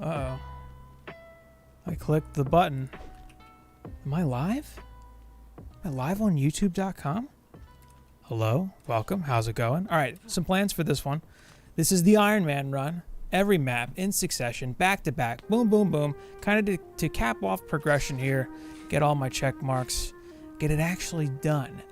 Uh-oh. I clicked the button. Am I live? Am I live on YouTube.com? Hello, welcome, how's it going? Alright, some plans for this one. This is the Iron Man run. Every map in succession, back to back, boom, boom, boom. Kind of to cap off progression here, get all my check marks, get it actually done.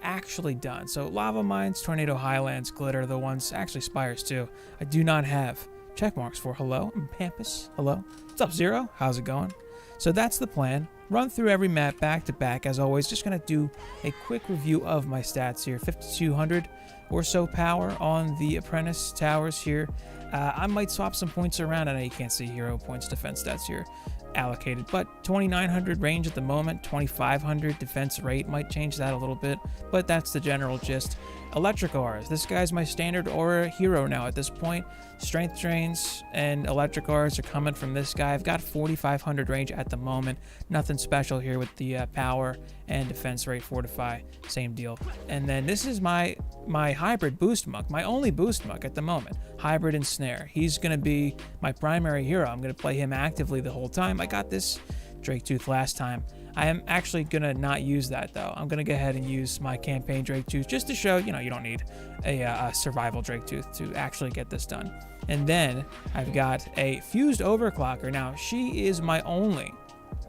So Lava Mines, Tornado, Highlands, Glitter, the ones, actually Spires too. I do not have check marks for. Hello, I'm Pampus. Hello. What's up, Zero? How's it going? So that's the plan. Run through every map back to back as always. Just gonna do a quick review of my stats here. 5,200 or so power on the Apprentice Towers here. I might swap some points around. I know you can't see hero points defense stats here allocated, but 2,900 range at the moment, 2,500 defense rate. Might change that a little bit, but that's the general gist. Electric auras. This guy's my standard aura hero now at this point. Strength drains and electric auras are coming from this guy. I've got 4,500 range at the moment. Nothing special here with the power and defense rate fortify. Same deal. And then this is my hybrid boost muck, my only boost muck at the moment. Hybrid and snare. He's going to be my primary hero. I'm going to play him actively the whole time. I got this Drake Tooth last time. I am actually going to not use that though. I'm going to go ahead and use my campaign Drake Tooth just to show, you know, you don't need a survival Drake Tooth to actually get this done. And then I've got a fused overclocker. Now she is my only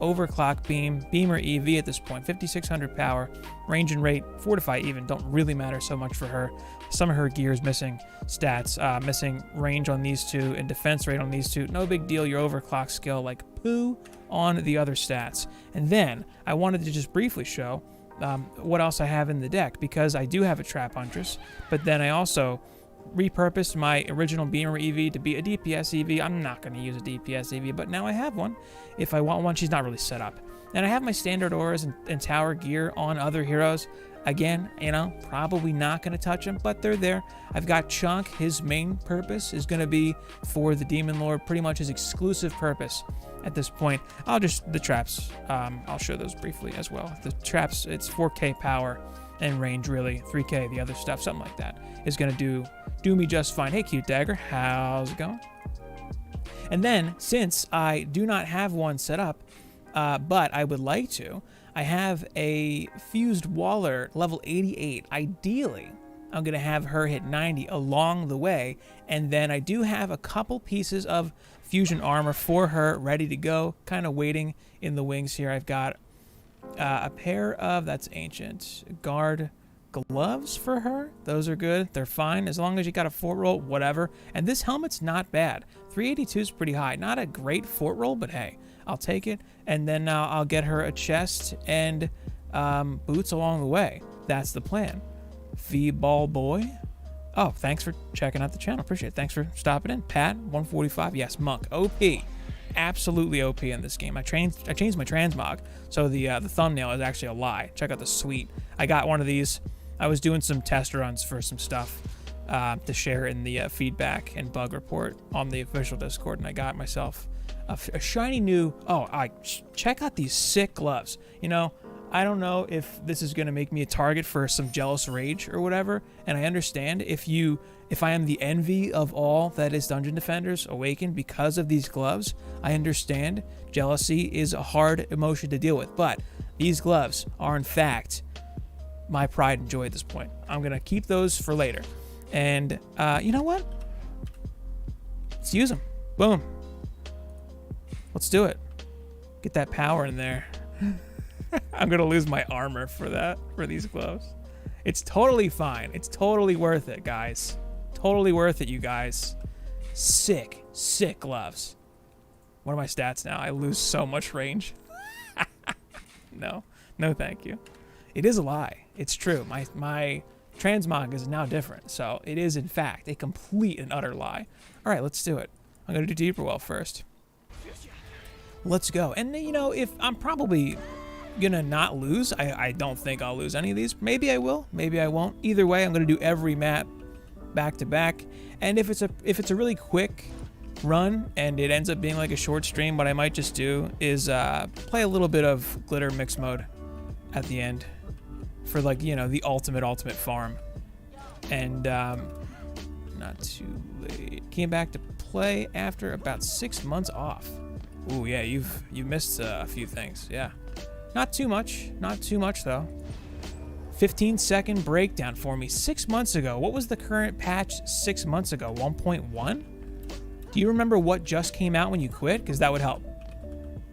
overclock beamer EV at this point. 5,600 power, range and rate, fortify even don't really matter so much for her. Some of her gear is missing stats, missing range on these two and defense rate on these two. No big deal. Your overclock skill like poo on the other stats. And then I wanted to just briefly show what else I have in the deck, because I do have a Trap Huntress, but then I also repurposed my original Beamer EV to be a DPS EV. I'm not going to use a DPS EV, but now I have one. If I want one, she's not really set up. And I have my standard auras and tower gear on other heroes. Again, you know, probably not going to touch them, but they're there. I've got Chunk. His main purpose is going to be for the Demon Lord, pretty much his exclusive purpose at this point. The traps, I'll show those briefly as well. The traps, it's 4K power and range, really. 3K, the other stuff, something like that, is going to do me just fine. Hey, Cute Dagger, how's it going? And then, since I do not have one set up, but I would like to, I have a fused Waller level 88. Ideally, I'm going to have her hit 90 along the way, and then I do have a couple pieces of fusion armor for her ready to go, kind of waiting in the wings here. I've got a pair of, that's ancient, guard gloves for her. Those are good. They're fine as long as you got a fort roll, whatever. And this helmet's not bad. 382 is pretty high. Not a great fort roll, but hey, I'll take it. And then I'll get her a chest and boots along the way. That's the plan. V-Ball Boy. Oh, thanks for checking out the channel. Appreciate it. Thanks for stopping in. Pat, 145. Yes, Monk. OP. Absolutely OP in this game. I changed my transmog, so the thumbnail is actually a lie. Check out the suite. I got one of these. I was doing some test runs for some stuff to share in the feedback and bug report on the official Discord, and I got myself a shiny new. Check out these sick gloves. You know, I don't know if this is gonna make me a target for some jealous rage or whatever, and I understand if I am the envy of all that is Dungeon Defenders Awakened because of these gloves. I understand jealousy is a hard emotion to deal with, but these gloves are in fact my pride and joy at this point. I'm gonna keep those for later. And you know what? Let's use them. Boom. Let's do it. Get that power in there. I'm gonna lose my armor for these gloves. It's totally fine. It's totally worth it, guys. Totally worth it, you guys. Sick, sick gloves. What are my stats now? I lose so much range. No, thank you. It is a lie. It's true. My transmog is now different, so it is in fact a complete and utter lie. All right, let's do it. I'm gonna do Deeper Well first. Let's go. And you know, if I'm probably gonna not lose, I don't think I'll lose any of these. Maybe I will, maybe I won't. Either way, I'm gonna do every map back to back. And if it's a really quick run and it ends up being like a short stream, what I might just do is play a little bit of Glitter mix mode at the end for, like, you know, the ultimate farm. And not too late. Came back to play after about 6 months off. Ooh, yeah, you missed a few things. Yeah, not too much though. 15-second breakdown for me 6 months ago. What was the current patch 6 months ago? 1.1? Do you remember what just came out when you quit? Because that would help.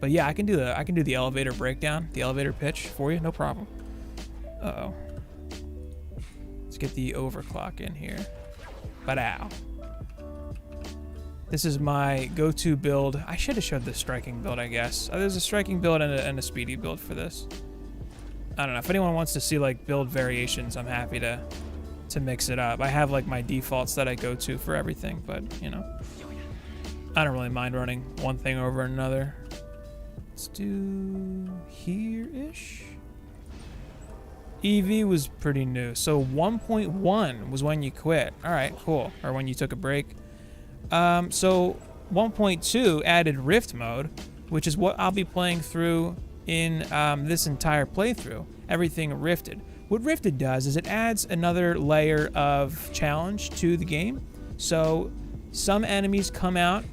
But yeah, I can do the elevator breakdown, the elevator pitch for you, no problem. Uh-oh. Let's get the overclock in here. Ba-dow. This is my go-to build. I should have showed the striking build, I guess. There's a striking build and a speedy build for this. I don't know. If anyone wants to see like build variations, I'm happy to mix it up. I have like my defaults that I go to for everything, but you know, I don't really mind running one thing over another. Let's do here-ish. EV was pretty new. So 1.1 was when you quit. All right, cool. Or when you took a break. So 1.2 added Rift mode, which is what I'll be playing through in this entire playthrough. Everything Rifted. What Rifted does is it adds another layer of challenge to the game. So some enemies come out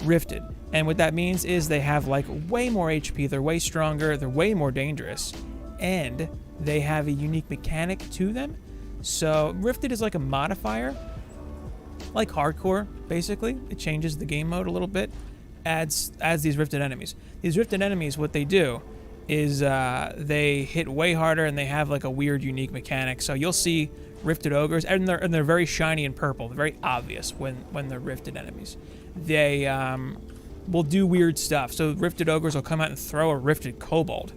Rifted. And what that means is they have like way more HP, they're way stronger, they're way more dangerous, and they have a unique mechanic to them. So Rifted is like a modifier, like hardcore, basically. It changes the game mode a little bit, adds these Rifted enemies. These Rifted enemies, what they do is they hit way harder and they have like a weird unique mechanic. So you'll see Rifted ogres, and they're very shiny and purple. They're very obvious when they're Rifted enemies. They will do weird stuff. So Rifted ogres will come out and throw a Rifted kobold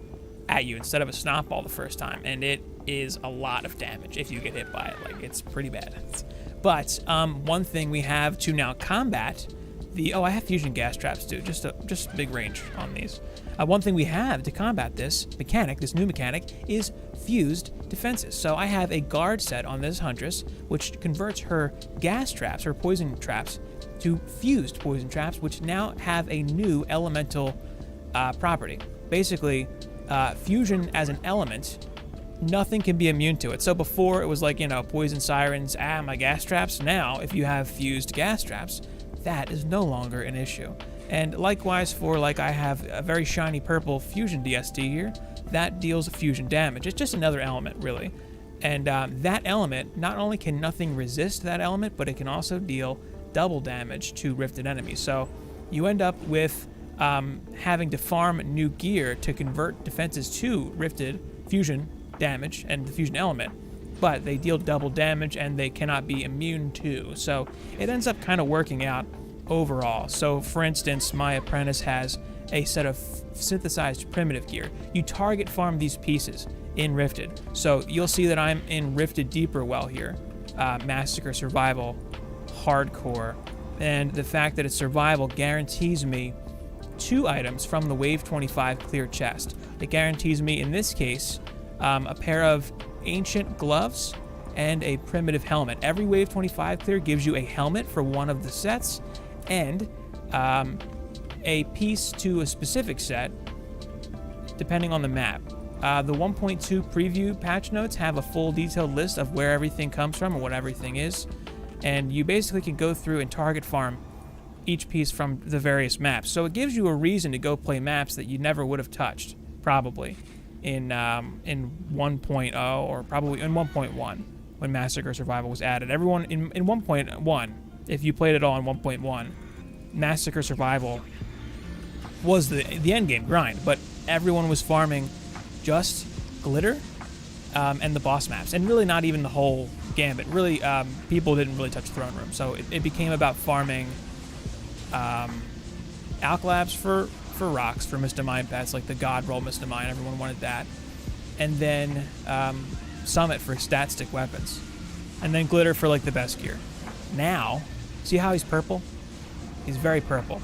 at you instead of a snot ball the first time, and it is a lot of damage if you get hit by it. Like, it's pretty bad. But one thing we have to now combat the I have fusion gas traps too, just big range on these. One thing we have to combat this mechanic, this new mechanic, is fused defenses. So I have a guard set on this Huntress, which converts her gas traps, her poison traps, to fused poison traps, which now have a new elemental property. Basically, fusion as an element, nothing can be immune to it. So before it was like, you know, poison sirens, my gas traps. Now, if you have fused gas traps, that is no longer an issue. And likewise for, like, I have a very shiny purple fusion DSD here, that deals fusion damage. It's just another element, really. And that element, not only can nothing resist that element, but it can also deal double damage to Rifted enemies. So you end up with having to farm new gear to convert defenses to Rifted fusion damage and the fusion element, but they deal double damage and they cannot be immune to. So it ends up kind of working out overall. So for instance, my apprentice has a set of synthesized primitive gear. You target farm these pieces in Rifted. So you'll see that I'm in Rifted Deeper well here. Massacre Survival Hardcore. And the fact that it's survival guarantees me 2 items from the Wave 25 clear chest. It guarantees me, in this case, a pair of ancient gloves and a primitive helmet. Every Wave 25 clear gives you a helmet for one of the sets and a piece to a specific set depending on the map. The 1.2 preview patch notes have a full detailed list of where everything comes from and what everything is, and you basically can go through and target farm each piece from the various maps. So it gives you a reason to go play maps that you never would have touched, probably, in 1.0 or probably in 1.1 when Massacre Survival was added. Everyone in 1.1, if you played it all in 1.1, Massacre Survival was the end game grind, but everyone was farming just glitter and the boss maps, and really not even the whole gambit. Really, people didn't really touch Throne Room, so it became about farming Alc Labs for rocks, for Mr. Mine pets, like the God Roll Mr. Mine, everyone wanted that. And then Summit for stat stick weapons. And then Glitter for like the best gear. Now, see how he's purple? He's very purple.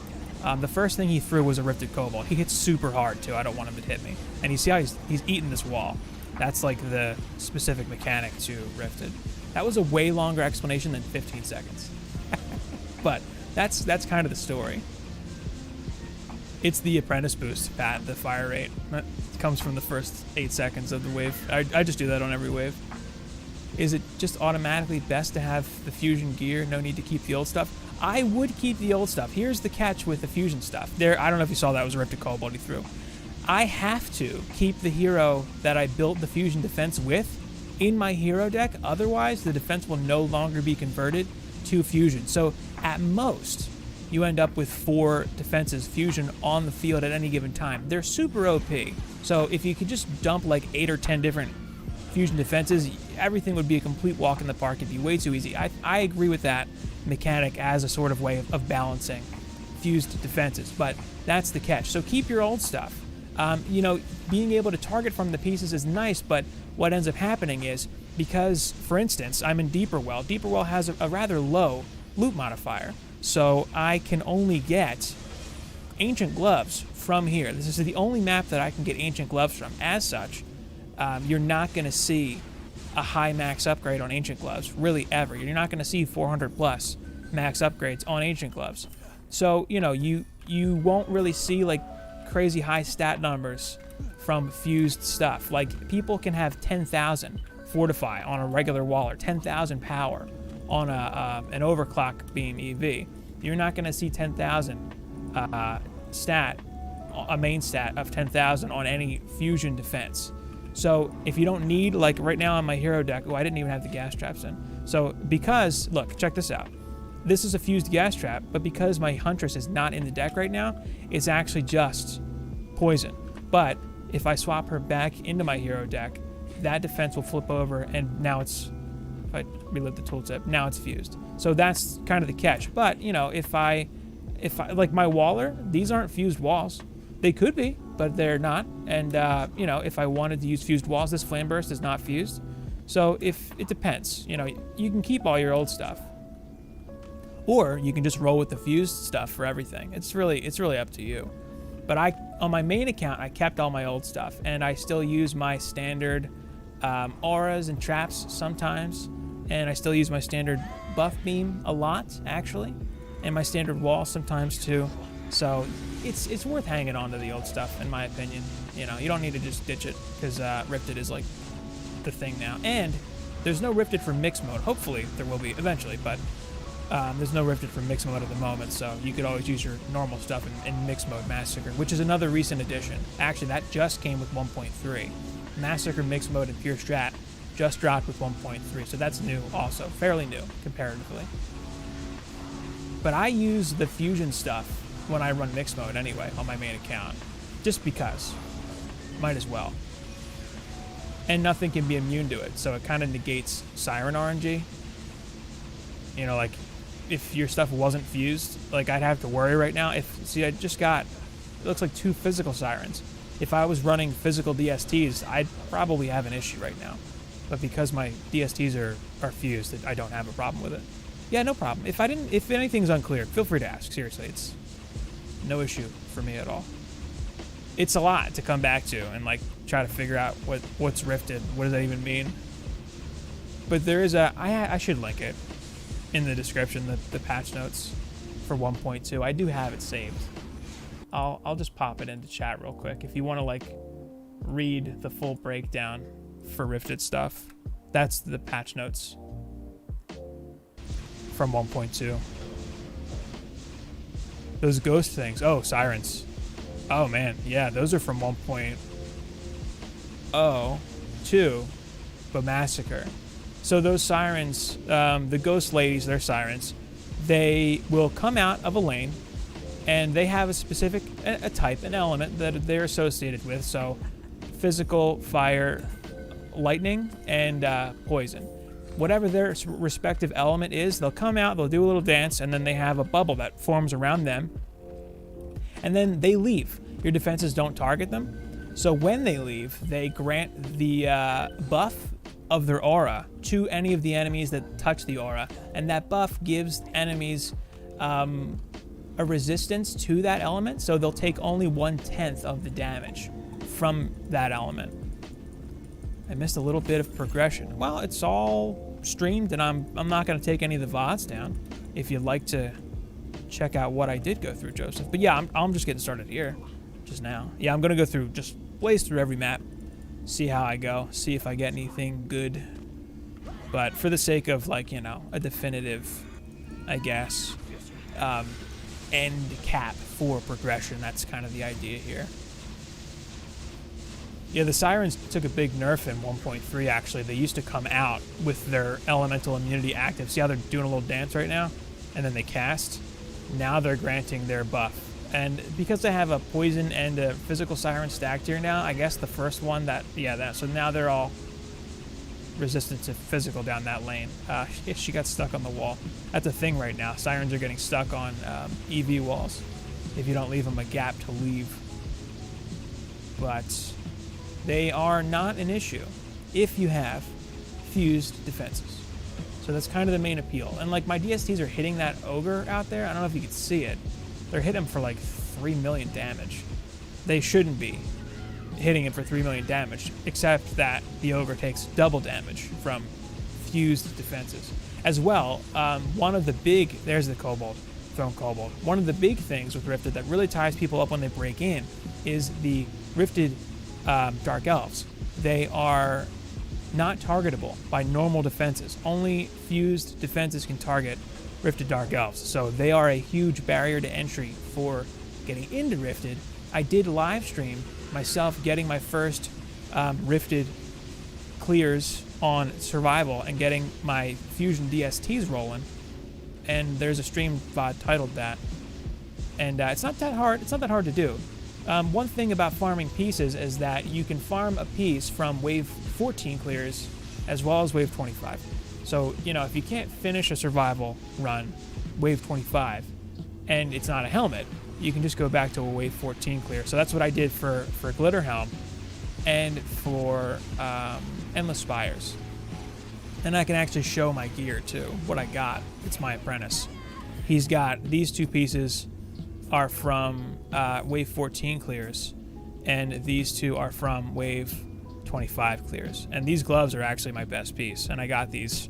The first thing he threw was a Rifted Kobold. He hits super hard too, I don't want him to hit me. And you see how he's eating this wall. That's like the specific mechanic to Rifted. That was a way longer explanation than 15 seconds. But that's kind of the story. It's the apprentice boost, Pat, the fire rate. That comes from the first 8 seconds of the wave. I just do that on every wave. Is it just automatically best to have the fusion gear? No need to keep the old stuff? I would keep the old stuff. Here's the catch with the fusion stuff. There, I don't know if you saw that, was a Ripted Cobalt he threw. I have to keep the hero that I built the fusion defense with in my hero deck, otherwise the defense will no longer be converted to fusion. So at most, you end up with 4 defenses fusion on the field at any given time. They're super OP. So if you could just dump like 8 or 10 different fusion defenses, everything would be a complete walk in the park. It'd be way too easy. I agree with that mechanic as a sort of way of balancing fused defenses, but that's the catch. So keep your old stuff. You know, being able to target from the pieces is nice, but what ends up happening is, because, for instance, I'm in Deeper Well. Deeper Well has a rather low loot modifier, so I can only get Ancient Gloves from here. This is the only map that I can get Ancient Gloves from. As such, you're not going to see a high max upgrade on Ancient Gloves, really ever. You're not going to see 400 plus max upgrades on Ancient Gloves. So, you know, you won't really see, like, crazy high stat numbers from fused stuff. Like, people can have 10,000 Fortify on a regular wall, or 10,000 power on an overclock beam EV. You're not going to see 10,000 stat, a main stat of 10,000 on any fusion defense. So if you don't need, like right now on my hero deck, oh, I didn't even have the gas traps in. So because, look, check this out. This is a fused gas trap, but because my Huntress is not in the deck right now, it's actually just poison. But if I swap her back into my hero deck, that defense will flip over, and now it's, if I reload the tooltip, now it's fused. So that's kind of the catch. But, you know, if I like my Waller, these aren't fused walls. They could be, but they're not. And, you know, if I wanted to use fused walls, this Flame Burst is not fused. So if it depends, you know, you can keep all your old stuff, or you can just roll with the fused stuff for everything. It's really up to you. But on my main account, I kept all my old stuff, and I still use my standard auras and traps sometimes, and I still use my standard buff beam a lot, actually, and my standard wall sometimes too. So it's worth hanging on to the old stuff, in my opinion. You know, you don't need to just ditch it, because Rifted is like the thing now. And there's no Rifted for mixed mode. Hopefully there will be eventually, but there's no Rifted for mixed mode at the moment, so you could always use your normal stuff in mixed mode Massacre, which is another recent addition. Actually, that just came with 1.3. Massacre mixed mode and pure strat just dropped with 1.3, so that's new also, fairly new comparatively. But I use the fusion stuff when I run mixed mode anyway on my main account, just because. Might as well. And nothing can be immune to it, so it kind of negates Siren RNG. You know, like, if your stuff wasn't fused, like, I'd have to worry right now. See, I just got, it looks like 2 physical Sirens. If I was running physical DSTs, I'd probably have an issue right now. But because my DSTs are fused, I don't have a problem with it. Yeah, no problem. If anything's unclear, feel free to ask. Seriously, it's no issue for me at all. It's a lot to come back to and, like, try to figure out what's Rifted. What does that even mean? But there is I should link it in the description, the patch notes for 1.2. I do have it saved. I'll just pop it into chat real quick if you want to, like, read the full breakdown for Rifted stuff. That's the patch notes from 1.2. Those ghost things. Oh, sirens. Oh man, yeah, those are from 1.02, but Massacre. So those sirens, the ghost ladies, they're sirens. They will come out of a lane, and they have a specific a type, an element that they're associated with. So physical, fire, lightning, and poison. Whatever their respective element is, they'll come out, they'll do a little dance, and then they have a bubble that forms around them. And then they leave. Your defenses don't target them. So when they leave, they grant the buff of their aura to any of the enemies that touch the aura. And that buff gives enemies a resistance to that element. So they'll take only 1/10 of the damage from that element. I missed a little bit of progression. Well, it's all streamed, and I'm not going to take any of the VODs down. If you'd like to check out what I did go through, Joseph. But yeah, I'm just getting started here, just now. Yeah, I'm going to go through, just blaze through every map, see how I go, see if I get anything good. But for the sake of, like, you know, a definitive, I guess, end cap for progression. That's kind of the idea here. Yeah, the Sirens took a big nerf in 1.3, actually. They used to come out with their elemental immunity active. See how they're doing a little dance right now? And then they cast. Now they're granting their buff. And because they have a poison and a physical Siren stacked here now, I guess the first one so now they're all resistant to physical down that lane. She got stuck on the wall. That's a thing right now. Sirens are getting stuck on EV walls if you don't leave them a gap to leave. But they are not an issue if you have fused defenses. So that's kind of the main appeal. And like my DSTs are hitting that ogre out there. I don't know if you can see it. They're hitting him for like 3 million damage. They shouldn't be hitting it for 3 million damage, except that the ogre takes double damage from fused defenses. As well, one of the big, there's the kobold, Throne Kobold. One of the big things with Rifted that really ties people up when they break in is the Rifted Dark Elves. They are not targetable by normal defenses. Only fused defenses can target Rifted Dark Elves. So they are a huge barrier to entry for getting into Rifted. I did live stream myself getting my first Rifted clears on survival and getting my fusion DSTs rolling. And there's a stream VOD titled that. And it's not that hard. It's not that hard to do. One thing about farming pieces is that you can farm a piece from wave 14 clears as well as wave 25. So, you know, if you can't finish a survival run wave 25 and it's not a helmet, you can just go back to a wave 14 clear. So that's what I did for Glitterhelm and for Endless Spires. And I can actually show my gear too, what I got. It's my apprentice. He's got these two pieces are from wave 14 clears, and these two are from wave 25 clears. And these gloves are actually my best piece, and I got these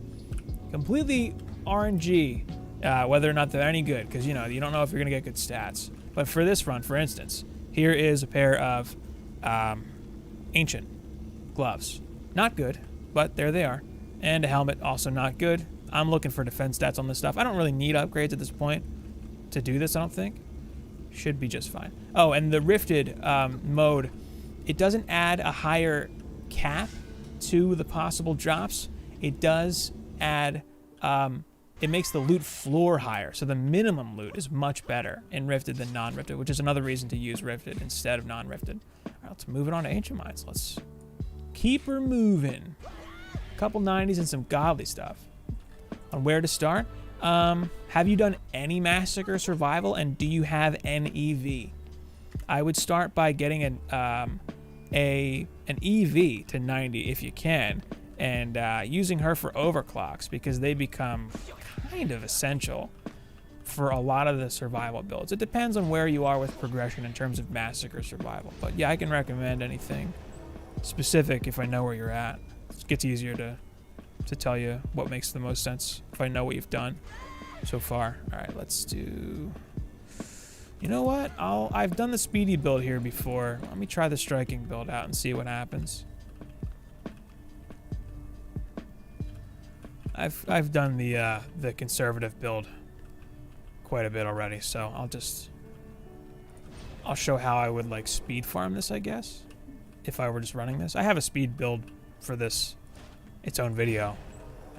completely RNG, whether or not they're any good, because you know you don't know if you're gonna get good stats. But for this run, for instance, here is a pair of ancient gloves. Not good, but there they are. And a helmet, also not good. I'm looking for defense stats on this stuff. I don't really need upgrades at this point to do this, I don't think. Should be just fine. Oh, and the Rifted mode, it doesn't add a higher cap to the possible drops. It does add, it makes the loot floor higher. So the minimum loot is much better in Rifted than non-Rifted, which is another reason to use Rifted instead of non-Rifted. All right, let's move it on to Ancient Mines. Let's keep her moving. A couple 90s and some godly stuff. On where to start? Have you done any Massacre survival, and do you have an EV? I would start by getting an EV to 90 if you can, and using her for overclocks, because they become kind of essential for a lot of the survival builds. It depends on where you are with progression in terms of Massacre survival, but yeah, I can recommend anything specific if I know where you're at. It gets easier to tell you what makes the most sense if I know what you've done so far. All right, let's do, you know what? I've done the speedy build here before. Let me try the striking build out and see what happens. I've done the conservative build quite a bit already, so I'll show how I would like speed farm this, I guess, if I were just running this. I have a speed build for this, its own video,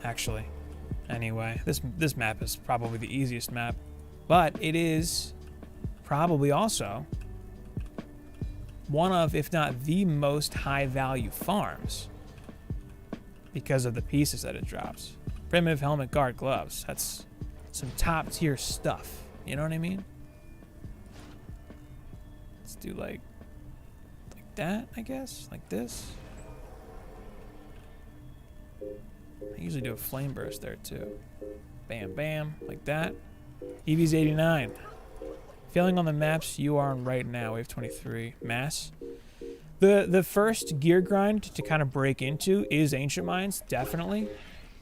actually. Anyway, this map is probably the easiest map, but it is probably also one of, if not the most high value farms because of the pieces that it drops. Primitive helmet, guard, gloves. That's some top tier stuff. You know what I mean? Let's do like that, I guess, like this. I usually do a flame burst there too. Bam, bam, like that. EV's 89. Feeling on the maps you are on right now, wave 23. Mass. The first gear grind to kind of break into is Ancient Mines, definitely.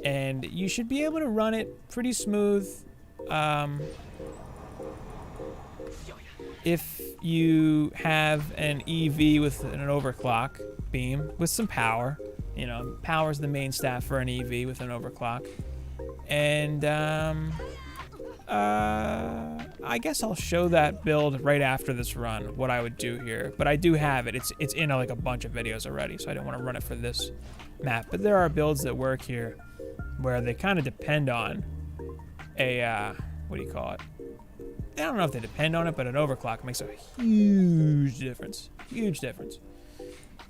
And you should be able to run it pretty smooth. If you have an EV with an overclock beam with some power. You know, power is the main stat for an EV with an overclock. And I guess I'll show that build right after this run, what I would do here. But I do have it. It's in like a bunch of videos already, so I don't want to run it for this map. But there are builds that work here where they kind of depend on a, what do you call it? I don't know if they depend on it, but an overclock makes a huge difference. Huge difference.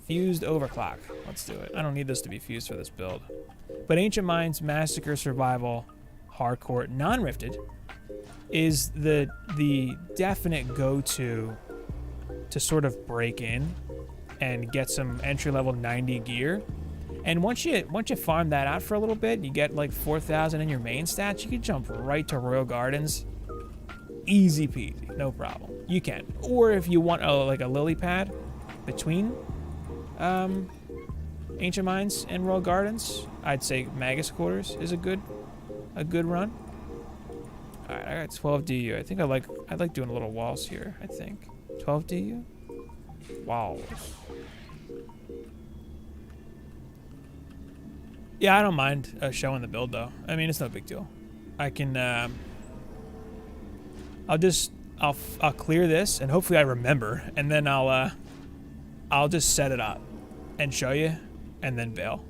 Fused overclock. Let's do it. I don't need this to be fused for this build. But Ancient Minds, Massacre, Survival, Hardcore, Non-Rifted is the definite go-to to sort of break in and get some entry-level 90 gear. And once you farm that out for a little bit, you get like 4,000 in your main stats, you can jump right to Royal Gardens. Easy peasy, no problem. You can. Or if you want like a lily pad between Ancient Minds and Royal Gardens, I'd say Magus Quarters is a good run. All right, I got 12 DU. I think I like doing little walls here. I think 12 DU. Walls. Yeah, I don't mind showing the build though. I mean, it's no big deal. I can. I'll clear this and hopefully I remember, and then I'll just set it up and show you, and then bail.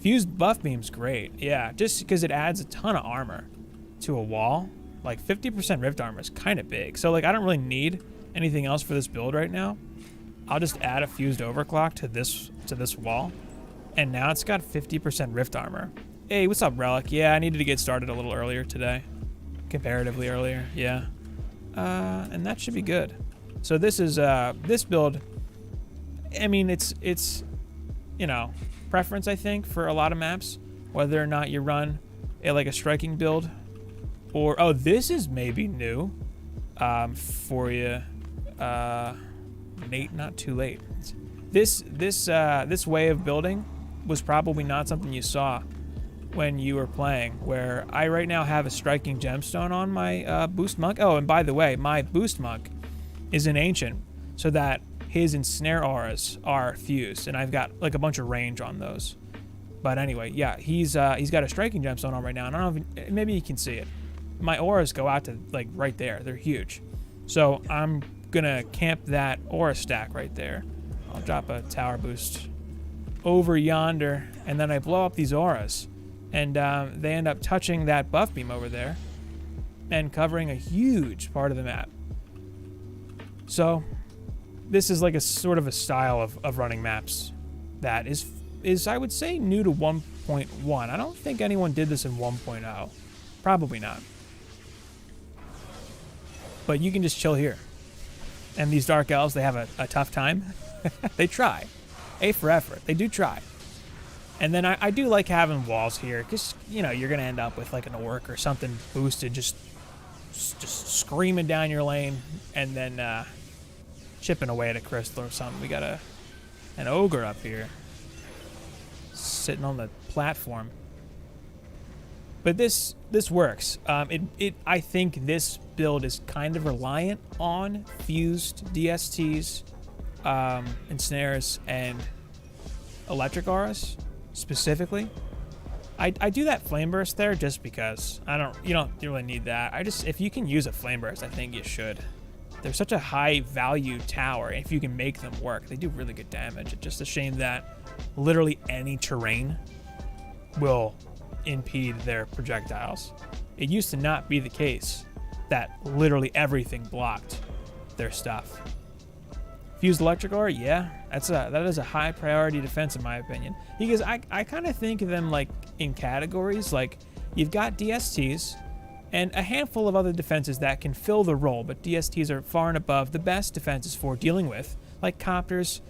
Fused buff beam's great, yeah, just because it adds a ton of armor to a wall. Like 50% rift armor is kind of big, so like I don't really need anything else for this build right now. I'll just add a fused overclock to this wall, and now it's got 50% rift armor. Hey, what's up, Relic? Yeah, I needed to get started a little earlier today, comparatively earlier. Yeah, and that should be good. So this is this build. I mean, it's you know, preference, I think, for a lot of maps, whether or not you run like a striking build, or oh, this is maybe new for you, Nate. Not too late. This way of building was probably not something you saw when you were playing. Where I right now have a striking gemstone on my boost monk. Oh, and by the way, my boost monk is an ancient, so that his ensnare auras are fused, and I've got like a bunch of range on those. But anyway, yeah, he's got a striking gemstone on right now. And I don't know if maybe you can see it. My auras go out to like right there. They're huge. So I'm gonna camp that aura stack right there. I'll drop a tower boost over yonder, and then I blow up these auras, and they end up touching that buff beam over there and covering a huge part of the map. So this is like a sort of a style of running maps that is I would say new to 1.1. I don't think anyone did this in 1.0. Probably not. But you can just chill here. And these Dark Elves, they have a tough time. They try. A for effort. They do try. And then I do like having walls here, because, you know, you're going to end up with like an orc or something boosted just screaming down your lane, and then chipping away at a crystal or something. We got an ogre up here sitting on the platform. But this works. I think this build is kind of reliant on fused DSTs, ensnares, and electric auras specifically. I do that flame burst there just because you don't really need that. If you can use a flame burst, I think you should. They're such a high value tower. If you can make them work, they do really good damage. It's just a shame that literally any terrain will impede their projectiles. It used to not be the case that literally everything blocked their stuff. Fused electric aura, yeah, that is a high priority defense in my opinion, because I kind of think of them like in categories. Like, you've got DSTs and a handful of other defenses that can fill the role, but DSTs are far and above the best defenses for dealing with, like copters,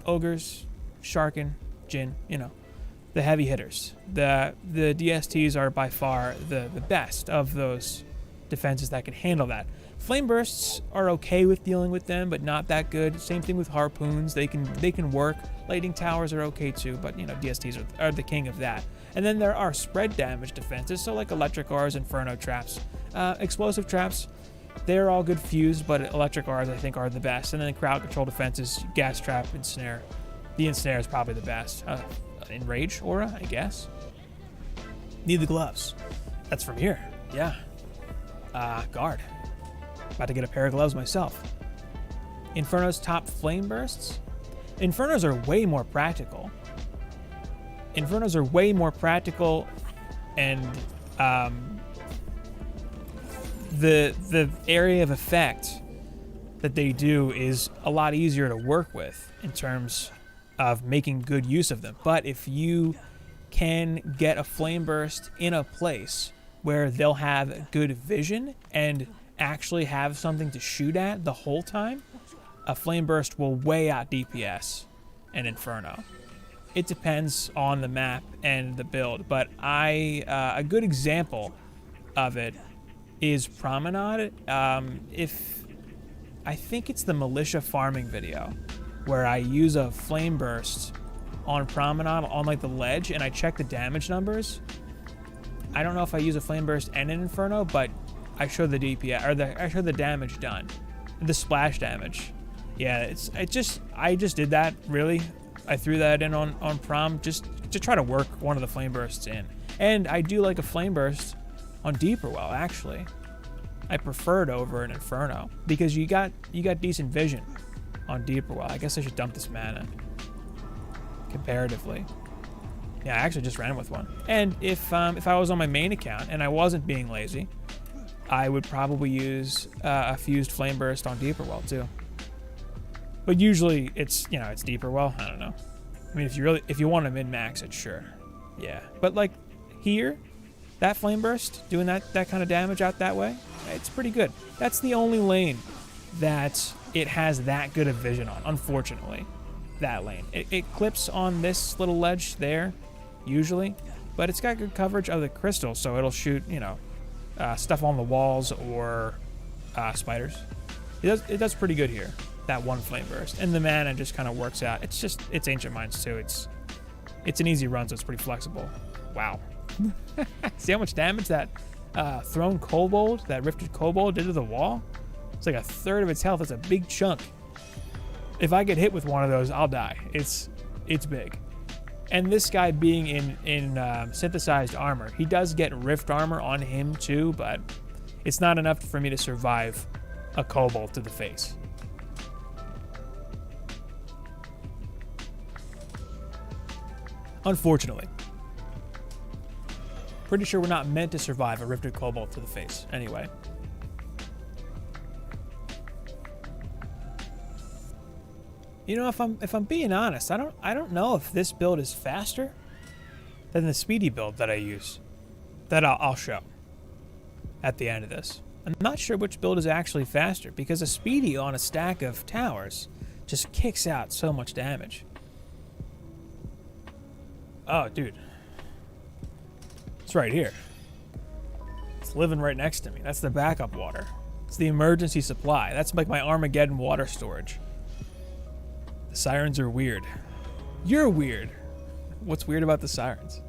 ogres, sharkin, Jinn, you know, the heavy hitters. The DSTs are by far the best of those defenses that can handle that. Flame bursts are okay with dealing with them, but not that good. Same thing with harpoons. They can work. Lightning towers are okay too, but you know, DSTs are the king of that. And then there are spread damage defenses, so like electric auras, inferno traps, explosive traps. They're all good fused, but electric auras I think are the best. And then crowd control defenses, gas trap, ensnare. The ensnare is probably the best. Enrage aura, I guess. Need the gloves. That's from here. Yeah. Guard. About to get a pair of gloves myself. Inferno's top flame bursts. Infernos are way more practical. Infernos are way more practical, and the area of effect that they do is a lot easier to work with in terms of making good use of them. But if you can get a flame burst in a place where they'll have good vision and actually have something to shoot at the whole time, a flame burst will way out DPS an Inferno. It depends on the map and the build, but a good example of it is Promenade. I think it's the militia farming video where I use a flame burst on Promenade on like the ledge, and I check the damage numbers. I don't know if I use a flame burst and an Inferno, but I show the DPS, or I show the damage done, the splash damage. Yeah, I just did that, really. I threw that in on Prom just to try to work one of the flame bursts in. And I do like a flame burst on Deeper Well, actually. I prefer it over an Inferno because you got decent vision on Deeper Well. I guess I should dump this mana comparatively. Yeah, I actually just ran with one. And if I was on my main account and I wasn't being lazy, I would probably use a fused flame burst on Deeper Well too. But usually it's Deeper Well. I don't know. I mean, if you want to min-max it, sure. Yeah. But like here, that flame burst doing that kind of damage out that way, it's pretty good. That's the only lane that it has that good of vision on, unfortunately. That lane. It clips on this little ledge there, usually, but it's got good coverage of the crystal, so it'll shoot, stuff on the walls or spiders. It does pretty good here, that one flame burst. And the mana just kind of works out. It's Ancient Minds too. It's an easy run, so it's pretty flexible. Wow. See how much damage that thrown kobold, that rifted kobold did to the wall? It's like a third of its health. It's a big chunk. If I get hit with one of those, I'll die. It's big. And this guy being in synthesized armor, he does get rift armor on him too, but it's not enough for me to survive a kobold to the face. Unfortunately. Pretty sure we're not meant to survive a rifted kobold to the face. Anyway. If I'm being honest, I don't know if this build is faster than the speedy build that I use. That I'll show at the end of this. I'm not sure which build is actually faster, because a speedy on a stack of towers just kicks out so much damage. Oh, dude. It's right here. It's living right next to me. That's the backup water. It's the emergency supply. That's like my Armageddon water storage. The sirens are weird. You're weird. What's weird about the sirens?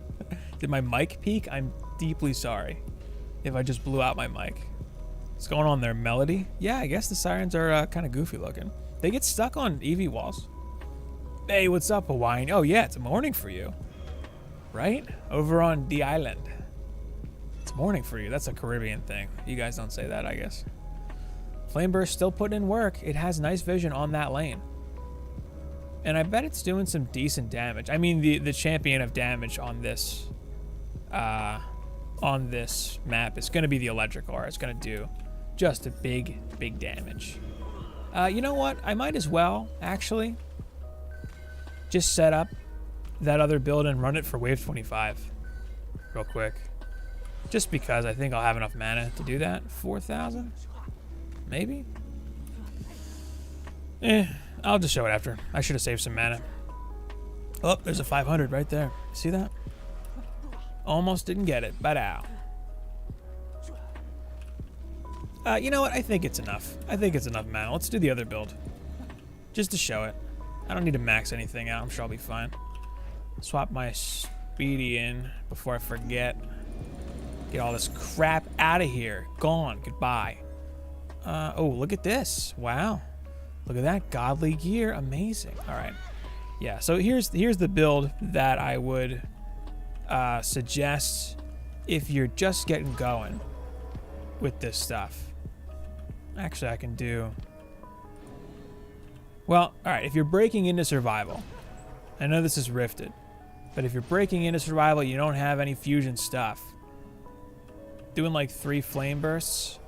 Did my mic peak? I'm deeply sorry if I just blew out my mic. What's going on there, Melody? Yeah, I guess the sirens are kind of goofy looking. They get stuck on EV walls. Hey, what's up, Hawaiian? Oh yeah, it's morning for you. Right? Over on the island. It's morning for you. That's a Caribbean thing. You guys don't say that, I guess. Flameburst still putting in work. It has nice vision on that lane. And I bet it's doing some decent damage. I mean, the champion of damage on this map is going to be the electric aura. It's going to do just a big damage. You know what? I might as well, actually, just set up that other build and run it for wave 25 real quick. Just because I think I'll have enough mana to do that. 4,000? Maybe? I'll just show it after. I should have saved some mana. Oh, there's a 500 right there. See that? Almost didn't get it, but ow. You know what? I think it's enough. I think it's enough mana. Let's do the other build. Just to show it. I don't need to max anything out. I'm sure I'll be fine. Swap my speedy in before I forget. Get all this crap out of here. Gone. Goodbye. Oh, look at this. Wow. Look at that. Godly gear. Amazing. All right. Yeah, so here's the build that I would suggest if you're just getting going with this stuff. Actually, I can do... Well, alright, if you're breaking into survival, I know this is rifted, but if you're breaking into survival, you don't have any fusion stuff. Doing like 3 flame bursts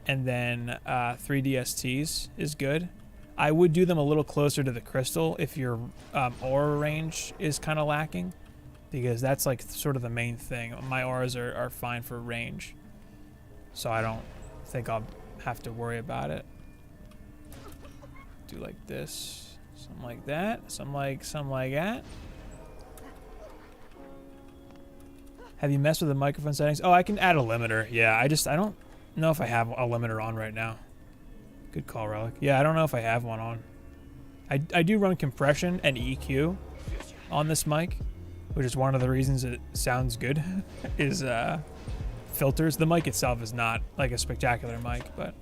and then 3 DSTs is good. I would do them a little closer to the crystal if your aura range is kind of lacking, because that's like sort of the main thing. My auras are fine for range, so I don't think I'll have to worry about it. Do like this, something like that, something like that. Have you messed with the microphone settings? Oh, I can add a limiter. Yeah, I don't know if I have a limiter on right now. Good call, Relic. Yeah, I don't know if I have one on. I do run compression and EQ on this mic, which is one of the reasons it sounds good, is filters. The mic itself is not like a spectacular mic, but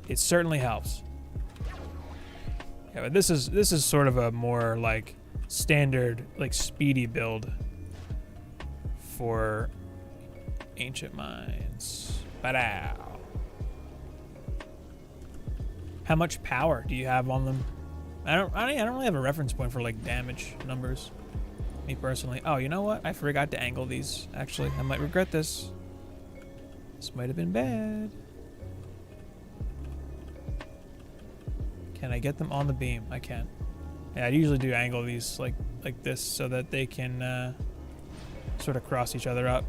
it certainly helps. Yeah, but this is sort of a more like standard, like speedy build for Ancient Mines. Ba-dow. How much power do you have on them? I don't really have a reference point for like damage numbers. Me personally. Oh, you know what? I forgot to angle these. Actually, I might regret this. This might have been bad. Can I get them on the beam? I can. Yeah, I usually do angle these like this so that they can sort of cross each other up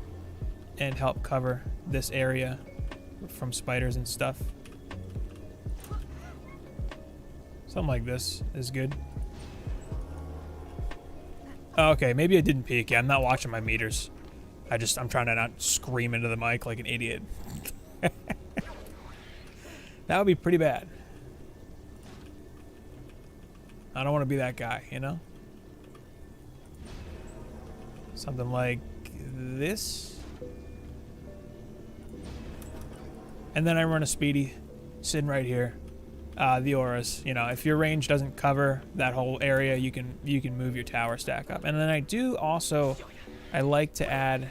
and help cover this area from spiders and stuff. Something like this is good. Oh, okay, maybe I didn't peek. Yeah, I'm not watching my meters. I'm trying to not scream into the mic like an idiot. That would be pretty bad. I don't want to be that guy, you know? Something like this. And then I run a speedy sitting right here. The auras, you know, if your range doesn't cover that whole area, you can move your tower stack up. And then I do also, I like to add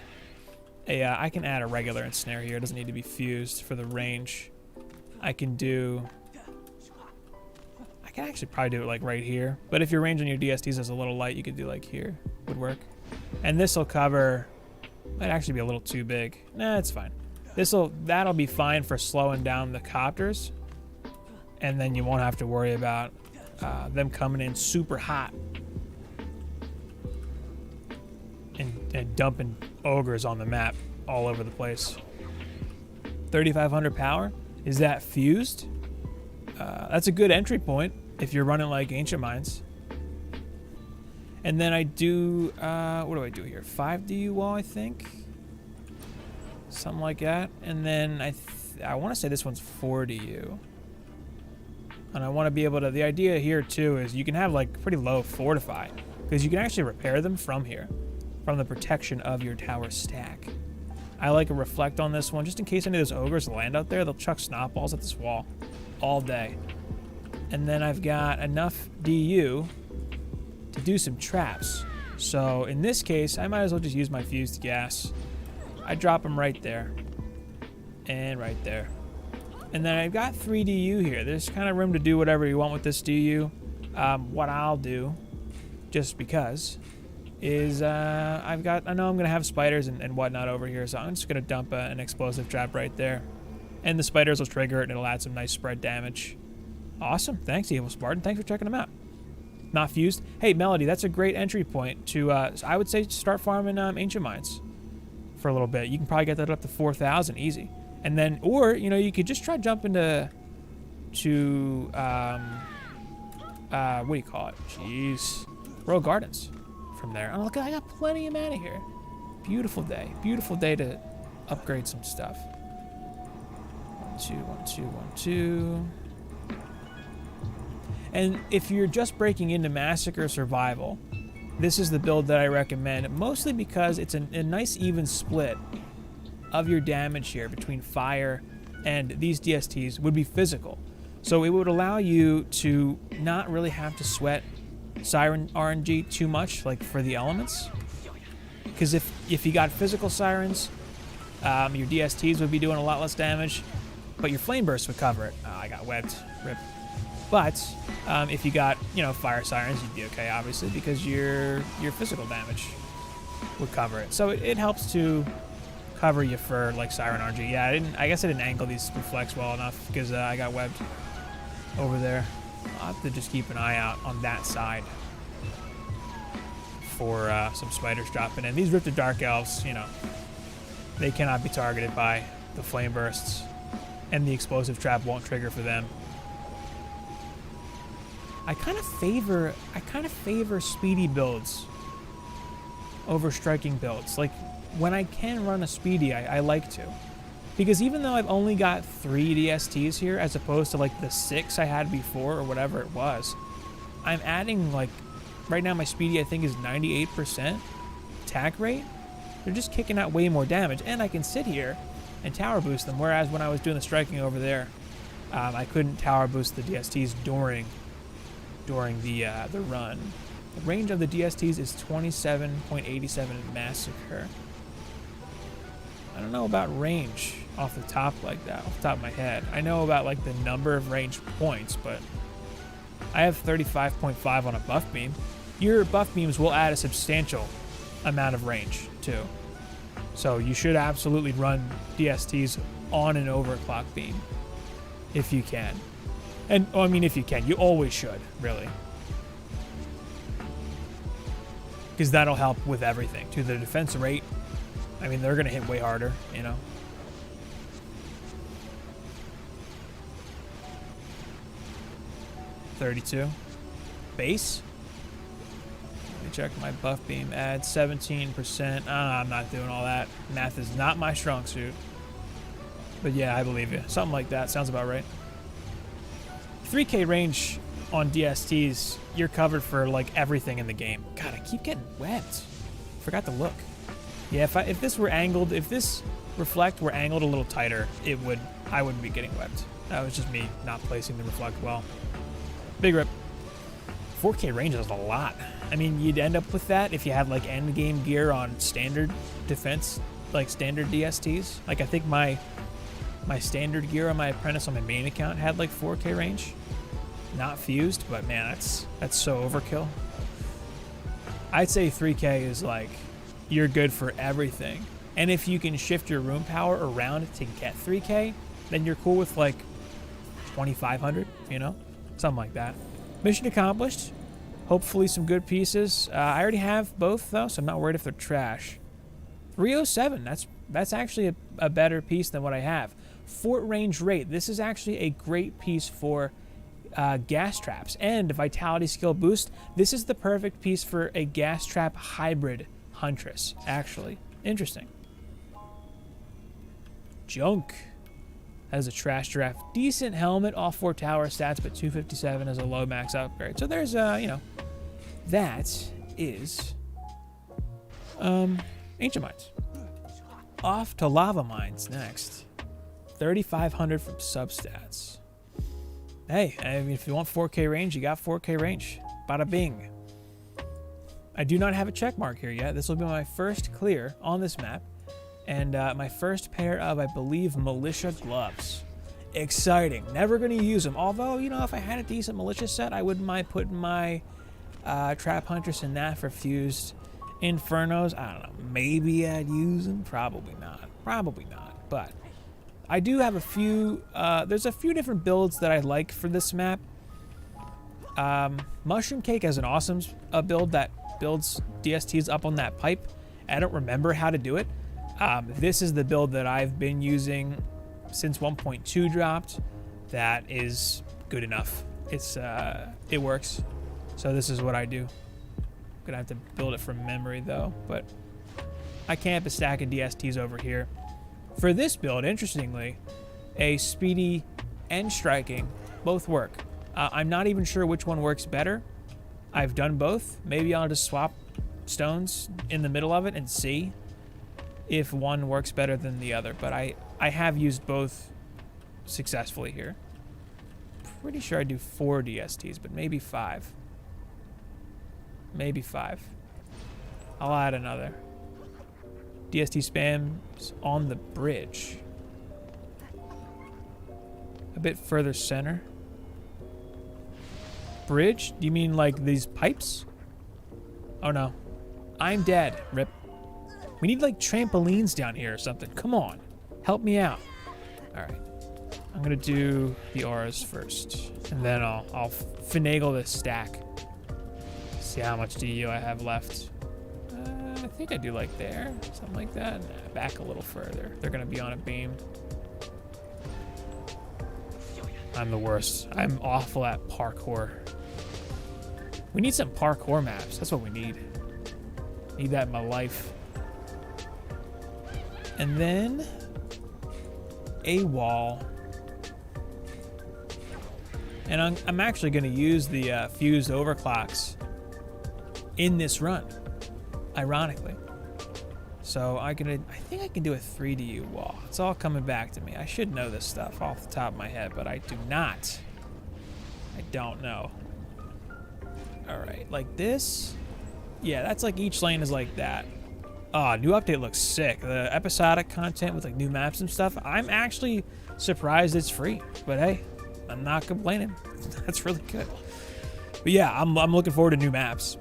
a, I can add a regular ensnare here. It doesn't need to be fused for the range. I can actually probably do it like right here. But if your range on your DSTs is a little light, you could do like here, would work. And this will cover, might actually be a little too big. Nah, it's fine. That'll be fine for slowing down the copters. And then you won't have to worry about them coming in super hot and dumping ogres on the map all over the place. 3,500 power. Is that fused? That's a good entry point if you're running like Ancient Mines. And then I do, what do I do here? 5 DU wall, I think. Something like that. And then I want to say this one's 4 DU. And I want to be able to, the idea here too is you can have like pretty low fortify, because you can actually repair them from here, from the protection of your tower stack. I like a reflect on this one, just in case any of those ogres land out there, they'll chuck snot-balls at this wall all day. And then I've got enough DU to do some traps. So in this case, I might as well just use my fused gas. I drop them right there and right there. And then I've got 3 DU here. There's kind of room to do whatever you want with this DU. What I'll do, just because, is I know I'm going to have spiders and whatnot over here, so I'm just going to dump an explosive trap right there. And the spiders will trigger it, and it'll add some nice spread damage. Awesome. Thanks, Evil Spartan. Thanks for checking them out. Not fused. Hey, Melody, that's a great entry point to, I would say, start farming Ancient Mines for a little bit. You can probably get that up to 4,000 easy. And then, or, you know, you could just try jumping to what do you call it? Jeez. Royal Gardens from there. Oh, look, I got plenty of mana here. Beautiful day. Beautiful day to upgrade some stuff. 1, 2, 1, 2, 1, 2. And if you're just breaking into Massacre Survival, this is the build that I recommend, mostly because it's a nice even split of your damage here between fire and these DSTs would be physical. So it would allow you to not really have to sweat Siren RNG too much, like for the elements. Because if you got physical Sirens, your DSTs would be doing a lot less damage, but your flame burst would cover it. I got webbed. Rip. But if you got, you know, fire sirens, you'd be okay, obviously, because your physical damage would cover it. So it helps to cover you for like siren RG. Yeah, I guess I didn't angle these reflects well enough because I got webbed over there. I'll have to just keep an eye out on that side for some spiders dropping in. These Rifted Dark Elves, you know, they cannot be targeted by the flame bursts, and the explosive trap won't trigger for them. I kind of favor speedy builds over striking builds. Like when I can run a speedy, I like to, because even though I've only got 3 DSTs here as opposed to like the 6 I had before or whatever it was, I'm adding like right now my speedy I think is 98% attack rate. They're just kicking out way more damage, and I can sit here and tower boost them. Whereas when I was doing the striking over there, I couldn't tower boost the DSTs during the run. The range of the DSTs is 27.87 in Massacre. I don't know about range off the top like that, off the top of my head. I know about like the number of range points, but I have 35.5 on a buff beam. Your buff beams will add a substantial amount of range too. So you should absolutely run DSTs on an overclock beam if you can. And well, I mean, if you can, you always should, really. Because that'll help with everything. To the defense rate, I mean, they're going to hit way harder, you know. $32. Base? Let me check my buff beam. Add 17%. I'm not doing all that. Math is not my strong suit. But yeah, I believe you. Something like that. Sounds about right. 3K range on DSTs, you're covered for like everything in the game. God, I keep getting webbed. Forgot to look. Yeah, if this were angled, if this reflect were angled a little tighter, I wouldn't be getting webbed. That was just me not placing the reflect well. Big rip. 4K range is a lot. I mean, you'd end up with that if you had like end game gear on standard defense, like standard DSTs. Like I think my standard gear on my apprentice on my main account had like 4K range. Not fused, but man, that's so overkill. I'd say 3K is like, you're good for everything. And if you can shift your room power around to get 3K, then you're cool with like 2,500, you know? Something like that. Mission accomplished. Hopefully some good pieces. I already have both though, so I'm not worried if they're trash. 307, that's actually a better piece than what I have. Fort range rate. This is actually a great piece for gas traps and vitality skill boost. This is the perfect piece for a gas trap hybrid huntress, actually. Interesting. Junk. That is a trash draft. Decent helmet, all 4 tower stats, but 257 is a low max upgrade. So there's, you know, that is Ancient Mines. Off to Lava Mines next. 3,500 from substats. Hey, I mean, if you want 4K range, you got 4K range. Bada bing. I do not have a check mark here yet. This will be my first clear on this map. And my first pair of, I believe, militia gloves. Exciting. Never going to use them. Although, you know, if I had a decent militia set, I wouldn't mind putting my trap huntress in that for fused infernos. I don't know. Maybe I'd use them. Probably not. Probably not. But I do have a few, there's a few different builds that I like for this map. Mushroom Cake has an awesome build that builds DSTs up on that pipe. I don't remember how to do it. This is the build that I've been using since 1.2 dropped. That is good enough. It works. So this is what I do. I'm gonna have to build it from memory though, but I camp a stack of DSTs over here. For this build, interestingly, a speedy and striking both work. I'm not even sure which one works better. I've done both. Maybe I'll just swap stones in the middle of it and see if one works better than the other. But I have used both successfully here. Pretty sure I do 4 DSTs, but maybe 5. Maybe 5. I'll add another. DST spams on the bridge. A bit further center. Bridge? Do you mean like these pipes? Oh no. I'm dead. Rip. We need like trampolines down here or something. Come on. Help me out. Alright. I'm gonna do the auras first. And then I'll finagle this stack. See how much DU I have left. I think I do like there. Something like that. Nah, back a little further. They're gonna be on a beam. I'm the worst. I'm awful at parkour. We need some parkour maps. That's what we need. Need that in my life. And then a wall. And I'm actually going to use the fused overclocks in this run, ironically. So I think I can do a 3DU wall. It's all coming back to me. I should know this stuff off the top of my head, but I do not. I don't know. All right, like this. Yeah, that's like each lane is like that. Oh, new update looks sick. The episodic content with like new maps and stuff. I'm actually surprised it's free, but hey, I'm not complaining. That's really good. But yeah, I'm looking forward to new maps.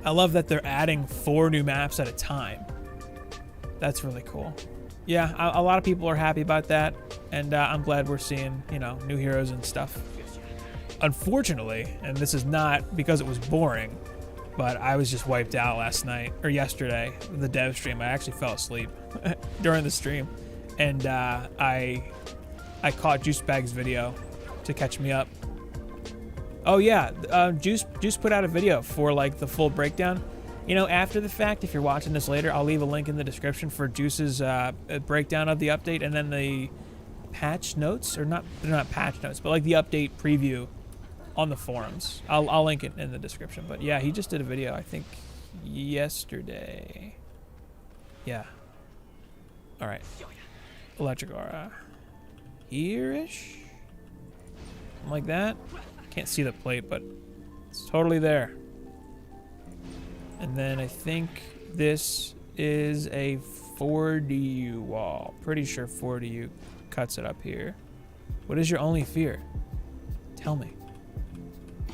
I love that they're adding 4 new maps at a time. That's really cool. Yeah, a lot of people are happy about that, and I'm glad we're seeing, you know, new heroes and stuff. Unfortunately, and this is not because it was boring, but I was just wiped out last night, or yesterday, the dev stream. I actually fell asleep during the stream, and I caught Juicebag's video to catch me up. Oh yeah, Juice put out a video for like the full breakdown. You know, after the fact, if you're watching this later, I'll leave a link in the description for Juice's breakdown of the update, and then the patch notes, or not, they're not patch notes, but like the update preview on the forums. I'll link it in the description. But yeah, he just did a video, I think yesterday. Yeah. All right. Electric aura. Here-ish. Something like that. Can't see the plate, but it's totally there. And then I think this is a 4DU wall. Pretty sure 4DU cuts it up here. What is your only fear? Tell me.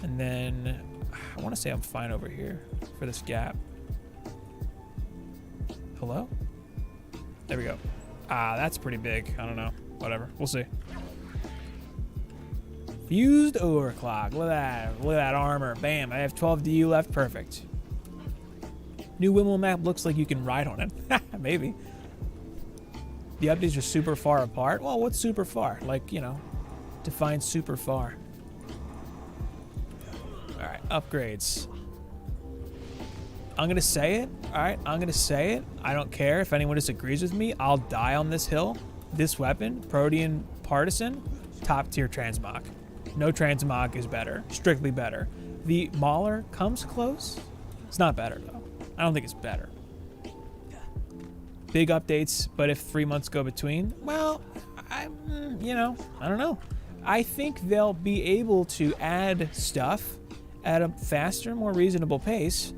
And then I want to say I'm fine over here for this gap. Hello? There we go. Ah, that's pretty big. I don't know. Whatever. We'll see. Fused overclock. Look at that. Look at that armor. Bam. I have 12 DU left. Perfect. New Wimble map looks like you can ride on it. Maybe. The updates are super far apart. Well, what's super far? Like, you know, define super far. Alright, upgrades. I'm gonna say it. Alright, I'm gonna say it. I don't care if anyone disagrees with me. I'll die on this hill. This weapon, Protean Partisan, top tier transmog. No transmog is better. Strictly better. The Mauler comes close. It's not better though. I don't think it's better. Big updates, but if 3 months go between, well, you know, I don't know. I think they'll be able to add stuff at a faster, more reasonable pace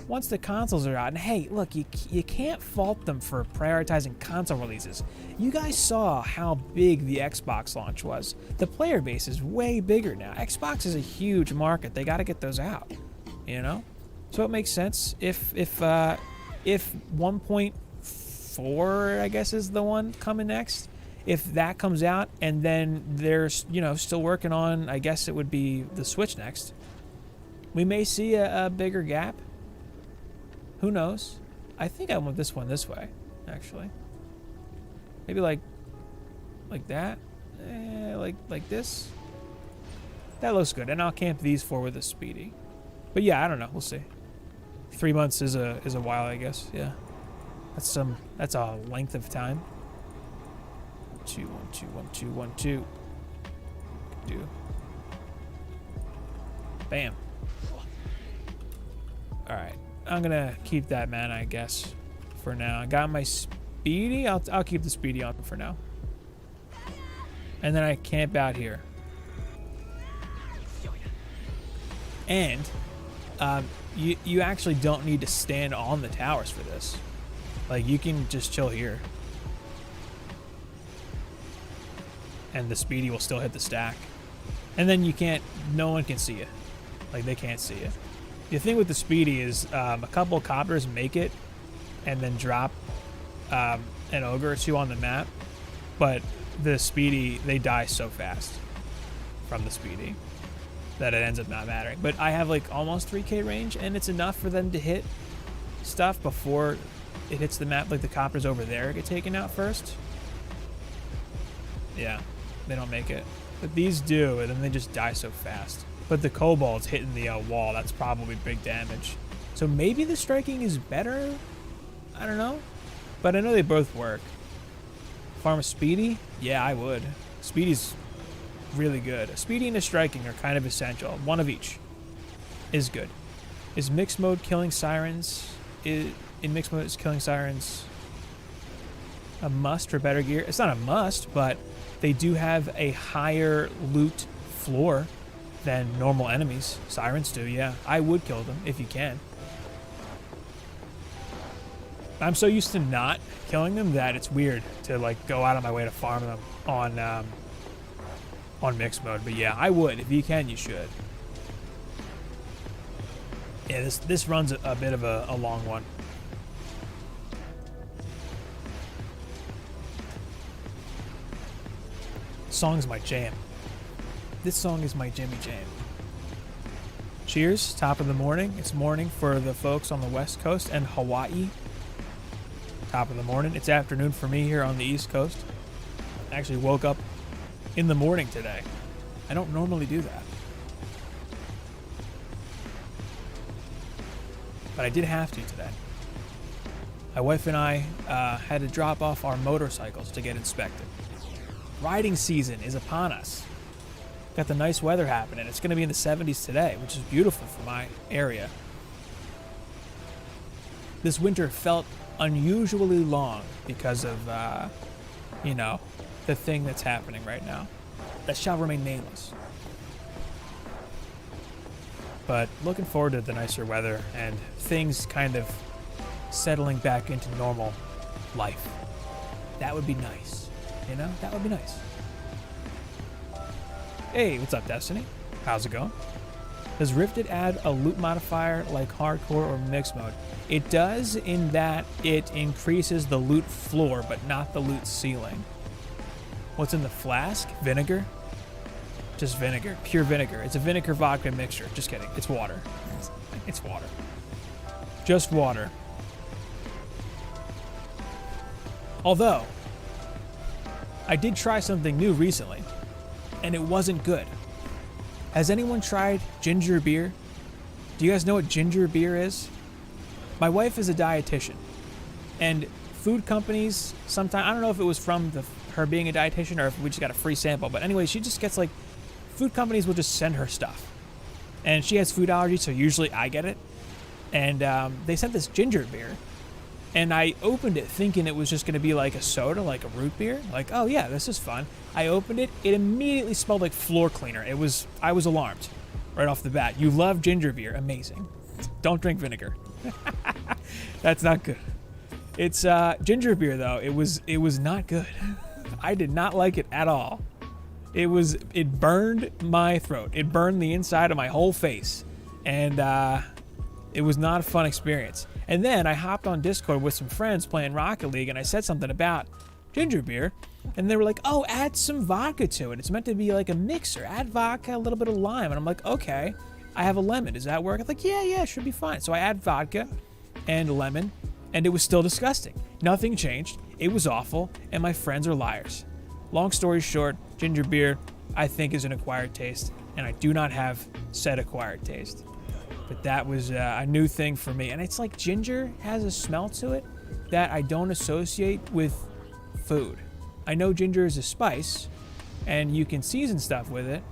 once the consoles are out. And hey, look, you can't fault them for prioritizing console releases. You guys saw how big the Xbox launch was. The player base is way bigger now. Xbox is a huge market. They got to get those out, you know? So it makes sense if 1.4, I guess, is the one coming next. If that comes out and then they're, you know, still working on, I guess it would be the Switch next, we may see a bigger gap. Who knows? I think I want this one this way, actually. Maybe like that. Like this. That looks good. And I'll camp these 4 with a speedy. But yeah, I don't know. We'll see. 3 months is a while, I guess. Yeah. That's a length of time. 2, 1, 2, 1, 2, 1, 2. Do. Bam. Alright. I'm gonna keep that mana, I guess, for now. I got my speedy. I'll keep the speedy on for now. And then I camp out here. And you actually don't need to stand on the towers for this. Like, you can just chill here. And the speedy will still hit the stack. And then you can't, no one can see you. Like, they can't see you. The thing with the speedy is a couple copters make it and then drop an ogre or two on the map. But the speedy, they die so fast from the speedy that it ends up not mattering. But I have like almost 3k range, and it's enough for them to hit stuff before it hits the map. Like the copters over there get taken out first. Yeah, they don't make it. But these do, and then they just die so fast. But the kobolds hitting the wall, that's probably big damage. So maybe the striking is better? I don't know. But I know they both work. Farm a speedy? Yeah, I would. Speedy's really good. A speedy and a striking are kind of essential. One of each is good. Is mixed mode killing sirens? In mixed mode, is killing sirens a must for better gear? It's not a must, but they do have a higher loot floor than normal enemies. Sirens do, yeah. I would kill them if you can. I'm so used to not killing them that it's weird to like go out of my way to farm them on mixed mode. But yeah, I would. If you can, you should. Yeah, this runs a bit of a long one. Song's my jam. This song is my Jimmy jam. Cheers, top of the morning. It's morning for the folks on the West Coast and Hawaii. Top of the morning. It's afternoon for me here on the East Coast. I actually woke up in the morning today. I don't normally do that. But I did have to today. My wife and I had to drop off our motorcycles to get inspected. Riding season is upon us. Got the nice weather happening. It's going to be in the 70s today, which is beautiful for my area. This winter felt unusually long because of, you know, the thing that's happening right now. That shall remain nameless. But looking forward to the nicer weather and things kind of settling back into normal life. That would be nice. You know, that would be nice. Hey, what's up, Destiny? How's it going? Does Rifted add a loot modifier like hardcore or mixed mode? It does, in that it increases the loot floor, but not the loot ceiling. What's in the flask? Vinegar? Just vinegar. Pure vinegar. It's a vinegar vodka mixture. Just kidding. It's water. It's water. Just water. Although, I did try something new recently, and it wasn't good. Has anyone tried ginger beer? Do you guys know what ginger beer is? My wife is a dietitian, and food companies sometimes, I don't know if it was from her being a dietitian or if we just got a free sample, but anyway, she just gets like, food companies will just send her stuff. And she has food allergies, so usually I get it. And they sent this ginger beer, and I opened it thinking it was just going to be like a soda, like a root beer. Like, oh yeah, this is fun. I opened it. It immediately smelled like floor cleaner. I was alarmed right off the bat. You love ginger beer. Amazing. Don't drink vinegar. That's not good. It's ginger beer though. It was not good. I did not like it at all. It burned my throat. It burned the inside of my whole face. And it was not a fun experience. And then I hopped on Discord with some friends playing Rocket League, and I said something about ginger beer, and they were like, oh, add some vodka to it. It's meant to be like a mixer. Add vodka, a little bit of lime. And I'm like, okay, I have a lemon. Does that work? I'm like, yeah, it should be fine. So I add vodka and lemon, and it was still disgusting. Nothing changed. It was awful, and my friends are liars. Long story short, ginger beer, I think, is an acquired taste, and I do not have said acquired taste. But that was a new thing for me. And it's like ginger has a smell to it that I don't associate with food. I know ginger is a spice, and you can season stuff with it,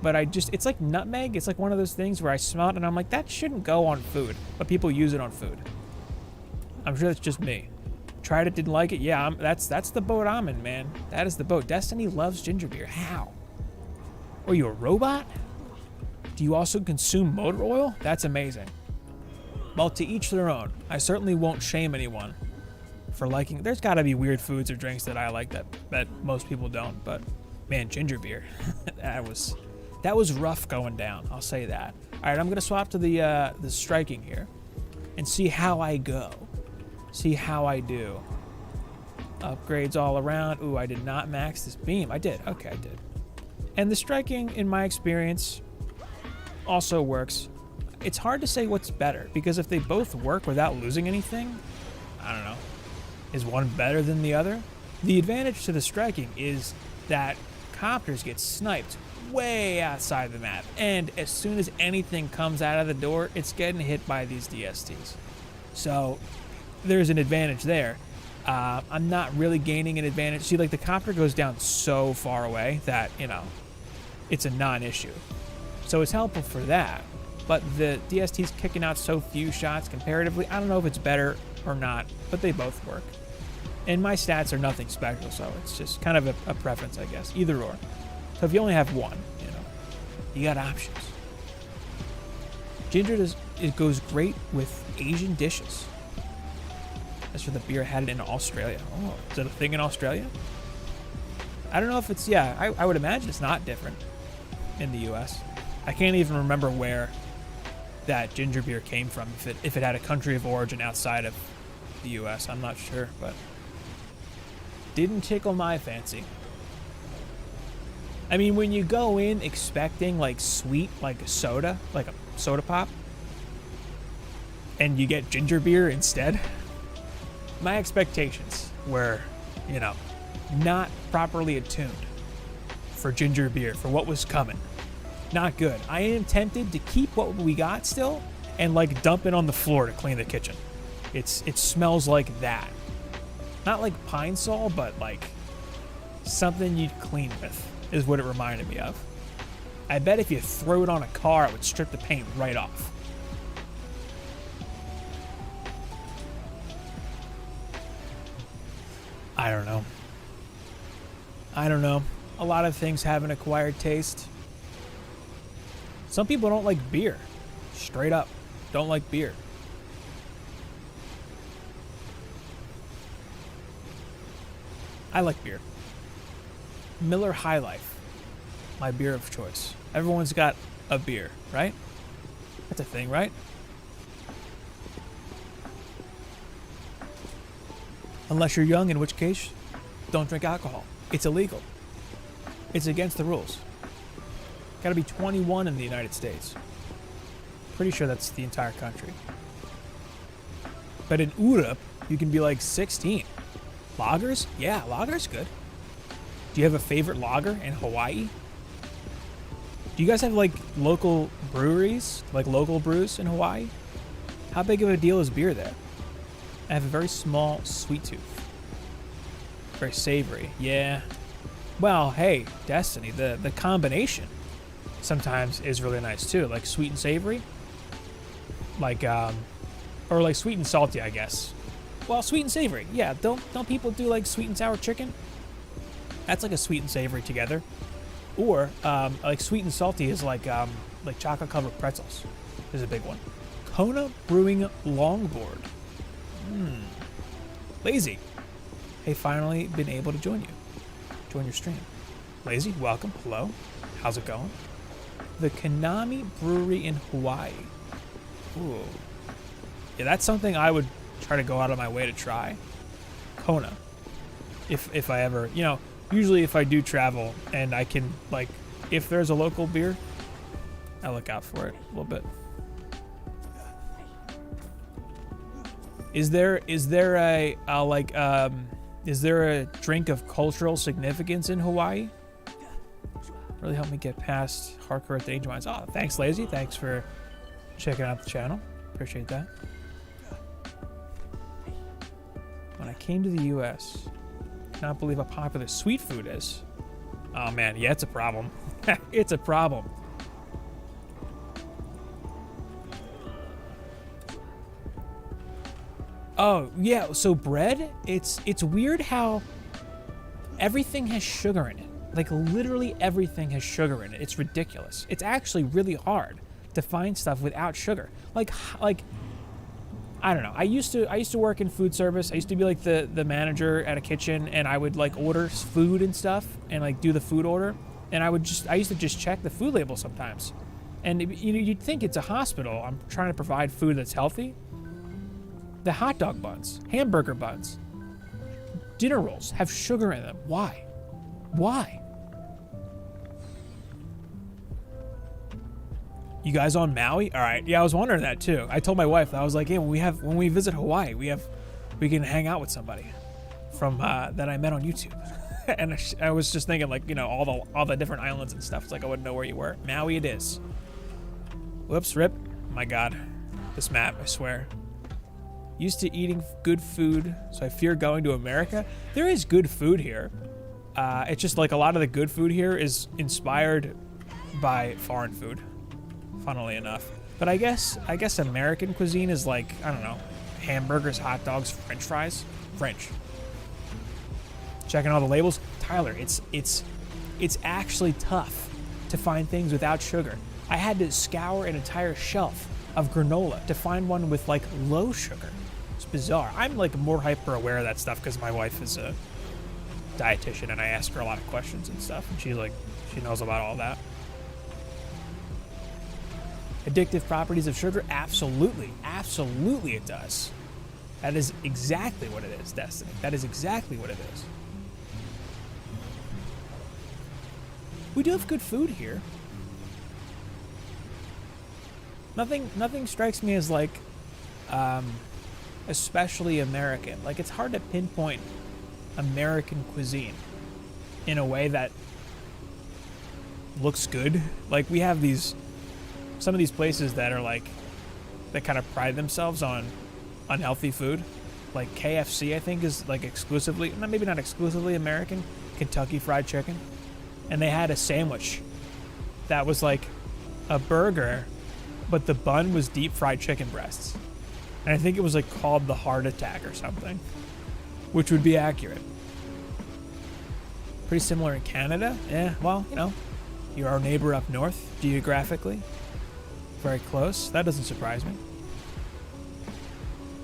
but it's like nutmeg. It's like one of those things where I smell it, and I'm like, that shouldn't go on food, but people use it on food. I'm sure that's just me. Tried it, didn't like it. Yeah, that's the boat I'm in, man. That is the boat. Destiny loves ginger beer. How? Are you a robot? Do you also consume motor oil? That's amazing. Well, to each their own. I certainly won't shame anyone for liking. There's got to be weird foods or drinks that I like that most people don't. But man, ginger beer, that was rough going down. I'll say that. All right, I'm gonna swap to the striking here, and see how I go. See how I do. Upgrades all around. Ooh, I did not max this beam. I did. Okay, I did. And the striking, in my experience, also works. It's hard to say what's better, because if they both work without losing anything, I don't know. Is one better than the other? The advantage to the striking is that copters get sniped way outside the map, and as soon as anything comes out of the door, it's getting hit by these DSTs. So there's an advantage there. I'm not really gaining an advantage. See, like the copter goes down so far away that, you know, it's a non-issue. So it's helpful for that. But the DST's kicking out so few shots comparatively, I don't know if it's better or not, but they both work. And my stats are nothing special, so it's just kind of a preference, I guess. Either or. So if you only have one, you know, you got options. Ginger it goes great with Asian dishes. As for the beer, I had it in Australia. Oh, is that a thing in Australia? I don't know if it's, yeah, I would imagine it's not different in the US. I can't even remember where that ginger beer came from, if it had a country of origin outside of the US. I'm not sure, but didn't tickle my fancy. I mean, when you go in expecting like sweet, like a soda pop, and you get ginger beer instead, my expectations were, you know, not properly attuned for ginger beer, for what was coming. Not good. I am tempted to keep what we got still and like dump it on the floor to clean the kitchen. It smells like that. Not like Pine Sol, but like something you'd clean with is what it reminded me of. I bet if you throw it on a car, it would strip the paint right off. I don't know. A lot of things have an acquired taste. Some people don't like beer. Straight up. Don't like beer. I like beer. Miller High Life. My beer of choice. Everyone's got a beer, right? That's a thing, right? Unless you're young, in which case, don't drink alcohol. It's illegal. It's against the rules. Gotta be 21 in the United States. Pretty sure that's the entire country. But in Europe, you can be like 16. Lagers? Yeah, lager's good. Do you have a favorite lager in Hawaii? Do you guys have like local breweries? Like local brews in Hawaii? How big of a deal is beer there? I have a very small sweet tooth. Very savory. Yeah. Well, hey, Destiny, the combination sometimes is really nice too. Like sweet and savory. Like, or like sweet and salty, I guess. Well, sweet and savory. Yeah, don't people do like sweet and sour chicken? That's like a sweet and savory together. Or, like sweet and salty is like chocolate covered pretzels is a big one. Kona Brewing Longboard. Lazy. Hey, finally been able to join you. Join your stream. Lazy, welcome. Hello. How's it going? The Konami Brewery in Hawaii. Ooh. Yeah, that's something I would try to go out of my way to try. Kona. If I ever, you know, usually if I do travel and I can, like, if there's a local beer, I look out for it a little bit. Is there a drink of cultural significance in Hawaii? Really helped me get past hardcore at the Age of Mines. Oh, thanks, Lazy. Thanks for checking out the channel. Appreciate that. When I came to the U.S., I cannot believe how popular sweet food is. Oh man, yeah, it's a problem. It's a problem. Oh, yeah, so bread, it's weird how everything has sugar in it. Like, literally everything has sugar in it. It's ridiculous. It's actually really hard to find stuff without sugar. Like I don't know. I used to work in food service. I used to be like the manager at a kitchen, and I would like order food and stuff and like do the food order. And I used to just check the food label sometimes. And you know, you'd think it's a hospital. I'm trying to provide food that's healthy. The hot dog buns, hamburger buns, dinner rolls have sugar in them. Why? Why? You guys on Maui? All right. Yeah, I was wondering that too. I told my wife, I was like, hey, when we visit Hawaii, we can hang out with somebody from that I met on YouTube. And I was just thinking, like, you know, all the different islands and stuff. It's like I wouldn't know where you were. Maui it is. Whoops, rip. My God, this map, I swear. Used to eating good food, so I fear going to America. There is good food here. It's just like a lot of the good food here is inspired by foreign food, funnily enough. But I guess American cuisine is like, I don't know, hamburgers, hot dogs, French fries, French. Checking all the labels, Tyler. It's actually tough to find things without sugar. I had to scour an entire shelf of granola to find one with like low sugar. It's bizarre. I'm like more hyper aware of that stuff because my wife is a dietitian and I ask her a lot of questions and stuff, and she knows about all that. Addictive properties of sugar? Absolutely. Absolutely it does. That is exactly what it is, Destiny. That is exactly what it is. We do have good food here. Nothing strikes me as like especially American. Like, it's hard to pinpoint American cuisine in a way that looks good. Like, we have some of these places that are like, that kind of pride themselves on unhealthy food. Like KFC, I think, is like exclusively, maybe not exclusively American, Kentucky Fried Chicken. And they had a sandwich that was like a burger, but the bun was deep fried chicken breasts. And I think it was like called the Heart Attack or something, which would be accurate. Pretty similar in Canada. Yeah, well, you know, you're our neighbor up north geographically. Very close. That doesn't surprise me.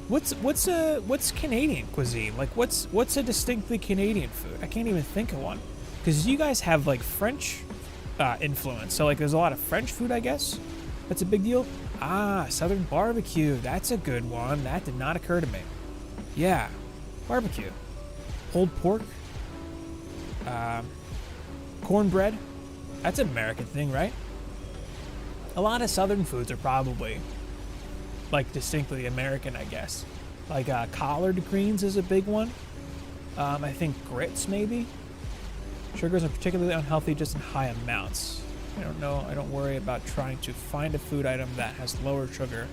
What's Canadian cuisine? Like, what's a distinctly Canadian food? I can't even think of one. Because you guys have like French influence. So like there's a lot of French food, I guess. That's a big deal. Ah, Southern barbecue. That's a good one. That did not occur to me. Yeah, barbecue. Pulled pork. Cornbread. That's an American thing, right? A lot of Southern foods are probably like distinctly American, I guess. Like collard greens is a big one. I think grits maybe. Sugars are particularly unhealthy just in high amounts. I don't know. I don't worry about trying to find a food item that has lower sugar.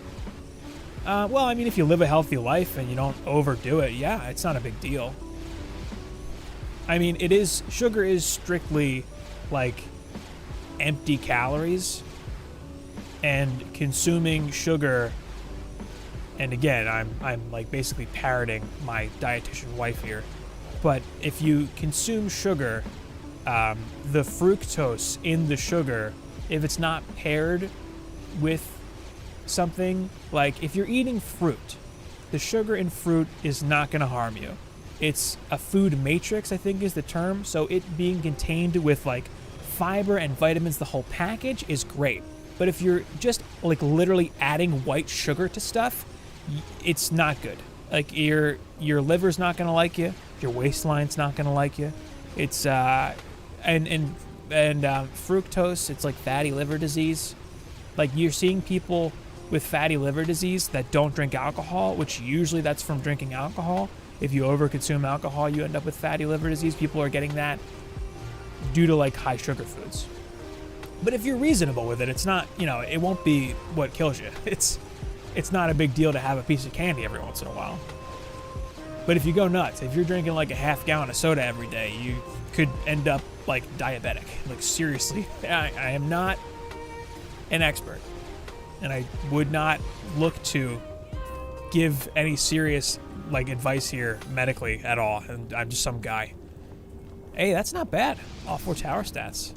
Well, I mean, if you live a healthy life and you don't overdo it, yeah, it's not a big deal. I mean, sugar is strictly like empty calories, and consuming sugar, and again, I'm like basically parroting my dietitian wife here, but if you consume sugar, the fructose in the sugar, if it's not paired with something, like if you're eating fruit, the sugar in fruit is not going to harm you. It's a food matrix, I think is the term, so it being contained with like fiber and vitamins, the whole package is great. But if you're just like literally adding white sugar to stuff, it's not good. Like your liver's not going to like you, your waistline's not going to like you. It's and fructose, it's like fatty liver disease. Like you're seeing people with fatty liver disease that don't drink alcohol, which usually that's from drinking alcohol. If you overconsume alcohol, you end up with fatty liver disease. People are getting that due to like high sugar foods. But if you're reasonable with it, it's not, you know, it won't be what kills you. It's not a big deal to have a piece of candy every once in a while. But if you go nuts, if you're drinking like a half gallon of soda every day, you could end up like diabetic. Like seriously, I am not an expert, and I would not look to give any serious like advice here medically at all. And I'm just some guy. Hey, that's not bad. All 4 tower stats.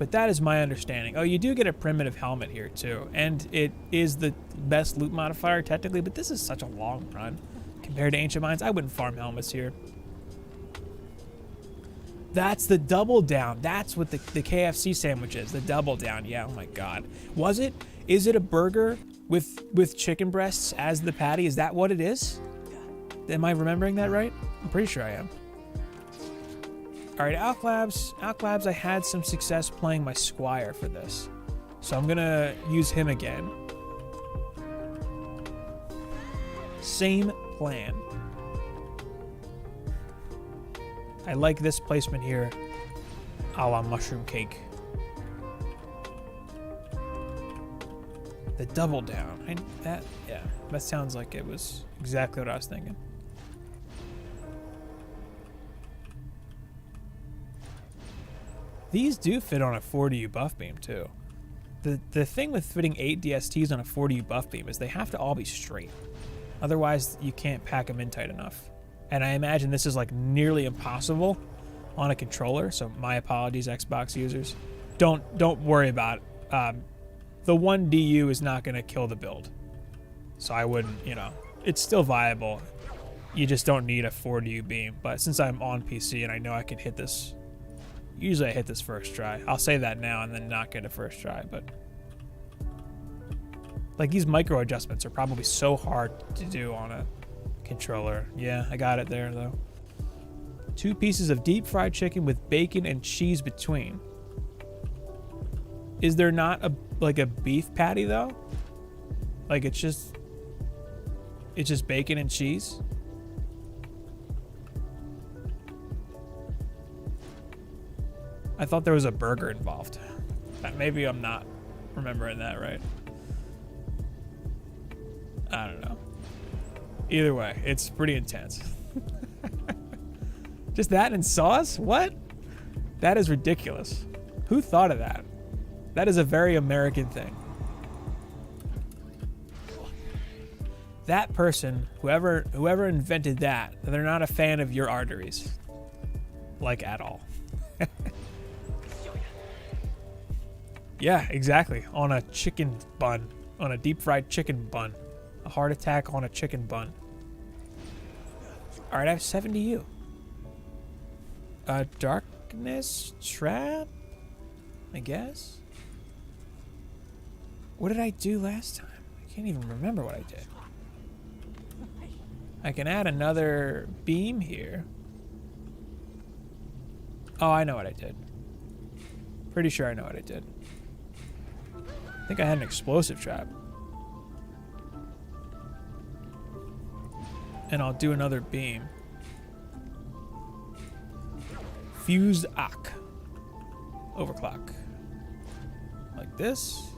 But that is my understanding. Oh, you do get a primitive helmet here too. And it is the best loot modifier technically, but this is such a long run compared to Ancient Mines. I wouldn't farm helmets here. That's the double down. That's what the KFC sandwich is. The double down. Yeah, oh my God. Was it? Is it a burger with chicken breasts as the patty? Is that what it is? Am I remembering that right? I'm pretty sure I am. All right, Alc Labs. Alc Labs, I had some success playing my Squire for this. So I'm gonna use him again. Same plan. I like this placement here, a la mushroom cake. The double down. Yeah, that sounds like it was exactly what I was thinking. These do fit on a 40U buff beam too. The thing with fitting 8 DSTs on a 40U buff beam is they have to all be straight. Otherwise, you can't pack them in tight enough. And I imagine this is like nearly impossible on a controller. So my apologies, Xbox users. Don't worry about it. The 1DU is not going to kill the build. So I wouldn't, you know, it's still viable. You just don't need a 4DU beam. But since I'm on PC and I know I can hit this, usually I hit this first try. I'll say that now and then not get a first try, but like these micro adjustments are probably so hard to do on a controller. Yeah, I got it there though. 2 pieces of deep fried chicken with bacon and cheese between. Is there not a beef patty though? Like it's just bacon and cheese? I thought there was a burger involved. Maybe I'm not remembering that right. I don't know. Either way, it's pretty intense. Just that and sauce? What? That is ridiculous. Who thought of that? That is a very American thing. That person, whoever invented that, they're not a fan of your arteries. Like at all. Yeah, exactly. On a chicken bun. On a deep fried chicken bun. A heart attack on a chicken bun. Alright, I have 70U. A darkness trap? I guess? What did I do last time? I can't even remember what I did. I can add another beam here. Oh, I know what I did. Pretty sure I know what I did. I think I had an explosive trap. And I'll do another beam. Fused Arc. Overclock. Like this.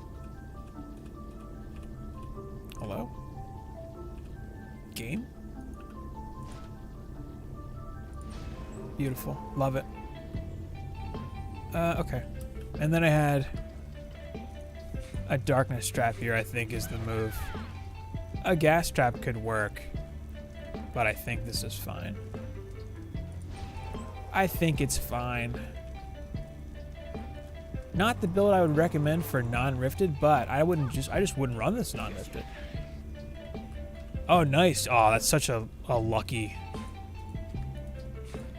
Hello? Game? Beautiful. Love it. Okay. And then I had a darkness trap here, I think is the move. A gas trap could work, but I think this is fine. I think it's fine. Not the build I would recommend for non-rifted, but I just wouldn't run this non-rifted. Oh, nice. Oh, that's such a lucky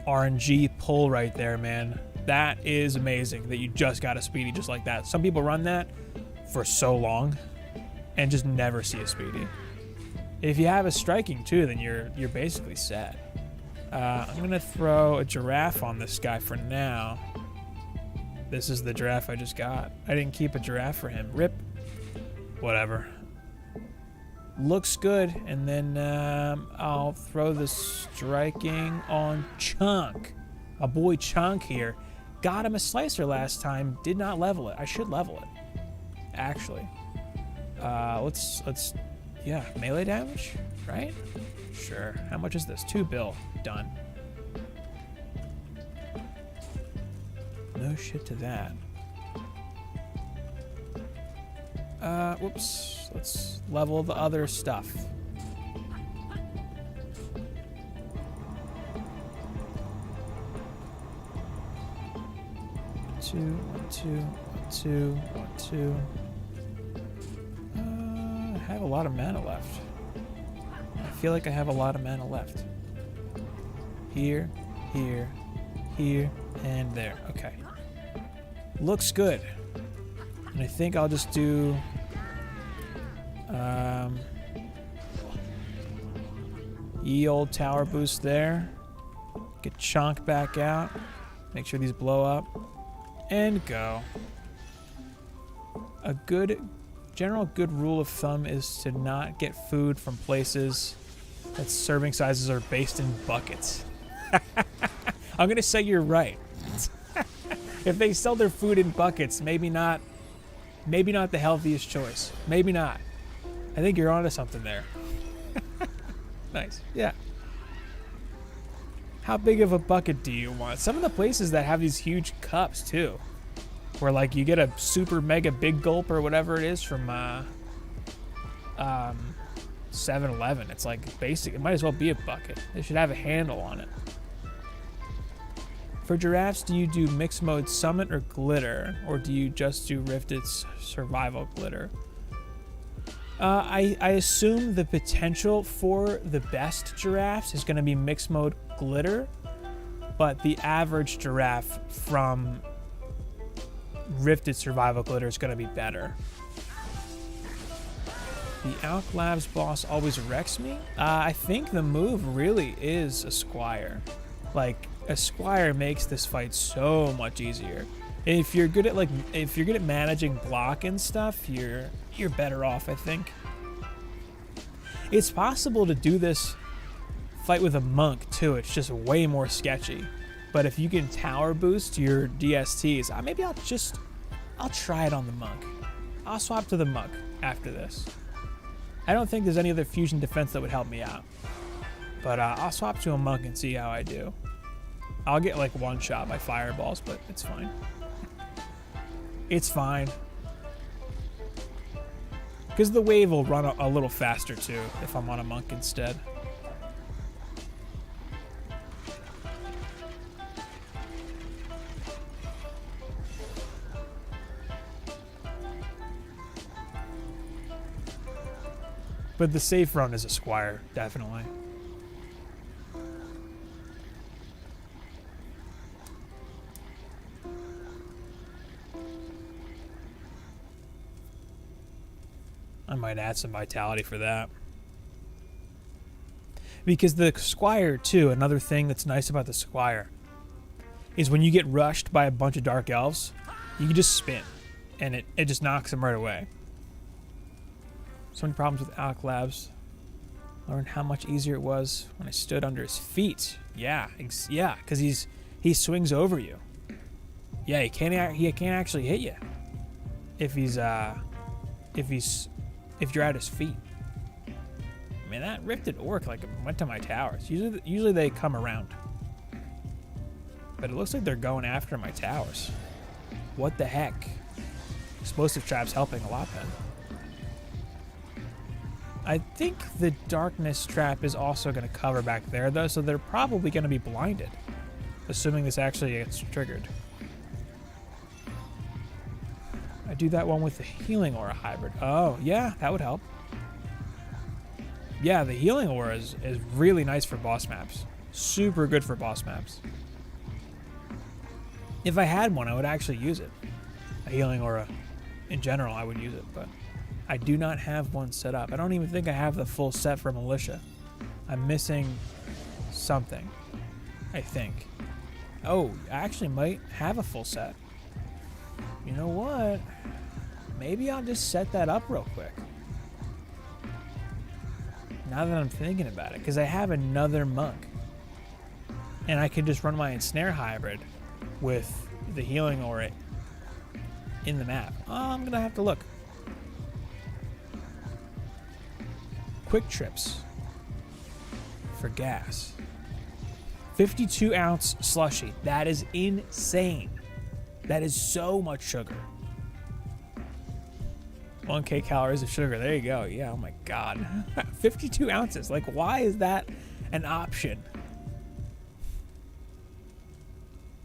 RNG pull right there, man. That is amazing that you just got a speedy just like that. Some people run that for so long and just never see a speedy. If you have a striking too, then you're basically set. I'm gonna throw a giraffe on this guy for now. This is the giraffe I just got. I didn't keep a giraffe for him. Rip. Whatever. Looks good, and then I'll throw the striking on Chunk. My boy Chunk here. Got him a slicer last time. Did not level it. I should level it, actually. Yeah, melee damage, right? Sure. How much is this? 2 bill. Done. No shit to that. Whoops. Let's level the other stuff. 2, 1, 2, 1, 2, 1, 2. I have a lot of mana left. I feel like I have a lot of mana left. Here, here, here, and there. Okay. Looks good. And I think I'll just do... ye old tower boost there. Get chonk back out. Make sure these blow up. And go. A general good rule of thumb is to not get food from places that serving sizes are based in buckets. I'm gonna say you're right. If they sell their food in buckets, maybe not the healthiest choice. Maybe not. I think you're onto something there. Nice. Yeah. How big of a bucket do you want? Some of the places that have these huge cups too, where like you get a super mega big gulp or whatever it is from 7-Eleven. It's like basic. It might as well be a bucket. They should have a handle on it. For giraffes, do you do mixed mode summit or glitter, or do you just do rifted survival glitter? I assume the potential for the best giraffes is going to be mixed mode glitter, but the average giraffe from rifted survival glitter is going to be better. The Alc Labs boss always wrecks me. I think the move really is a squire. Like, a squire makes this fight so much easier. If you're good at managing block and stuff, you're better off, I think. It's possible to do this fight with a monk too. It's just way more sketchy. But if you can tower boost your DSTs, maybe I'll try it on the monk. I'll swap to the monk after this. I don't think there's any other fusion defense that would help me out. But I'll swap to a monk and see how I do. I'll get like one shot by fireballs, but it's fine. It's fine. Because the wave will run a little faster too if I'm on a monk instead. But the safe run is a squire, definitely. I might add some vitality for that. Because the squire, too, another thing that's nice about the squire is when you get rushed by a bunch of dark elves, you can just spin, and it just knocks them right away. So many problems with Alc Labs. Learned how much easier it was when I stood under his feet. Yeah, because he swings over you. Yeah, he can't actually hit you if you're at his feet. I mean, that rifted orc like went to my towers. Usually they come around, but it looks like they're going after my towers. What the heck? Explosive trap's helping a lot then. I think the darkness trap is also going to cover back there though, so they're probably going to be blinded, assuming this actually gets triggered. I do that one with the healing aura hybrid. Oh, yeah, that would help. Yeah, the healing aura is really nice for boss maps. Super good for boss maps. If I had one, I would actually use it. A healing aura. In general, I would use it, but I do not have one set up. I don't even think I have the full set for Militia. I'm missing something, I think. Oh, I actually might have a full set. You know what? Maybe I'll just set that up real quick. Now that I'm thinking about it, because I have another monk. And I could just run my ensnare hybrid with the healing aura in the map. Oh, I'm going to have to look. Quick trips for gas. 52 ounce slushy. That is insane. That is so much sugar. 1K calories of sugar. There you go. Yeah, oh my God. 52 ounces. Like, why is that an option?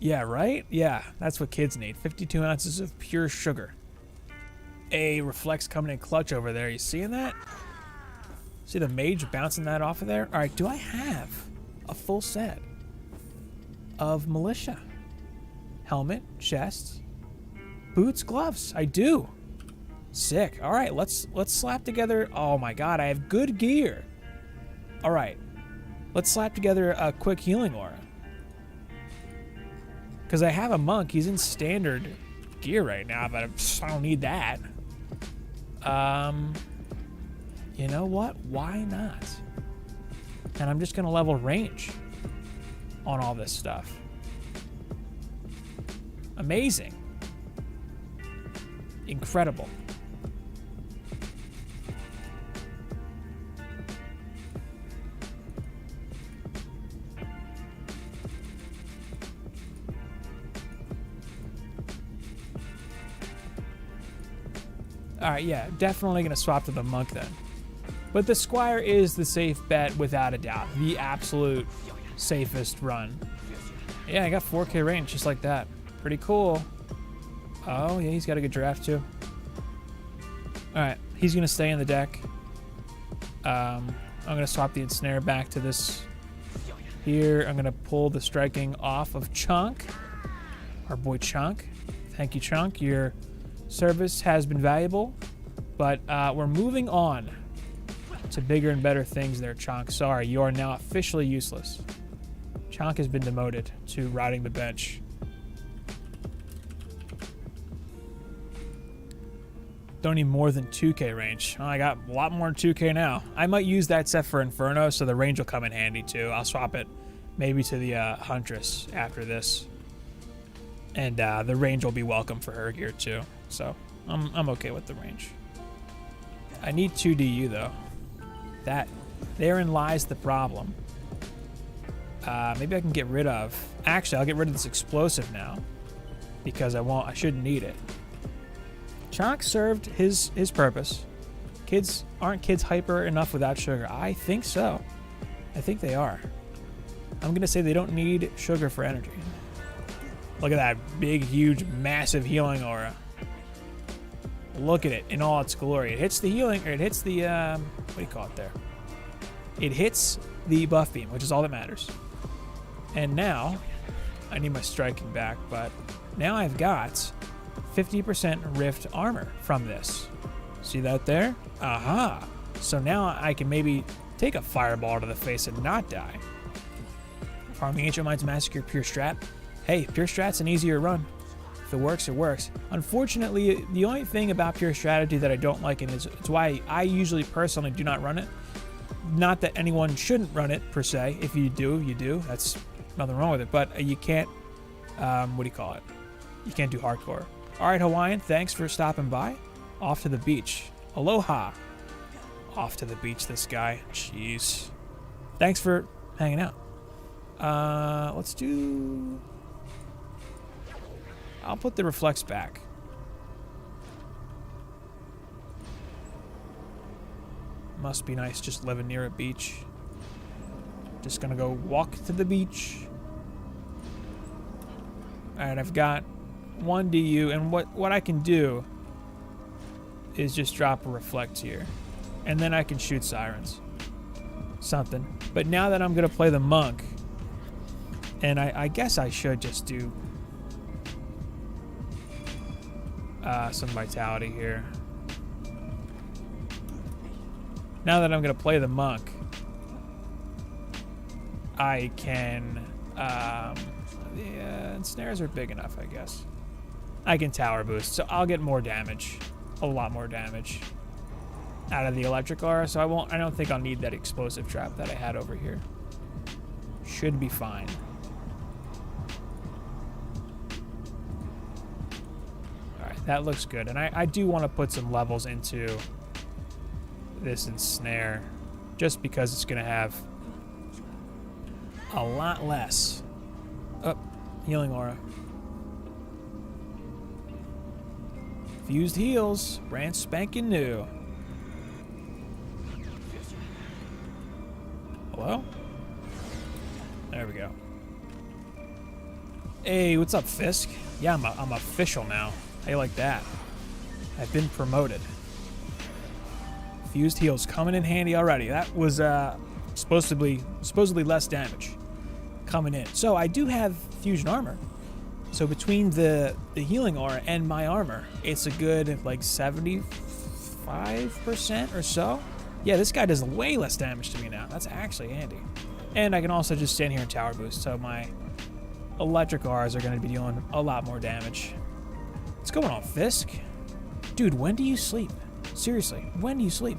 Yeah, right? Yeah, that's what kids need. 52 ounces of pure sugar. A reflex coming in clutch over there. You seeing that? See the mage bouncing that off of there? All right, do I have a full set of militia? Helmet, chest, boots, gloves. I do. Sick. All right, let's slap together. Oh my god, I have good gear. All right, let's slap together a quick healing aura. Because I have a monk. He's in standard gear right now, but I don't need that. You know what? Why not? And I'm just going to level range on all this stuff. Amazing. Incredible. Alright, yeah, definitely going to swap to the monk then. But the squire is the safe bet without a doubt. The absolute safest run. Yeah, I got 4K range just like that. Pretty cool. Oh, yeah, he's got a good draft too. Alright, he's going to stay in the deck. I'm going to swap the ensnare back to this here. I'm going to pull the striking off of Chunk. Our boy Chunk. Thank you, Chunk. Your service has been valuable, but we're moving on to bigger and better things there, Chonk. Sorry, you are now officially useless. Chonk has been demoted to riding the bench. Don't need more than 2K range. Oh, I got a lot more than 2K now. I might use that set for Inferno, so the range will come in handy too. I'll swap it maybe to the Huntress after this. And the range will be welcome for her gear too. So I'm okay with the range. I need 2 DU though. Therein lies the problem. Maybe I can get rid of. Actually, I'll get rid of this explosive now because I shouldn't need it. Chonk served his purpose. Aren't kids hyper enough without sugar? I think so. I think they are. I'm gonna say they don't need sugar for energy. Look at that big, huge, massive healing aura. Look at it in all its glory. It hits the healing, or it hits the, what do you call it there? It hits the buff beam, which is all that matters. And now, I need my striking back, but now I've got 50% rift armor from this. See that there? Aha! So now I can maybe take a fireball to the face and not die. Farming Ancient Minds Massacre pure strat. Hey, pure strat's an easier run. If it works, it works. Unfortunately, the only thing about pure strategy that I don't like, and it's why I usually personally do not run it. Not that anyone shouldn't run it, per se. If you do, you do. That's nothing wrong with it. But you can't, what do you call it? You can't do hardcore. All right, Hawaiian, thanks for stopping by. Off to the beach. Aloha. Off to the beach, this guy. Jeez. Thanks for hanging out. Let's do... I'll put the reflex back. Must be nice just living near a beach. Just gonna go walk to the beach. Alright, I've got 1 DU, and what I can do is just drop a reflect here. And then I can shoot sirens. Something. But now that I'm gonna play the monk, and I guess I should just do some vitality here. Now that I'm gonna play the monk, I can the snares are big enough, I guess. I can tower boost, so I'll get more damage, a lot more damage out of the electric aura. So I don't think I'll need that explosive trap that I had over here. Should be fine. That looks good, and I do want to put some levels into this ensnare just because it's going to have a lot less. Oh, healing aura. Fused heals, brand spanking new. Hello? There we go. Hey, what's up, Fisk? Yeah, I'm official now. How you like that? I've been promoted. Fused heals coming in handy already. That was supposedly less damage coming in. So I do have fusion armor. So between the healing aura and my armor, it's a good like 75% or so. Yeah, this guy does way less damage to me now. That's actually handy. And I can also just stand here and tower boost, so my electric auras are going to be dealing a lot more damage. What's going on, Fisk? Dude, when do you sleep? Seriously, when do you sleep?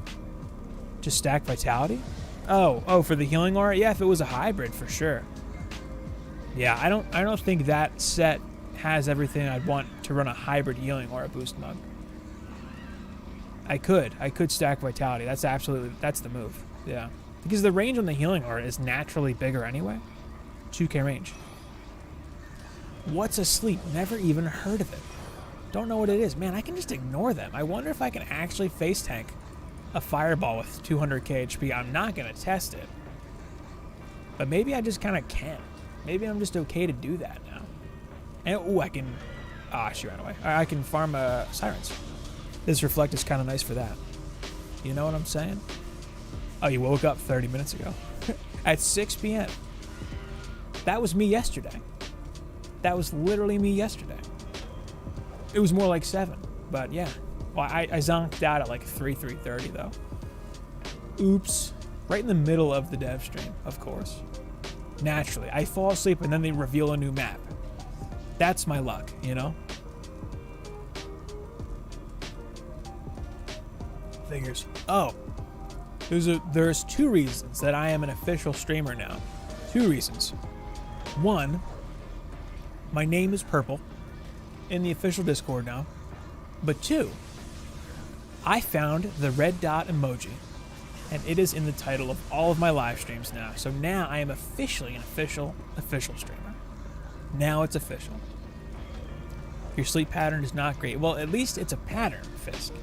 Just stack vitality? Oh, for the healing aura? Yeah, if it was a hybrid, for sure. Yeah, I don't think that set has everything I'd want to run a hybrid healing aura boost mug. I could stack vitality. That's the move. Yeah. Because the range on the healing aura is naturally bigger anyway. 2k range. What's asleep? Never even heard of it. Don't know what it is. Man, I can just ignore them. I wonder if I can actually face tank a fireball with 200k HP. I'm not going to test it. But maybe I just kind of can. Maybe I'm just okay to do that now. And, ooh, I can... Ah, she ran away. I can farm sirens. This reflect is kind of nice for that. You know what I'm saying? Oh, you woke up 30 minutes ago. At 6 p.m. That was me yesterday. That was literally me yesterday. It was more like 7, but yeah. Well, I zonked out at like 3:30 though. Oops. Right in the middle of the dev stream, of course. Naturally. I fall asleep and then they reveal a new map. That's my luck, you know? Figures. Oh. There's 2 reasons that I am an official streamer now. 2 reasons. 1, my name is purple in the official Discord now. But 2, I found the red dot emoji, and it is in the title of all of my live streams now. So now I am officially an official streamer. Now it's official. Your sleep pattern is not great. Well, at least it's a pattern, Fisk.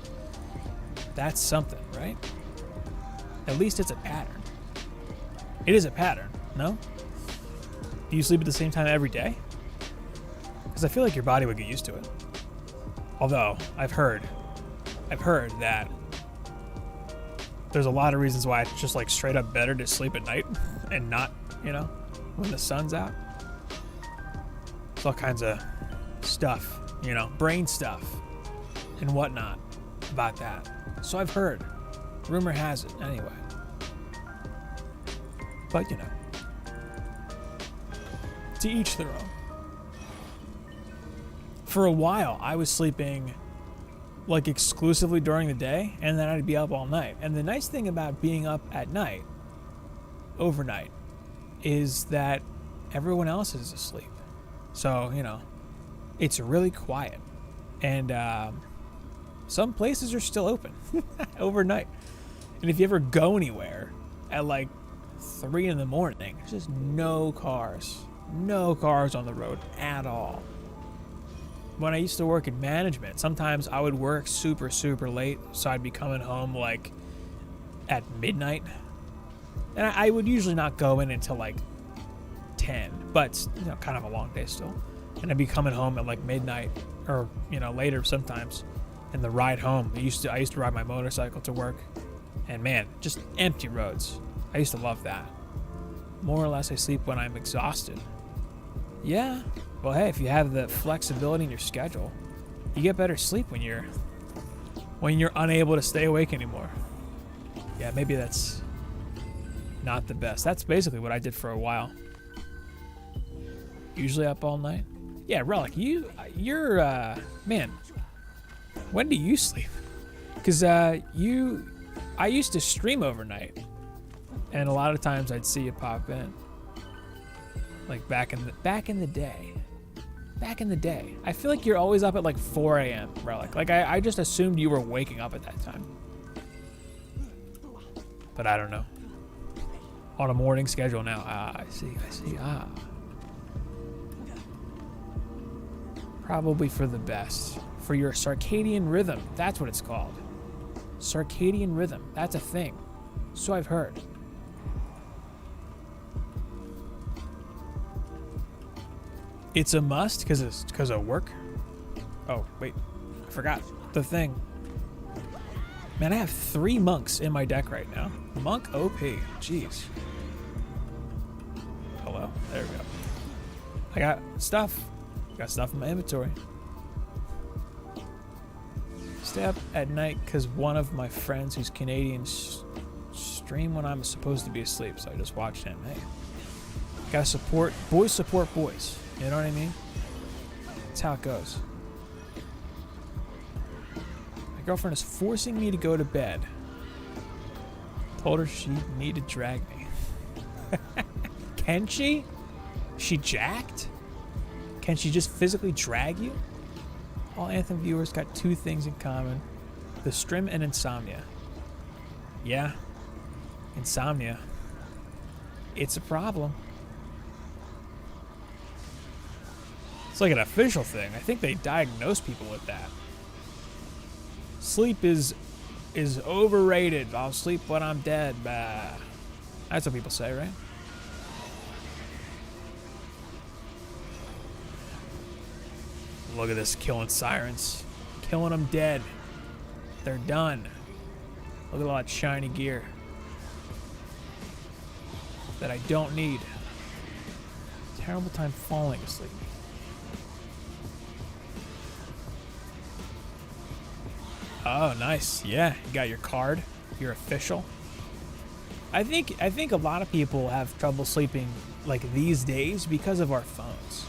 That's something, right? At least it's a pattern. It is a pattern, no? Do you sleep at the same time every day? Because I feel like your body would get used to it. Although, I've heard that there's a lot of reasons why it's just like straight up better to sleep at night and not, you know, when the sun's out. There's all kinds of stuff, you know, brain stuff and whatnot about that. So I've heard. Rumor has it, anyway. But, you know, to each their own. For a while, I was sleeping like exclusively during the day, and then I'd be up all night. And the nice thing about being up at night, overnight, is that everyone else is asleep. So, you know, it's really quiet. And some places are still open overnight. And if you ever go anywhere at like 3 in the morning, there's just no cars on the road at all. When I used to work in management, sometimes I would work super, super late, so I'd be coming home like at midnight. And I would usually not go in until like 10, but you know, kind of a long day still. And I'd be coming home at like midnight or, you know, later sometimes. And the ride home, I used to ride my motorcycle to work. And man, just empty roads. I used to love that. More or less I sleep when I'm exhausted. Yeah. Well, hey, if you have the flexibility in your schedule, you get better sleep when you're unable to stay awake anymore. Yeah, maybe that's not the best. That's basically what I did for a while. Usually up all night. Yeah, Relic, you're man, when do you sleep? Because I used to stream overnight, and a lot of times I'd see you pop in. Like back in the day. Back in the day. I feel like you're always up at like 4 a.m., Relic. Like I just assumed you were waking up at that time. But I don't know. On a morning schedule now. I see. Probably for the best. For your circadian rhythm. That's what it's called. Circadian rhythm. That's a thing. So I've heard. It's a must because of work. Oh, wait. I forgot the thing. Man, I have 3 monks in my deck right now. Monk OP. Jeez. Hello? There we go. I got stuff. Got stuff in my inventory. Stay up at night because one of my friends who's Canadian stream when I'm supposed to be asleep, so I just watched him. Hey. Gotta support boys. You know what I mean? That's how it goes. My girlfriend is forcing me to go to bed. Told her she needed to drag me. Can she? Is she jacked? Can she just physically drag you? All Anthem viewers got 2 things in common. The stream and insomnia. Yeah. Insomnia. It's a problem. It's like an official thing. I think they diagnose people with that. Sleep is overrated. I'll sleep when I'm dead. Bah. That's what people say, right? Look at this, killing sirens. Killing them dead. They're done. Look at all that shiny gear that I don't need. Terrible time falling asleep. Oh, nice. Yeah, you got your card. You're official. I think a lot of people have trouble sleeping like these days because of our phones.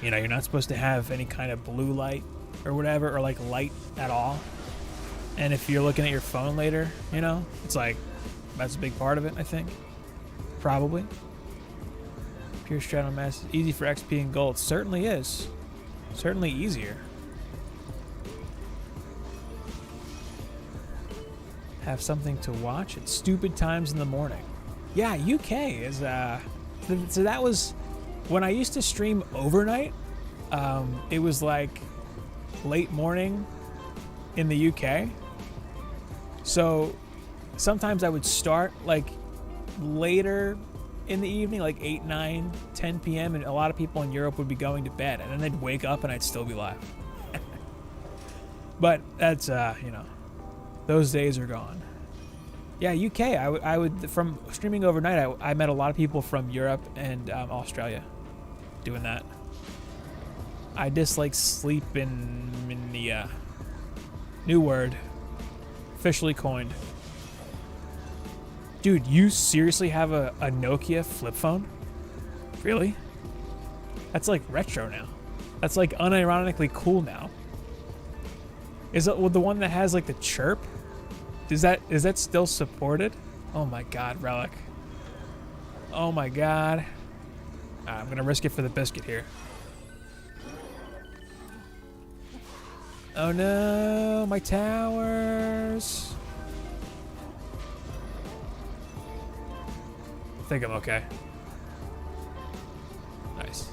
You know, you're not supposed to have any kind of blue light or whatever, or like light at all. And if you're looking at your phone later, you know, it's like, that's a big part of it, I think. Probably. Pure Straddle Mass, easy for XP and gold. Certainly is. Certainly easier. Have something to watch at stupid times in the morning. Yeah, UK is, so that was, when I used to stream overnight, it was like late morning in the UK. So sometimes I would start like later in the evening, like 8, 9, 10 p.m. and a lot of people in Europe would be going to bed, and then they'd wake up and I'd still be live. But that's, you know, those days are gone. Yeah, UK, I would from streaming overnight, I met a lot of people from Europe and Australia doing that. I dislike sleep in the new word, officially coined. Dude, you seriously have a Nokia flip phone? Really? That's like retro now. That's like unironically cool now. Is it the one that has like the chirp? Is that still supported? Oh my god, Relic. Oh my god. I'm gonna risk it for the biscuit here. Oh no, my towers. I think I'm okay. Nice.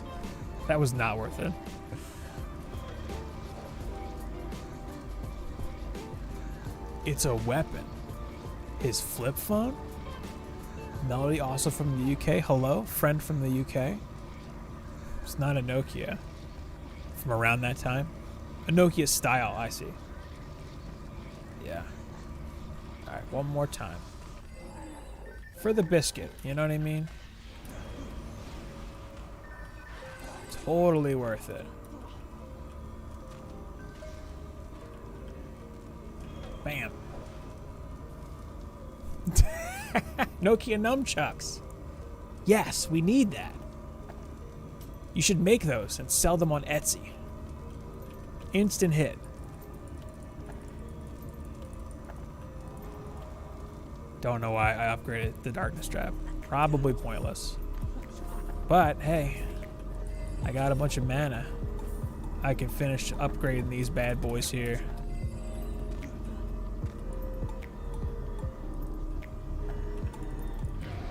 That was not worth it. It's a weapon. His flip phone? Melody, also from the UK. Hello, friend from the UK. It's not a Nokia. From around that time. A Nokia style, I see. Yeah. Alright, one more time. For the biscuit, you know what I mean? Totally worth it. Bam. Nokia nunchucks. Yes, we need that. You should make those and sell them on Etsy. Instant hit. Don't know why I upgraded the darkness trap. Probably pointless. But hey, I got a bunch of mana. I can finish upgrading these bad boys here.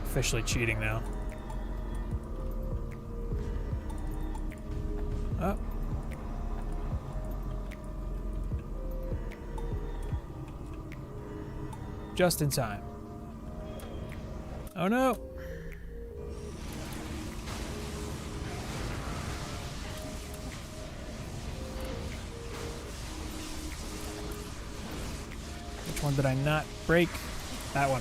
Officially cheating now. Oh. Just in time. Oh no. Which one did I not break? That one.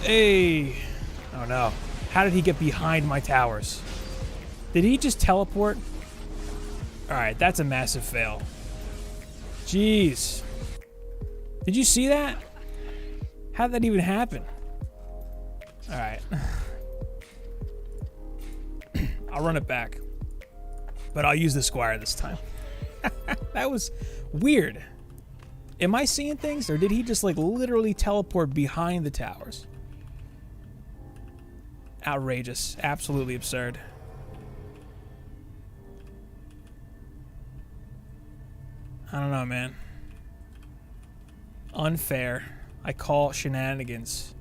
Hey! Oh no. How did he get behind my towers? Did he just teleport? Alright, that's a massive fail. Jeez. Did you see that? How did that even happen? Alright. I'll run it back. But I'll use the squire this time. That was weird. Am I seeing things, or did he just like literally teleport behind the towers? Outrageous. Absolutely absurd. I don't know, man. Unfair. I call shenanigans.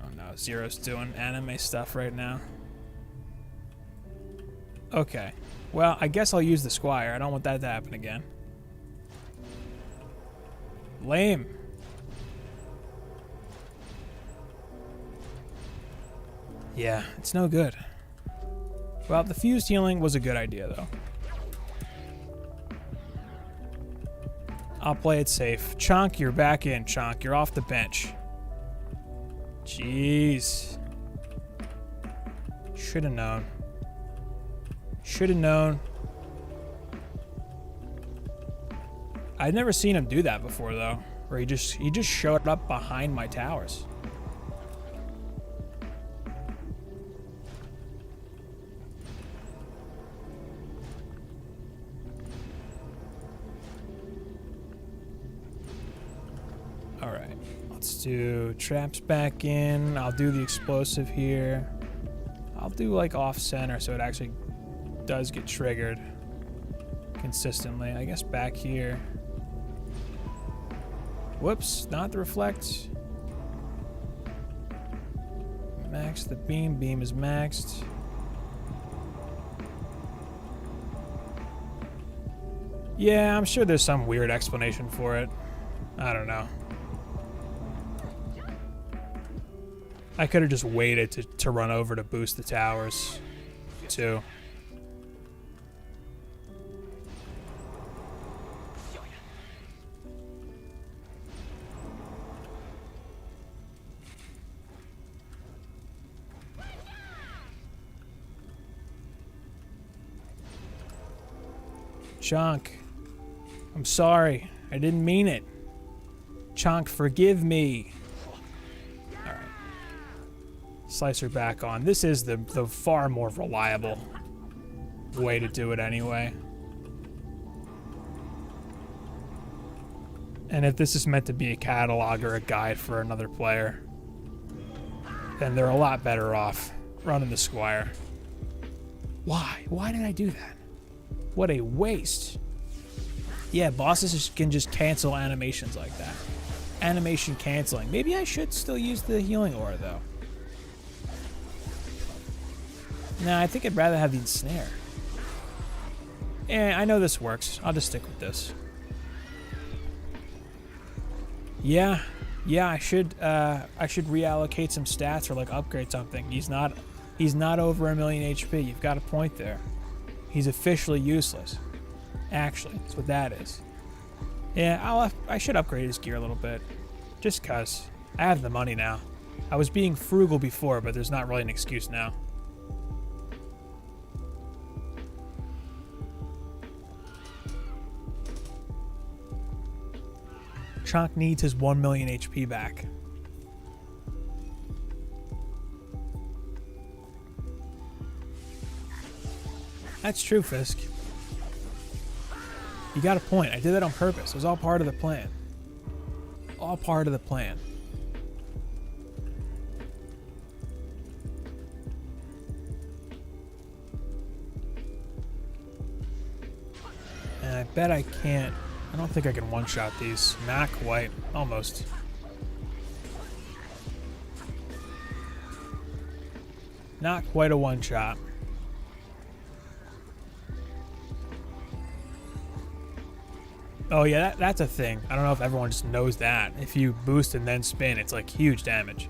Oh no, Zero's doing anime stuff right now. Okay. Well, I guess I'll use the squire. I don't want that to happen again. Lame. Yeah, it's no good. Well, the fused healing was a good idea, though. I'll play it safe. Chonk, you're back in, Chonk. You're off the bench. Jeez. Should have known. Should have known. I'd never seen him do that before, though. Where he just showed up behind my towers. Alright, let's do traps back in. I'll do the explosive here. I'll do like off center so it actually does get triggered consistently. I guess back here. Whoops, not the reflect. Max the beam. Beam is maxed. Yeah, I'm sure there's some weird explanation for it. I don't know. I could have just waited to run over to boost the towers, too. Chonk, I'm sorry. I didn't mean it. Chonk, forgive me. Alright. Slicer back on. This is the far more reliable way to do it anyway. And if this is meant to be a catalog or a guide for another player, then they're a lot better off running the squire. Why? Why did I do that? What a waste. Yeah, bosses can just cancel animations like that. Animation canceling. Maybe I should still use the healing aura, though. Nah, I think I'd rather have the ensnare. I know this works. I'll just stick with this. Yeah, I should reallocate some stats or like upgrade something. He's not over 1,000,000 HP. You've got a point there. He's officially useless. Actually, that's what that is. Yeah, I should upgrade his gear a little bit. Just cause. I have the money now. I was being frugal before, but there's not really an excuse now. Chonk needs his 1,000,000 HP back. That's true, Fisk. You got a point. I did that on purpose. It was all part of the plan. All part of the plan. And I bet I can't. I don't think I can one-shot these. Not quite. Almost. Not quite a one-shot. Oh yeah, that's a thing. I don't know if everyone just knows that. If you boost and then spin, it's like huge damage.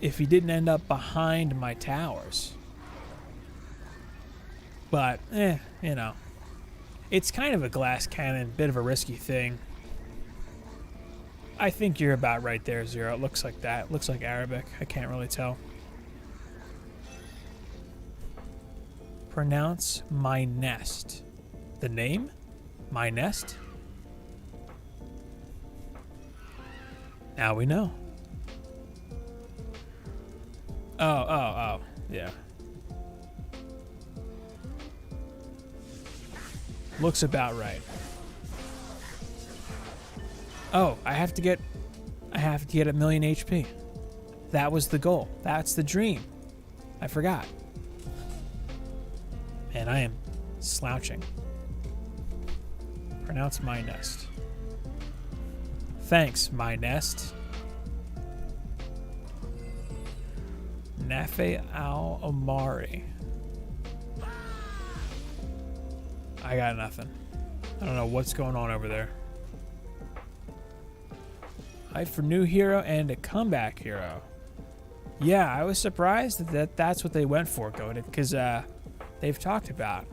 if he didn't end up behind my towers. But, you know. It's kind of a glass cannon, bit of a risky thing. I think you're about right there, Zero. It looks like that. It looks like Arabic. I can't really tell. Pronounce my nest. The name? My nest? Now we know. Oh. Yeah. Looks about right. Oh, I have to get a million HP. That was the goal. That's the dream. I forgot. And I am slouching. Pronounce my nest. Thanks, my nest. Nafe al Omari. I got nothing. I don't know what's going on over there. Fight for new hero and a comeback hero. Yeah, I was surprised that that's what they went for, Goated, because they've talked about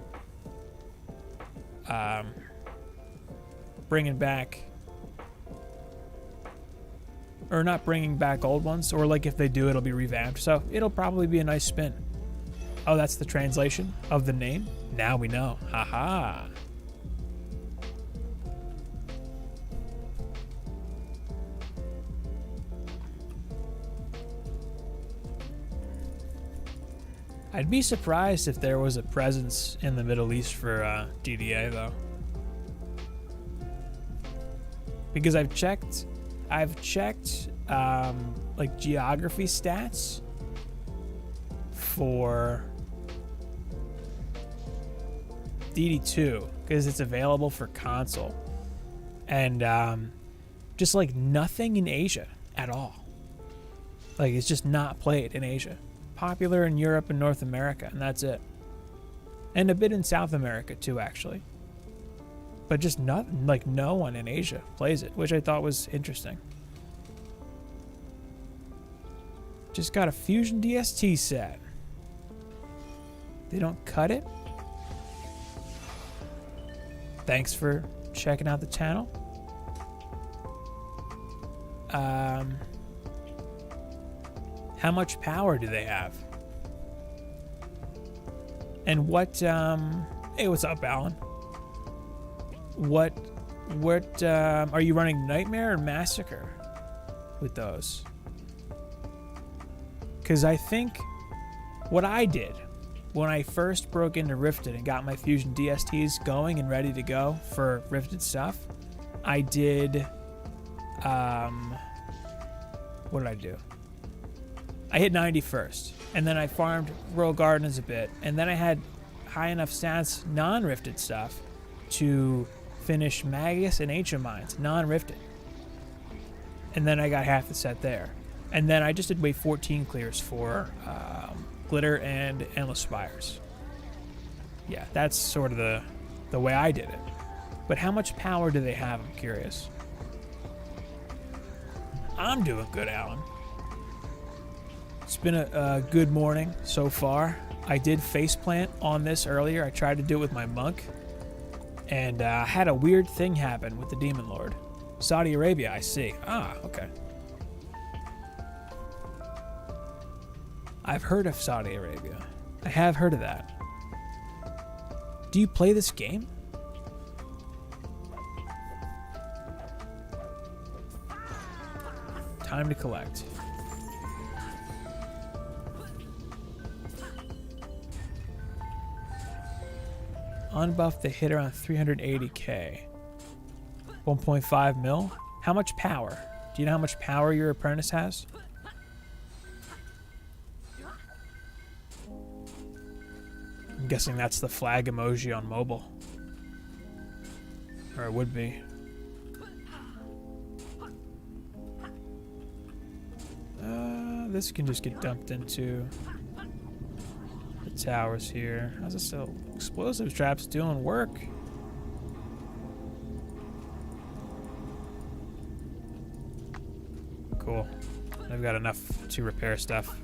bringing back, or not bringing back old ones, or like if they do, it'll be revamped. So it'll probably be a nice spin. Oh, that's the translation of the name? Now we know. Haha. I'd be surprised if there was a presence in the Middle East for DDA though. Because I've checked like geography stats for DD2 because it's available for console, and just like nothing in Asia at all. Like it's just not played in Asia. Popular in Europe and North America, and that's it. And a bit in South America too, actually. But just nothing, like no one in Asia plays it, which I thought was interesting. Just got a Fusion DST set. They don't cut it. Thanks for checking out the channel. How much power do they have? And what, hey, what's up, Alan? What, are you running Nightmare or Massacre with those? Because I think what I did when I first broke into Rifted and got my Fusion DSTs going and ready to go for Rifted stuff, I did, what did I do? I hit 90 first, and then I farmed Royal Gardens a bit, and then I had high enough stats, non-rifted stuff, to finish Magus and Ancient Mines, non-rifted. And then I got half the set there. And then I just did wave 14 clears for Glitter and Endless Spires. Yeah, that's sort of the way I did it. But how much power do they have, I'm curious. I'm doing good, Alan. It's been a good morning so far. I did faceplant on this earlier. I tried to do it with my monk. And I had a weird thing happen with the Demon Lord. Saudi Arabia, I see. Ah, okay. I've heard of Saudi Arabia. I have heard of that. Do you play this game? Time to collect. Unbuff the hit around 380k. 1.5 mil. How much power? Do you know how much power your apprentice has? I'm guessing that's the flag emoji on mobile. Or it would be. This can just get dumped into the towers here. How's this still? Explosive traps doing work. Cool. I've got enough to repair stuff.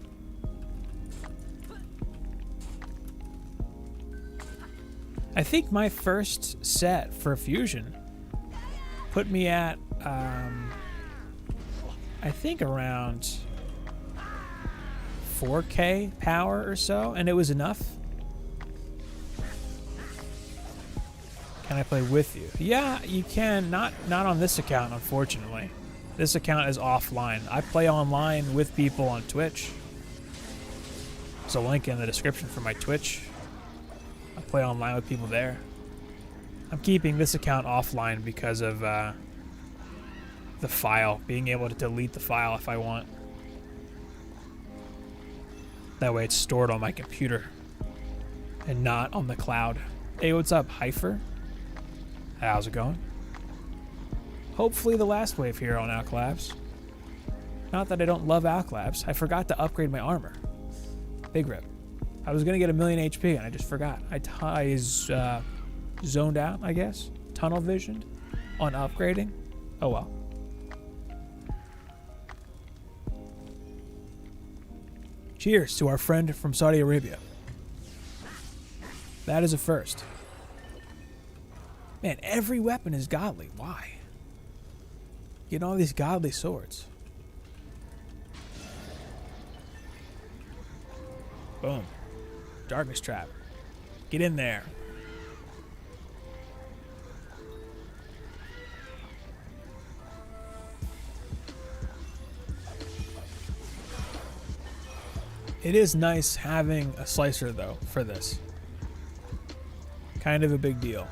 I think my first set for fusion put me at, I think around 4K power or so, and it was enough. Can I play with you? Yeah, you can. Not on this account, unfortunately. This account is offline. I play online with people on Twitch. There's a link in the description for my Twitch. I play online with people there. I'm keeping this account offline because of the file, being able to delete the file if I want. That way it's stored on my computer and not on the cloud. Hey, what's up, Heifer? How's it going? Hopefully the last wave here on Alc Labs. Not that I don't love Alc Labs. I forgot to upgrade my armor. Big rip. I was going to get 1,000,000 HP and I just forgot. I zoned out, I guess. Tunnel visioned on upgrading. Oh well. Cheers to our friend from Saudi Arabia. That is a first. Man, every weapon is godly. Why? Getting all these godly swords. Boom. Darkness trap. Get in there. It is nice having a slicer, though, for this. Kind of a big deal.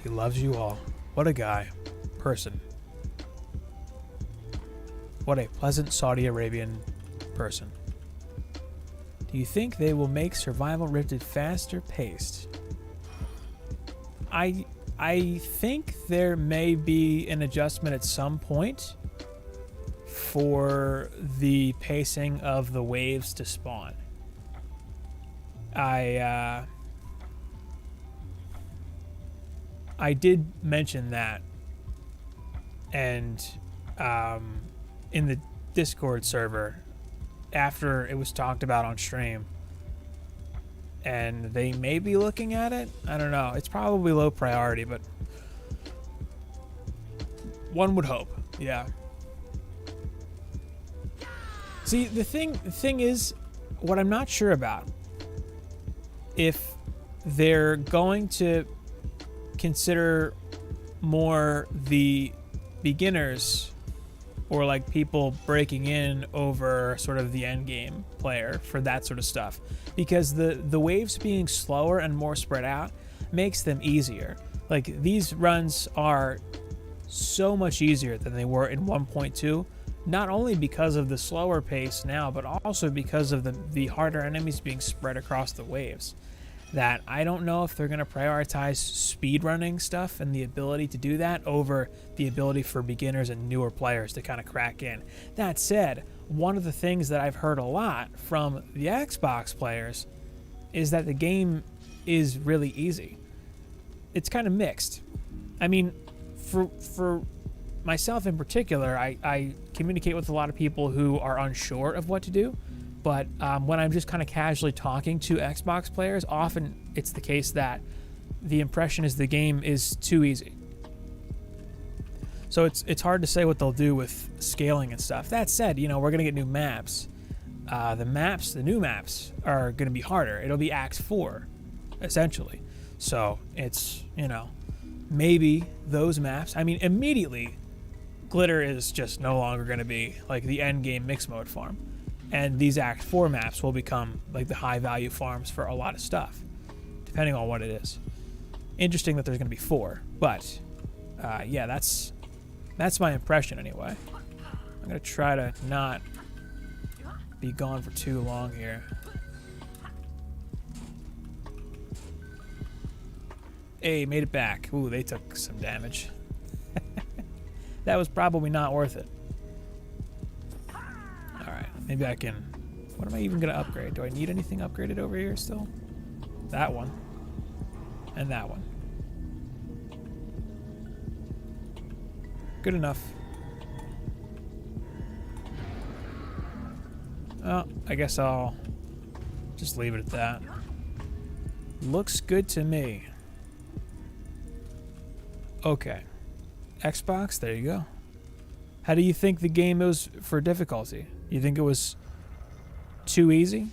He loves you all. What a guy. Person. What a pleasant Saudi Arabian person. Do you think they will make Survival Rifted faster paced? I think there may be an adjustment at some point for the pacing of the waves to spawn. I did mention that, and in the Discord server after it was talked about on stream, and they may be looking at it. I don't know. It's probably low priority, but one would hope. Yeah. See, the thing is, what I'm not sure about, if they're going to consider more the beginners or like people breaking in over sort of the end game player for that sort of stuff, because the waves being slower and more spread out makes them easier. Like, these runs are so much easier than they were in 1.2, not only because of the slower pace now, but also because of the harder enemies being spread across the waves. That I don't know if they're going to prioritize speedrunning stuff and the ability to do that over the ability for beginners and newer players to kind of crack in. That said, one of the things that I've heard a lot from the Xbox players is that the game is really easy. It's kind of mixed. I mean, for myself in particular, I communicate with a lot of people who are unsure of what to do. But when I'm just kind of casually talking to Xbox players, often it's the case that the impression is the game is too easy. So it's hard to say what they'll do with scaling and stuff. That said, you know, we're going to get new maps. The new maps are going to be harder. It'll be Act 4, essentially. So it's, you know, maybe those maps. I mean, immediately, Glitter is just no longer going to be like the end game mixed mode farm. And these Act 4 maps will become like the high value farms for a lot of stuff, depending on what it is. Interesting that there's going to be 4, but yeah, that's my impression anyway. I'm going to try to not be gone for too long here. Hey, made it back. Ooh, they took some damage. That was probably not worth it. Maybe I can What am I even going to upgrade? Do I need anything upgraded over here still? That one. And that one. Good enough. Oh, I guess I'll just leave it at that. Looks good to me. Okay. Xbox, there you go. How do you think the game was for difficulty? You think it was too easy?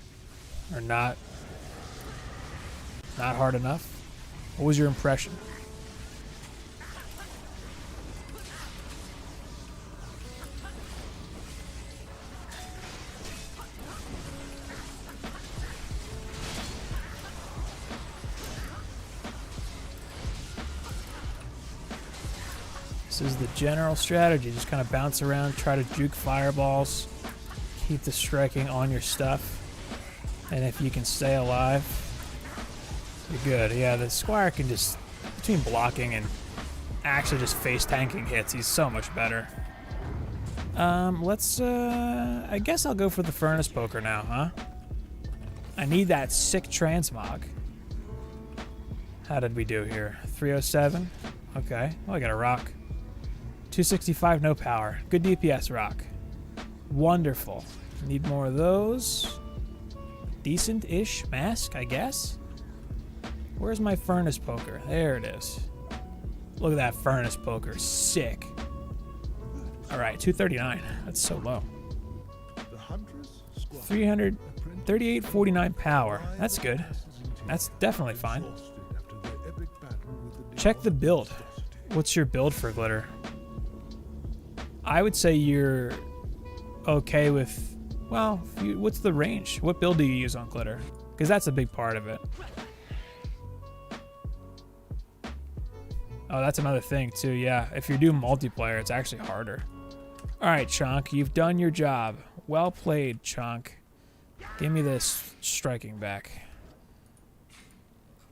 Or not hard enough? What was your impression? This is the general strategy. Just kind of bounce around, try to juke fireballs, keep the striking on your stuff, and if you can stay alive, you're good. Yeah, the Squire can just, between blocking and actually just face tanking hits, he's so much better. I guess I'll go for the Furnace Poker now, huh? I need that sick transmog. How did we do here? 307? Okay, well, I got a rock. 265, no power. Good DPS rock. Wonderful. Need more of those. Decent-ish mask, I guess. Where's my Furnace Poker? There it is. Look at that Furnace Poker. Sick. Alright, 239. That's so low. 338.49 power. That's good. That's definitely fine. Check the build. What's your build for Glitter? I would say you're okay with, well, what's the range? What build do you use on Glitter? Because that's a big part of it. Oh, that's another thing too, yeah. If you're doing multiplayer, it's actually harder. All right, Chonk, you've done your job. Well played, Chonk. Give me this striking back.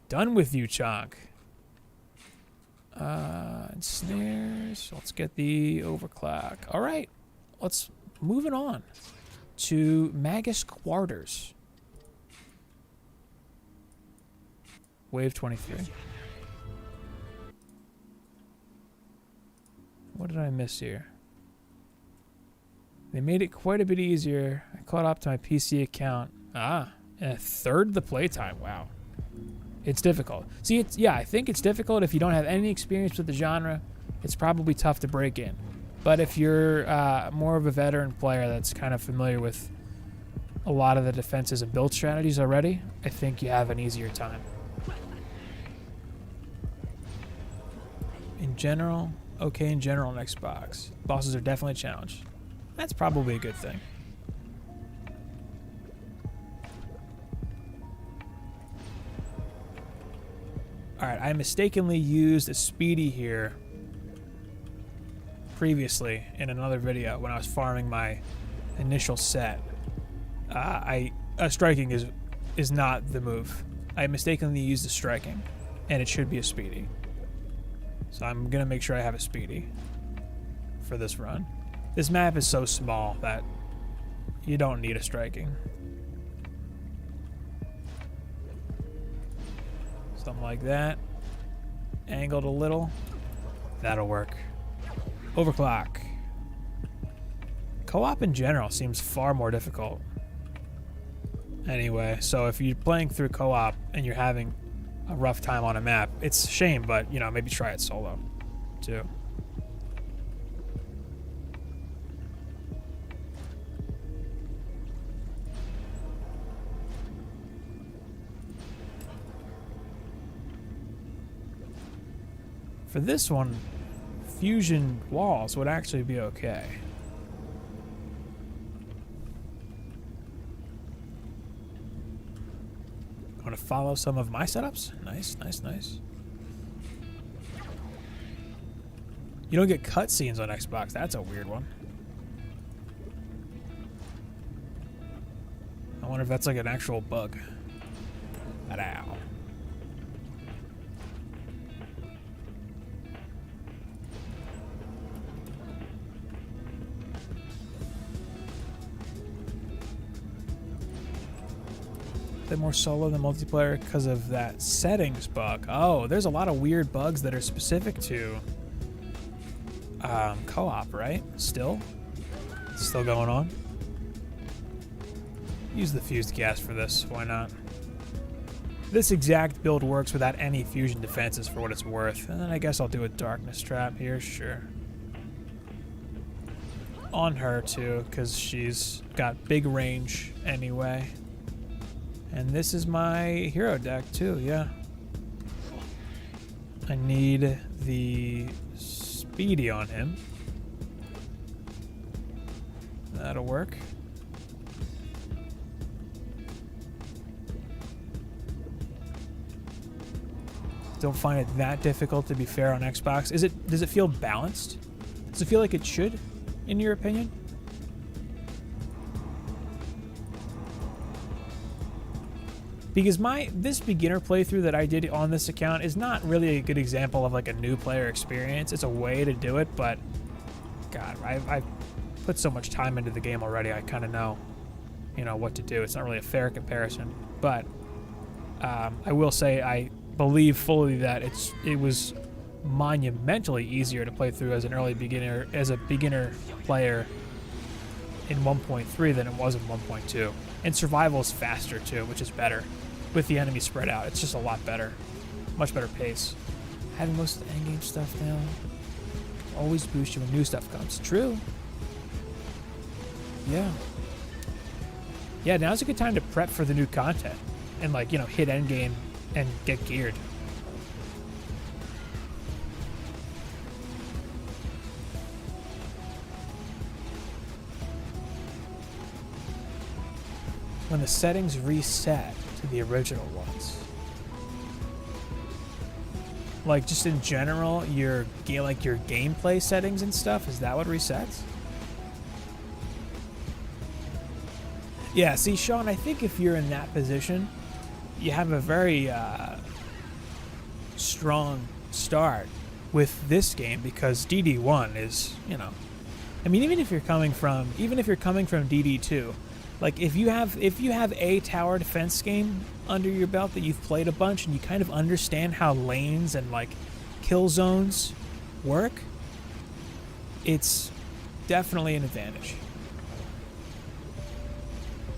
Done with you, Chonk. And snares. Let's get the overclock. All right, let's move it on to Magus Quarters. Wave 23. What did I miss here? They made it quite a bit easier. I caught up to my PC account. Ah, and a third the playtime. Wow. It's difficult. See, I think it's difficult if you don't have any experience with the genre. It's probably tough to break in. But if you're more of a veteran player that's kind of familiar with a lot of the defenses and build strategies already, I think you have an easier time. In general, okay in general on Xbox. Bosses are definitely a challenge. That's probably a good thing. Alright, I mistakenly used a speedy here previously in another video when I was farming my initial set. Striking is not the move. I mistakenly used the striking, and it should be a speedy. So I'm gonna make sure I have a speedy for this run. This map is so small that you don't need a striking. Something like that. Angled a little. That'll work. Overclock. Co-op in general seems far more difficult. Anyway, so if you're playing through co-op and you're having a rough time on a map, it's a shame, but, you know, maybe try it solo, too. For this one, fusion walls would actually be okay. I want to follow some of my setups. Nice, nice, nice. You don't get cutscenes on Xbox. That's a weird one. I wonder if that's like an actual bug. Ow. bit more solo than multiplayer because of that settings bug. Oh, there's a lot of weird bugs that are specific to co-op, right? Still going on. Use the fused gas for this. Why not? This exact build works without any fusion defenses for what it's worth. And then I guess I'll do a darkness trap here, sure. On her too, because she's got big range anyway. And this is my hero deck too, yeah. I need the speedy on him. That'll work. Don't find it that difficult, to be fair, on Xbox. Does it feel balanced? Does it feel like it should, in your opinion? Because this beginner playthrough that I did on this account is not really a good example of like a new player experience. It's a way to do it, but God, I've put so much time into the game already. I kind of know, what to do. It's not really a fair comparison, but I will say I believe fully that it was monumentally easier to play through as a beginner player in 1.3 than it was in 1.2. And survival is faster too, which is better. With the enemy spread out, it's just a lot better. Much better pace. Having most of the endgame stuff down always boosts you when new stuff comes. True. Yeah. Yeah, now's a good time to prep for the new content. And hit endgame and get geared. When the settings reset to the original ones. Like, just in general, your gameplay settings and stuff, is that what resets? Yeah, see, Sean, I think if you're in that position, you have a very strong start with this game, because DD1 is, I mean, even if you're coming from DD2, like if you have a tower defense game under your belt that you've played a bunch and you kind of understand how lanes and kill zones work, it's definitely an advantage.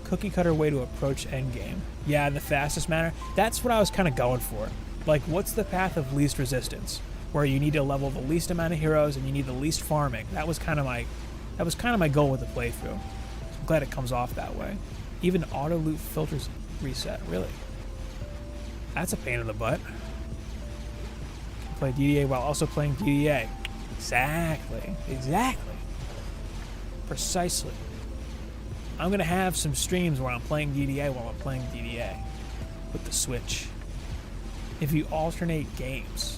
Cookie cutter way to approach endgame. Yeah, in the fastest manner. That's what I was kind of going for. Like, what's the path of least resistance, where you need to level the least amount of heroes and you need the least farming. That was kind of my goal with the playthrough. I'm glad it comes off that way. Even auto loot filters reset. Really? That's a pain in the butt. Play DDA while also playing DDA. Exactly. Precisely. I'm going to have some streams where I'm playing DDA while I'm playing DDA with the Switch. If you alternate games.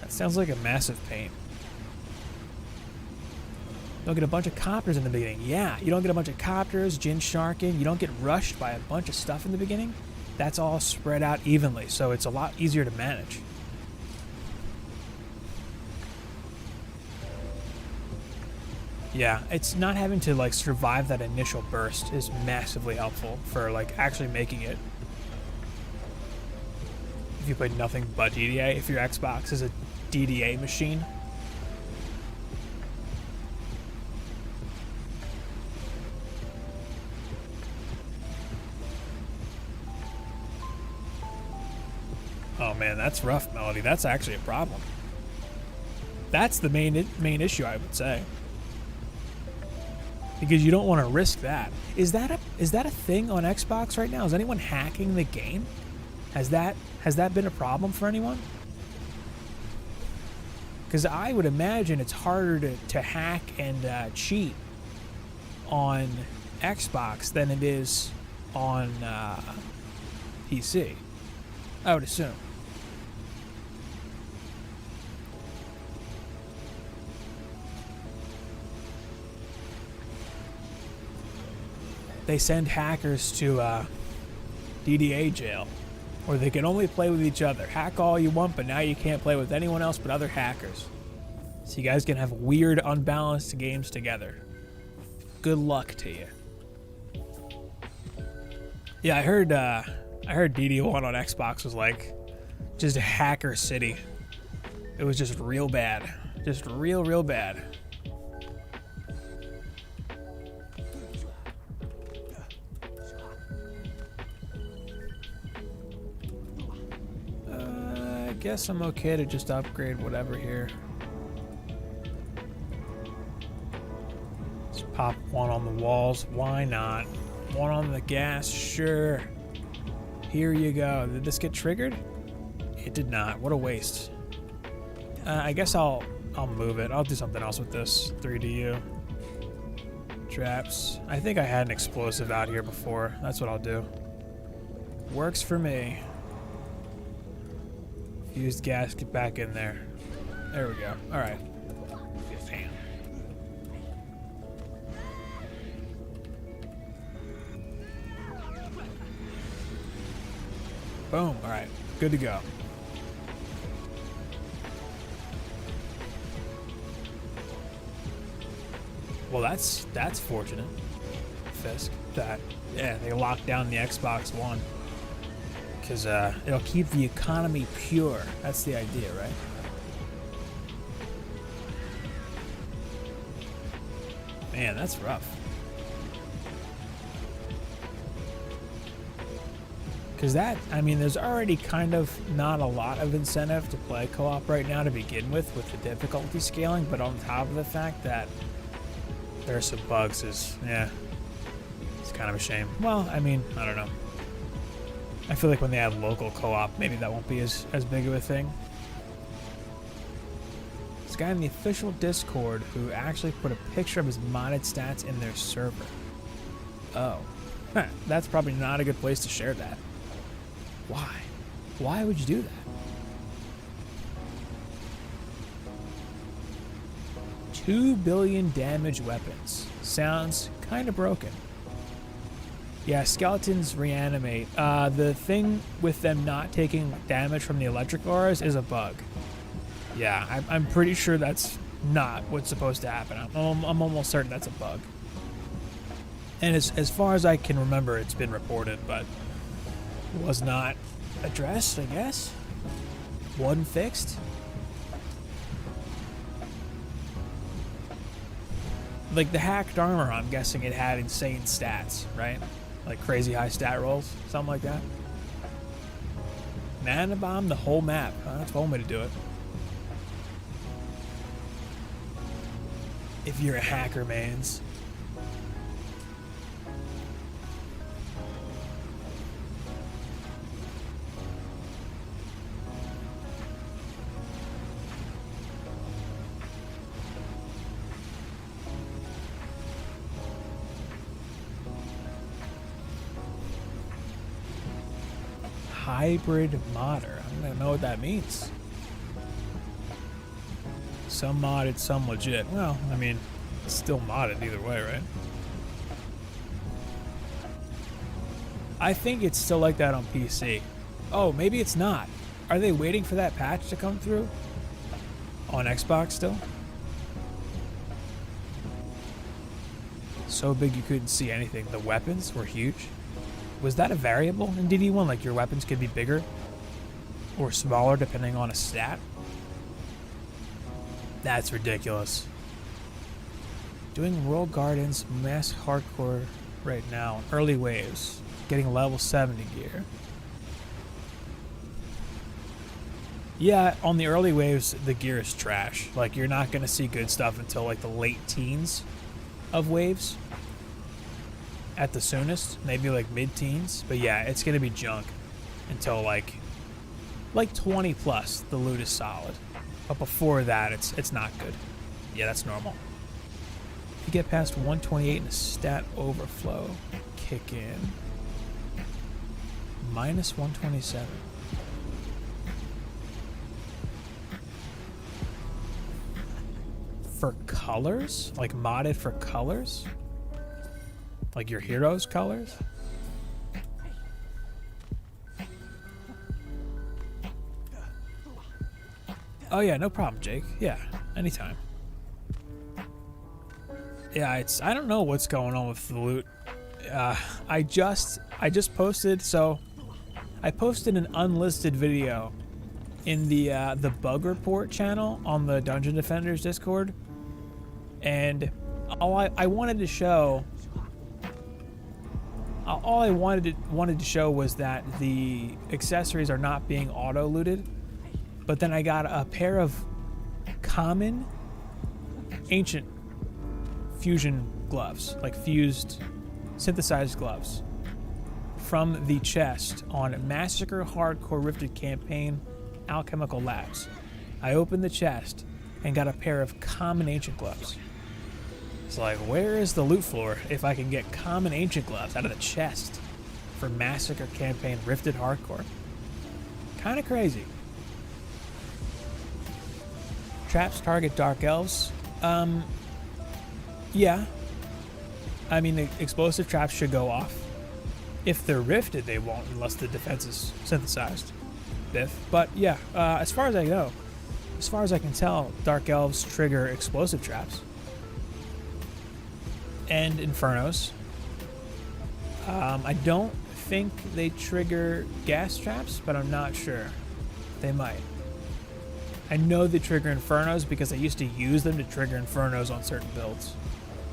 That sounds like a massive pain. You don't get a bunch of copters in the beginning. Yeah, you don't get a bunch of copters, Jin Sharkin. You don't get rushed by a bunch of stuff in the beginning. That's all spread out evenly, so it's a lot easier to manage. Yeah, it's not having to survive that initial burst is massively helpful for actually making it. If you played nothing but DDA, if your Xbox is a DDA machine. Oh man, that's rough, Melody. That's actually a problem. That's the main issue, I would say. Because you don't want to risk that. Is that a thing on Xbox right now? Is anyone hacking the game? Has that been a problem for anyone? Because I would imagine it's harder to hack and cheat on Xbox than it is on PC. I would assume. They send hackers to DDA jail, or they can only play with each other. Hack all you want, but now you can't play with anyone else but other hackers. So you guys can have weird, unbalanced games together. Good luck to you. Yeah, I heard DD1 on Xbox was like just a hacker city. It was just real bad. Just real bad. I guess I'm okay to just upgrade whatever here. Let's pop one on the walls. Why not? One on the gas, sure. Here you go. Did this get triggered? It did not. What a waste. I guess I'll move it. I'll do something else with this 3DU. Traps. I think I had an explosive out here before. That's what I'll do. Works for me. Used gas, get back in there. There we go. All right. Bam. Boom. All right. Good to go. Well, that's fortunate. Fisk. That, yeah, they locked down the Xbox One. Because it'll keep the economy pure. That's the idea, right? Man, that's rough. Because that, I mean, there's already kind of not a lot of incentive to play co-op right now to begin with the difficulty scaling, but on top of the fact that there are some bugs is, yeah, it's kind of a shame. Well, I mean, I don't know. I feel like when they add local co-op, maybe that won't be as big of a thing. This guy in the official Discord who actually put a picture of his modded stats in their server. Oh. Huh, that's probably not a good place to share that. Why? Why would you do that? $2 billion damage weapons. Sounds kind of broken. Yeah, skeletons reanimate. The thing with them not taking damage from the electric auras is a bug. Yeah, I'm pretty sure that's not what's supposed to happen. I'm almost certain that's a bug. And as far as I can remember, it's been reported, but was not addressed, I guess. Wasn't fixed. Like the hacked armor, I'm guessing it had insane stats, right? Like crazy high stat rolls, something like that. Mana bomb the whole map. Oh, that's one way to do it. If you're a hacker, mans. Hybrid modder. I don't know what that means. Some modded, some legit. Well, I mean, it's still modded either way, right? I think it's still like that on PC. Oh, maybe it's not. Are they waiting for that patch to come through? On Xbox still? So big you couldn't see anything. The weapons were huge. Was that a variable in DD1? Like your weapons could be bigger or smaller depending on a stat? That's ridiculous. Doing Royal Gardens mass hardcore right now. Early waves. Getting level 70 gear. Yeah, on the early waves, the gear is trash. Like, you're not going to see good stuff until, like, the late teens of waves. At the soonest. Maybe, like, mid-teens. But, yeah, it's going to be junk until, like 20 plus, the loot is solid. But before that, it's not good. Yeah, that's normal. If you get past 128 in a stat overflow, kick in. Minus 127. For colors? Like modded for colors? Like your hero's colors? Oh yeah, no problem, Jake. Yeah, anytime. Yeah, I don't know what's going on with the loot I just posted, so I posted an unlisted video in the bug report channel on the Dungeon Defenders Discord, and all I wanted to show was that the accessories are not being auto looted, but then I got a pair of common ancient fusion gloves, like fused synthesized gloves, from the chest on Massacre Hardcore Rifted Campaign Alchemical Labs. I opened the chest and got a pair of common ancient gloves. It's like, where is the loot floor if I can get common ancient gloves out of the chest for Massacre Campaign Rifted Hardcore? Kind of crazy. Traps target Dark Elves. Yeah. I mean, the explosive traps should go off. If they're rifted, they won't unless the defense is synthesized. Biff. But yeah, as far as I know, as far as I can tell, Dark Elves trigger explosive traps. And Infernos. I don't think they trigger gas traps, but I'm not sure. They might. I know they trigger Infernos because I used to use them to trigger Infernos on certain builds.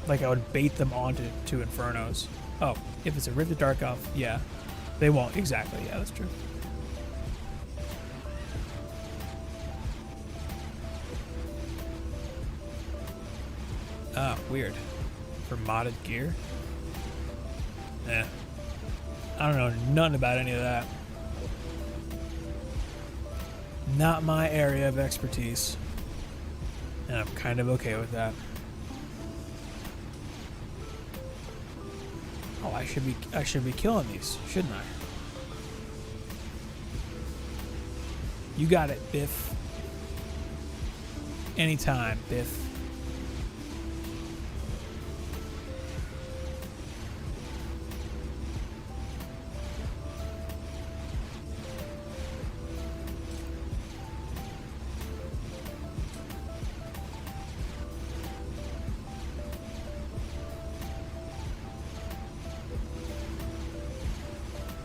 Like I would bait them onto Infernos. Oh, if it's a Rifted Dark Elf, yeah. They won't, exactly, yeah, that's true. Ah, weird. For modded gear? Eh. I don't know nothing about any of that. Not my area of expertise. And I'm kind of okay with that. Oh, I should be killing these, shouldn't I? You got it, Biff. Anytime, Biff.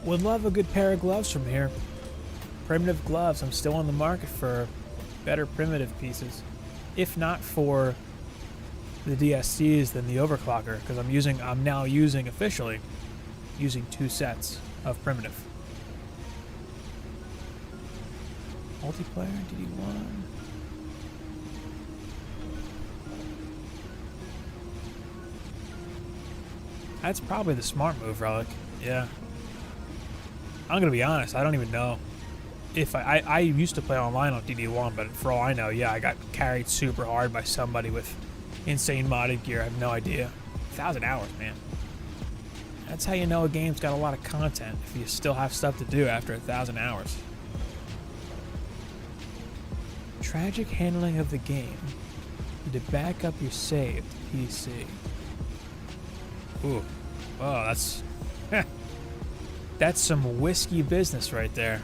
Would love a good pair of gloves from here. Primitive gloves. I'm still on the market for better primitive pieces. If not for the DSCs, then the overclocker, because I'm now using officially 2 sets of primitive. Multiplayer, DD1. That's probably the smart move, Relic. Yeah. I'm gonna be honest, I don't even know if I used to play online on DD1, but for all I know, yeah, I got carried super hard by somebody with insane modded gear. I have no idea. 1,000 hours, man. That's how you know a game's got a lot of content, if you still have stuff to do after 1,000 hours. Tragic handling of the game. You to back up your save to PC. Ooh. Oh, that's... That's some whiskey business right there.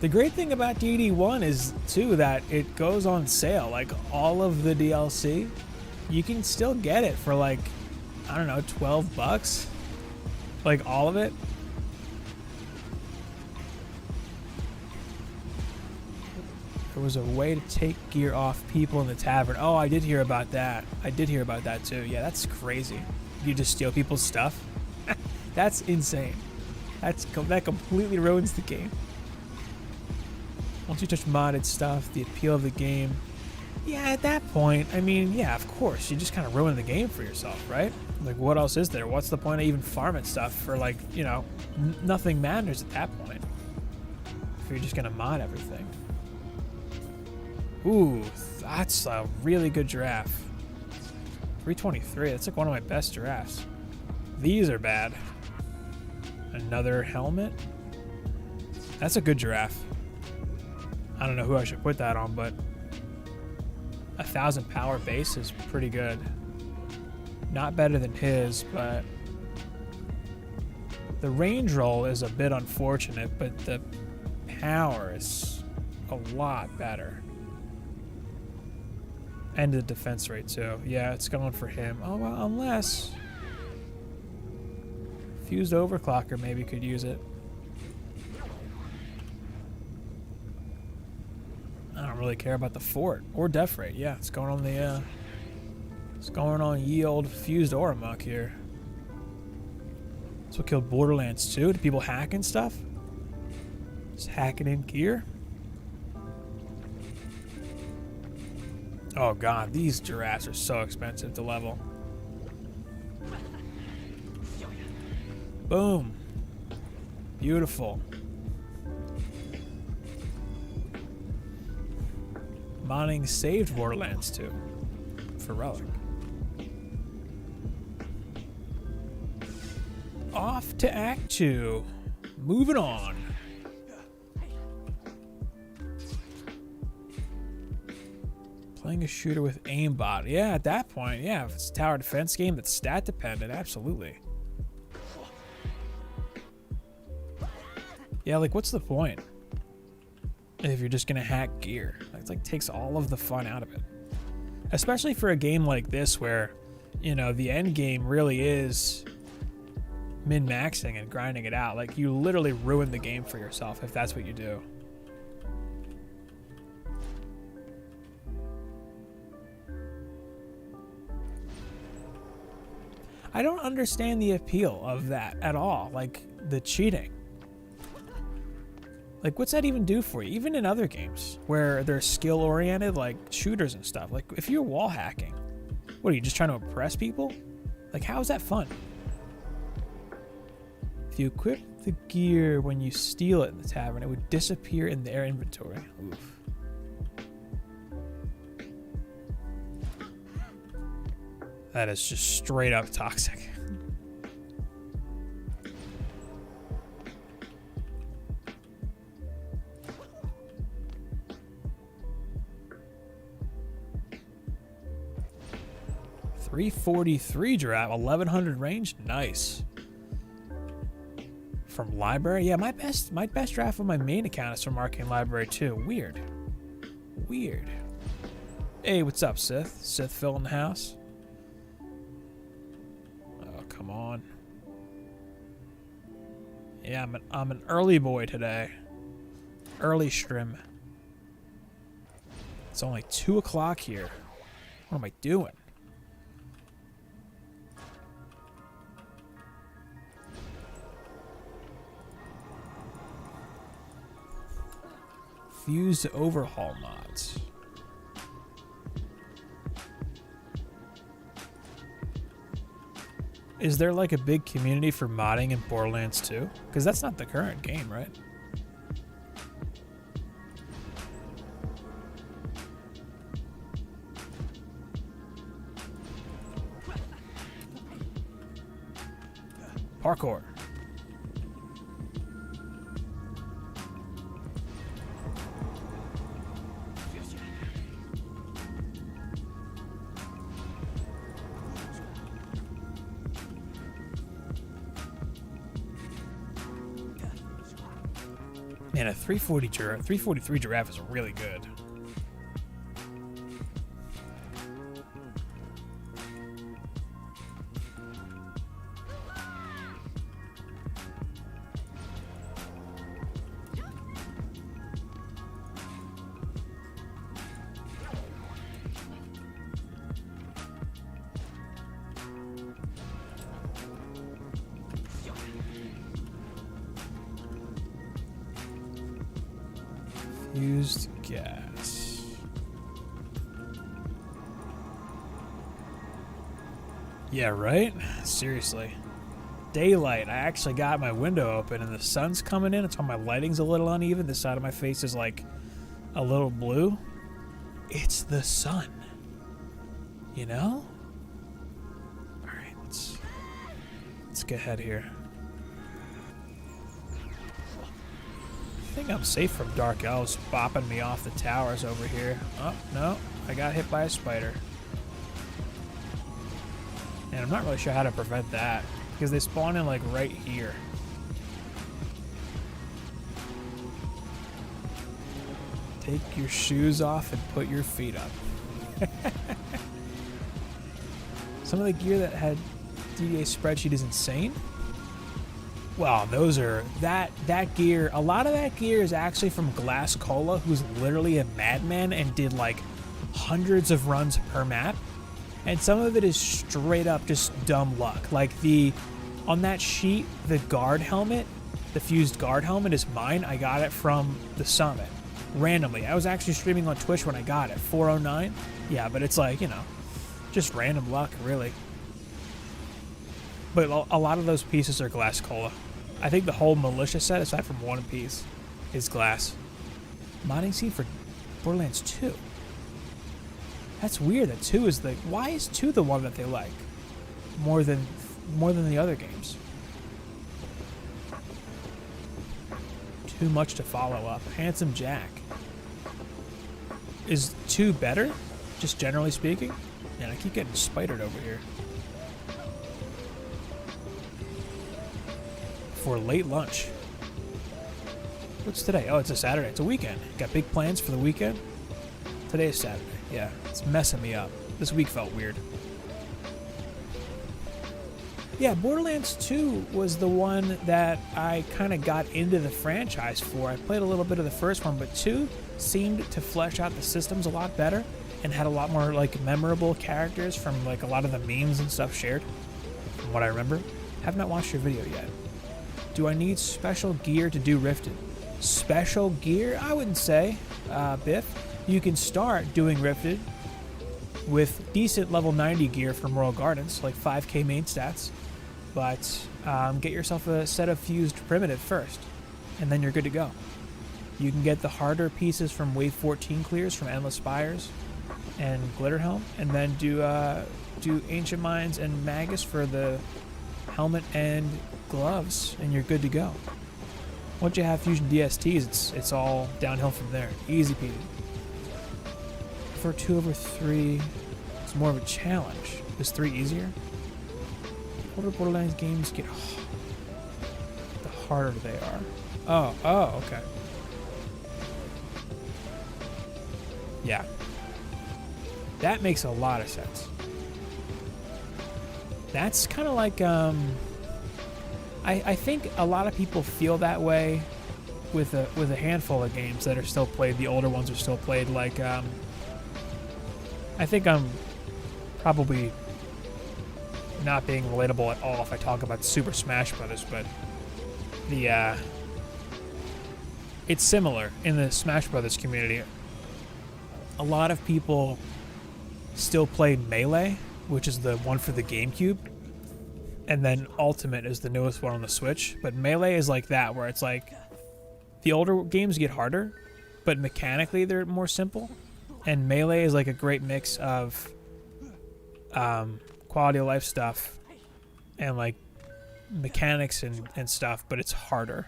The great thing about DD1 is, too, that it goes on sale. Like, all of the DLC, you can still get it for, like, I don't know, $12? Like, all of it? There was a way to take gear off people in the tavern. Oh, I did hear about that. I did hear about that, too. Yeah, that's crazy. You just steal people's stuff? That's insane. That completely ruins the game. Once you touch modded stuff, the appeal of the game. Yeah, at that point, I mean, yeah, of course, you just kind of ruin the game for yourself, right? Like, what else is there? What's the point of even farming stuff for, like, you know, nothing matters at that point. If you're just gonna mod everything. Ooh, that's a really good giraffe. 323, that's like one of my best giraffes. These are bad. Another helmet? That's a good giraffe. I don't know who I should put that on, but 1,000 power base is pretty good. Not better than his, but the range roll is a bit unfortunate, but the power is a lot better. And the defense rate too. Yeah, it's going for him. Oh well, unless fused overclocker maybe could use it. I don't really care about the fort or def rate. Yeah, it's going on the it's going on ye old fused Oramuck here. That's what killed Borderlands 2. Do people hack and stuff? Just hacking in gear? Oh god, these giraffes are so expensive to level. Boom. Beautiful. Modding saved Borderlands 2 for Relic. Off to Act 2. Moving on. Playing a shooter with aimbot. Yeah, at that point, yeah, if it's a tower defense game that's stat dependent, absolutely. Yeah, like what's the point if you're just gonna hack gear? It's like takes all of the fun out of it. Especially for a game like this where, you know, the end game really is min-maxing and grinding it out. Like you literally ruin the game for yourself if that's what you do. I don't understand the appeal of that at all, like the cheating. Like what's that even do for you? Even in other games where they're skill oriented, like shooters and stuff. Like if you're wall hacking, what are you just trying to impress people? Like how is that fun? If you equip the gear when you steal it in the tavern, it would disappear in their inventory. Oof. That is just straight up toxic. .343 giraffe, 1100 range, nice. From library, yeah, my best draft on my main account is from Arcane Library too. Weird, weird. Hey, what's up, Sith? Sith Phil in the house. Oh, come on. Yeah, I'm an early boy today. Early stream. It's only 2 o'clock here. What am I doing? Fused overhaul mods. Is there like a big community for modding in Borderlands 2? Because that's not the current game, right? Parkour. Man, a 343 giraffe is really good. Used gas. Yeah, right? Seriously. Daylight. I actually got my window open and the sun's coming in. It's why my lighting's a little uneven. This side of my face is like a little blue. It's the sun. You know? Alright, let's get ahead here. I think I'm safe from dark elves bopping me off the towers over here. Oh, no. I got hit by a spider. And I'm not really sure how to prevent that, because they spawn in like right here. Take your shoes off and put your feet up. Some of the gear that had DDA spreadsheet is insane. Well, those are that gear. A lot of that gear is actually from Glass Cola, who's literally a madman and did like hundreds of runs per map. And some of it is straight up just dumb luck. Like on that sheet, the guard helmet, the fused guard helmet is mine. I got it from the summit randomly. I was actually streaming on Twitch when I got it. 409. Yeah, but it's like, you know, just random luck, really. But a lot of those pieces are Glass Cola. I think the whole militia set, aside from one piece, is glass. Modding scene for Borderlands 2. That's weird that 2 is the... Why is 2 the one that they like? More than the other games. Too much to follow up. Handsome Jack. Is 2 better? Just generally speaking? Man, I keep getting spidered over here. For late lunch. What's today? Oh, it's a Saturday. It's a weekend. Got big plans for the weekend? Today is Saturday. Yeah, it's messing me up. This week felt weird. Yeah, Borderlands 2 was the one that I kind of got into the franchise for. I played a little bit of the first one, but 2 seemed to flesh out the systems a lot better and had a lot more like memorable characters from like a lot of the memes and stuff shared, from what I remember. Have not watched your video yet. Do I need special gear to do Rifted? Special gear? I wouldn't say, Biff. You can start doing Rifted with decent level 90 gear from Royal Gardens, like 5k main stats. But get yourself a set of fused primitive first, and then you're good to go. You can get the harder pieces from Wave 14 clears from Endless Spires and Glitterhelm, and then do Ancient Mines and Magus for the helmet and gloves, and you're good to go. Once you have Fusion DSTs, it's all downhill from there. Easy peasy. For 2 over 3, it's more of a challenge. Is 3 easier? Older Borderlands games get the harder they are. Oh, okay. Yeah. That makes a lot of sense. That's kind of like, I think a lot of people feel that way with a handful of games that are still played. The older ones are still played. Like, I think I'm probably not being relatable at all if I talk about Super Smash Brothers, but it's similar in the Smash Brothers community. A lot of people still play Melee, which is the one for the GameCube, and then Ultimate is the newest one on the Switch. But Melee is like that, where it's like the older games get harder, but mechanically they're more simple. And Melee is like a great mix of quality of life stuff and like mechanics and stuff, but it's harder.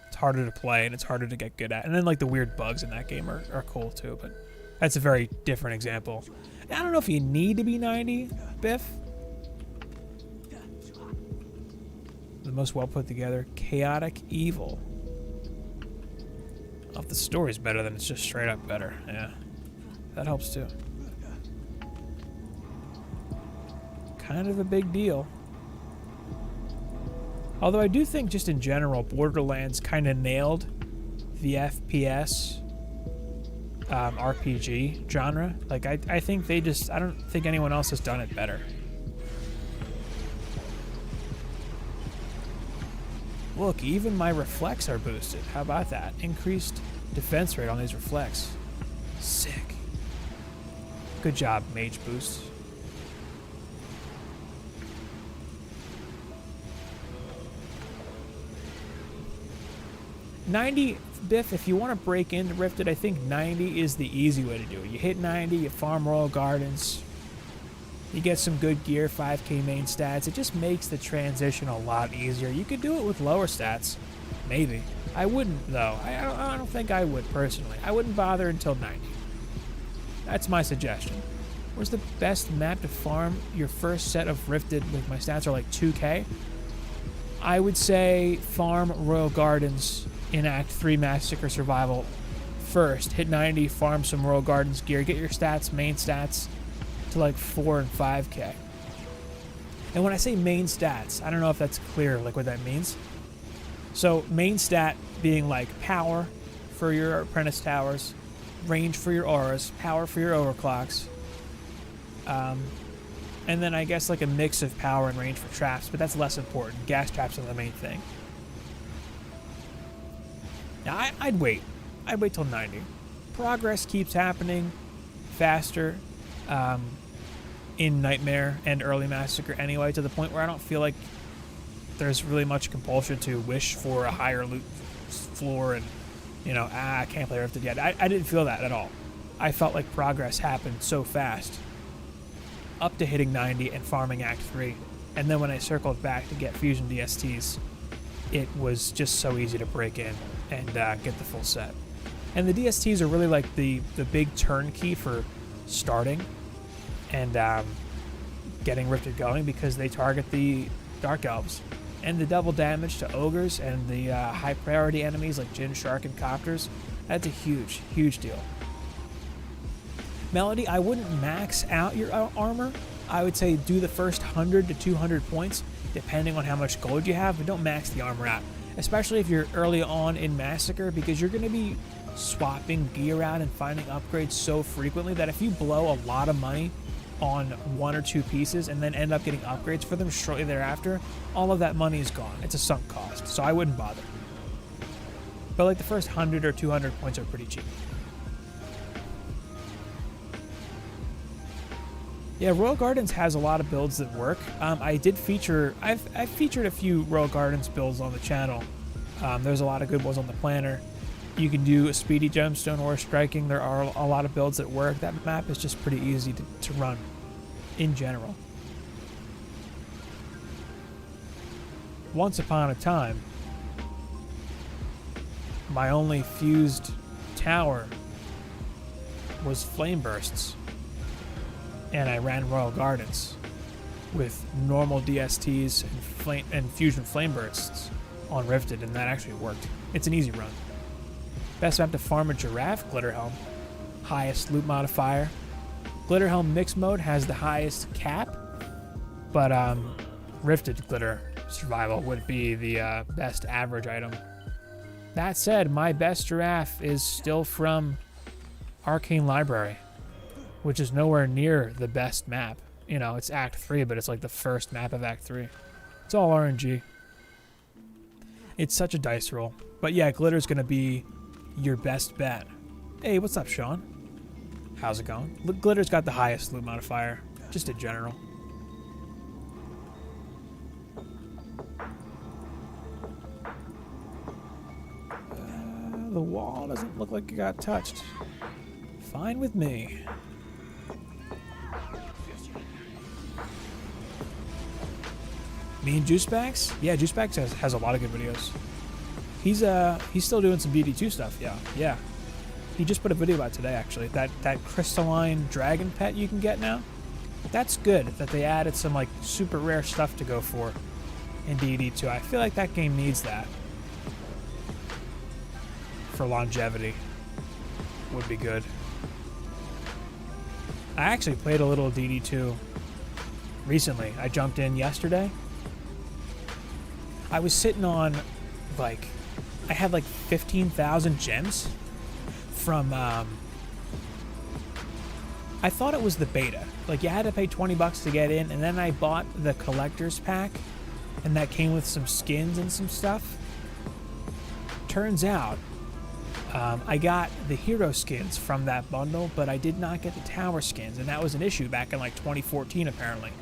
It's harder to play and it's harder to get good at. And then like the weird bugs in that game are cool too, but that's a very different example. I don't know if you need to be 90, Biff. The most well put together, chaotic evil. Oh, if the story's better, then it's just straight up better. Yeah, that helps too. Kind of a big deal. Although I do think just in general, Borderlands kind of nailed the FPS RPG genre. Like, I think they just, I don't think anyone else has done it better. Look, even my reflex are boosted. How about that? Increased defense rate on these reflex. Sick. Good job, Mage Boost. $90, Biff, if you want to break into Rifted, I think 90 is the easy way to do it. You hit 90, you farm Royal Gardens, you get some good gear, 5k main stats. It just makes the transition a lot easier. You could do it with lower stats, maybe. I wouldn't, though. I don't think I would, personally. I wouldn't bother until 90. That's my suggestion. Where's the best map to farm your first set of Rifted with my stats are like 2k? I would say farm Royal Gardens in Act 3 Massacre Survival first, hit 90, farm some Royal Gardens gear, get your stats, main stats, to like 4 and 5k. And when I say main stats, I don't know if that's clear, like what that means. So main stat being like power for your apprentice towers, range for your auras, power for your overclocks, and then I guess like a mix of power and range for traps, but that's less important. Gas traps are the main thing. Now I'd wait. I'd wait till 90. Progress keeps happening faster in Nightmare and early Massacre anyway, to the point where I don't feel like there's really much compulsion to wish for a higher loot floor and, you know, I can't play Rifted yet. I didn't feel that at all. I felt like progress happened so fast up to hitting 90 and farming Act 3. And then when I circled back to get Fusion DSTs, it was just so easy to break in and get the full set. And the DSTs are really like the big turnkey for starting and getting Rifted going, because they target the Dark Elves. And the double damage to Ogres and the high priority enemies like Jinn, Shark, and Copters, that's a huge, huge deal. Melody, I wouldn't max out your armor. I would say do the first 100 to 200 points, depending on how much gold you have, but don't max the armor out. Especially if you're early on in Massacre, because you're going to be swapping gear out and finding upgrades so frequently that if you blow a lot of money on 1 or 2 pieces and then end up getting upgrades for them shortly thereafter, all of that money is gone. It's a sunk cost, so I wouldn't bother. But like the first 100 or 200 points are pretty cheap. Yeah, Royal Gardens has a lot of builds that work. I've featured a few Royal Gardens builds on the channel. There's a lot of good ones on the planner. You can do a speedy gemstone or striking. There are a lot of builds that work. That map is just pretty easy to run in general. Once upon a time, my only fused tower was Flame Bursts. And I ran Royal Gardens with normal DSTs and Fusion Flame Bursts on Rifted, and that actually worked. It's an easy run. Best map to farm a Giraffe, Glitterhelm. Highest loot modifier. Glitterhelm Mix Mode has the highest cap, but Rifted Glitter Survival would be the best average item. That said, my best Giraffe is still from Arcane Library, which is nowhere near the best map. You know, it's Act 3, but it's like the first map of Act 3. It's all RNG. It's such a dice roll. But yeah, Glitter's going to be your best bet. Hey, what's up, Sean? How's it going? Glitter's got the highest loot modifier, just in general. The wall doesn't look like it got touched. Fine with me. Me and Juicebags? Yeah, Juicebags has a lot of good videos. He's still doing some BD2 stuff, yeah. He just put a video out today, actually. That crystalline dragon pet you can get now. That's good that they added some like super rare stuff to go for in DD2. I feel like that game needs that. For longevity. Would be good. I actually played a little DD2 recently. I jumped in yesterday. I was sitting on, like, I had like 15,000 gems from, I thought it was the beta. Like, you had to pay 20 bucks to get in, and then I bought the collector's pack, and that came with some skins and some stuff. Turns out, I got the hero skins from that bundle, but I did not get the tower skins, and that was an issue back in like 2014, apparently.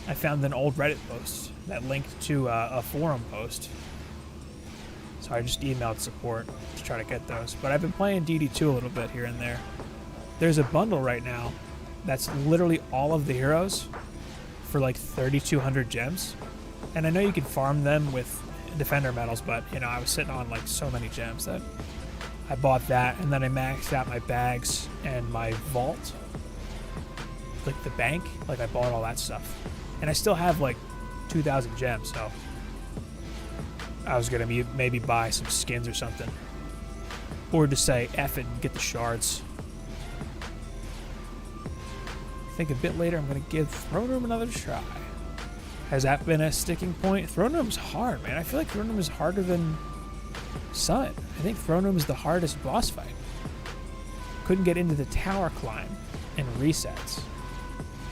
I found an old Reddit post that linked to a forum post. So I just emailed support to try to get those. But I've been playing DD2 a little bit here and there. There's a bundle right now that's literally all of the heroes for like 3,200 gems. And I know you can farm them with defender medals, but you know, I was sitting on like so many gems that I bought that, and then I maxed out my bags and my vault. Like the bank, like I bought all that stuff. And I still have like 2,000 gems, so I was gonna maybe buy some skins or something. Or just say F it and get the shards. I think a bit later I'm going to give Throne Room another try. Has that been a sticking point? Throne Room's hard, man. I feel like Throne Room is harder than Sun. I think Throne Room is the hardest boss fight. Couldn't get into the tower climb and resets.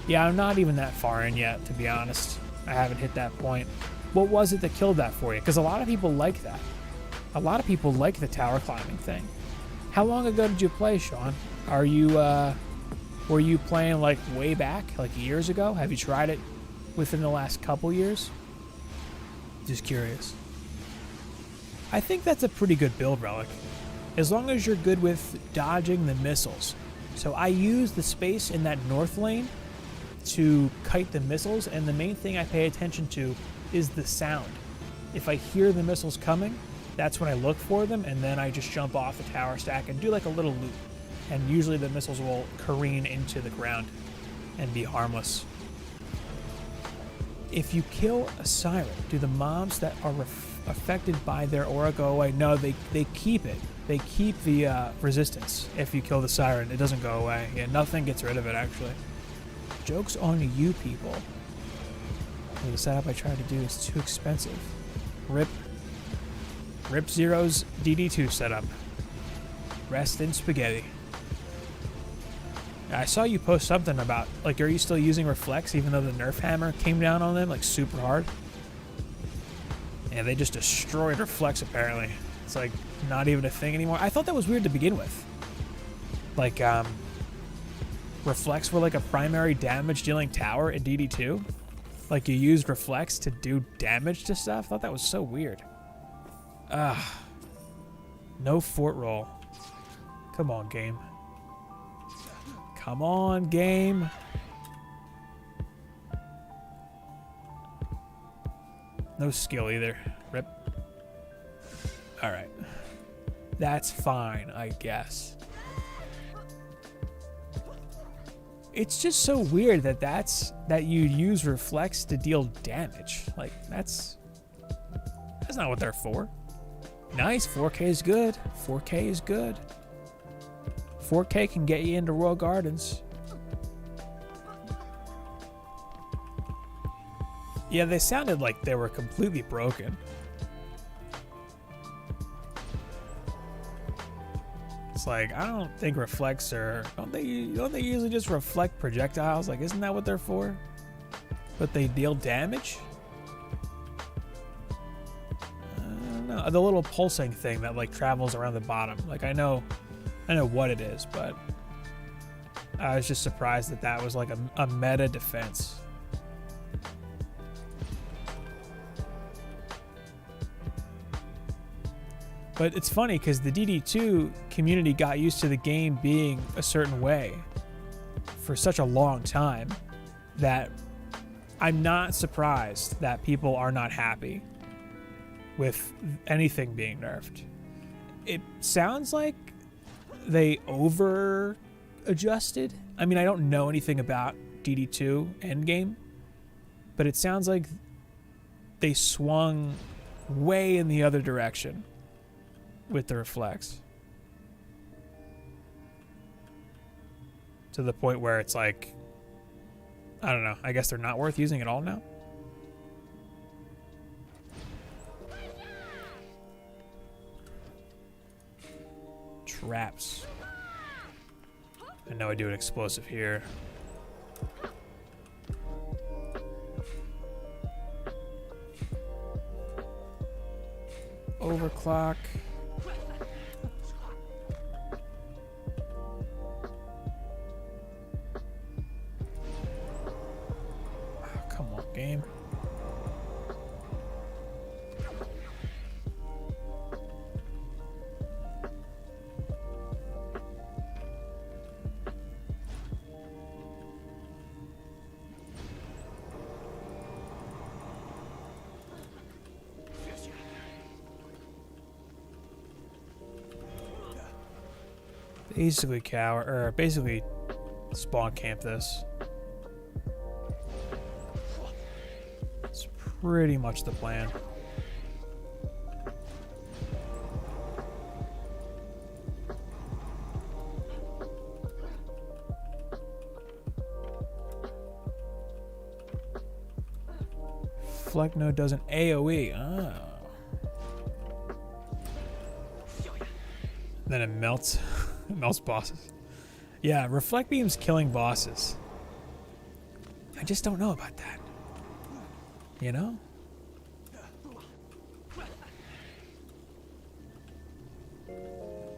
Yeah, I'm not even that far in yet, to be honest. I haven't hit that point. What was it that killed that for you? Because a lot of people like that. A lot of people like the tower climbing thing. How long ago did you play, Sean? Are you, were you playing like way back, like years ago? Have you tried it within the last couple years? Just curious. I think that's a pretty good build, Relic. As long as you're good with dodging the missiles. So I use the space in that north lane to kite the missiles, and the main thing I pay attention to is the sound. If I hear the missiles coming, that's when I look for them, and then I just jump off the tower stack and do like a little loop. And usually the missiles will careen into the ground and be harmless. If you kill a siren, do the mobs that are affected by their aura go away? No, they keep it. They keep the resistance. If you kill the siren, it doesn't go away. Yeah, nothing gets rid of it, actually. Joke's on you people. The setup I tried to do is too expensive. Rip Zero's DD2 setup. Rest in spaghetti. I saw you post something about, like, are you still using Reflex even though the Nerf hammer came down on them, like, super hard? Yeah, they just destroyed Reflex, apparently. It's, like, not even a thing anymore. I thought that was weird to begin with. Like, Reflex were, like, a primary damage-dealing tower in DD2. Like, you used Reflex to do damage to stuff? I thought that was so weird. No fort roll. Come on, game. Come on, game. No skill either. Rip. Alright. That's fine, I guess. It's just so weird that you use Reflex to deal damage. Like, that's not what they're for. Nice, 4K is good. 4K is good. 4K can get you into Royal Gardens. Yeah, they sounded like they were completely broken. It's like, I don't think reflects are... Don't they usually just reflect projectiles? Like, isn't that what they're for? But they deal damage? I don't know. The little pulsing thing that, like, travels around the bottom. Like, I know what it is, but I was just surprised that that was like a meta defense. But it's funny because the DD2 community got used to the game being a certain way for such a long time that I'm not surprised that people are not happy with anything being nerfed. It sounds like they over adjusted. I mean, I don't know anything about DD2 endgame, but it sounds like they swung way in the other direction with the reflex. To the point where it's like, I don't know, I guess they're not worth using at all now? Traps. I know I do an explosive here. Overclock. Oh, come on, game. Basically spawn camp this. It's pretty much the plan. reflect node does an AoE. Oh. Then it melts. It melts bosses. Yeah, reflect beam's killing bosses. I just don't know about that. You know?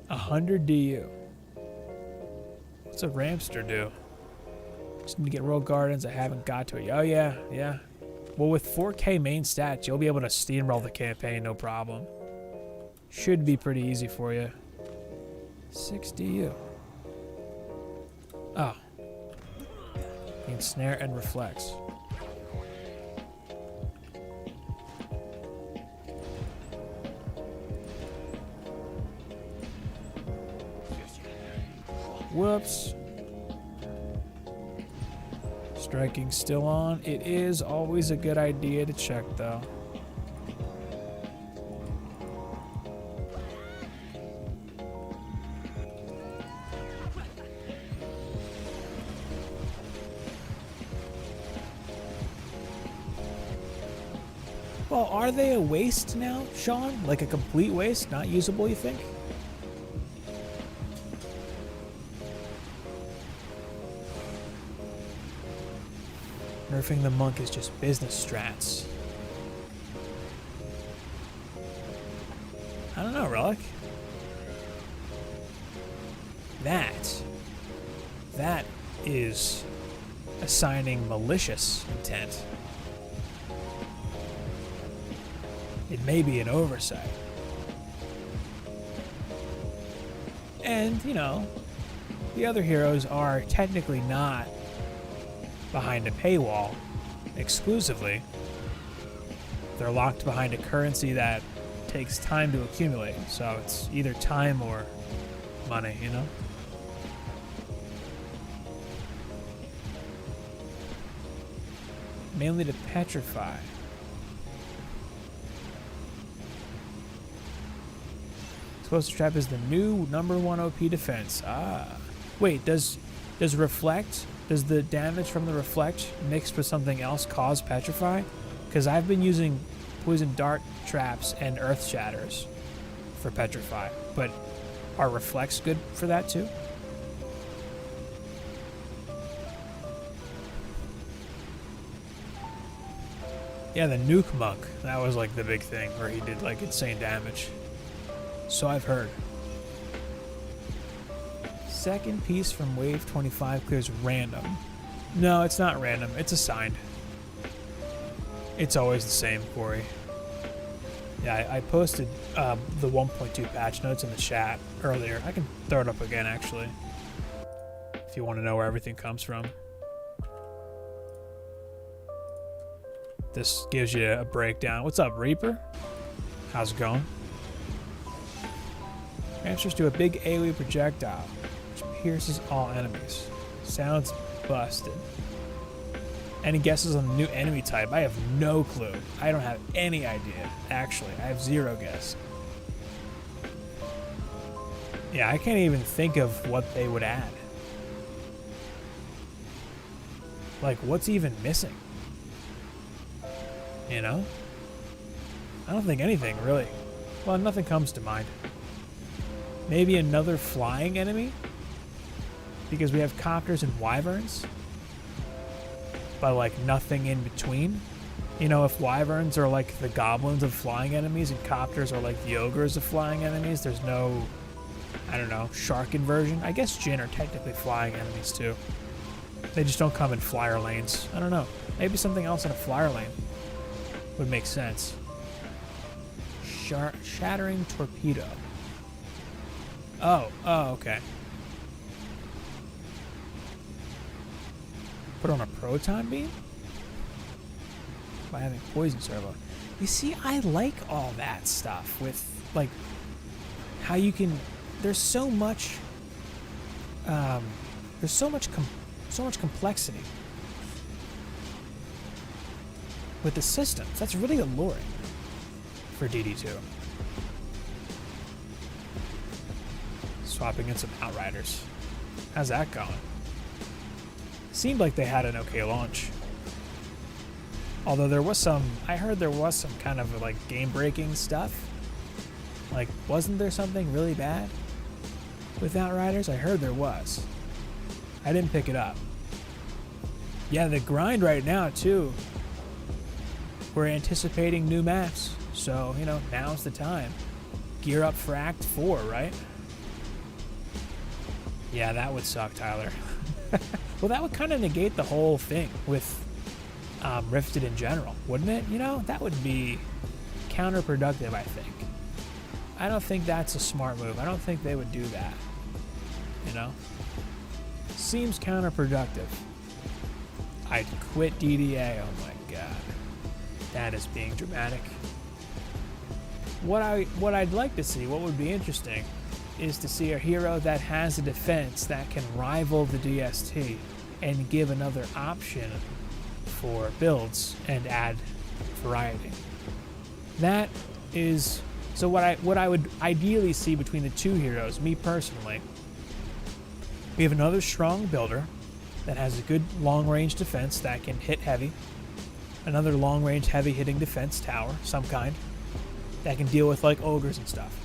$100 DU. What's a Ramster do? Just need to get Royal Gardens. I haven't got to it. Oh yeah, yeah. Well, with 4K main stats, you'll be able to steamroll the campaign, no problem. Should be pretty easy for you. 6 DU. Oh. Ensnare and reflects. Whoops. Striking still on. It is always a good idea to check though. Well, are they a waste now, Sean? Like a complete waste? Not usable, you think? Nerfing the monk is just business strats. I don't know, Relic. That is assigning malicious intent. It may be an oversight. And, you know, the other heroes are technically not behind a paywall exclusively. They're locked behind a currency that takes time to accumulate. So it's either time or money, you know? Mainly to petrify. Explosive Trap is the new #1 OP defense. Ah. Wait, does reflect, does the damage from the reflect mixed with something else cause petrify? Because I've been using poison dart traps and earth shatters for petrify, but are reflects good for that too? Yeah, the nuke monk, that was like the big thing where he did like insane damage. So I've heard. Second piece from wave 25 clears random. No, it's not random. It's assigned. It's always the same, Corey. Yeah, I posted the 1.2 patch notes in the chat earlier. I can throw it up again, actually, if you want to know where everything comes from. This gives you a breakdown. What's up, Reaper? How's it going? Answers to a big AoE projectile, which pierces all enemies. Sounds busted. Any guesses on the new enemy type? I have no clue. I don't have any idea, actually. I have zero guess. Yeah, I can't even think of what they would add. Like, what's even missing? You know? I don't think anything, really. Well, nothing comes to mind. Maybe another flying enemy? Because we have copters and wyverns? But like nothing in between? You know, if wyverns are like the goblins of flying enemies and copters are like the ogres of flying enemies, there's no, I don't know, shark inversion? I guess Jinn are technically flying enemies too. They just don't come in flyer lanes. I don't know. Maybe something else in a flyer lane would make sense. Shattering torpedo. Oh, okay. Put on a proton beam? By having poison servo. You see, I like all that stuff with, like, how you can, there's so much complexity with the systems. That's really alluring for DD2. Swapping in some Outriders. How's that going? Seemed like they had an okay launch. Although there was some, I heard there was some kind of like game-breaking stuff. Like, wasn't there something really bad with Outriders? I heard there was. I didn't pick it up. Yeah, the grind right now too. We're anticipating new maps, so you know now's the time. Gear up for Act 4, right? Yeah, that would suck, Tyler. Well, that would kind of negate the whole thing with Rifted in general, wouldn't it? You know, that would be counterproductive, I think. I don't think that's a smart move. I don't think they would do that. You know? Seems counterproductive. I'd quit DDA. Oh my god. That is being dramatic. What I'd like to see, what would be interesting, is to see a hero that has a defense that can rival the DST and give another option for builds and add variety. That is so what I would ideally see between the two heroes, me personally. We have another strong builder that has a good long-range defense that can hit heavy. Another long-range heavy hitting defense tower, some kind, that can deal with like ogres and stuff.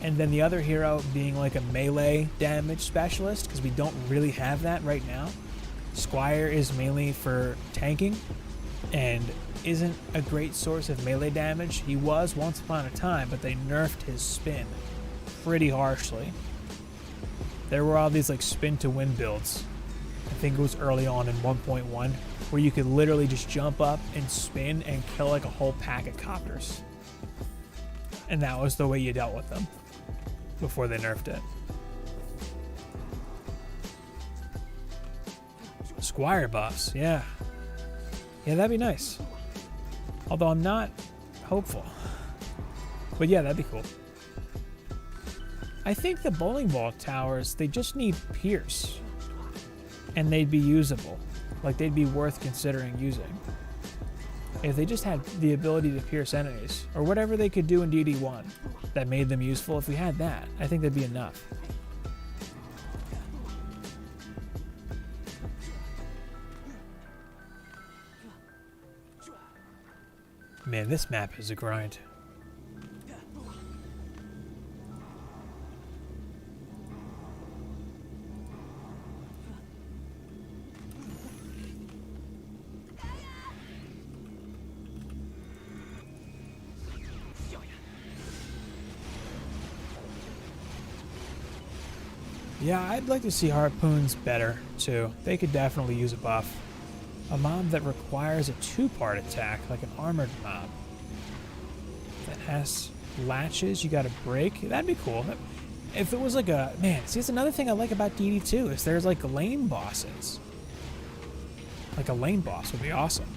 And then the other hero being like a melee damage specialist, because we don't really have that right now. Squire is mainly for tanking and isn't a great source of melee damage. He was once upon a time, but they nerfed his spin pretty harshly. There were all these like spin to win builds. I think it was early on in 1.1 where you could literally just jump up and spin and kill like a whole pack of copters. And that was the way you dealt with them before they nerfed it. Squire buffs, yeah. Yeah, that'd be nice. Although I'm not hopeful. But yeah, that'd be cool. I think the bowling ball towers, they just need pierce. And they'd be usable. Like, they'd be worth considering using. If they just had the ability to pierce enemies, or whatever they could do in DD1 that made them useful, if we had that, I think that'd be enough. Man, this map is a grind. Yeah, I'd like to see harpoons better, too. They could definitely use a buff. A mob that requires a two-part attack, like an armored mob. That has latches you gotta break. That'd be cool. If it was like a... Man, see, that's another thing I like about DD2, is there's like lane bosses. Like a lane boss would be awesome.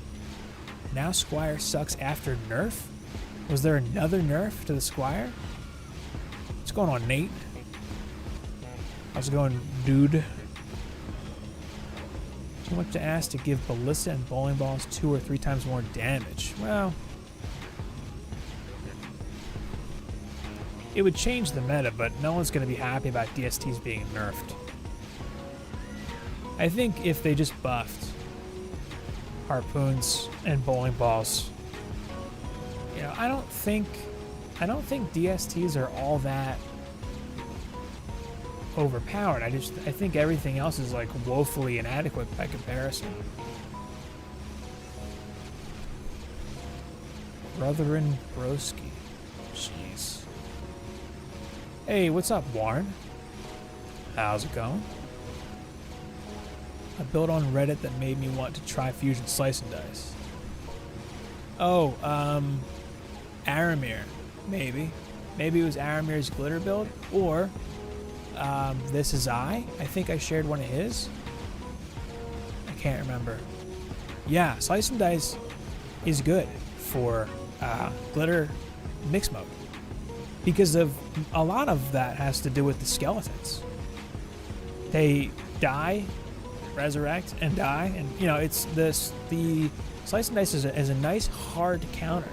Now Squire sucks after nerf? Was there another nerf to the Squire? What's going on, Nate? How's it going, dude? Too much to ask to give ballista and bowling balls 2 or 3 times more damage. Well, it would change the meta, but no one's going to be happy about DSTs being nerfed. I think if they just buffed harpoons and bowling balls, you know, I don't think DSTs are all that overpowered. I think everything else is like woefully inadequate by comparison. Brethren Broski. Jeez. Hey, what's up, Warren? How's it going? A build on Reddit that made me want to try Fusion Slice and Dice. Oh, Aramir, maybe. Maybe it was Aramir's glitter build, or This Is I think I shared one of his. I can't remember. Yeah, Slice and Dice is good for glitter mix mode, because of a lot of that has to do with the skeletons. They die, resurrect, and die, and you know, it's this. The Slice and Dice is a nice hard counter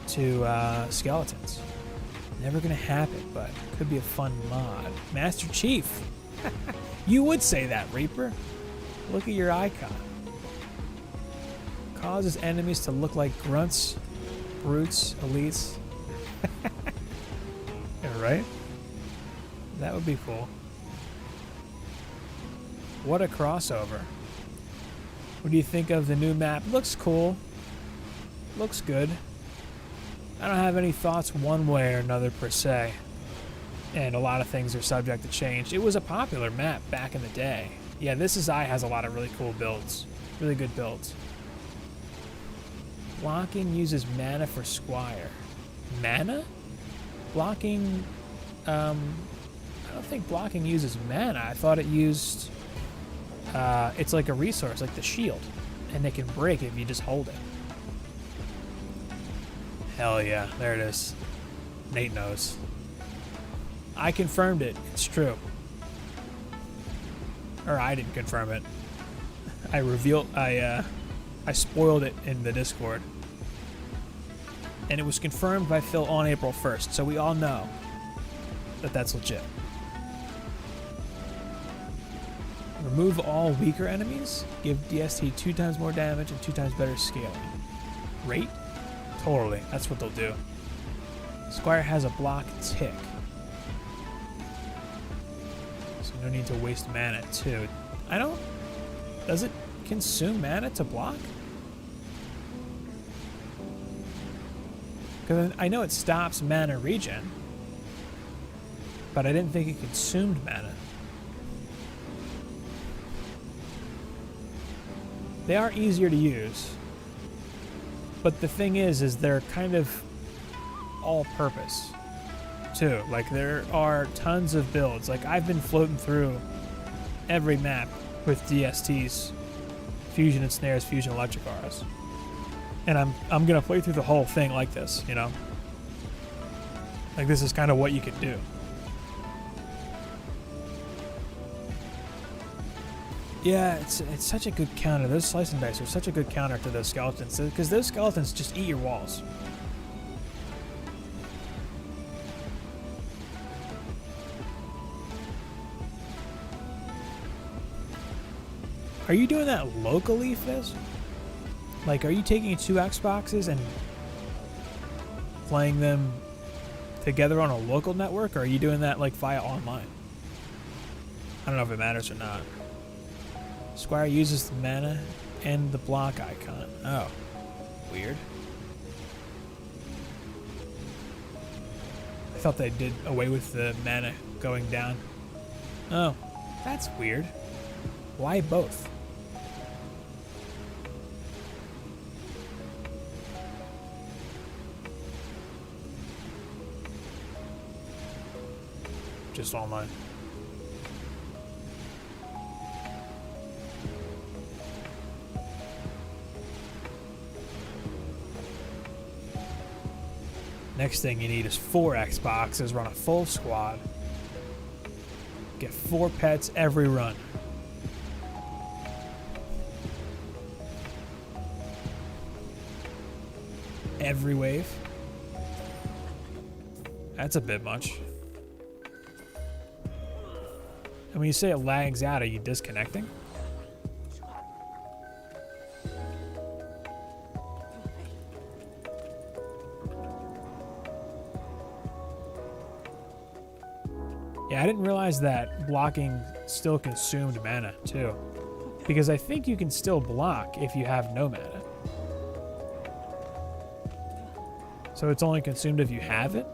to skeletons. Never gonna happen, but could be a fun mod. Master Chief. You would say that, Reaper. Look at your icon. Causes enemies to look like grunts, brutes, elites. Yeah, right? That would be cool. What a crossover. What do you think of the new map? Looks cool. Looks good. I don't have any thoughts one way or another per se. And a lot of things are subject to change. It was a popular map back in the day. Yeah, This Is I has a lot of really cool builds. Really good builds. Blocking uses mana for Squire. Mana? Blocking... I don't think blocking uses mana. I thought it used... it's like a resource, like the shield. And it can break if you just hold it. Hell yeah, there it is. Nate knows. I confirmed it. It's true. Or I didn't confirm it. I spoiled it in the Discord. And it was confirmed by Phil on April 1st, so we all know that that's legit. Remove all weaker enemies. Give DST 2 times more damage and 2 times better scaling. Rate? Totally. That's what they'll do. Squire has a block tick. So no need to waste mana too. I don't... Does it consume mana to block? Because I know it stops mana regen. But I didn't think it consumed mana. They are easier to use. But the thing is they're kind of all-purpose, too. Like, there are tons of builds. Like, I've been floating through every map with DSTs, Fusion and Snares, Fusion Electric Auras. And I'm gonna play through the whole thing like this, you know? Like, this is kind of what you could do. Yeah, it's such a good counter. Those slice and dice are such a good counter to those skeletons, because those skeletons just eat your walls. Are you doing that locally, Fizz? Like, are you taking 2 Xboxes and playing them together on a local network, or are you doing that like via online? I don't know if it matters or not. Squire uses the mana and the block icon. Oh, weird. I thought they did away with the mana going down. Oh, that's weird. Why both? Just online. Next thing you need is 4 Xboxes, run a full squad. Get 4 pets every run. Every wave? That's a bit much. And when you say it lags out, are you disconnecting? Yeah, I didn't realize that blocking still consumed mana, too. Because I think you can still block if you have no mana. So it's only consumed if you have it?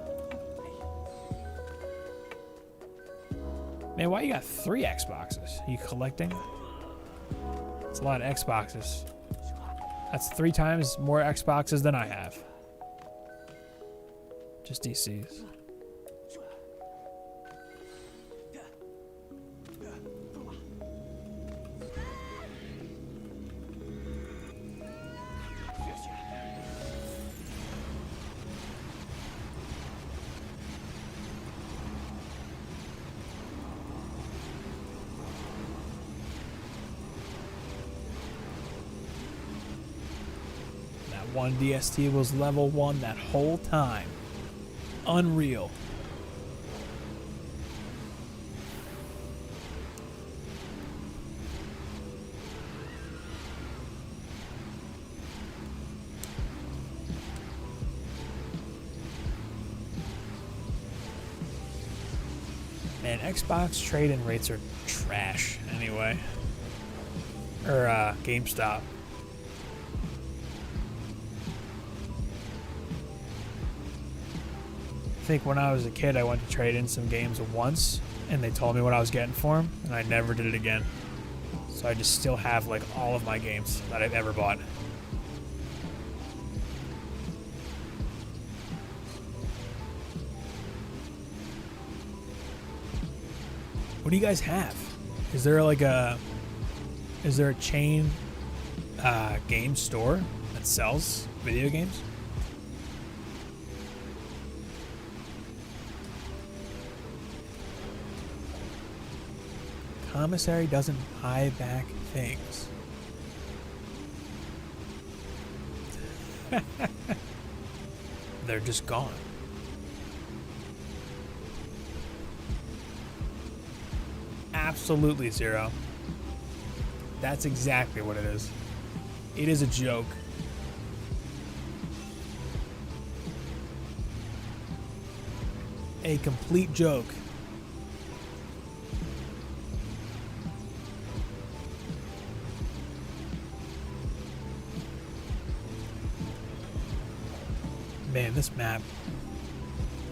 Man, why you got 3 Xboxes? Are you collecting? That's a lot of Xboxes. That's 3 times more Xboxes than I have. Just DCs. One DST was level 1 that whole time. Unreal. Man, Xbox trade-in rates are trash anyway. Or GameStop. I think when I was a kid, I went to trade in some games once, and they told me what I was getting for them, and I never did it again. So I just still have like all of my games that I've ever bought. What do you guys have? Is there a chain game store that sells video games? Commissary doesn't buy back things. They're just gone. Absolutely zero. That's exactly what it is. It is a joke. A complete joke. Man, this map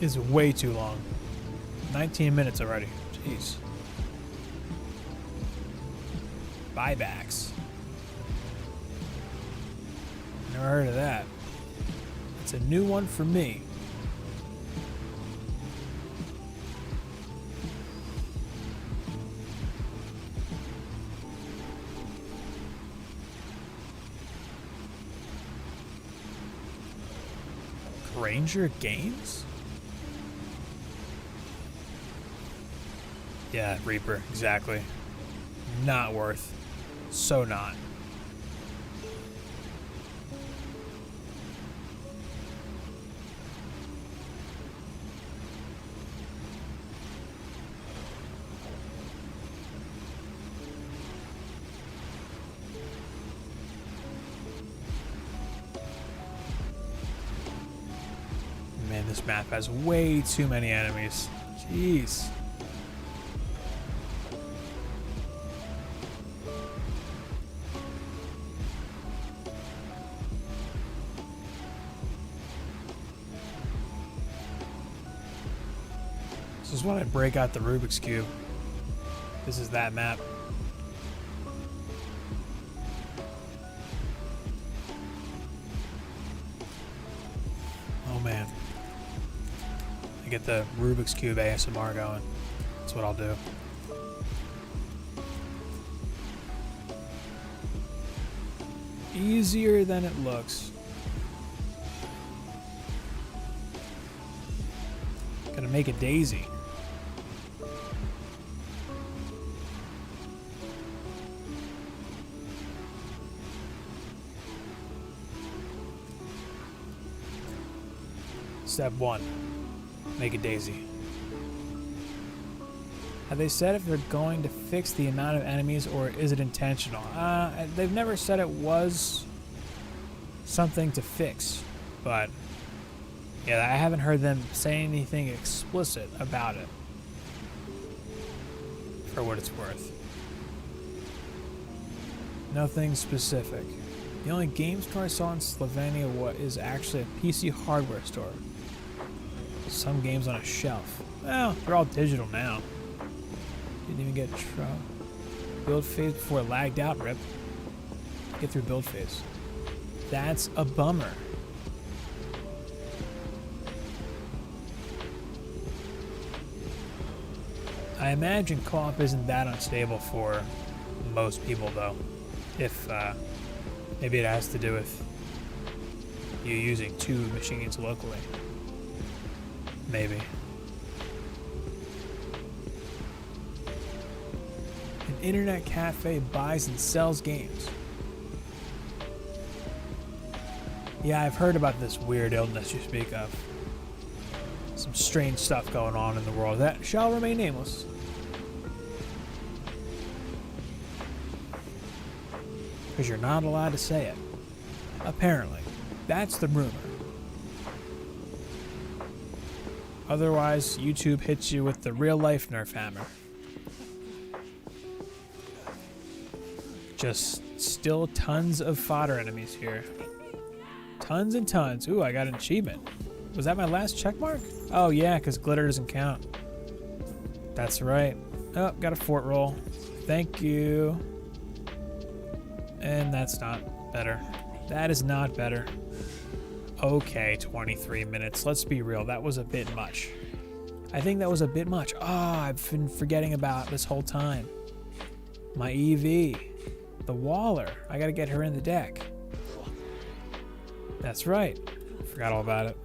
is way too long. 19 minutes already. Jeez. Buybacks. Never heard of that. It's a new one for me. Ranger Games? Yeah, Reaper, exactly. Not worth. So not. Man, this map has way too many enemies. Jeez. This is when I break out the Rubik's Cube. This is that map. Oh man. I get the Rubik's Cube ASMR going. That's what I'll do. Easier than it looks. Gonna make a daisy. Step 1. Make a daisy. Have they said if they're going to fix the amount of enemies or is it intentional? They've never said it was something to fix, but yeah, I haven't heard them say anything explicit about it, for what it's worth. Nothing specific. The only game store I saw in Slovenia is actually a PC hardware store. Some games on a shelf. Well, they're all digital now. Didn't even get build phase before it lagged out, rip. Get through build phase. That's a bummer. I imagine co-op isn't that unstable for most people though. If maybe it has to do with you using 2 machines locally. Maybe. An internet cafe buys and sells games. Yeah, I've heard about this weird illness you speak of. Some strange stuff going on in the world that shall remain nameless. Because you're not allowed to say it. Apparently. That's the rumor. Otherwise, YouTube hits you with the real-life Nerf hammer. Just still tons of fodder enemies here. Tons and tons. Ooh, I got an achievement. Was that my last check mark? Oh yeah, because glitter doesn't count. That's right. Oh, got a fort roll. Thank you. And that's not better. That is not better. Okay, 23 minutes. Let's be real. That was a bit much. I think that was a bit much. Oh, I've been forgetting about this whole time. My EV. The Waller. I gotta get her in the deck. That's right. Forgot all about it.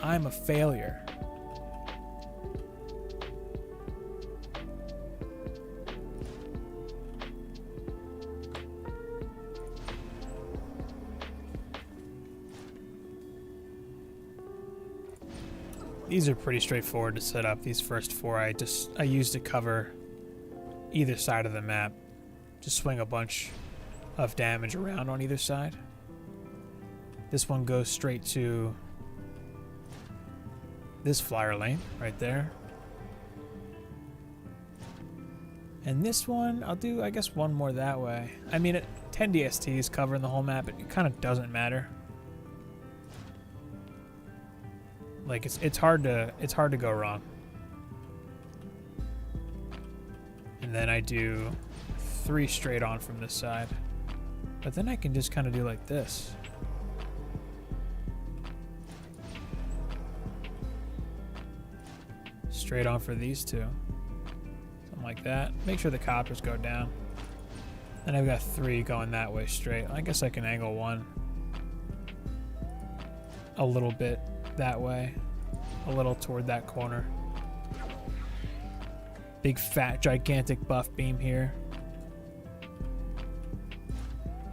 I'm a failure. These are pretty straightforward to set up. These first four I used to cover either side of the map. Just swing a bunch of damage around on either side. This one goes straight to this flyer lane right there. And this one, I'll do, I guess, one more that way. I mean, 10 DSTs covering the whole map, it kind of doesn't matter. Like, it's hard to go wrong. And then I do 3 straight on from this side. But then I can just kind of do like this. Straight on for these two. Something like that. Make sure the coppers go down. And I've got 3 going that way straight. I guess I can angle one a little bit that way. A little toward that corner. Big fat gigantic buff beam here.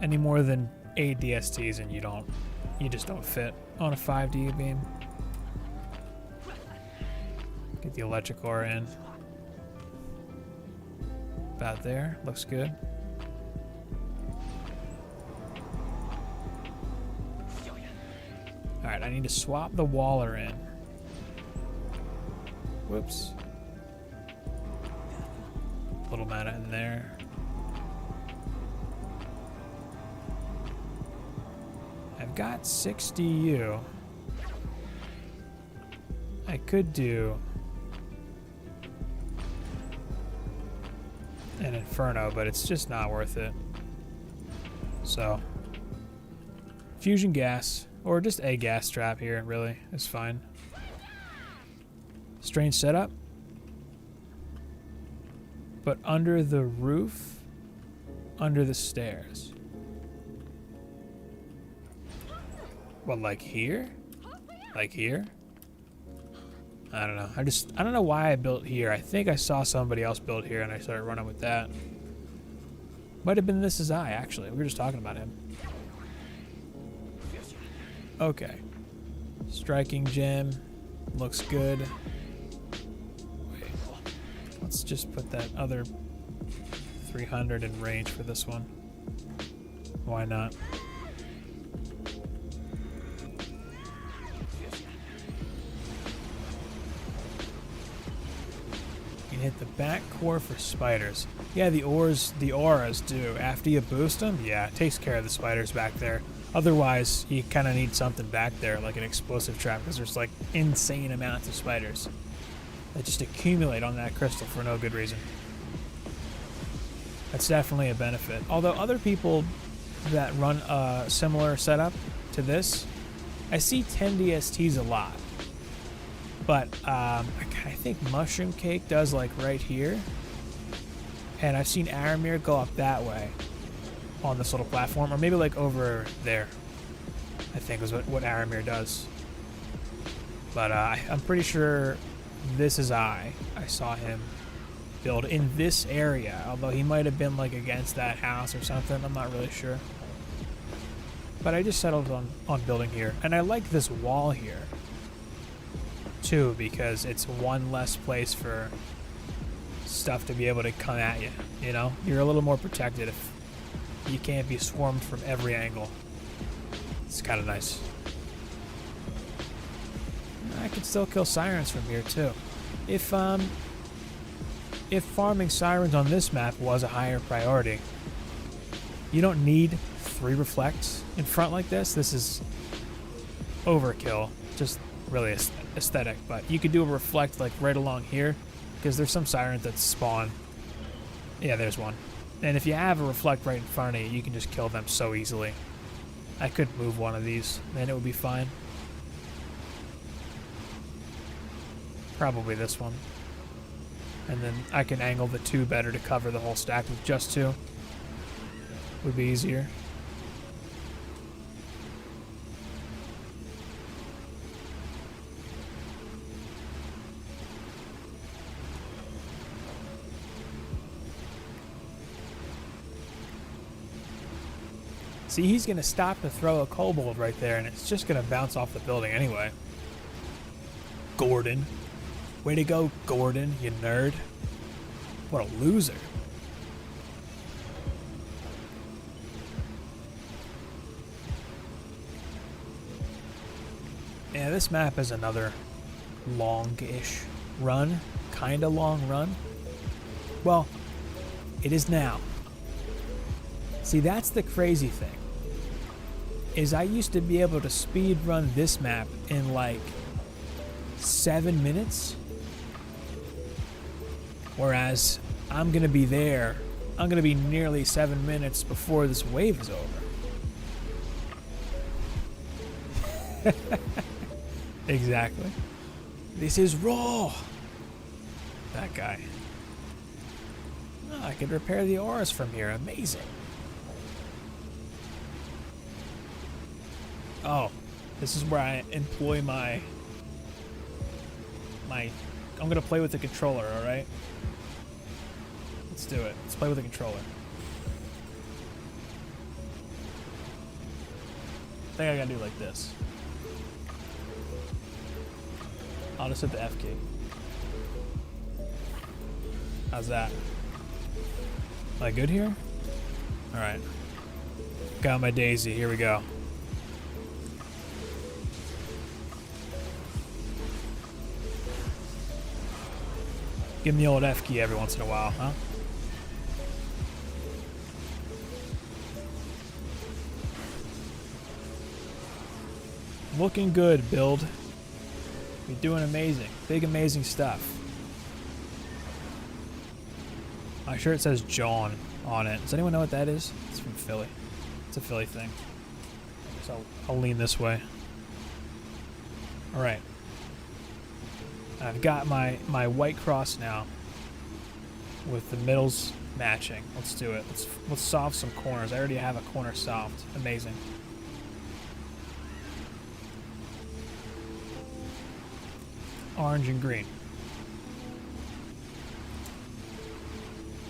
Any more than 8 DSTs and you just don't fit on a 5D beam. Get the electric ore in. About there, looks good. Alright, I need to swap the Waller in. Whoops. Little mana in there. I've got 60 U. I could do an Inferno, but it's just not worth it. So, fusion gas, or just a gas trap here, really, is fine. Strange setup. But under the roof, under the stairs. What, like here? Like here? I don't know. I don't know why I built here. I think I saw somebody else build here and I started running with that. Might have been This Is I, actually. We were just talking about him. Okay. Striking gem. Looks good. Wait. Let's just put that other 300 in range for this one. Why not? Hit the back core for spiders. Yeah, the auras do. After you boost them, yeah, it takes care of the spiders back there. Otherwise, you kind of need something back there, like an explosive trap, because there's like insane amounts of spiders that just accumulate on that crystal for no good reason. That's definitely a benefit. Although other people that run a similar setup to this, I see 10 DSTs a lot. But I think Mushroom Cake does like right here. And I've seen Aramir go up that way on this little platform. Or maybe like over there, I think is what Aramir does. But I'm pretty sure This Is I saw him build in this area. Although he might have been like against that house or something. I'm not really sure. But I just settled on building here. And I like this wall here too, because it's one less place for stuff to be able to come at you. You know, you're a little more protected if you can't be swarmed from every angle. It's kind of nice. I can still kill sirens from here too. If farming sirens on this map was a higher priority, you don't need 3 reflects in front like this. This is overkill, just really aesthetic. But you could do a reflect like right along here, because there's some sirens that spawn. Yeah, there's one. And if you have a reflect right in front of you, you can just kill them so easily. I could move one of these, and it would be fine. Probably this one. And then I can angle the 2 better to cover the whole stack with just 2. Would be easier. See, he's going to stop to throw a kobold right there, and it's just going to bounce off the building anyway. Gordon. Way to go, Gordon, you nerd. What a loser. Yeah, this map is another long-ish run. Kinda long run. Well, it is now. See, that's the crazy thing. Is I used to be able to speed run this map in like 7 minutes. Whereas I'm going to be there. I'm going to be nearly 7 minutes before this wave is over. Exactly. This is raw. That guy. Oh, I could repair the auras from here. Amazing. Oh, this is where I employ my... I'm going to play with the controller, alright? Let's do it. Let's play with the controller. I think I gotta do like this. I'll just hit the F key. How's that? Am I good here? Alright. Got my daisy. Here we go. Give me the old F key every once in a while, huh? Looking good, build. You're doing amazing. Big, amazing stuff. My shirt says John on it. Does anyone know what that is? It's from Philly. It's a Philly thing. So I'll lean this way. Alright. I've got my white cross now with the middles matching. Let's do it. Let's solve some corners. I already have a corner solved. Amazing. Orange and green.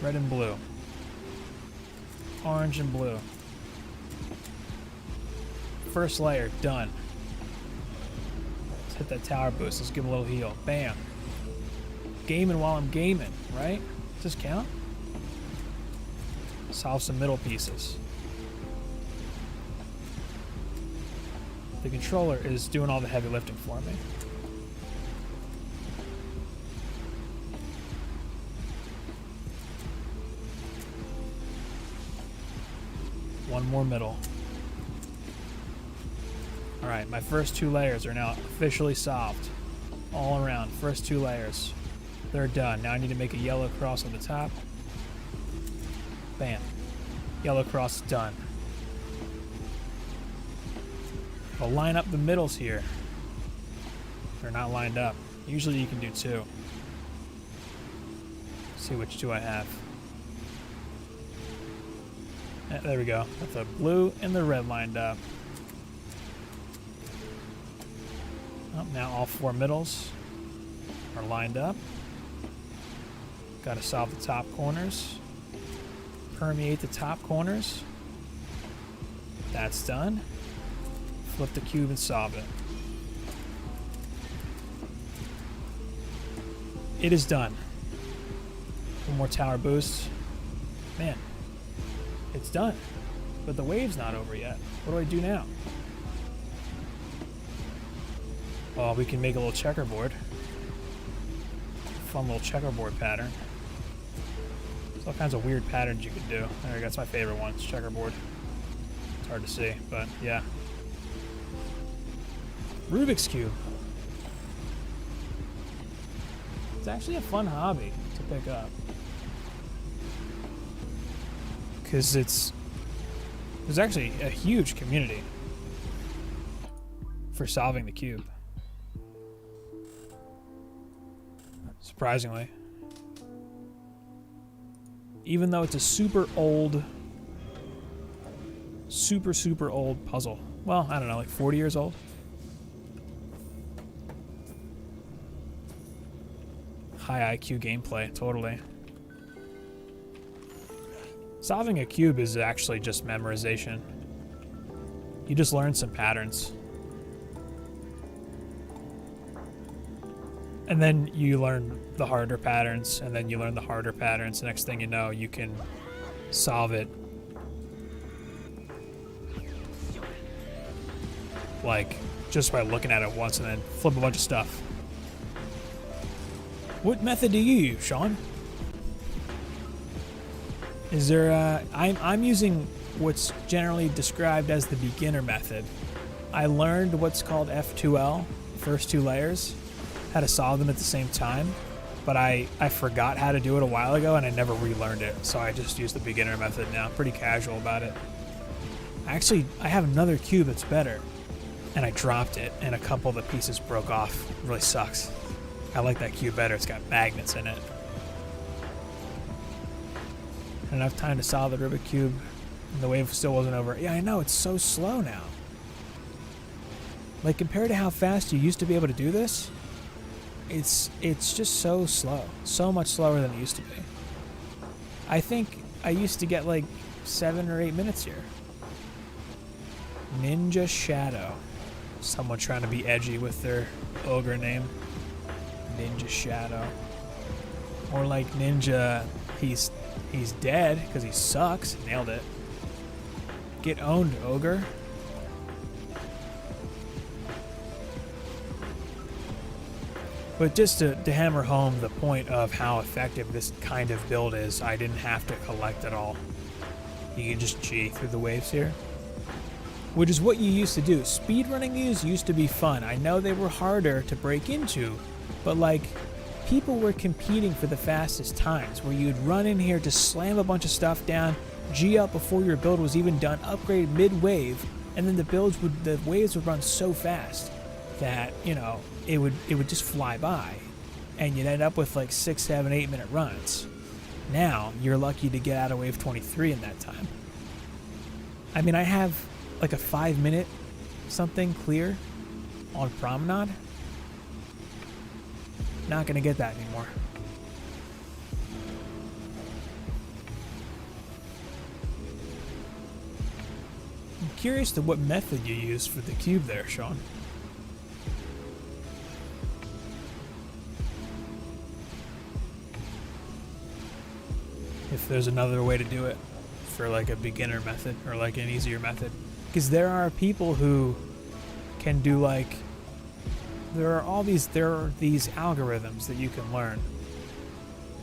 Red and blue. Orange and blue. First layer, done. Let's hit that tower boost. Let's give him a little heal. Bam. Gaming while I'm gaming, right? Does this count? Solve some middle pieces. The controller is doing all the heavy lifting for me. One more middle. Alright, my first 2 layers are now officially solved. All around, first 2 layers. They're done. Now I need to make a yellow cross on the top. Bam. Yellow cross done. I'll line up the middles here. They're not lined up. Usually you can do 2. Let's see which 2 I have. There we go. Got the blue and the red lined up. Oh, now all 4 middles are lined up. Got to solve the top corners. Permeate the top corners. That's done. Flip the cube and solve it. It is done. One more tower boost. Man. It's done, but the wave's not over yet. What do I do now? Well, we can make a little checkerboard. Fun little checkerboard pattern. There's all kinds of weird patterns you can do. There, that's my favorite one. It's checkerboard. It's hard to see, but yeah. Rubik's Cube. It's actually a fun hobby to pick up. Because there's actually a huge community for solving the cube. Surprisingly. Even though it's a super old, super old puzzle. Well, I don't know, like 40 years old. High IQ gameplay, totally. Solving a cube is actually just memorization. You just learn some patterns. And then you learn the harder patterns, and then you learn the harder patterns. The next thing you know, you can solve it like just by looking at it once and then flip a bunch of stuff. What method do you use, Sean? Is there I'm using what's generally described as the beginner method. I learned what's called F2L, first two layers, how to solve them at the same time, but I forgot how to do it a while ago and I never relearned it, so I just use the beginner method now. Pretty casual about it. Actually, I have another cube that's better, and I dropped it and a couple of the pieces broke off. It really sucks. I like that cube better. It's got magnets in it. Enough time to solve the Rubik's Cube, and the wave still wasn't over. Yeah, I know, it's so slow now. Like, compared to how fast you used to be able to do this, it's just so slow. So much slower than it used to be. I think I used to get like 7 or 8 minutes here. Ninja Shadow. Someone trying to be edgy with their ogre name. Ninja Shadow. Or like Ninja, he's dead because he sucks. Nailed it. Get owned, ogre. But just to hammer home the point of how effective this kind of build is, I didn't have to collect it all. You can just G through the waves here. Which is what you used to do. Speedrunning these used to be fun. I know they were harder to break into, but like, people were competing for the fastest times, where you'd run in here to slam a bunch of stuff down, G up before your build was even done, upgrade mid-wave, and then the waves would run so fast that, you know, it would just fly by, and you'd end up with like 6, 7, 8 minute runs. Now, you're lucky to get out of wave 23 in that time. I mean, I have like a 5 minute something clear on Promenade. Not gonna get that anymore. I'm curious to what method you use for the cube there, Sean. If there's another way to do it for like a beginner method or like an easier method. Because there are people who can do like, there are these algorithms that you can learn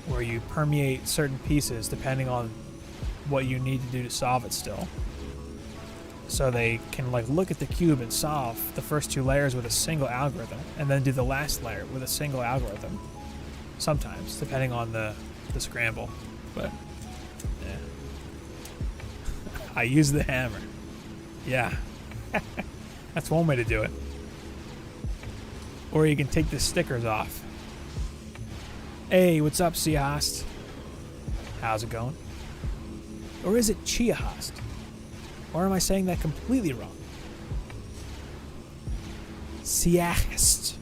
where you permeate certain pieces depending on what you need to do to solve it still. So they can like look at the cube and solve the first 2 layers with a single algorithm and then do the last layer with a single algorithm. Sometimes, depending on the scramble. But yeah. I use the hammer. Yeah. That's one way to do it. Or you can take the stickers off. Hey, what's up, Seahast? How's it going? Or is it Chiahast? Or am I saying that completely wrong? Seahast.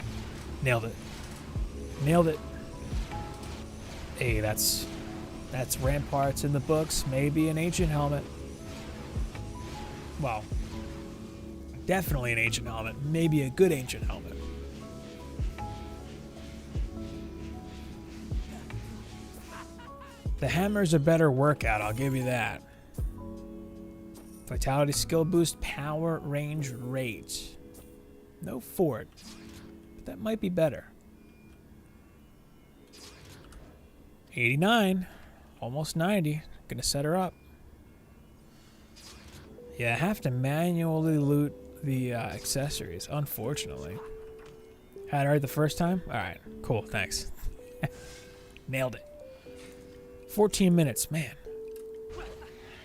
Nailed it. Nailed it. Hey, that's Ramparts in the books. Maybe an ancient helmet. Well, definitely an ancient helmet. Maybe a good ancient helmet. The hammer's a better workout, I'll give you that. Vitality, skill boost, power, range, rate. No fort. That might be better. 89. Almost 90. Gonna set her up. Yeah, I have to manually loot the accessories, unfortunately. Had it right the first time? Alright, cool, thanks. Nailed it. 14 minutes, man.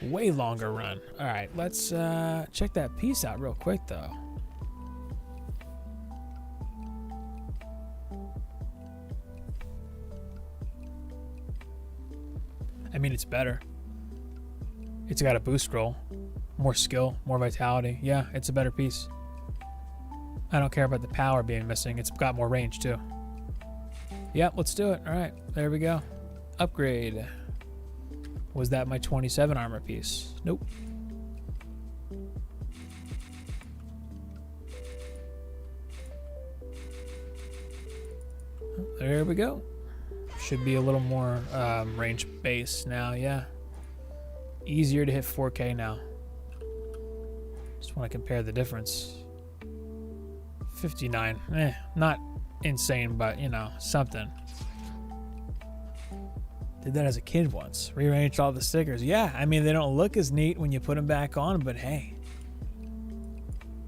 Way longer run. Alright, let's check that piece out real quick, though. I mean, it's better. It's got a boost roll. More skill, more vitality. Yeah, it's a better piece. I don't care about the power being missing. It's got more range, too. Yep, let's do it. All right, there we go. Upgrade. Was that my 27 armor piece? Nope. There we go. Should be a little more range base now, yeah. Easier to hit 4K now. Just want to compare the difference. 59, not insane, but you know, something. Did that as a kid once. Rearranged all the stickers. Yeah, I mean, they don't look as neat when you put them back on, but hey.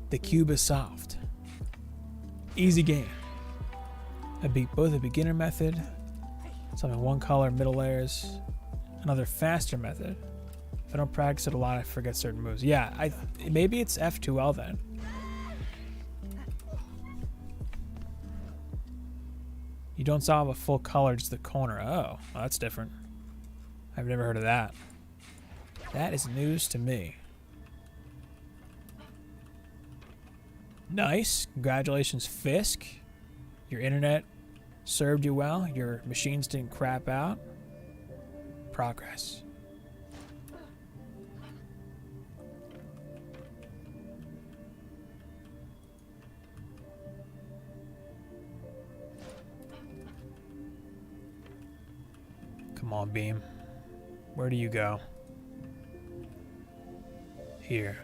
The cube is solved. Easy game. I beat both a beginner method, something one color, middle layers, another faster method. If I don't practice it a lot, I forget certain moves. Yeah, maybe it's F2L then. You don't solve a full color, just the corner. Oh, well, that's different. I've never heard of that. That is news to me. Nice. Congratulations, Fisk. Your internet served you well. Your machines didn't crap out. Progress. Come on, Beam. Where do you go? Here.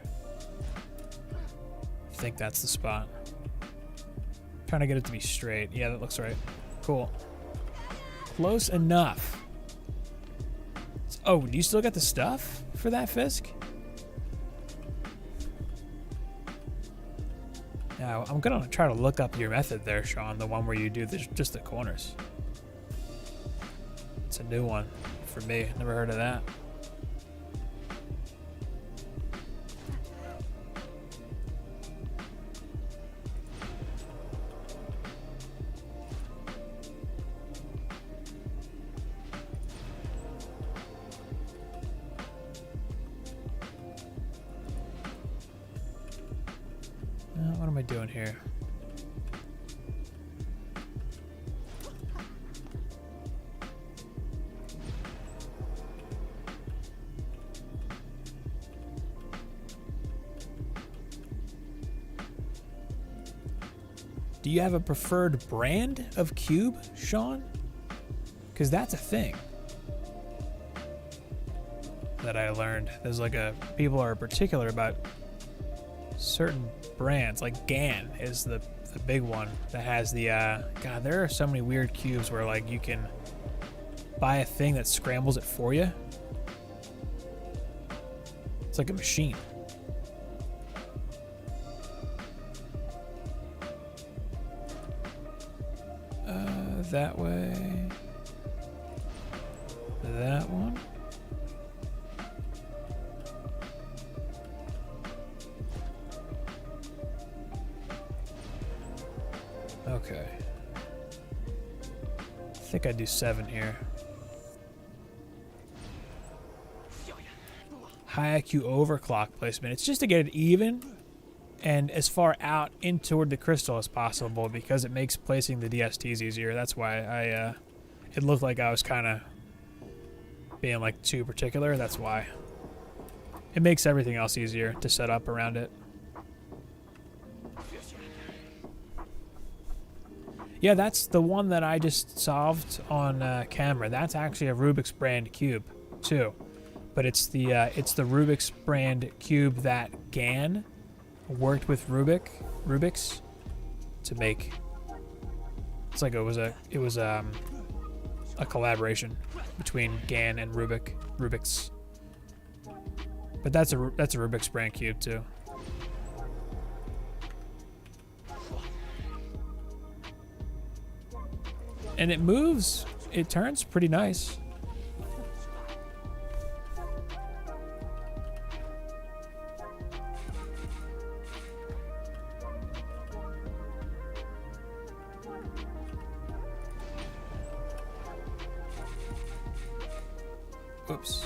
I think that's the spot. Trying to get it to be straight. Yeah, that looks right. Cool. Close enough. Oh, do you still got the stuff for that, Fisk? Now, I'm gonna try to look up your method there, Sean. The one where you do just the corners. It's a new one for me. Never heard of that. What am I doing here? Do you have a preferred brand of cube, Sean? Because that's a thing that I learned. There's like people are particular about certain brands. Like GAN is the big one that has the, God, there are so many weird cubes where like you can buy a thing that scrambles it for you. It's like a machine. That way. That one. Okay. I think I do 7 here. High IQ overclock placement. It's just to get it even and as far out in toward the crystal as possible because it makes placing the DSTs easier. That's why it looked like I was kind of being like too particular. That's why. It makes everything else easier to set up around it. Yeah, that's the one that I just solved on camera. That's actually a Rubik's brand cube too, but it's the Rubik's brand cube that GAN worked with Rubik's to make looks like it was a collaboration between Gan and Rubik's. But that's a Rubik's brand cube too. And it moves. It turns pretty nice. Oops.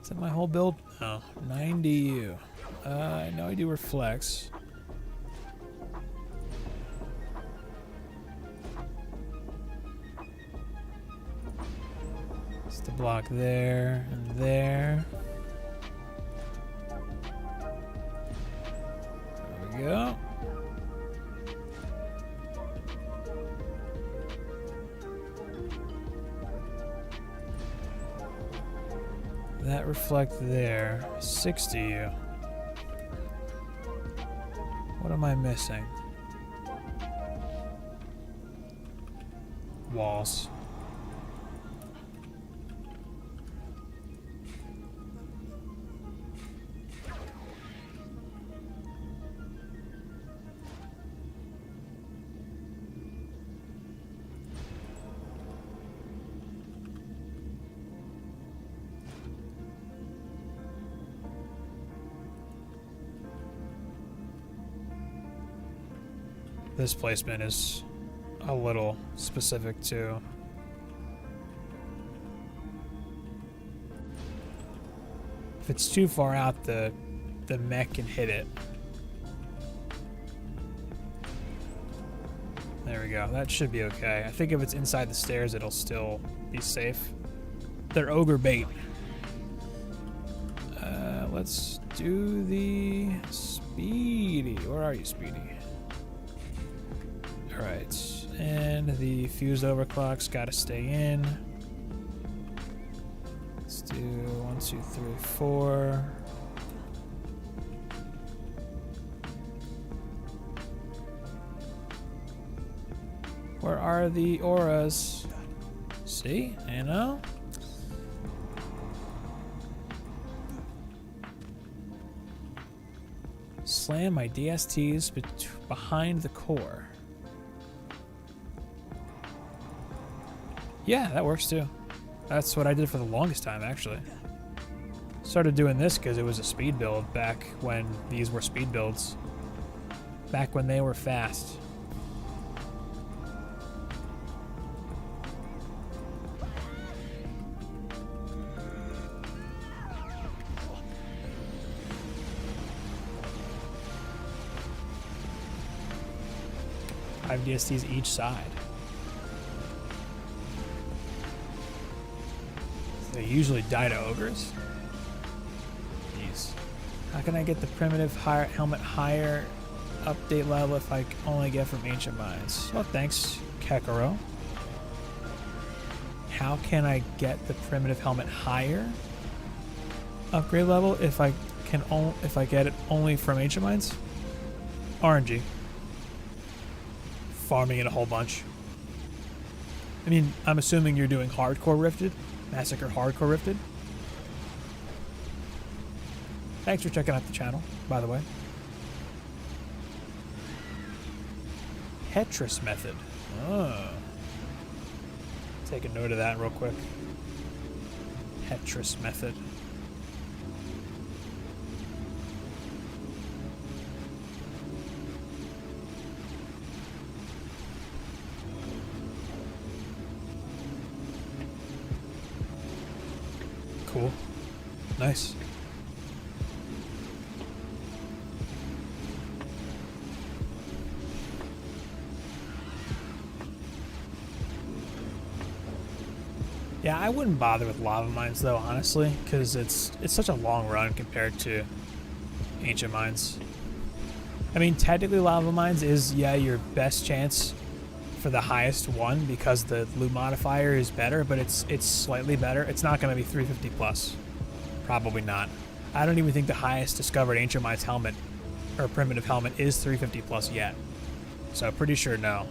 Is that my whole build? No. 90U. I know I do reflects. It's the block there and there. There we go. That reflect there. 60U. What am I missing? Walls. This placement is a little specific too. If it's too far out, the mech can hit it. There we go. That should be okay. I think if it's inside the stairs, it'll still be safe. They're ogre bait. Let's do the Speedy. Where are you, Speedy? Alright, and the fused overclock's gotta stay in. Let's do 1, 2, 3, 4. Where are the auras? See? You know? Slam my DSTs behind the core. Yeah, that works too. That's what I did for the longest time, actually. Started doing this because it was a speed build back when these were speed builds. Back when they were fast. Five DSTs each side. They usually die to ogres. Jeez. How can I get the primitive helmet higher update level if I only get from Ancient Mines? Well, thanks, Kekaro. How can I get the primitive helmet higher upgrade level if I get it only from Ancient Mines? RNG. Farming it a whole bunch. I mean, I'm assuming you're doing hardcore rifted. Massacre hardcore rifted. Thanks for checking out the channel, by the way. Tetris method. Oh. Take a note of that real quick. Tetris method. Cool. Nice. Yeah, I wouldn't bother with lava mines though, honestly, because it's such a long run compared to Ancient Mines. I mean, technically lava mines is, yeah, your best chance for the highest one because the loot modifier is better, but it's slightly better. It's not going to be 350 plus. Probably not. I don't even think the highest discovered Ancient Minds helmet or primitive helmet is 350 plus yet. So pretty sure no.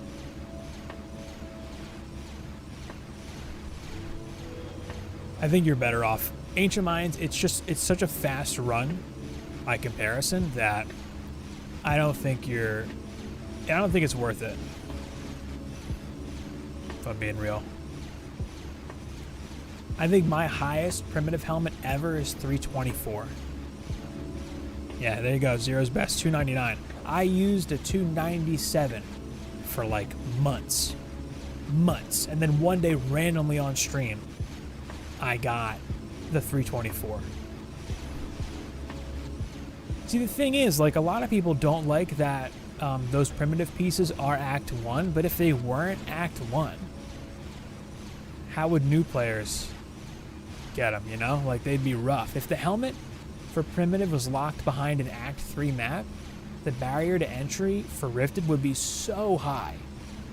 I think you're better off. Ancient Minds, it's such a fast run by comparison that I don't think it's worth it. If I'm being real. I think my highest primitive helmet ever is 324. Yeah, there you go. Zero's best, 299. I used a 297 for like months. And then one day randomly on stream, I got the 324. See, the thing is, like, a lot of people don't like that those primitive pieces are Act 1, but if they weren't Act 1, how would new players get them, you know? Like, they'd be rough. If the helmet for primitive was locked behind an Act 3 map, the barrier to entry for Rifted would be so high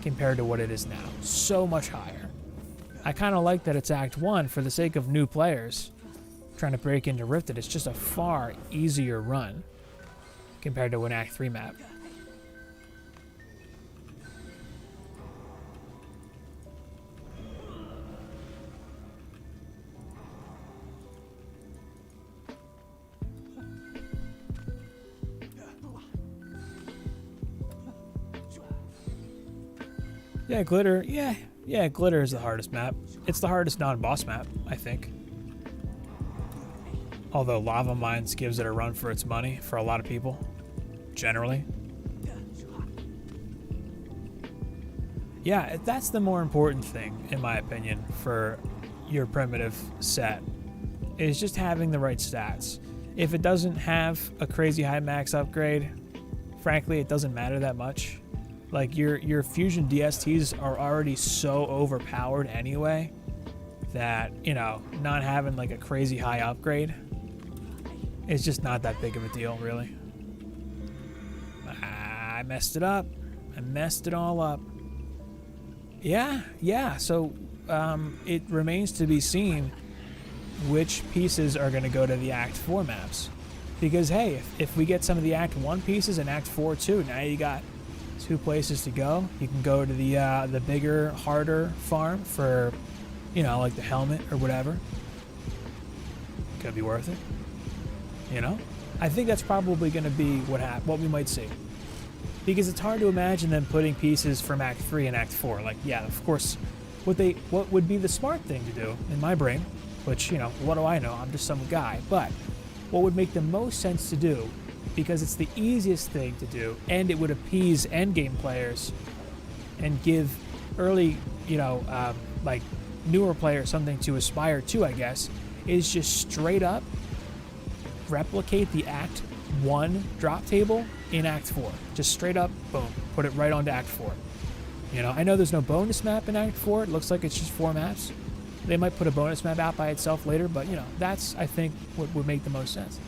compared to what it is now. So much higher. I kind of like that it's Act 1 for the sake of new players trying to break into Rifted. It's just a far easier run compared to an Act 3 map. Yeah, Glitter. Yeah, Glitter is the hardest map. It's the hardest non-boss map, I think. Although Lava Mines gives it a run for its money for a lot of people, generally. Yeah, that's the more important thing, in my opinion, for your primitive set, is just having the right stats. If it doesn't have a crazy high max upgrade, frankly, it doesn't matter that much. Like, your fusion DSTs are already so overpowered anyway that, you know, not having like a crazy high upgrade is just not that big of a deal, really. I messed it up. I messed it all up. Yeah. So it remains to be seen which pieces are going to go to the Act 4 maps. Because, hey, if we get some of the Act 1 pieces and Act 4 too, now you got 2 places to go. You can go to the bigger, harder farm for, you know, like the helmet or whatever. Could be worth it. You know? I think that's probably going to be what we might see. Because it's hard to imagine them putting pieces from Act 3 and Act 4. Like, yeah, of course, what would be the smart thing to do in my brain, which, you know, what do I know? I'm just some guy. But what would make the most sense to do, because it's the easiest thing to do, and it would appease endgame players and give early, you know, like newer players something to aspire to, I guess, is just straight up replicate the Act 1 drop table in Act 4. Just straight up, boom, put it right onto Act 4. You know, I know there's no bonus map in Act 4. It looks like it's just 4 maps. They might put a bonus map out by itself later, but, you know, that's, I think, what would make the most sense.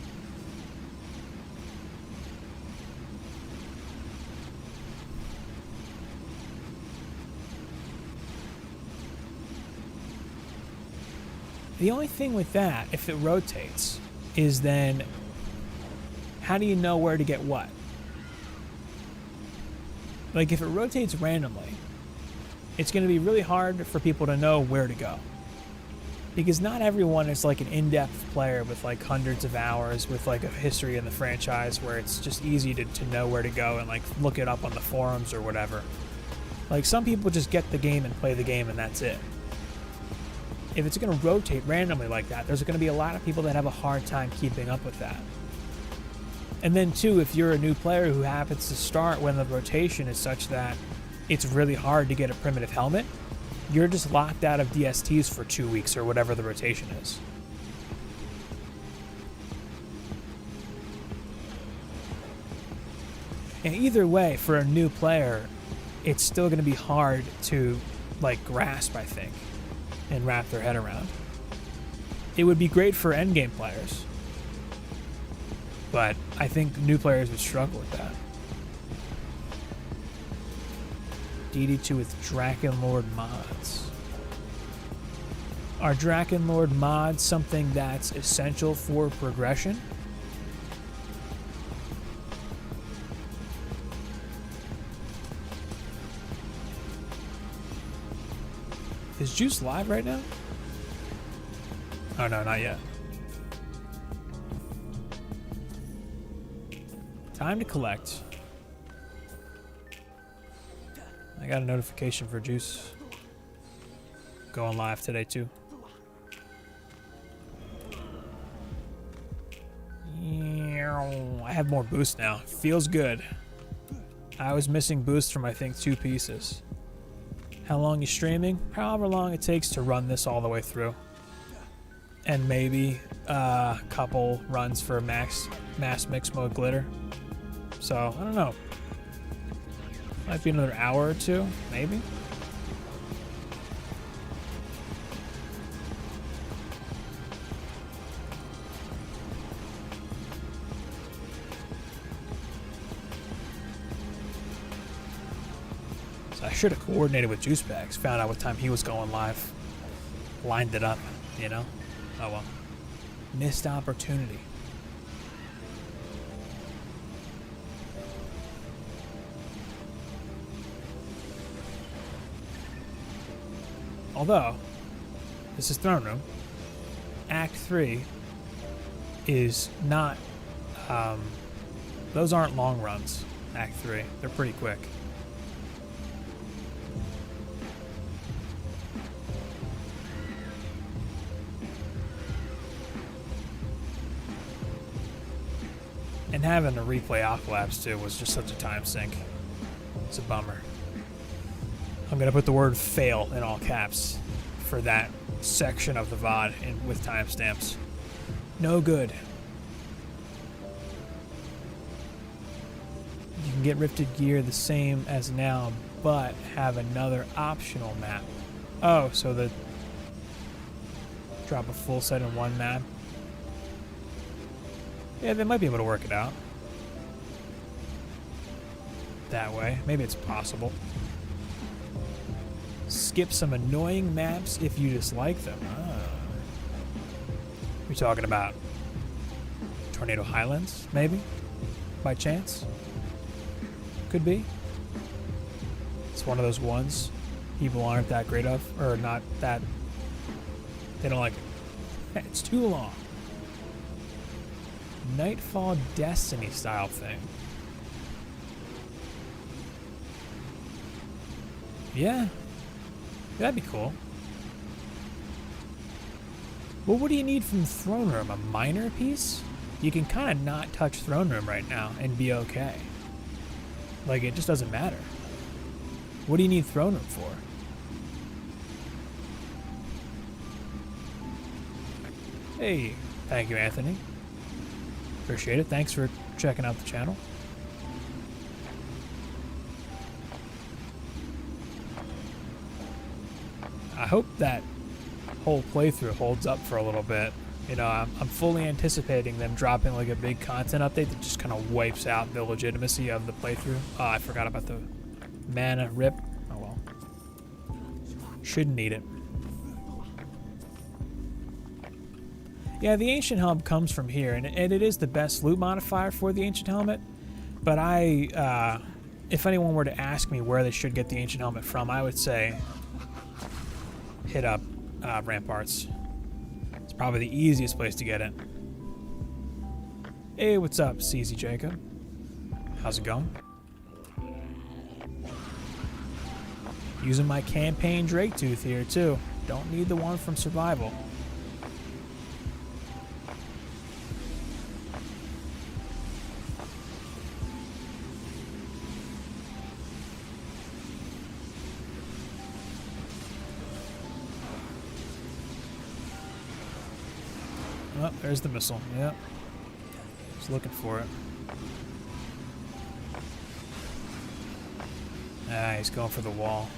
The only thing with that, if it rotates, is then how do you know where to get what? Like, if it rotates randomly, it's going to be really hard for people to know where to go. Because not everyone is like an in-depth player with like hundreds of hours with like a history in the franchise where it's just easy to know where to go and like look it up on the forums or whatever. Like, some people just get the game and play the game and that's it. If it's going to rotate randomly like that, there's going to be a lot of people that have a hard time keeping up with that. And then, too, if you're a new player who happens to start when the rotation is such that it's really hard to get a primitive helmet, you're just locked out of DSTs for 2 weeks or whatever the rotation is. And either way, for a new player, it's still going to be hard to, like, grasp, I think, and wrap their head around. It would be great for endgame players, but I think new players would struggle with that. DD2 with Drakenlord mods. Are Drakenlord mods something that's essential for progression? Is Juice live right now? Oh no, not yet. Time to collect. I got a notification for Juice going live today too. I have more boost now. Feels good. I was missing boost from I think 2 pieces. How long you streaming? However long it takes to run this all the way through. And maybe a couple runs for mass mix mode glitter. So, I don't know. Might be another hour or 2, maybe. I should have coordinated with Juice Bags, found out what time he was going live, lined it up, you know? Oh well. Missed opportunity. Although, this is Throne Room, Act 3 is not, those aren't long runs, Act 3. They're pretty quick. And having to replay Alc Labs too was just such a time sink. It's a bummer. I'm gonna put the word fail in all caps for that section of the VOD with timestamps. No good. You can get Rifted Gear the same as now, but have another optional map. Oh, so the drop a full set in one map. Yeah, they might be able to work it out that way. Maybe it's possible. Skip some annoying maps if you dislike them. We're talking about Tornado Highlands, maybe? By chance? Could be. It's one of those ones people aren't that great of, or not that... They don't like it. It's too long. Nightfall Destiny style thing. Yeah. That'd be cool. Well, what do you need from Throne Room? A minor piece? You can kind of not touch Throne Room right now and be okay. Like, it just doesn't matter. What do you need Throne Room for? Hey, thank you, Anthony. Appreciate it. Thanks for checking out the channel. I hope that whole playthrough holds up for a little bit. You know, I'm fully anticipating them dropping like a big content update that just kind of wipes out the legitimacy of the playthrough. Oh, I forgot about the mana rip. Oh well. Shouldn't need it. Yeah, the Ancient Helm comes from here, and it is the best loot modifier for the Ancient Helmet. But if anyone were to ask me where they should get the Ancient Helmet from, I would say hit up Ramparts. It's probably the easiest place to get it. Hey, what's up, CZ Jacob? How's it going? Using my campaign Drake Tooth here, too. Don't need the one from Survival. Oh, there's the missile. Yep. Just looking for it. Ah, he's going for the wall.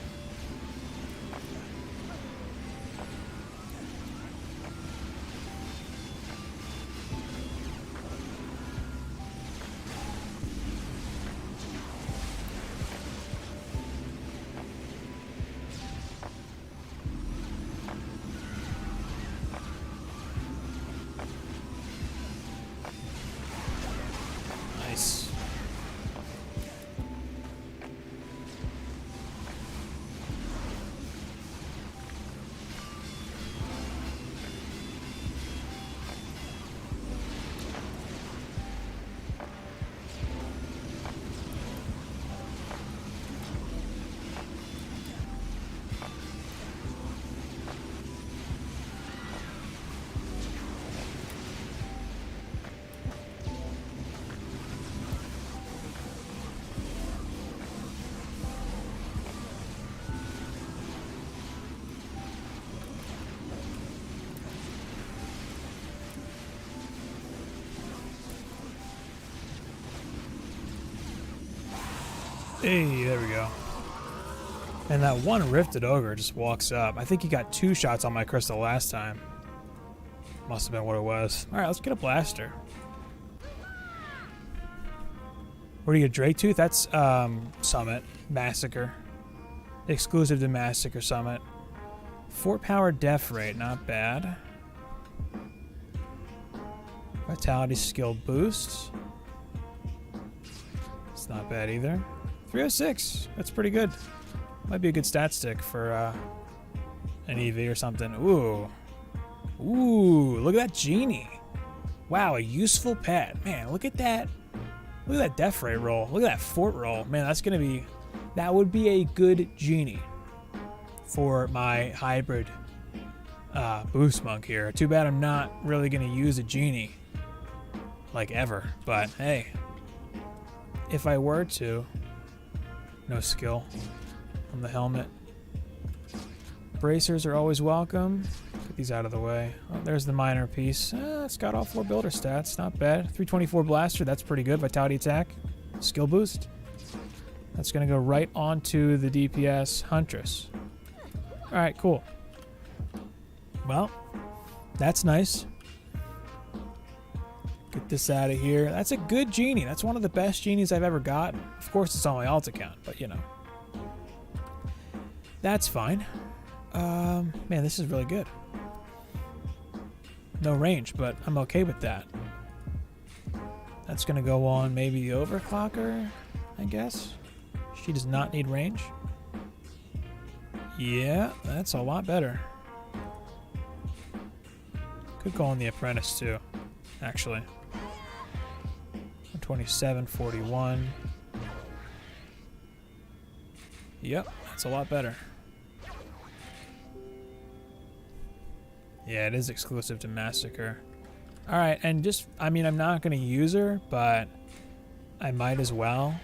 Hey, there we go. And that one Rifted Ogre just walks up. I think he got 2 shots on my crystal last time. Must have been what it was. Alright, let's get a blaster. Where do you get Drake Tooth? That's Summit. Massacre. Exclusive to Massacre Summit. 4 power def rate, not bad. Vitality skill boost. It's not bad either. 306. That's pretty good. Might be a good stat stick for an EV or something. Ooh. Ooh, look at that genie. Wow, a useful pet. Man, look at that. Look at that def rate roll. Look at that fort roll. Man, that's going to be... That would be a good genie for my hybrid boost monk here. Too bad I'm not really going to use a genie. Like ever. But, hey. If I were to... No skill on the helmet. Bracers are always welcome. Get these out of the way. Oh, there's the minor piece. It's got all 4 builder stats. Not bad. 324 blaster. That's pretty good. Vitality attack. Skill boost. That's going to go right onto the DPS Huntress. Alright, cool. Well, that's nice. Get this out of here. That's a good genie. That's one of the best genies I've ever gotten. Of course, it's on my alt account, but you know. That's fine. Man, this is really good. No range, but I'm okay with that. That's going to go on maybe the overclocker, I guess. She does not need range. Yeah, that's a lot better. Could go on the apprentice too, actually. 27, 41. Yep, that's a lot better. Yeah, it is exclusive to Massacre. Alright, and just, I mean, I'm not going to use her, but I might as well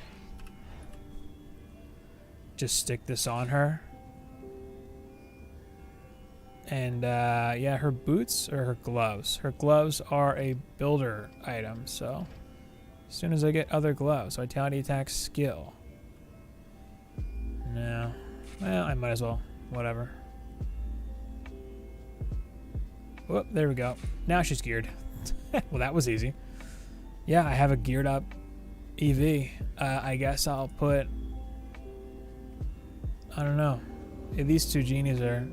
just stick this on her. And, yeah, her boots or her gloves. Her gloves are a builder item, so as soon as I get other gloves, vitality attack skill. No. Well, I might as well. Whatever. Whoop, there we go. Now she's geared. Well, that was easy. Yeah, I have a geared up EV. I guess I'll put... I don't know. These 2 genies are...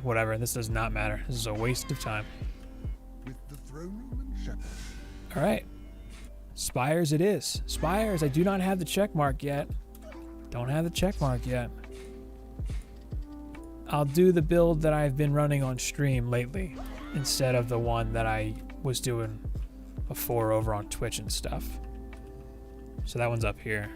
whatever. This does not matter. This is a waste of time. Alright. Spires it is. Spires, I do not have the check mark yet. Don't have the check mark yet. I'll do the build that I've been running on stream lately instead of the one that I was doing before over on Twitch and stuff. So that one's up here.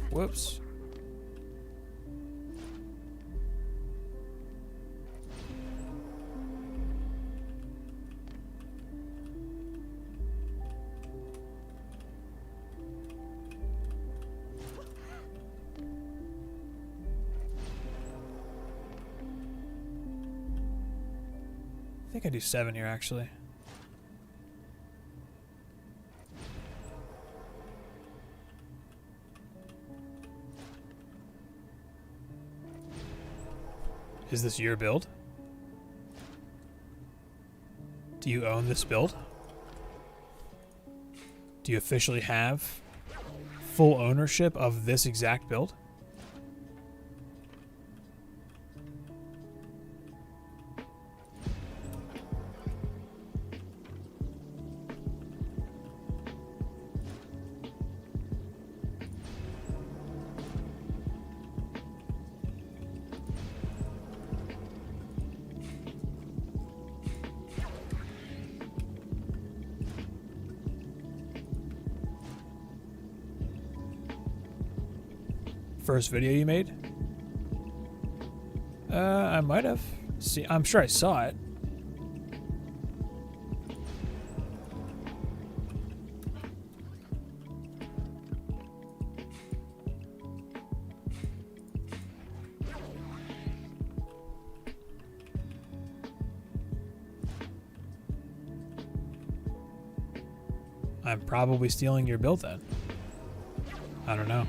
Whoops. I think I do 7 here, actually. Is this your build? Do you own this build? Do you officially have full ownership of this exact build? First video you made? I might have. See, I'm sure I saw it. I'm probably stealing your build then. I don't know.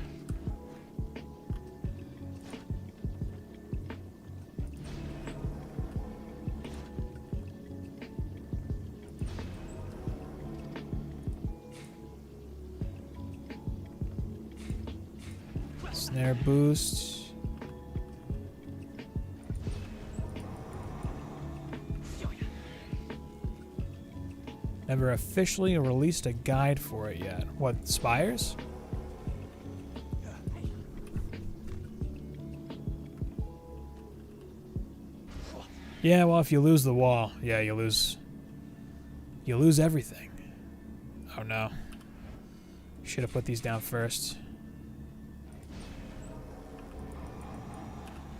Snare boost. Never officially released a guide for it yet. What, Spires? Yeah, well, if you lose the wall, yeah, you lose everything. Oh no. Should have put these down first.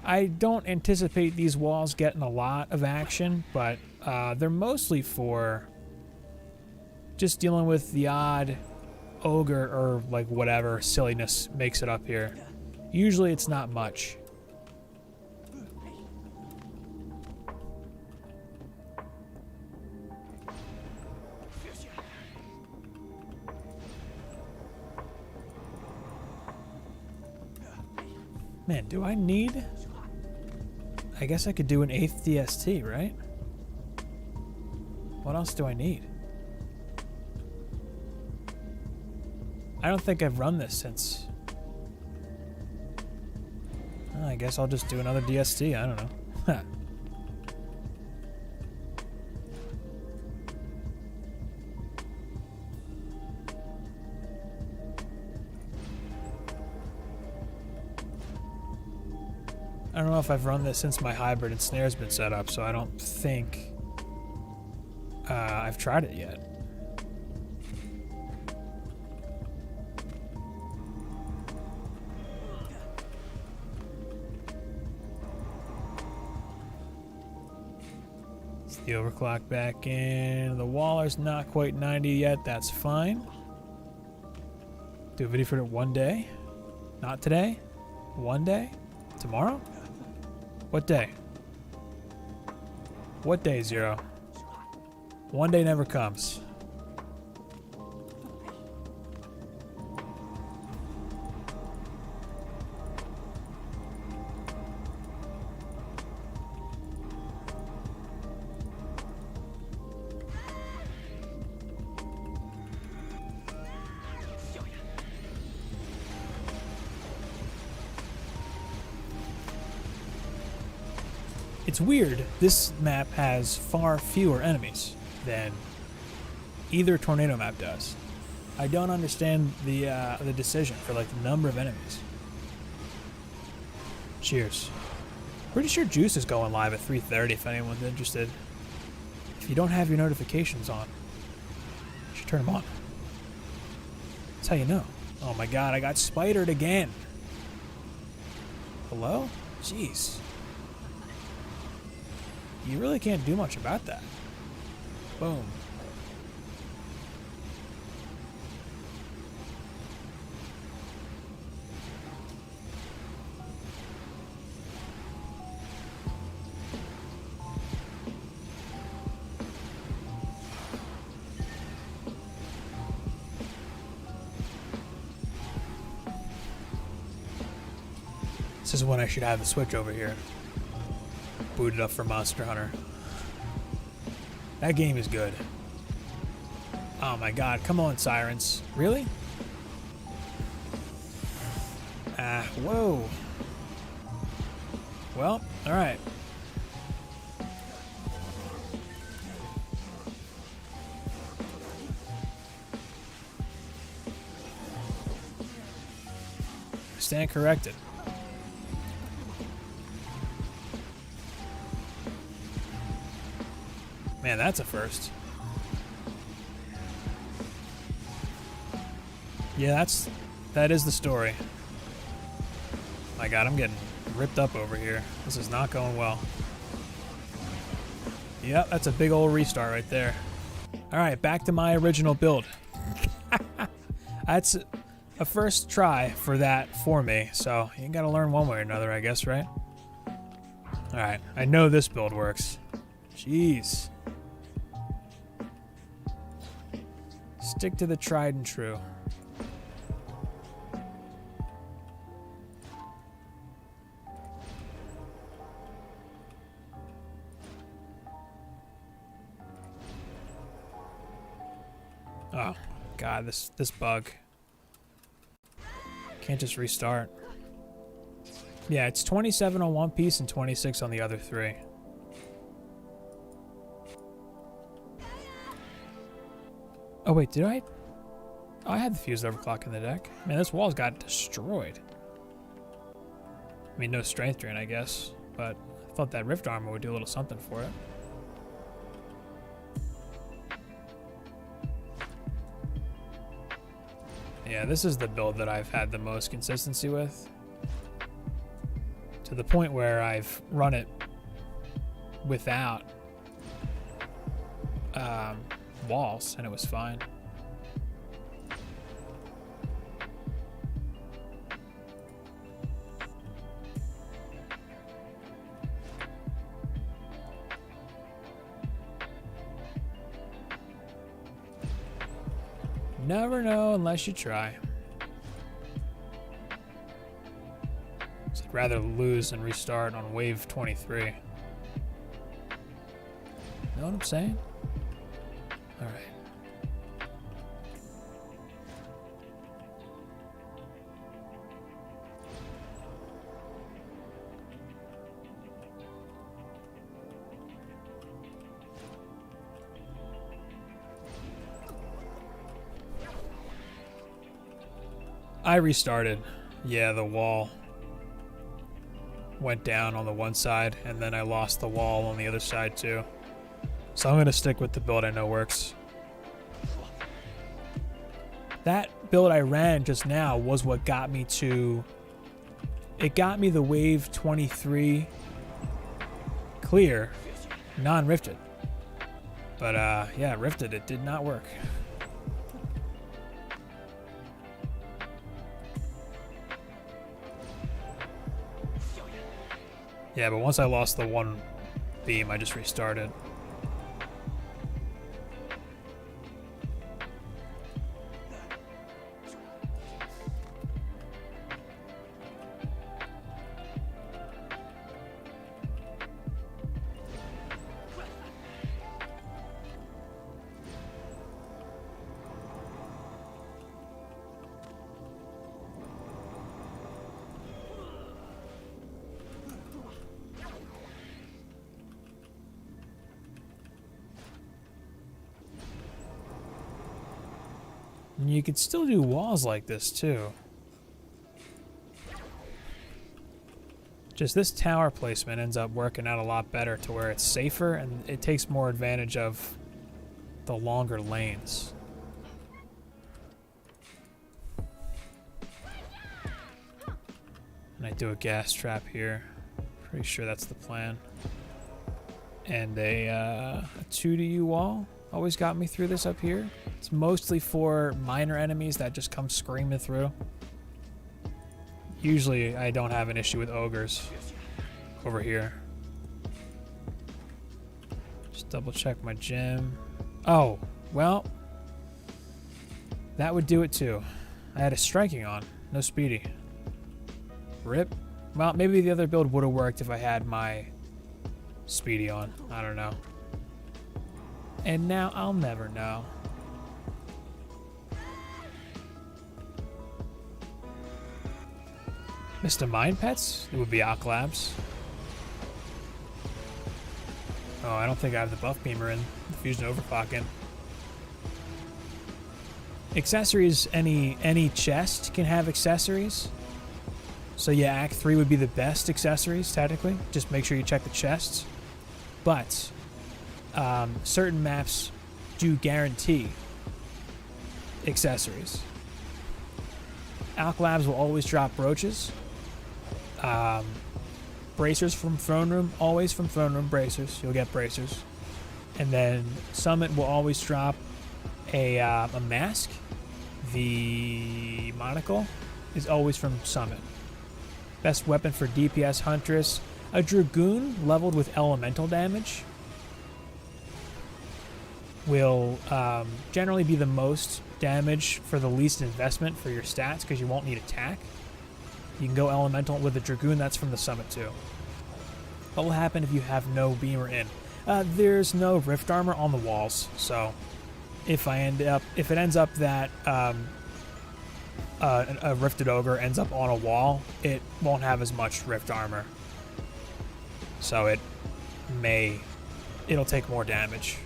I don't anticipate these walls getting a lot of action, but they're mostly for just dealing with the odd ogre or like whatever silliness makes it up here. Usually it's not much. Man, do I need... I guess I could do an 8th DST, right? What else do I need? I don't think I've run this since... I guess I'll just do another DST, I don't know. I don't know if I've run this since my hybrid and snare's been set up, so I don't think I've tried it yet. Let's the overclock back in. The waller's not quite 90 yet, that's fine. Do a video for it one day? Not today? One day? Tomorrow? What day? What day, Zero? One day never comes. It's weird, this map has far fewer enemies than either tornado map does. I don't understand the decision for like the number of enemies. Cheers. Pretty sure Juice is going live at 3:30 if anyone's interested. If you don't have your notifications on, you should turn them on. That's how you know. Oh my god, I got spidered again. Hello? Jeez. You really can't do much about that. Boom. This is when I should have the Switch over here. Booted up for Monster Hunter. That game is good. Oh my god, come on, Sirens. Really? Whoa. Well, alright. Stand corrected. Man, that's a first. Yeah, that is the story. My god, I'm getting ripped up over here. This is not going well. Yep, that's a big old restart right there. Alright, back to my original build. That's a first try for that for me, so you gotta learn one way or another, I guess, right? Alright, I know this build works. Jeez. Stick to the tried and true. Oh, God, this bug. Can't just restart. Yeah, it's 27 on one piece and 26 on the other three. Oh, wait, did I? Oh, I had the fused overclock in the deck. Man, this wall's got destroyed. I mean, no strength drain, I guess, but I thought that rift armor would do a little something for it. Yeah, this is the build that I've had the most consistency with. To the point where I've run it without walls, and it was fine. Never know unless you try. So I'd rather lose and restart on wave 23. Know what I'm saying? All right. I restarted. Yeah, the wall went down on the one side, and then I lost the wall on the other side too. So I'm going to stick with the build I know works. That build I ran just now was what got me to... It got me the wave 23 clear, non-rifted. But yeah, rifted, it did not work. Yeah, but once I lost the one beam, I just restarted. And you could still do walls like this too. Just this tower placement ends up working out a lot better to where it's safer and it takes more advantage of the longer lanes. And I do a gas trap here. Pretty sure that's the plan. And a 2DU wall always got me through this up here. It's mostly for minor enemies that just come screaming through. Usually I don't have an issue with ogres over here. Just double check my gym. Oh, well, that would do it too. I had a striking on, no speedy. Rip. Well, maybe the other build would have worked if I had my speedy on. I don't know. And now I'll never know. Mr. Mind Pets? It would be Alc Labs. Oh, I don't think I have the buff beamer in. The fusion overclock in. Accessories, any chest can have accessories. So yeah, Act 3 would be the best accessories, technically. Just make sure you check the chests. But certain maps do guarantee accessories. Alc Labs will always drop brooches. Bracers from Throne Room, always from Throne Room bracers. You'll get bracers. And then Summit will always drop a mask. The monocle is always from Summit. Best weapon for DPS Huntress. A Dragoon leveled with elemental damage will generally be the most damage for the least investment for your stats because you won't need attack. You can go elemental with a Dragoon. That's from the summit too. What will happen if you have no beamer in? There's no rift armor on the walls, so if it ends up that a rifted ogre ends up on a wall, it won't have as much rift armor, so it'll take more damage.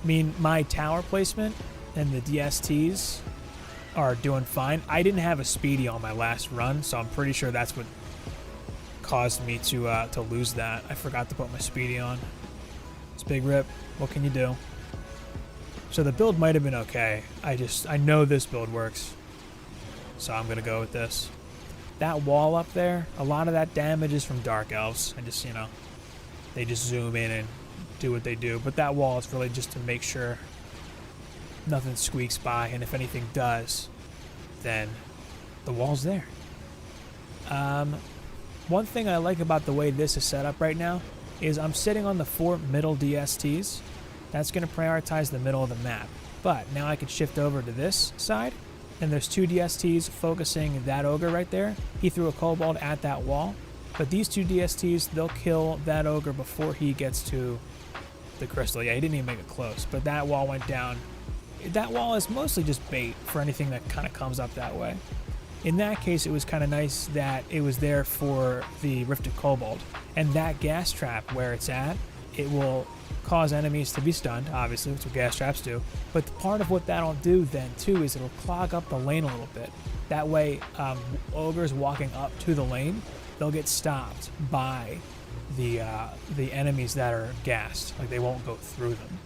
I mean, my tower placement and the DSTs are doing fine. I didn't have a speedy on my last run, so I'm pretty sure that's what caused me to lose that. I forgot to put my speedy on. It's big rip. What can you do? So the build might have been okay. I know this build works, so I'm gonna go with this. That wall up there, a lot of that damage is from Dark Elves. And just, you know, they just zoom in and do what they do. But that wall is really just to make sure nothing squeaks by, and if anything does, then the wall's there. One thing I like about the way this is set up right now is I'm sitting on the 4 middle DSTs. That's going to prioritize the middle of the map. But now I can shift over to this side, and there's 2 DSTs focusing that ogre right there. He threw a kobold at that wall, but these 2 DSTs, they'll kill that ogre before he gets to the crystal. Yeah, he didn't even make it close, but that wall went down. That wall is mostly just bait for anything that kind of comes up that way. In that case, it was kind of nice that it was there for the Rifted Kobold. And that gas trap where it's at, it will cause enemies to be stunned, obviously, that's what gas traps do. But part of what that'll do then, too, is it'll clog up the lane a little bit. That way, ogres walking up to the lane, they'll get stopped by the enemies that are gassed. Like, they won't go through them.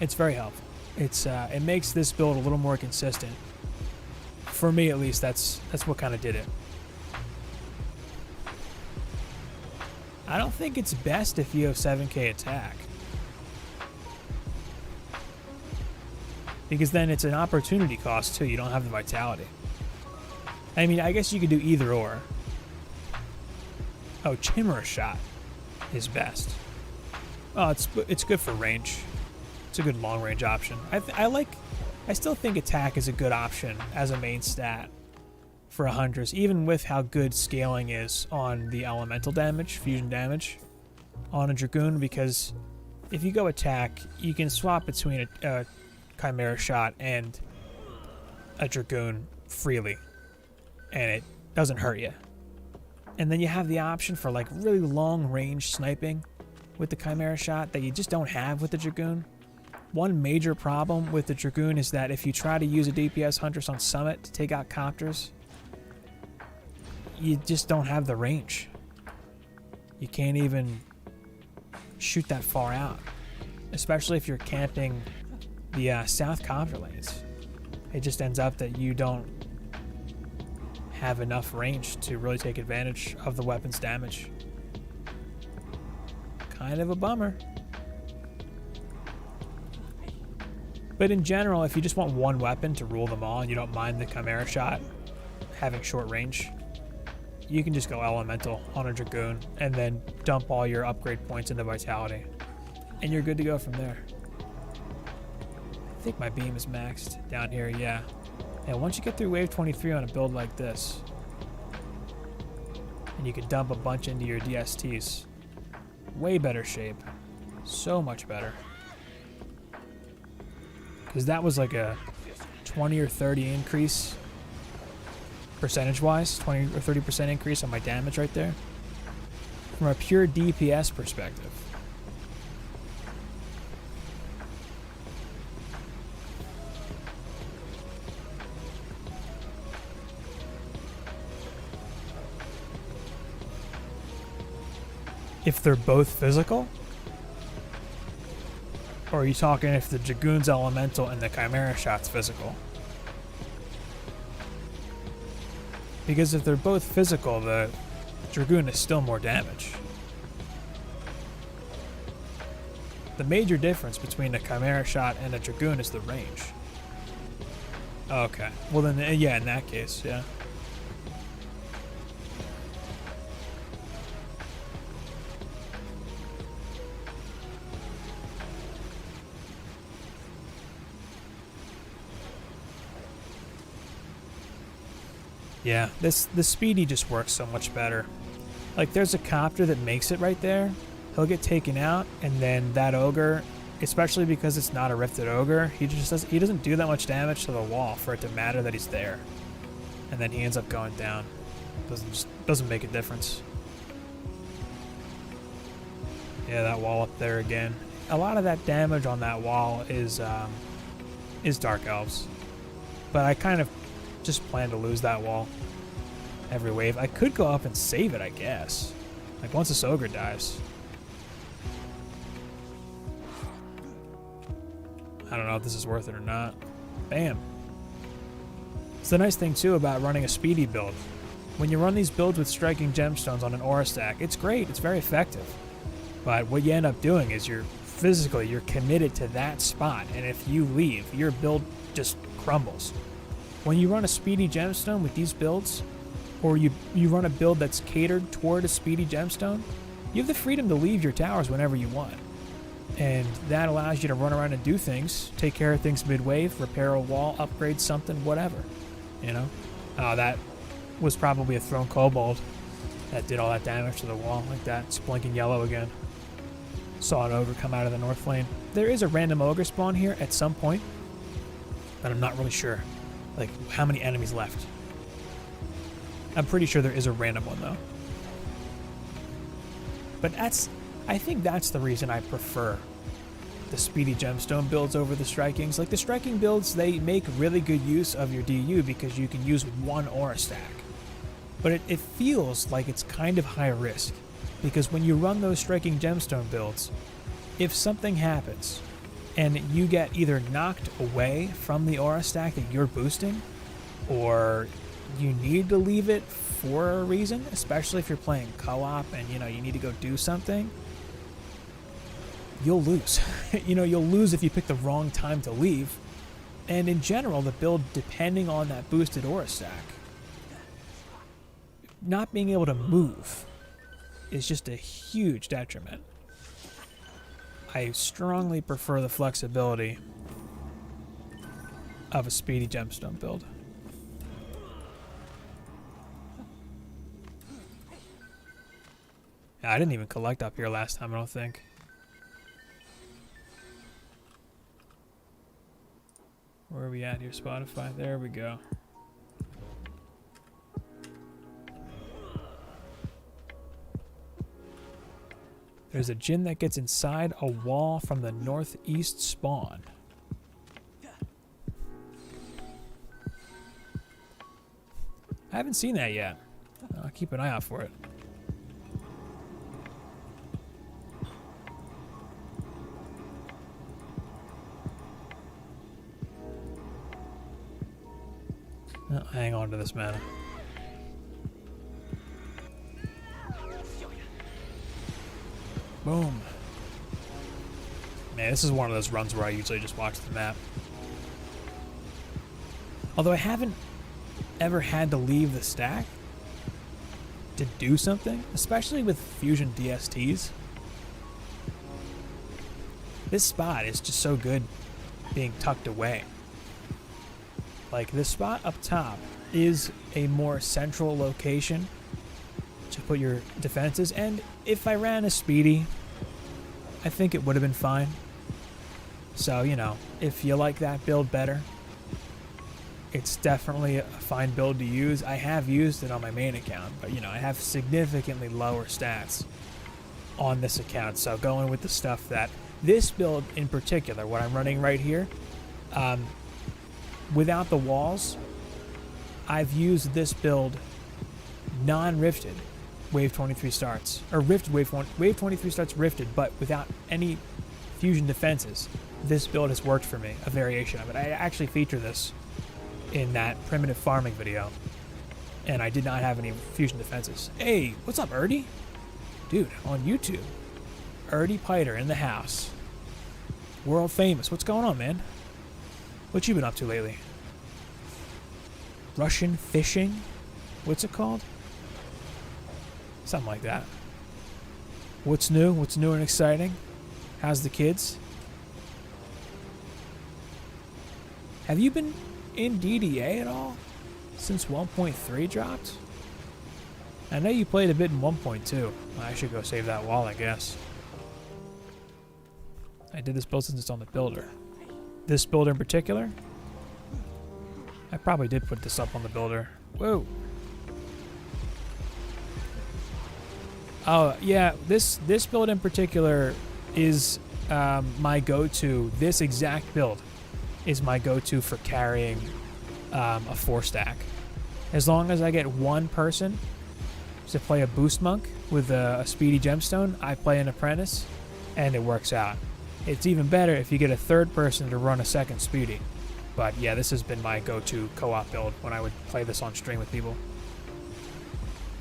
It's very helpful. It makes this build a little more consistent. For me, at least, that's what kind of did it. I don't think it's best if you have 7k attack, because then it's an opportunity cost too. You don't have the vitality. I mean, I guess you could do either or. Oh, Chimera Shot is best. Oh, it's good for range. It's a good long range option. I still think attack is a good option as a main stat for 100s, even with how good scaling is on the elemental damage, fusion damage on a Dragoon, because if you go attack, you can swap between a Chimera Shot and a Dragoon freely, and it doesn't hurt you. And then you have the option for like really long range sniping with the Chimera Shot that you just don't have with the Dragoon. One major problem with the Dragoon is that if you try to use a DPS Huntress on Summit to take out copters, you just don't have the range. You can't even shoot that far out, especially if you're camping the south copter lanes. It just ends up that you don't have enough range to really take advantage of the weapon's damage. Kind of a bummer. But in general, if you just want one weapon to rule them all and you don't mind the Chimera Shot having short range, you can just go elemental on a Dragoon and then dump all your upgrade points into vitality, and you're good to go from there. I think my beam is maxed down here, yeah. And once you get through wave 23 on a build like this, and you can dump a bunch into your DSTs, way better shape. So much better. Because that was like a 20 or 30 increase, percentage-wise, 20 or 30% increase on my damage right there. From a pure DPS perspective. If they're both physical? Or are you talking if the Dragoon's elemental and the Chimera Shot's physical? Because if they're both physical, the Dragoon is still more damage. The major difference between a Chimera Shot and a Dragoon is the range. Okay. Well then, yeah, in that case, yeah. Yeah, the speedy just works so much better. Like, there's a copter that makes it right there. He'll get taken out, and then that ogre, especially because it's not a rifted ogre, he doesn't do that much damage to the wall for it to matter that he's there. And then he ends up going down. Doesn't make a difference. Yeah, that wall up there again. A lot of that damage on that wall is Dark Elves. But I kind of just plan to lose that wall every wave. I could go up and save it, I guess. Like, once this ogre dies. I don't know if this is worth it or not. Bam. It's the nice thing, too, about running a speedy build. When you run these builds with striking gemstones on an aura stack, it's great. It's very effective. But what you end up doing is you're committed to that spot. And if you leave, your build just crumbles. When you run a speedy gemstone with these builds, or you run a build that's catered toward a speedy gemstone, you have the freedom to leave your towers whenever you want. And that allows you to run around and do things, take care of things mid-wave, repair a wall, upgrade something, whatever. You know? That was probably a thrown kobold that did all that damage to the wall, like that. It's blinking yellow again. Saw an ogre come out of the north lane. There is a random ogre spawn here at some point, but I'm not really sure, like, how many enemies left. I'm pretty sure there is a random one, though. But I think that's the reason I prefer the speedy gemstone builds over the strikings. Like, the striking builds, they make really good use of your DU because you can use one aura stack. But it feels like it's kind of high risk, because when you run those striking gemstone builds, if something happens and you get either knocked away from the aura stack that you're boosting, or you need to leave it for a reason, especially if you're playing co-op and you need to go do something, you'll lose. You'll lose if you pick the wrong time to leave. And in general, the build, depending on that boosted aura stack, not being able to move is just a huge detriment. I strongly prefer the flexibility of a speedy gemstone build. I didn't even collect up here last time, I don't think. Where are we at here, Spotify? There we go. There's a djinn that gets inside a wall from the northeast spawn. I haven't seen that yet. I'll keep an eye out for it. I'll hang on to this mana. Boom. Man, this is one of those runs where I usually just watch the map. Although I haven't ever had to leave the stack to do something, especially with fusion DSTs. This spot is just so good being tucked away. Like, this spot up top is a more central location to put your defenses, and if I ran a speedy, I think it would have been fine. So, if you like that build better, it's definitely a fine build to use. I have used it on my main account, but I have significantly lower stats on this account, so going with the stuff that this build in particular, what I'm running right here, without the walls, I've used this build non-rifted wave 23 starts, or rifted wave 23 starts rifted, but without any fusion defenses. This build has worked for me, a variation of it. I actually feature this in that primitive farming video, and I did not have any fusion defenses. Hey, what's up, Erdy? Dude, on YouTube. Erdy Piter in the house. World famous. What's going on, man? What you been up to lately? Russian fishing? What's it called? Something like that. What's new? What's new and exciting? How's the kids? Have you been in DDA at all? since 1.3 dropped? I know you played a bit in 1.2. I should go save that wall, I guess. I did this build since it's on the builder. This builder in particular? I probably did put this up on the builder. Whoa. Oh, yeah, this build in particular is my go-to. This exact build is my go-to for carrying a 4-stack. As long as I get one person to play a boost monk with a speedy gemstone, I play an apprentice, and it works out. It's even better if you get a third person to run a second speedy. But yeah, this has been my go-to co-op build when I would play this on stream with people.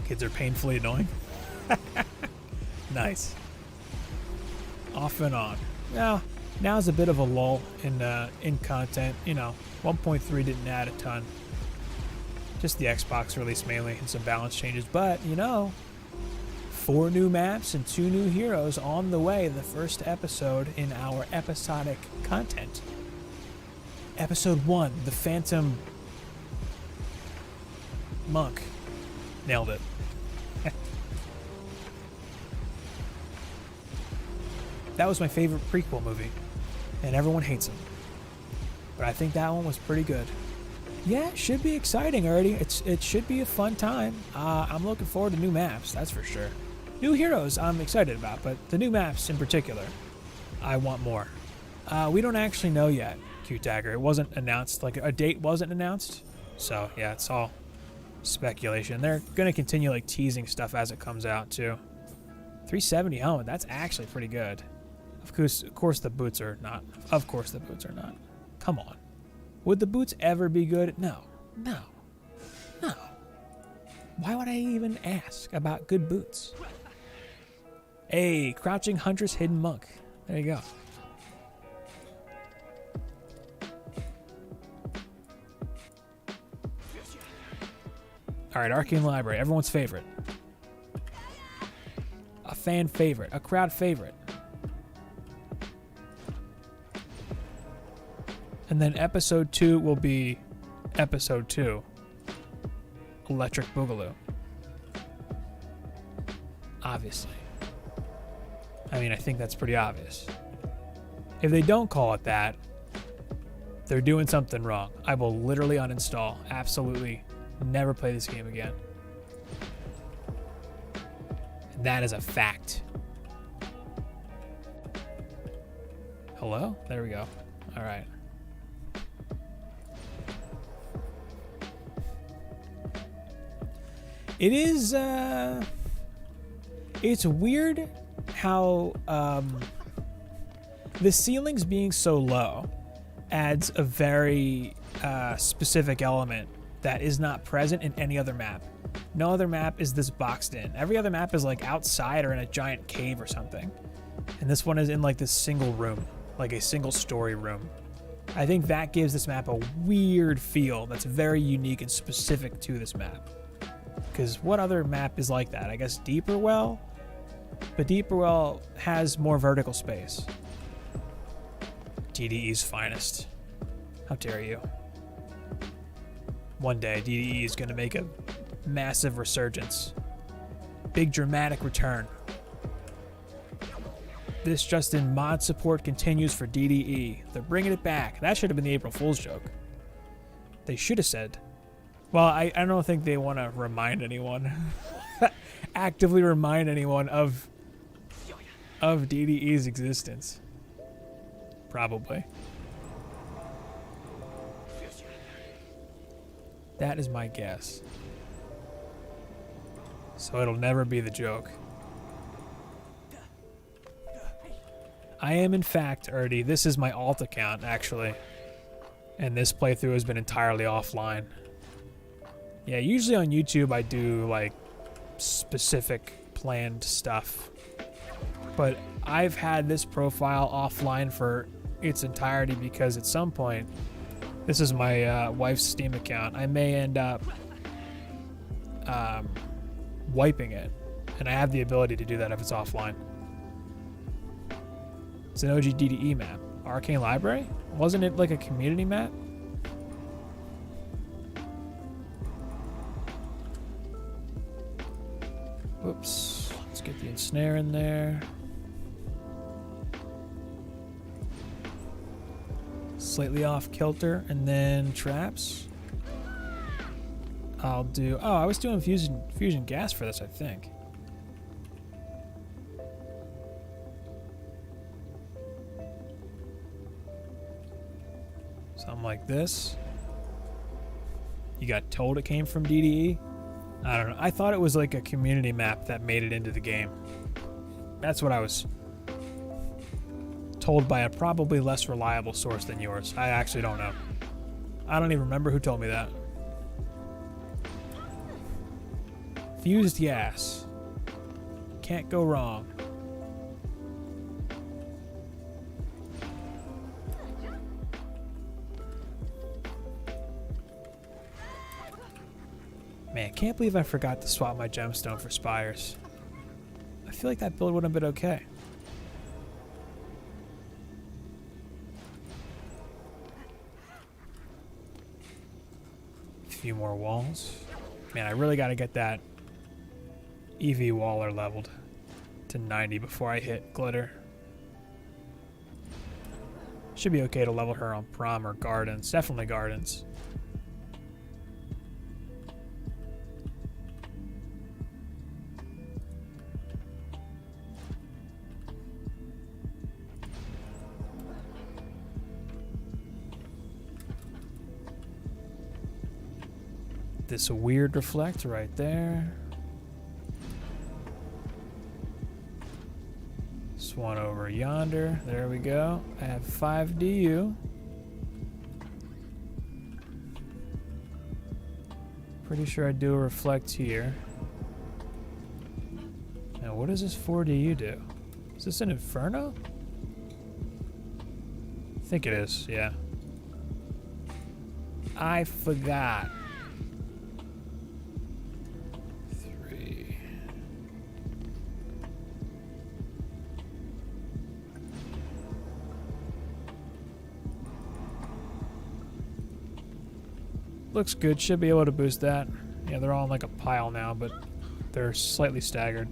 Kids are painfully annoying. Nice. Off and on. Now's a bit of a lull in content. You know, 1.3 didn't add a ton. Just the Xbox release mainly and some balance changes. But, you know, 4 new maps and 2 new heroes on the way. The first episode in our episodic content. Episode 1, the Phantom Monk. Nailed it. That was my favorite prequel movie, and everyone hates him. But I think that one was pretty good. Yeah, it should be exciting already. It should be a fun time. I'm looking forward to new maps, that's for sure. New heroes I'm excited about, but the new maps in particular, I want more. We don't actually know yet, Q-Tagger. It wasn't announced, like a date wasn't announced. So yeah, it's all speculation. They're going to continue like teasing stuff as it comes out too. 370 helmet, that's actually pretty good. Of course the boots are not. Of course the boots are not. Come on. Would the boots ever be good? No. No. No. Why would I even ask about good boots? Hey, Crouching Huntress Hidden Monk. There you go. Alright, Arcane Library, everyone's favorite. A fan favorite, a crowd favorite. And then episode 2 will be episode 2. Electric Boogaloo. Obviously. I mean, I think that's pretty obvious. If they don't call it that, they're doing something wrong. I will literally uninstall. Absolutely never play this game again. And that is a fact. Hello? There we go. All right. It is, it's weird how the ceilings being so low adds a very specific element that is not present in any other map. No other map is this boxed in. Every other map is like outside or in a giant cave or something. And this one is in like this single room, like a single story room. I think that gives this map a weird feel that's very unique and specific to this map. Because what other map is like that? I guess Deeper Well? But Deeper Well has more vertical space. DDE's finest. How dare you. One day, DDE is going to make a massive resurgence. Big dramatic return. This Justin mod support continues for DDE. They're bringing it back. That should have been the April Fool's joke. They should have said. Well, I don't think they want to remind anyone, actively remind anyone of DDE's existence. Probably. That is my guess. So it'll never be the joke. I am, in fact, Erdy, this is my alt account, actually. And this playthrough has been entirely offline. Yeah, usually on YouTube I do, like, specific planned stuff. But I've had this profile offline for its entirety because at some point, this is my wife's Steam account, I may end up wiping it. And I have the ability to do that if it's offline. It's an OG DDE map. Arcane Library? Wasn't it like a community map? snare in there. Slightly off kilter, and then traps. I'll do... Oh, I was doing fusion gas for this, I think. Something like this. You got told it came from DDE? I don't know. I thought it was like a community map that made it into the game. That's what I was told by a probably less reliable source than yours. I actually don't know. I don't even remember who told me that. Fused gas. Can't go wrong. Man, I can't believe I forgot to swap my gemstone for Spires. I feel like that build would have been okay. A few more walls. Man, I really got to get that EV Waller leveled to 90 before I hit Glitter. Should be okay to level her on Prom or Gardens. Definitely Gardens. This weird reflect right there. This one over yonder. There we go. I have 5 DU. Pretty sure I do a reflect here. Now what does this 4 DU do? Is this an Inferno? I think it is, yeah. I forgot. Looks good. Should be able to boost that. Yeah, they're all in like a pile now, but they're slightly staggered.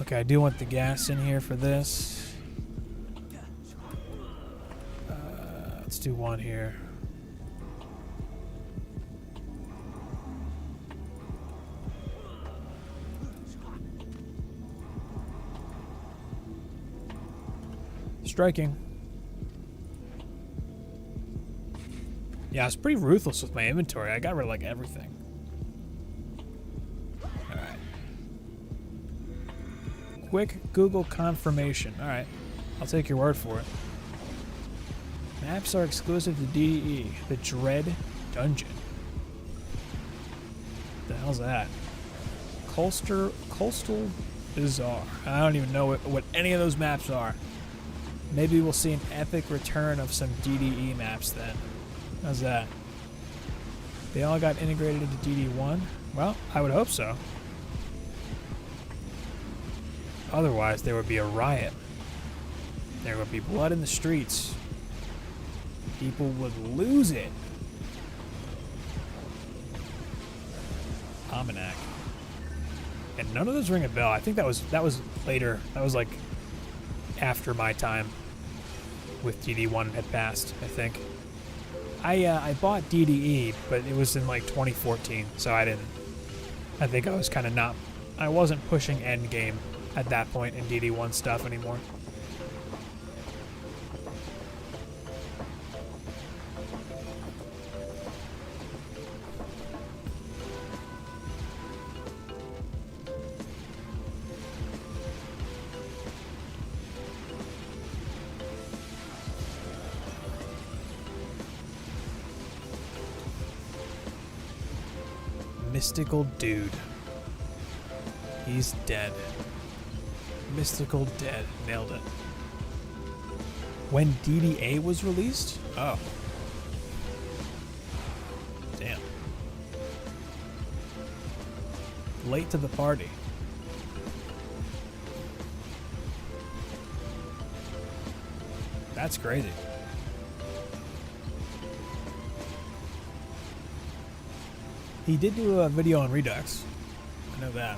Okay, I do want the gas in here for this. Let's do one here. Striking. Yeah, I was pretty ruthless with my inventory. I got rid of like everything. Alright. Quick Google confirmation. Alright. I'll take your word for it. Maps are exclusive to DDE. The Dread Dungeon. What the hell's that? Coastal Bazaar. I don't even know what any of those maps are. Maybe we'll see an epic return of some DDE maps then. How's that? They all got integrated into DD1? Well, I would hope so. Otherwise, there would be a riot. There would be blood in the streets. People would lose it. Almanac. And none of those ring a bell. I think that was later. That was like after my time with DD1 had passed, I think. I bought DDE, but it was in like 2014, so I think I was kind of not, I wasn't pushing endgame at that point in DD1 stuff anymore. Mystical dude. He's dead. Mystical dead. Nailed it. When DDA was released? Oh. Damn. Late to the party. That's crazy. He did do a video on Redux. I know that.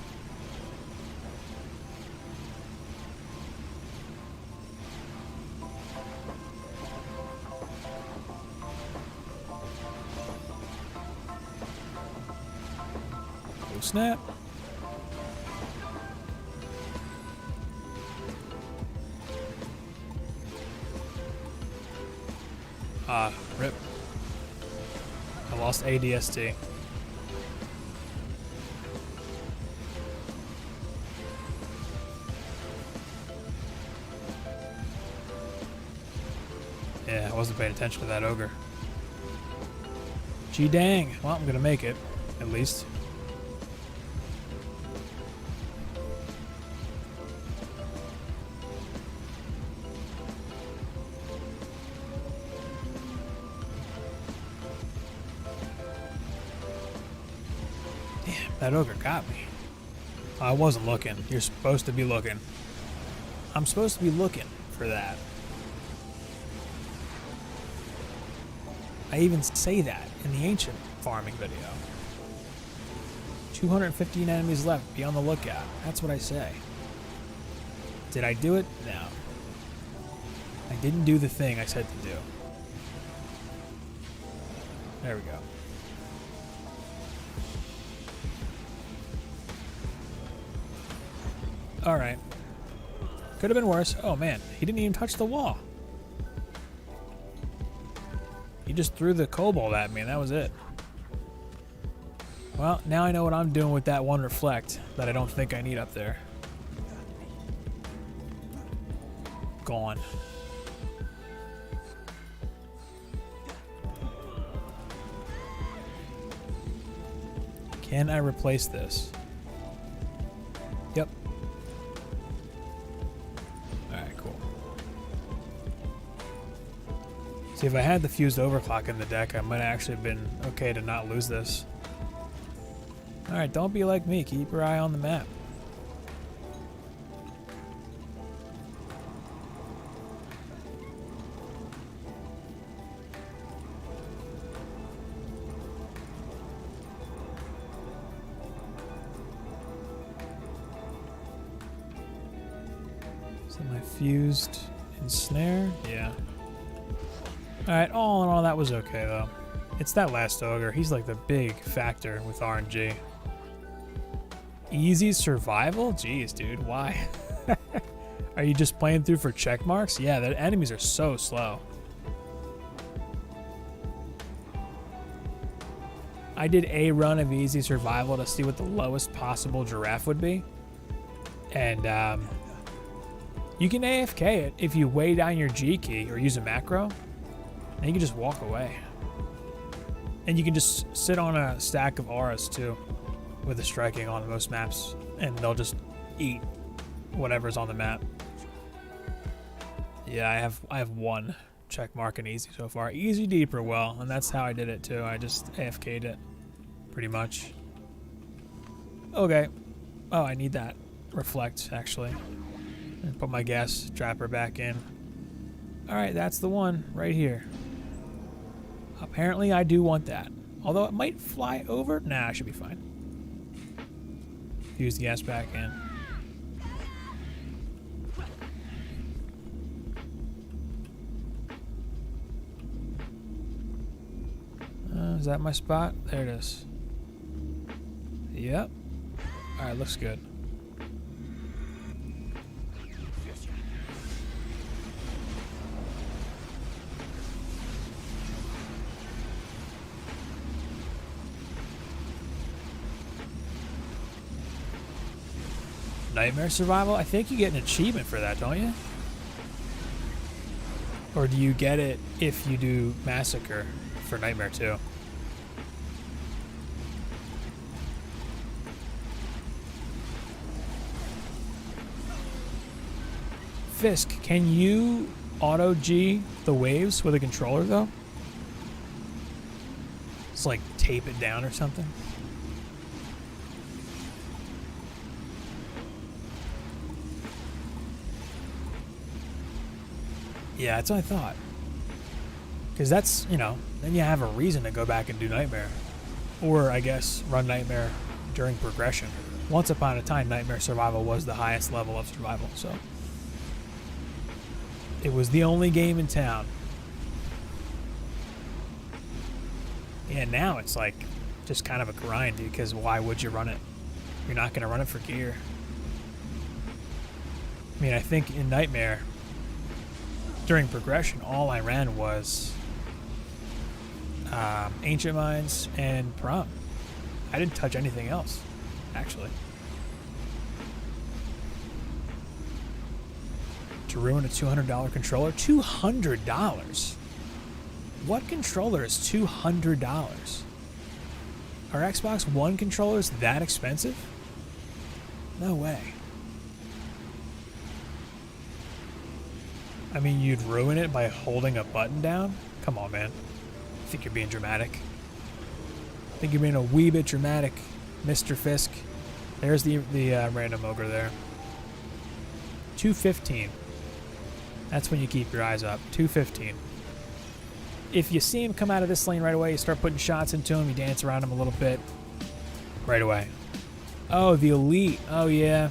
snap. Ah, rip. I lost ADST. Yeah, I wasn't paying attention to that ogre. Gee dang. Well, I'm gonna make it, at least. Damn, that ogre got me. I wasn't looking. You're supposed to be looking. I'm supposed to be looking for that. I even say that in the ancient farming video. 215 enemies left. Be on the lookout. That's what I say. Did I do it? No. I didn't do the thing I said to do. There we go. Alright. Could have been worse. Oh man, he didn't even touch the wall. He just threw the kobold at me and that was it. Well, now I know what I'm doing with that one reflect that I don't think I need up there. Gone. Can I replace this? Yep. Alright, cool. See, if I had the fused overclock in the deck, I might have actually been okay to not lose this. Alright, don't be like me. Keep your eye on the map. So my fused ensnare? Yeah. Alright, all in all, that was okay, though. It's that last ogre. He's like the big factor with RNG. Easy survival? Jeez, dude, why? Are you just playing through for check marks? Yeah, the enemies are so slow. I did a run of easy survival to see what the lowest possible giraffe would be. And you can AFK it if you weigh down your G key or use a macro. And you can just walk away. And you can just sit on a stack of auras too, with the striking on most maps, and they'll just eat whatever's on the map. Yeah, I have one check mark in easy so far. Easy deeper well, and that's how I did it too. I just AFK'd it, pretty much. Okay. Oh, I need that reflect actually. And put my gas trapper back in. All right, that's the one right here. Apparently, I do want that. Although it might fly over. Nah, I should be fine. Fuse the gas back in. Is that my spot? There it is. Yep. Alright, looks good. Nightmare survival? I think you get an achievement for that, don't you? Or do you get it if you do Massacre for Nightmare 2? Fisk, can you auto G the waves with a controller though? It's like tape it down or something. Yeah, that's what I thought. Because that's, you know, then you have a reason to go back and do Nightmare. Or, I guess, run Nightmare during progression. Once upon a time, Nightmare Survival was the highest level of survival, so. It was the only game in town. And now it's like, just kind of a grind, because why would you run it? You're not going to run it for gear. I mean, I think in Nightmare, during progression, all I ran was Ancient Mines and Prom. I didn't touch anything else, actually. To ruin a $200 controller? $200? What controller is $200? Are Xbox One controllers that expensive? No way. I mean, you'd ruin it by holding a button down? Come on, man. I think you're being dramatic. I think you're being a wee bit dramatic, Mr. Fisk. There's the random ogre there. 215. That's when you keep your eyes up. 215. If you see him come out of this lane right away, you start putting shots into him, you dance around him a little bit. Right away. Oh, the Elite. Oh, yeah.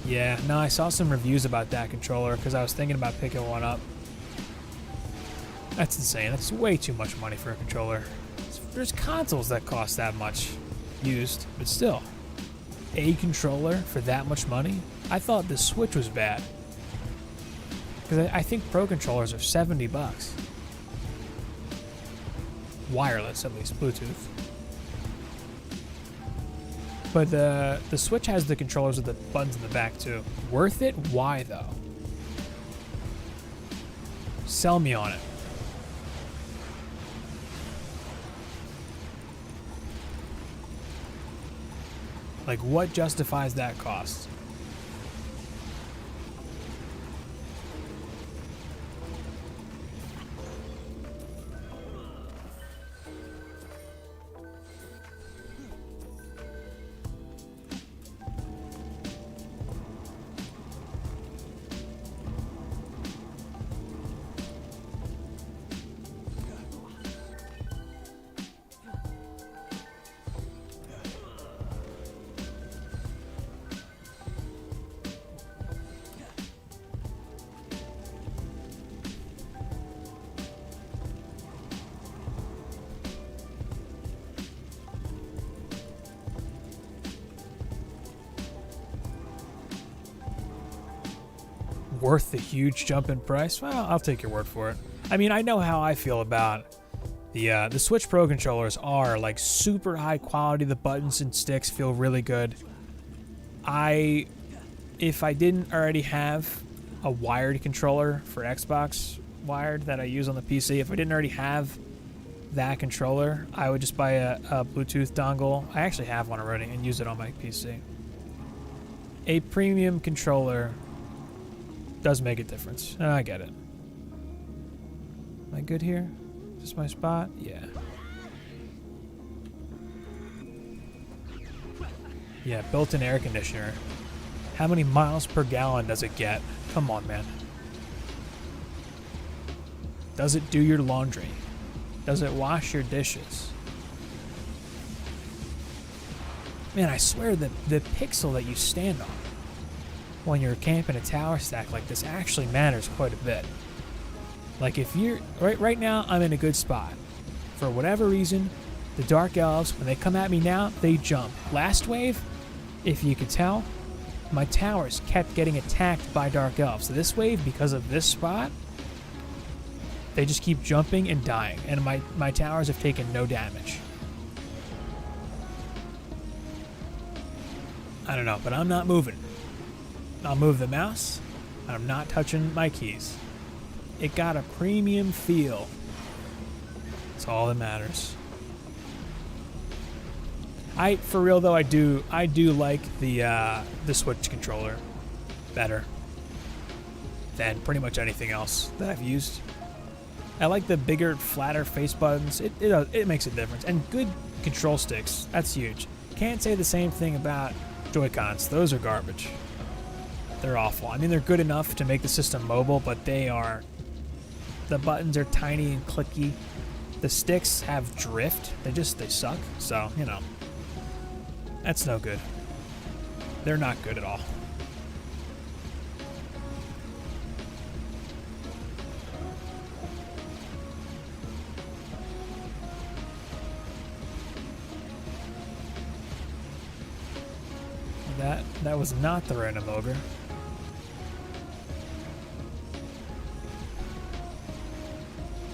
Yeah, no, I saw some reviews about that controller because I was thinking about picking one up. That's insane. That's way too much money for a controller. There's consoles that cost that much used, but still. A controller for that much money? I thought the Switch was bad. Because I think Pro controllers are $70. Wireless, at least, Bluetooth. But the Switch has the controllers with the buttons in the back, too. Worth it? Why, though? Sell me on it. Like, what justifies that cost? Worth the huge jump in price? Well, I'll take your word for it. I mean, I know how I feel about the Switch Pro controllers are like super high quality. The buttons and sticks feel really good. If I didn't already have a wired controller for Xbox wired that I use on the PC, if I didn't already have that controller, I would just buy a Bluetooth dongle. I actually have one already and use it on my PC. A premium controller does make a difference. And I get it. Am I good here? Is this my spot? Yeah. Yeah, built-in air conditioner. How many miles per gallon does it get? Come on, man. Does it do your laundry? Does it wash your dishes? Man, I swear that the pixel that you stand on when you're camping a tower stack like this actually matters quite a bit. Like if you're right now, I'm in a good spot. For whatever reason, the Dark Elves, when they come at me now, they jump. Last wave, if you could tell, my towers kept getting attacked by Dark Elves. So this wave, because of this spot, they just keep jumping and dying, and my towers have taken no damage. I don't know, but I'm not moving. I'll move the mouse, and I'm not touching my keys. It got a premium feel. That's all that matters. For real though, I do like the Switch controller better than pretty much anything else that I've used. I like the bigger, flatter face buttons. It makes a difference, and good control sticks. That's huge. Can't say the same thing about Joy-Cons. Those are garbage. They're awful. I mean, they're good enough to make the system mobile, but the buttons are tiny and clicky. The sticks have drift. They suck. So, you know, that's no good. They're not good at all. That was not the random ogre.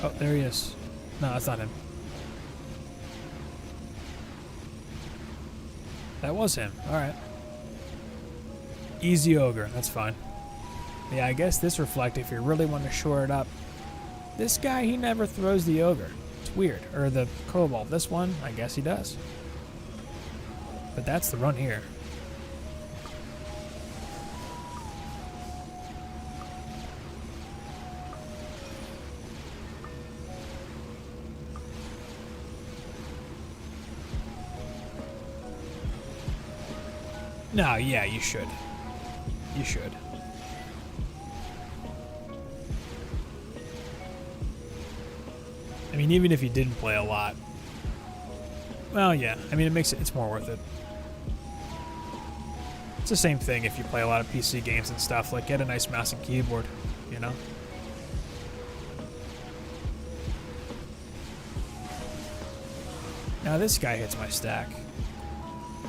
Oh, there he is. No, that's not him. That was him. Alright. Easy ogre. That's fine. Yeah, I guess this reflect if you really want to shore it up. This guy, he never throws the ogre. It's weird. Or the kobold. This one, I guess he does. But that's the run here. No, yeah, you should. You should. I mean, even if you didn't play a lot. Well, yeah. I mean, it's more worth it. It's the same thing if you play a lot of PC games and stuff. Like, get a nice mouse and keyboard, you know? Now this guy hits my stack.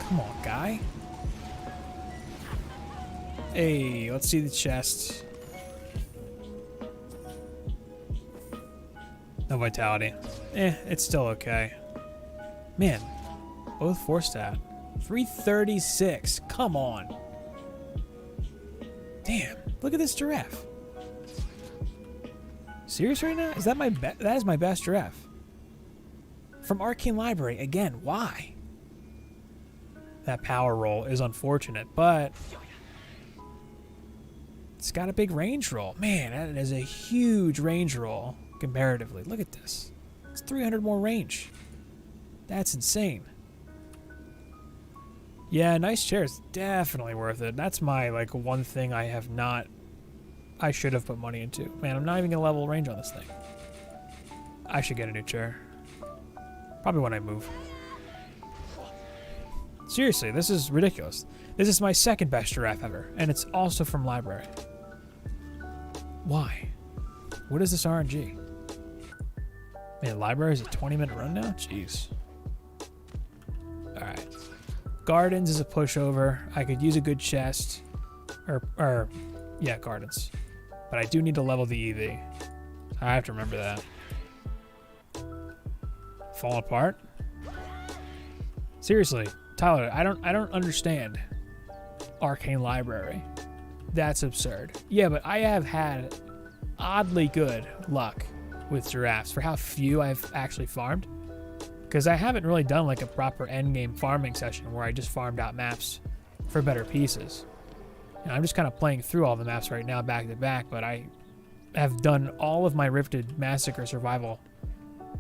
Come on, guy. Hey, let's see the chest. No vitality. It's still okay. Man, both 4-stat. 336. Come on. Damn, look at this giraffe. Serious right now? Is that that is my best giraffe. From Arcane Library, again, why? That power roll is unfortunate, but it's got a big range roll. Man, that is a huge range roll comparatively. Look at this. It's 300 more range. That's insane. Yeah, nice chairs. Definitely worth it. That's my, like, one thing I should have put money into. Man, I'm not even going to level range on this thing. I should get a new chair. Probably when I move. Seriously, this is ridiculous. This is my second best giraffe ever, and it's also from library. Why? What is this RNG? Man, library is a 20-minute run now? Jeez. Alright. Gardens is a pushover. I could use a good chest. Yeah, gardens. But I do need to level the EV. I have to remember that. Fall apart? Seriously, Tyler, I don't understand Arcane Library. That's absurd. Yeah, but I have had oddly good luck with giraffes for how few I've actually farmed. Because I haven't really done like a proper endgame farming session where I just farmed out maps for better pieces. And I'm just kind of playing through all the maps right now back to back, but I have done all of my Rifted Massacre Survival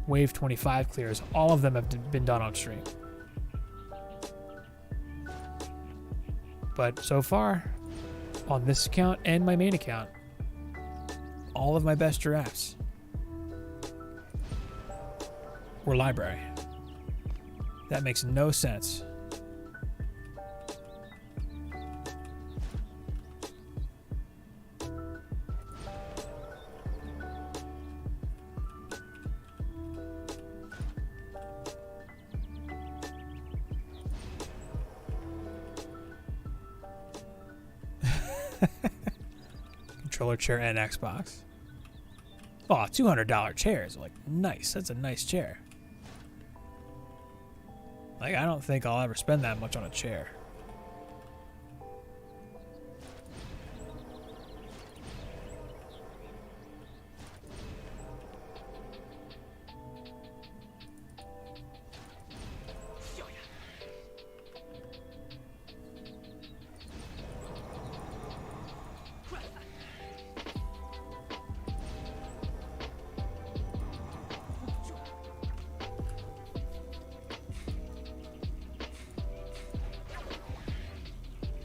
Wave 25 clears. All of them have been done on stream. But so far, on this account and my main account, all of my best giraffes were library. That makes no sense. Controller chair and Xbox. Oh, $200 chairs. Like, nice. That's a nice chair. Like, I don't think I'll ever spend that much on a chair.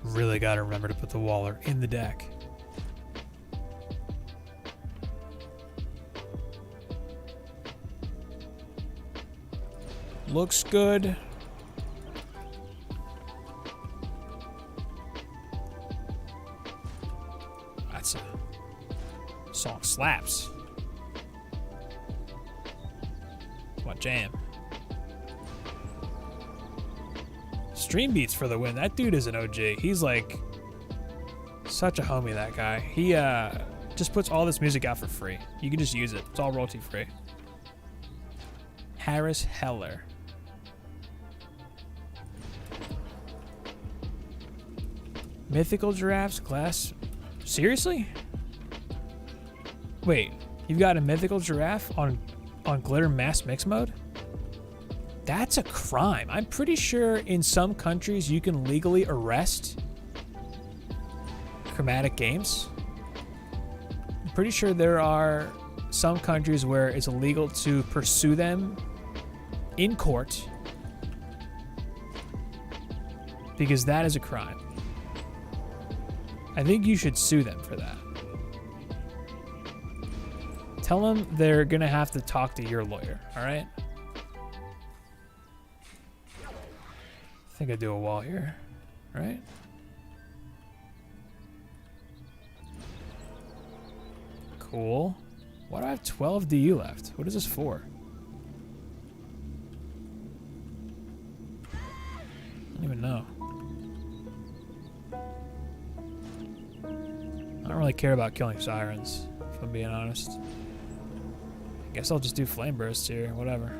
Really gotta remember to put the Waller in the deck. Looks good. That's a song slaps. What jam? Stream Beats for the win. That dude is an OG. He's like such a homie, that guy. He just puts all this music out for free. You can just use it. It's all royalty free. Harris Heller. Mythical giraffes, glass. Seriously? Wait, you've got a mythical giraffe on glitter mass mix mode? That's a crime. I'm pretty sure in some countries you can legally arrest chromatic games. I'm pretty sure there are some countries where it's illegal to pursue them in court because that is a crime. I think you should sue them for that. Tell them they're gonna have to talk to your lawyer, all right? I think I do a wall here, right? Cool. Why do I have 12 DU left? What is this for? I don't even know. I don't really care about killing sirens, if I'm being honest. I guess I'll just do flame bursts here, whatever.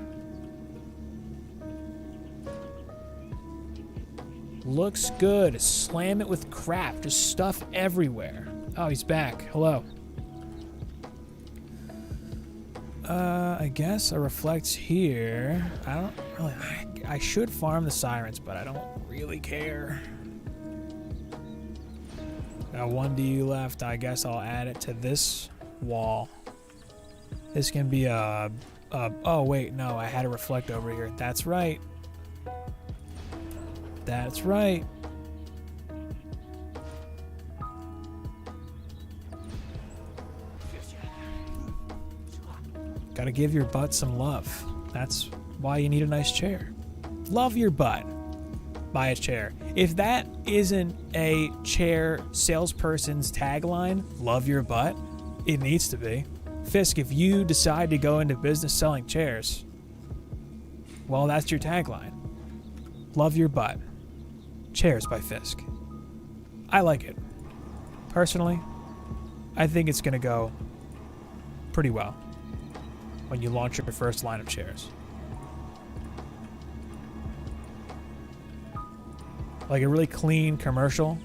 Looks good. Slam it with crap. Just stuff everywhere. Oh, he's back. Hello. I guess a reflects here. I don't really... I should farm the sirens, but I don't really care. Got 1 DU left. I guess I'll add it to this wall. This can be a oh, wait. No, I had a reflect over here. That's right. That's right. Gotta give your butt some love. That's why you need a nice chair. Love your butt. Buy a chair. If that isn't a chair salesperson's tagline, love your butt, it needs to be. Fisk, if you decide to go into business selling chairs, well, that's your tagline. Love your butt. Chairs by Fisk. I like it. Personally, I think it's going to go pretty well when you launch your first line of chairs. Like a really clean commercial,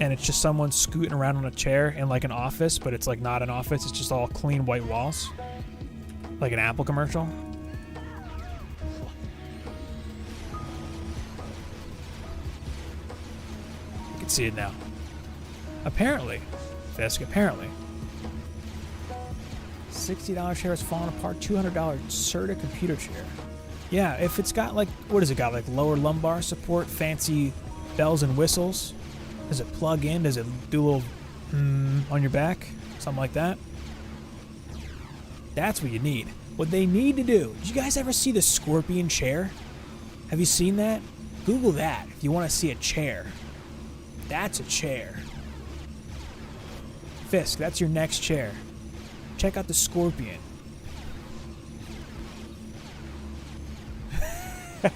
and it's just someone scooting around on a chair in like an office, but it's like not an office, it's just all clean white walls. Like an Apple commercial. You can see it now. Apparently, Fisk, apparently. $60 chair is falling apart, $200 Serta computer chair. Yeah, if it's got like, what has it got? Like lower lumbar support, fancy bells and whistles. Does it plug in? Does it do a little on your back? Something like that? That's what you need. What they need to do. Did you guys ever see the scorpion chair? Have you seen that? Google that if you want to see a chair. That's a chair. Fisk, that's your next chair. Check out the scorpion. You're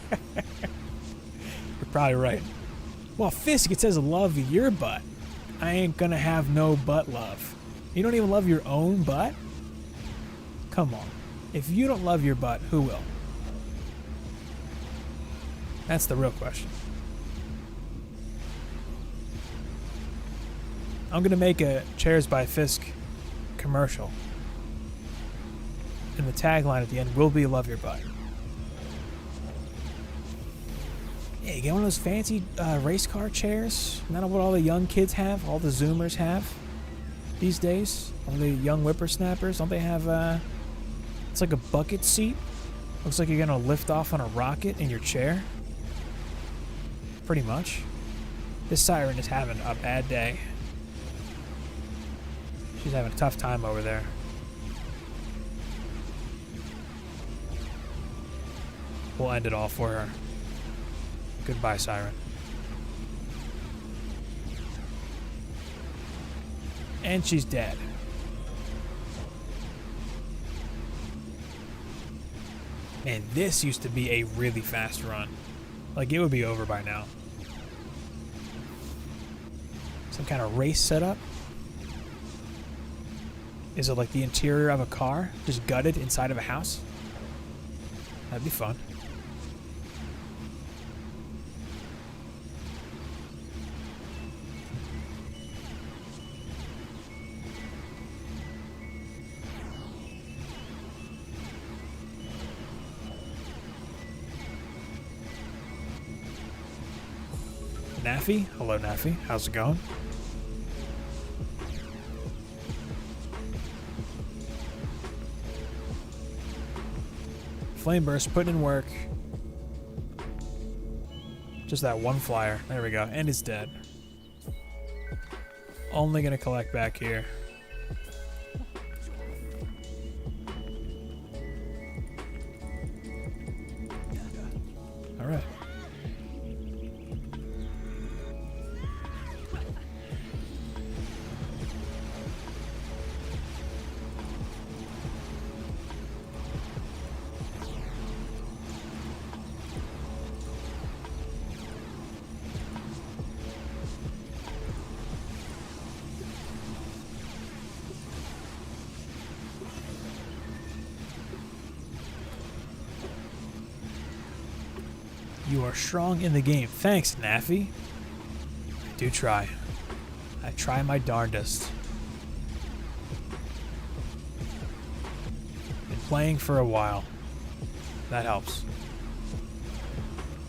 probably right. Well, Fisk, it says love your butt. I ain't gonna have no butt love. You don't even love your own butt? Come on. If you don't love your butt, who will? That's the real question. I'm gonna make a Chairs by Fisk commercial. And the tagline at the end will be love your butt. Yeah, you get one of those fancy race car chairs. Not what all the young kids have, all the Zoomers have these days. All the young whippersnappers. Don't they have, it's like a bucket seat. Looks like you're gonna lift off on a rocket in your chair. Pretty much. This siren is having a bad day. She's having a tough time over there. We'll end it all for her. Goodbye, siren. And she's dead. And this used to be a really fast run. Like, it would be over by now. Some kind of race setup? Is it like the interior of a car? Just gutted inside of a house? That'd be fun. Naffy? Hello, Naffy. How's it going? Flameburst putting in work. Just that one flyer. There we go. And it's dead. Only gonna collect back here. Alright. You are strong in the game. Thanks, Naffy. I do try. I try my darndest. Been playing for a while. That helps.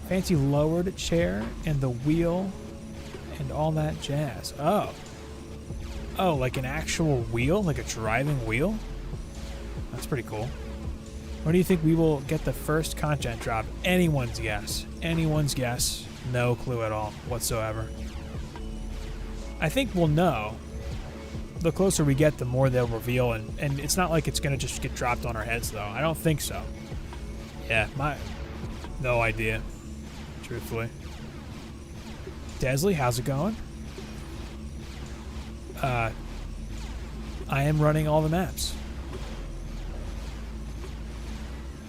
Fancy lowered chair and the wheel and all that jazz. Oh. Oh, like an actual wheel? Like a driving wheel? That's pretty cool. When do you think we will get the first content drop? Anyone's guess. Anyone's guess. No clue at all whatsoever. I think we'll know. The closer we get, the more they'll reveal, and it's not like it's going to just get dropped on our heads, though. I don't think so. Yeah, no idea, truthfully. Desley, how's it going? I am running all the maps.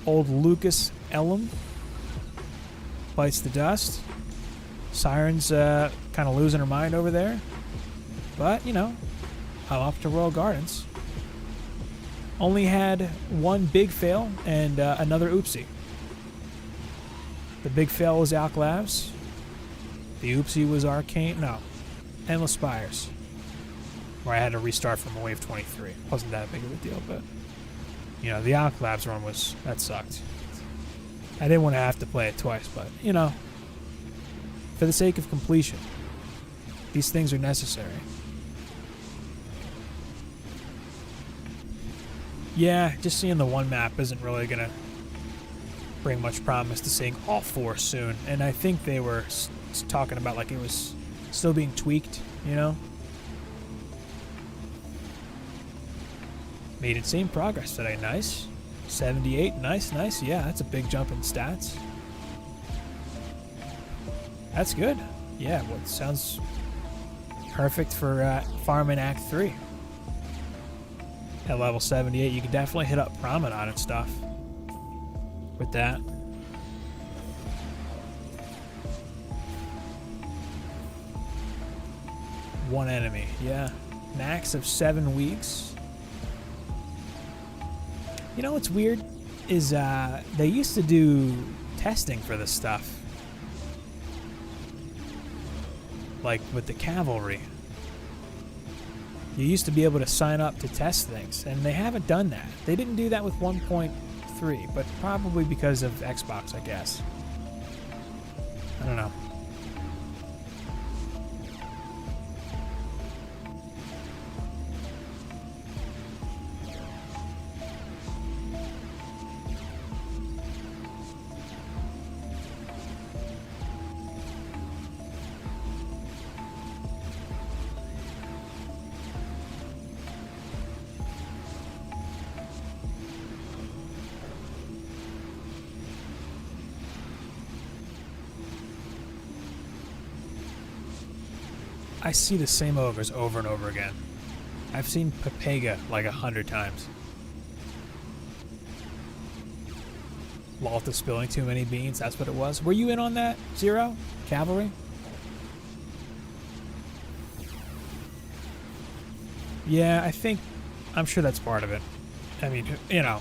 Old Lucas Ellum bites the dust. Siren's kind of losing her mind over there. But, you know, I'm off to Royal Gardens. Only had one big fail and another oopsie. The big fail was Alc Labs. The oopsie was Endless Spires, where I had to restart from wave 23. Wasn't that big of a deal, but... You know, the Alc Labs run that sucked. I didn't want to have to play it twice, but, you know, for the sake of completion, these things are necessary. Yeah, just seeing the one map isn't really going to bring much promise to seeing all four soon. And I think they were talking about like it was still being tweaked, you know? Made insane progress today. Nice. 78. Nice, nice. Yeah, that's a big jump in stats. That's good. Yeah, well, it sounds perfect for farming Act 3. At level 78, you can definitely hit up Promenade and stuff with that. One enemy. Yeah. Max of 7 weeks. You know what's weird is they used to do testing for this stuff, like with the cavalry. You used to be able to sign up to test things, and they haven't done that. They didn't do that with 1.3, but probably because of Xbox, I guess. I don't know. I see the same ogres over and over again. I've seen Pepega like 100 times. Lalt is spilling too many beans. That's what it was. Were you in on that, Zero? Cavalry? Yeah, I'm sure that's part of it. I mean, you know,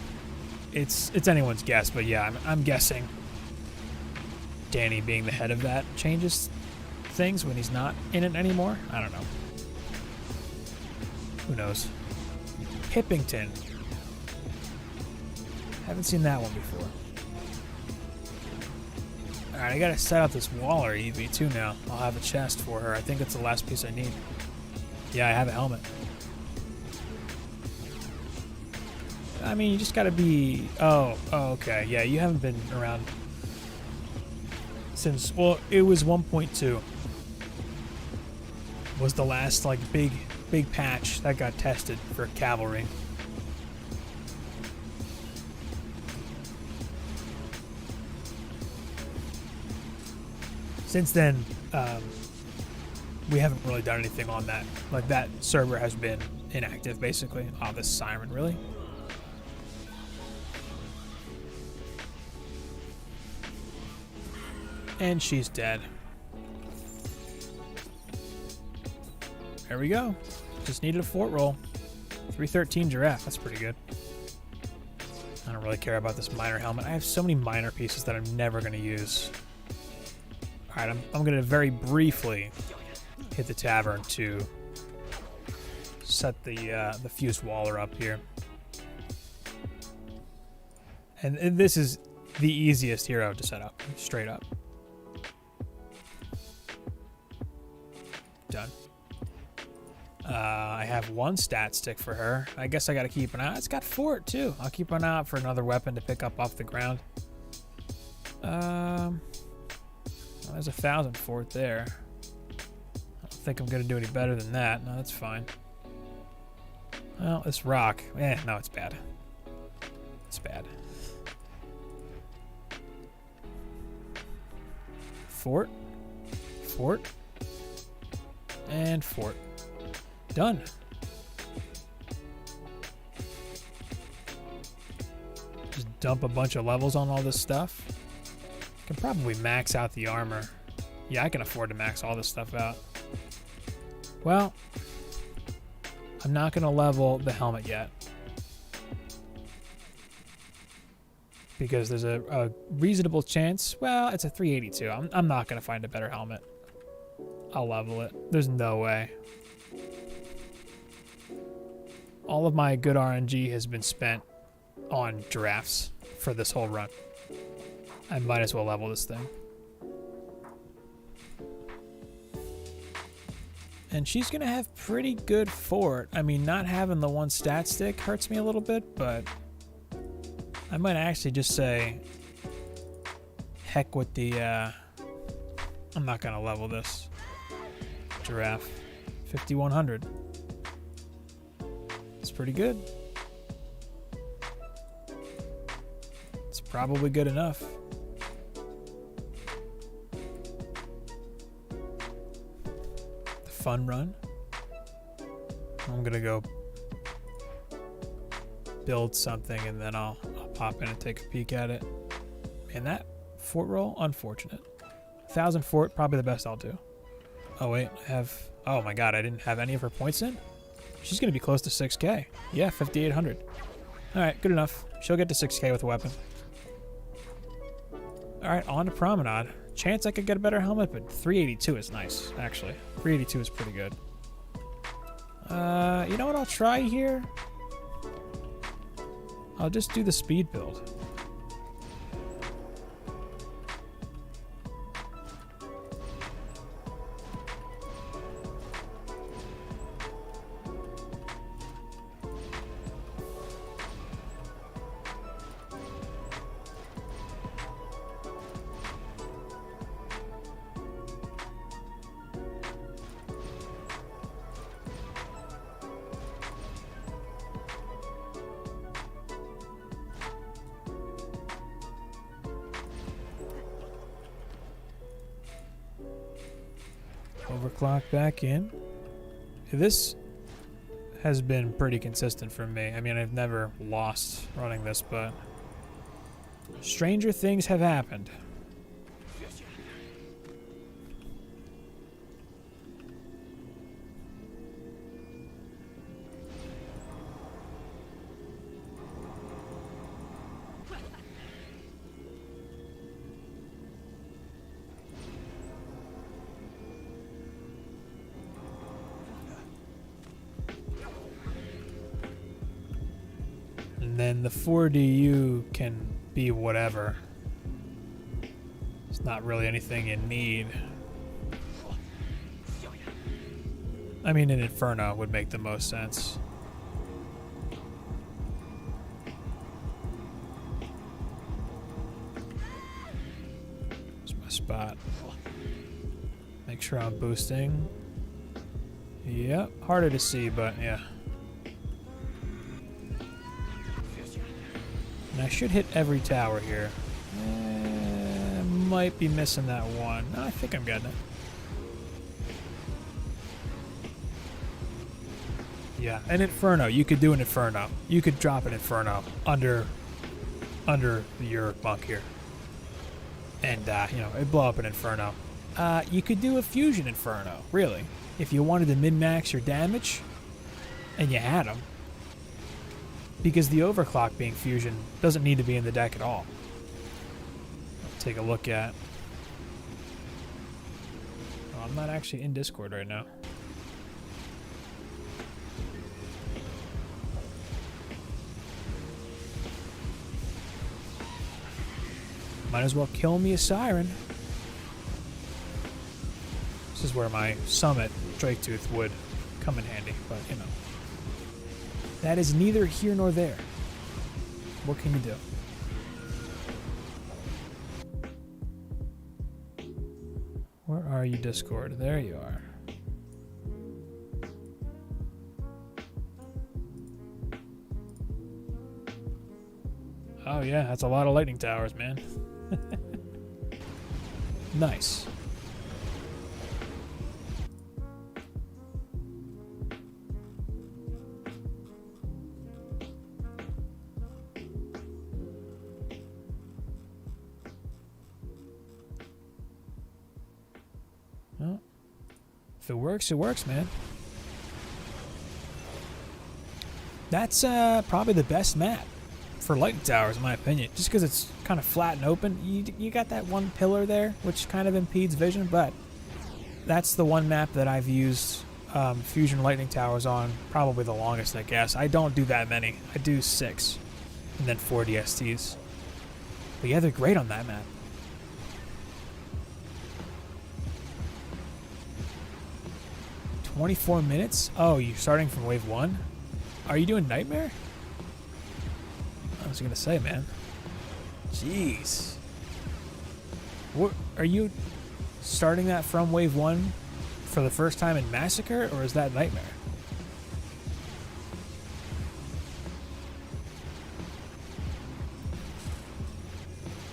it's anyone's guess, but yeah, I'm guessing Danny being the head of that changes things when he's not in it anymore. I don't know. Who knows? Hippington. Haven't seen that one before. Alright, I gotta set out this Waller EV2 now. I'll have a chest for her. I think that's the last piece I need. Yeah, I have a helmet. I mean, you just gotta be... Oh, okay. Yeah, you haven't been around since... Well, it was 1.2. Was the last, like, big patch that got tested for cavalry. Since then, we haven't really done anything on that. Like, that server has been inactive, basically. Oh, this siren, really? And she's dead. There we go. Just needed a fort roll. 313 giraffe. That's pretty good. I don't really care about this miner helmet. I have so many miner pieces that I'm never going to use. Alright, I'm going to very briefly hit the tavern to set the fused Waller up here. And this is the easiest hero to set up, straight up. Done. I have one stat stick for her. I guess I got to keep an eye. It's got fort too. I'll keep an eye out for another weapon to pick up off the ground. Well, there's 1,000 fort there. I don't think I'm gonna do any better than that. No, that's fine. Well, this rock. No, it's bad. It's bad. Fort. Fort. And fort. Done. Just dump a bunch of levels on all this stuff. Can probably max out the armor. Yeah, I can afford to max all this stuff out. Well, I'm not going to level the helmet yet. Because there's a reasonable chance. Well, it's a 382. I'm not going to find a better helmet. I'll level it. There's no way. All of my good RNG has been spent on giraffes for this whole run. I might as well level this thing. And she's going to have pretty good fort. I mean, not having the one stat stick hurts me a little bit, but I might actually just say, heck with the, I'm not going to level this. Giraffe. 5,100. It's pretty good. It's probably good enough. The fun run. I'm gonna go build something and then I'll pop in and take a peek at it. Man, that fort roll, unfortunate. 1,000 fort, probably the best I'll do. Oh wait, I have, oh my god, I didn't have any of her points in? She's gonna be close to 6k. Yeah, 5,800. Alright, good enough. She'll get to 6k with a weapon. Alright, on to Promenade. Chance I could get a better helmet, but 382 is nice, actually. 382 is pretty good. You know what I'll try here? I'll just do the speed build. Overclock back in. This has been pretty consistent for me. I mean, I've never lost running this, but Stranger things have happened. And then the 4DU can be whatever. It's not really anything you need. I mean, an Inferno would make the most sense. That's my spot. Make sure I'm boosting. Yep, harder to see, but yeah. And I should hit every tower here. Might be missing that one. No, I think I'm getting it. Yeah, an Inferno. You could do an Inferno. You could drop an Inferno under your monk here. And, you know, it'd blow up an Inferno. You could do a Fusion Inferno, really. If you wanted to min-max your damage, and you had them. Because the overclock being Fusion doesn't need to be in the deck at all. Take a look at. Oh, I'm not actually in Discord right now. Might as well kill me a Siren. This is where my Summit Draketooth would come in handy, but you know. That is neither here nor there. What can you do? Where are you, Discord? There you are. Oh yeah, that's a lot of lightning towers, man. Nice. Well, if it works, man. That's probably the best map for lightning towers, in my opinion. Just because it's kind of flat and open. You got that one pillar there, which kind of impedes vision, but that's the one map that I've used Fusion lightning towers on probably the longest, I guess. I don't do that many. I do 6, and then 4 DSTs. But yeah, they're great on that map. "24 minutes? Oh, you're starting from wave 1? Are you doing Nightmare?" I was gonna say, man. Jeez. What, are you starting that from wave 1 for the first time in Massacre, or is that Nightmare?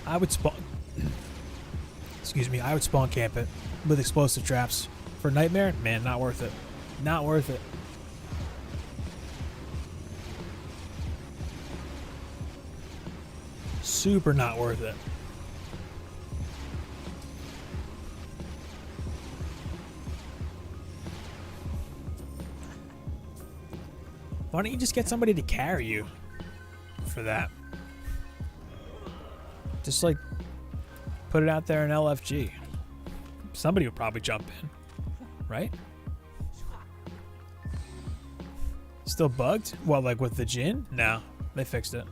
I would spawn... Excuse me, I would spawn camp it with explosive traps. For Nightmare, man, not worth it. Not worth it. Super not worth it. Why don't you just get somebody to carry you for that? Just like put it out there in LFG. Somebody would probably jump in, right? Still bugged? Well, like with the Jinn? No, they fixed it.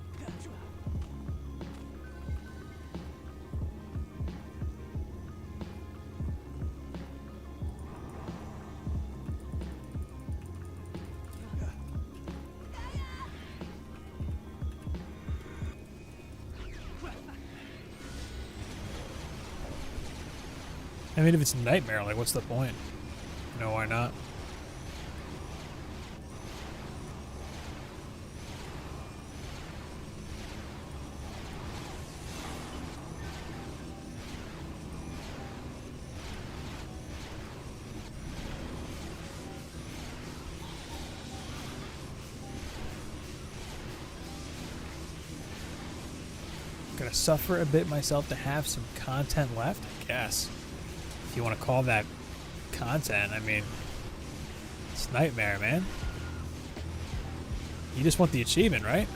I mean, if it's Nightmare, like, what's the point? You know, why not? Gonna suffer a bit myself to have some content left, I guess. If you want to call that content, I mean, it's nightmare, man. You just want the achievement, right?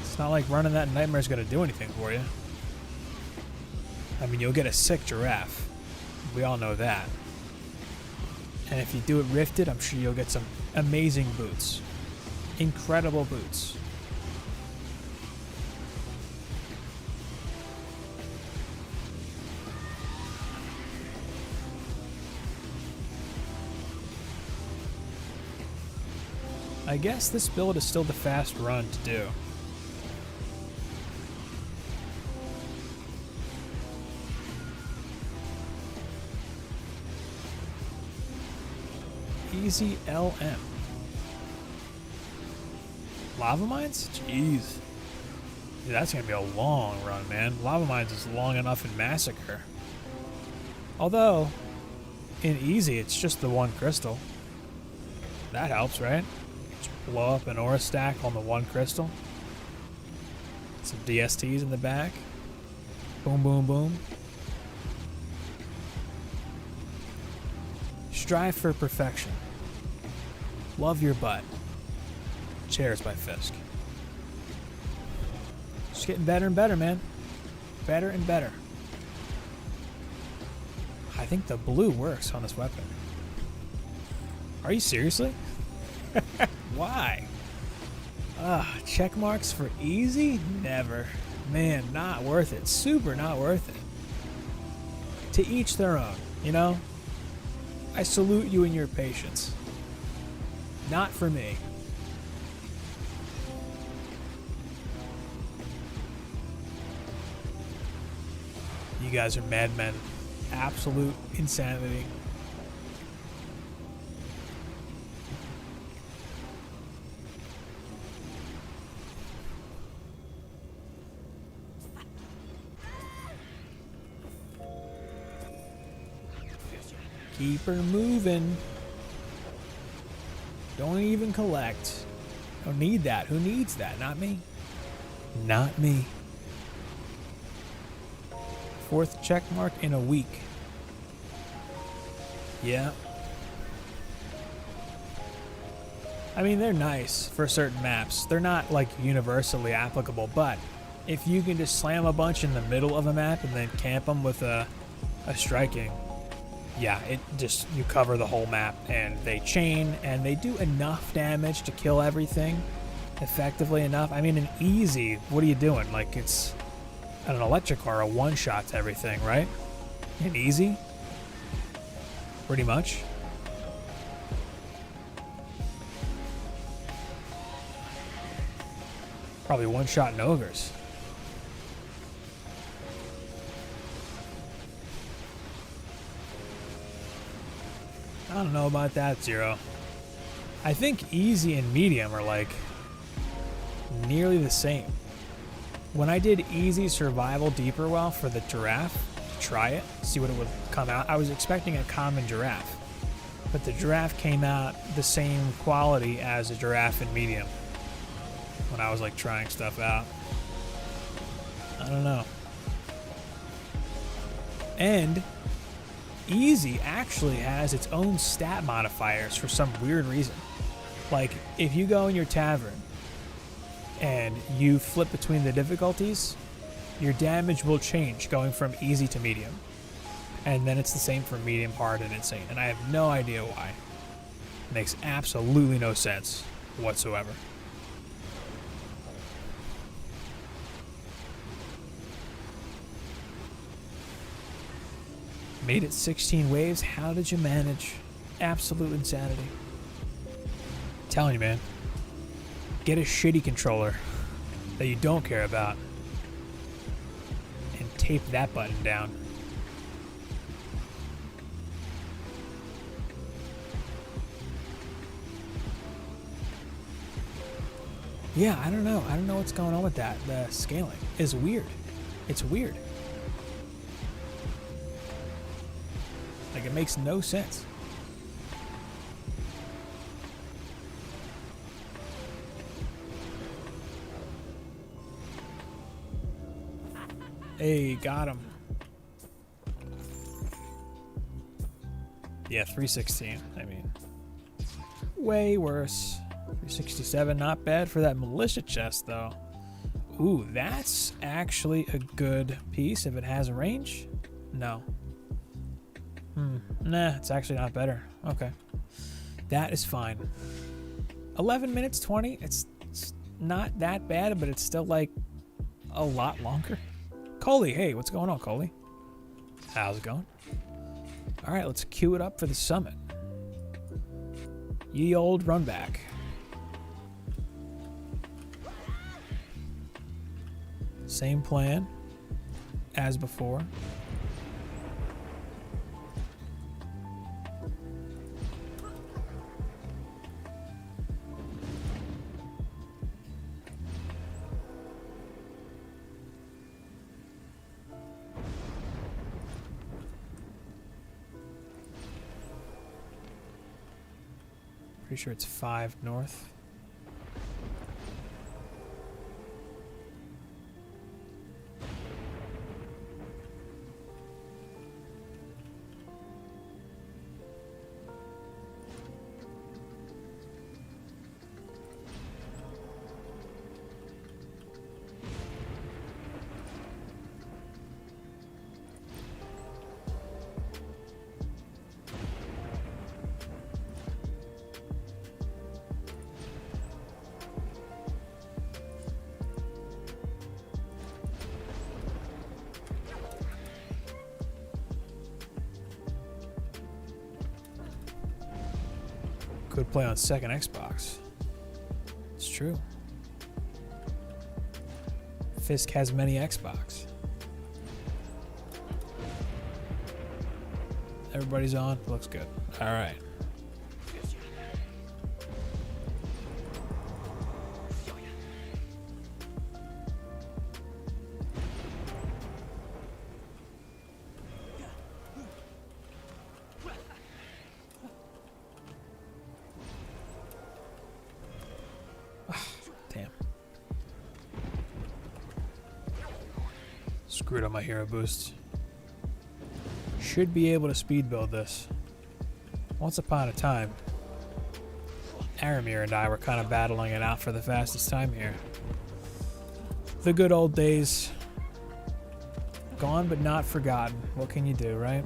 It's not like running that nightmare is gonna do anything for you. I mean, you'll get a sick giraffe. We all know that. And if you do it rifted, I'm sure you'll get some amazing boots. Incredible boots. I guess this build is still the fast run to do. Easy LM. Lava mines? Jeez. Dude, that's gonna be a long run, man. Lava mines is long enough in Massacre. Although, in easy, it's just the one crystal. That helps, right? Just blow up an aura stack on the one crystal. Some DSTs in the back. Boom, boom, boom. Strive for perfection. Love your butt. Chairs by Fisk. Just getting better and better, man. Better and better. I think the blue works on this weapon. Are you seriously? Why? Check marks for easy? Never. Man, not worth it. Super not worth it. To each their own, you know? I salute you in your patience. Not for me. You guys are madmen. Absolute insanity. Keep her moving. Don't even collect. Don't need that. Who needs that? Not me. Not me. 4th check mark in a week. Yeah. I mean, they're nice for certain maps. They're not like universally applicable, but if you can just slam a bunch in the middle of a map and then camp them with a striking, yeah, it just, you cover the whole map and they chain and they do enough damage to kill everything effectively enough. I mean, in easy, what are you doing? Like, it's an electric car, a one-shot to everything, right? In easy? Pretty much. Probably one-shot in ogres. I don't know about that, Zero. I think easy and medium are like nearly the same. When I did easy survival deeper well for the giraffe, to try it, see what it would come out, I was expecting a common giraffe. But the giraffe came out the same quality as a giraffe in medium. When I was like trying stuff out. I don't know. And easy actually has its own stat modifiers for some weird reason. Like, if you go in your tavern and you flip between the difficulties, your damage will change going from easy to medium. And then it's the same for medium, hard, and insane. And I have no idea why. It makes absolutely no sense whatsoever. Made it 16 waves. How did you manage? Absolute insanity. I'm telling you, man. Get a shitty controller that you don't care about and tape that button down. Yeah, I don't know. I don't know what's going on with that. The scaling is weird. It's weird. Like, it makes no sense. Hey, got him. Yeah, 316. I mean, way worse. 367, not bad for that militia chest, though. Ooh, that's actually a good piece if it has a range. No. Nah, it's actually not better. Okay. That is fine. 11 minutes 20. It's not that bad, but it's still like a lot longer. Coley, hey, what's going on, Coley? How's it going? All right, let's queue it up for the summit. Ye old run back. Same plan as before. Pretty sure it's 5 north. Could play on second Xbox. It's true. Fisk has many Xbox. Everybody's on. Looks good. All right. Damn. Screwed up my hero boost. Should be able to speed build this. Once upon a time, Aramir and I were kind of battling it out for the fastest time here. The good old days. Gone but not forgotten. What can you do, right?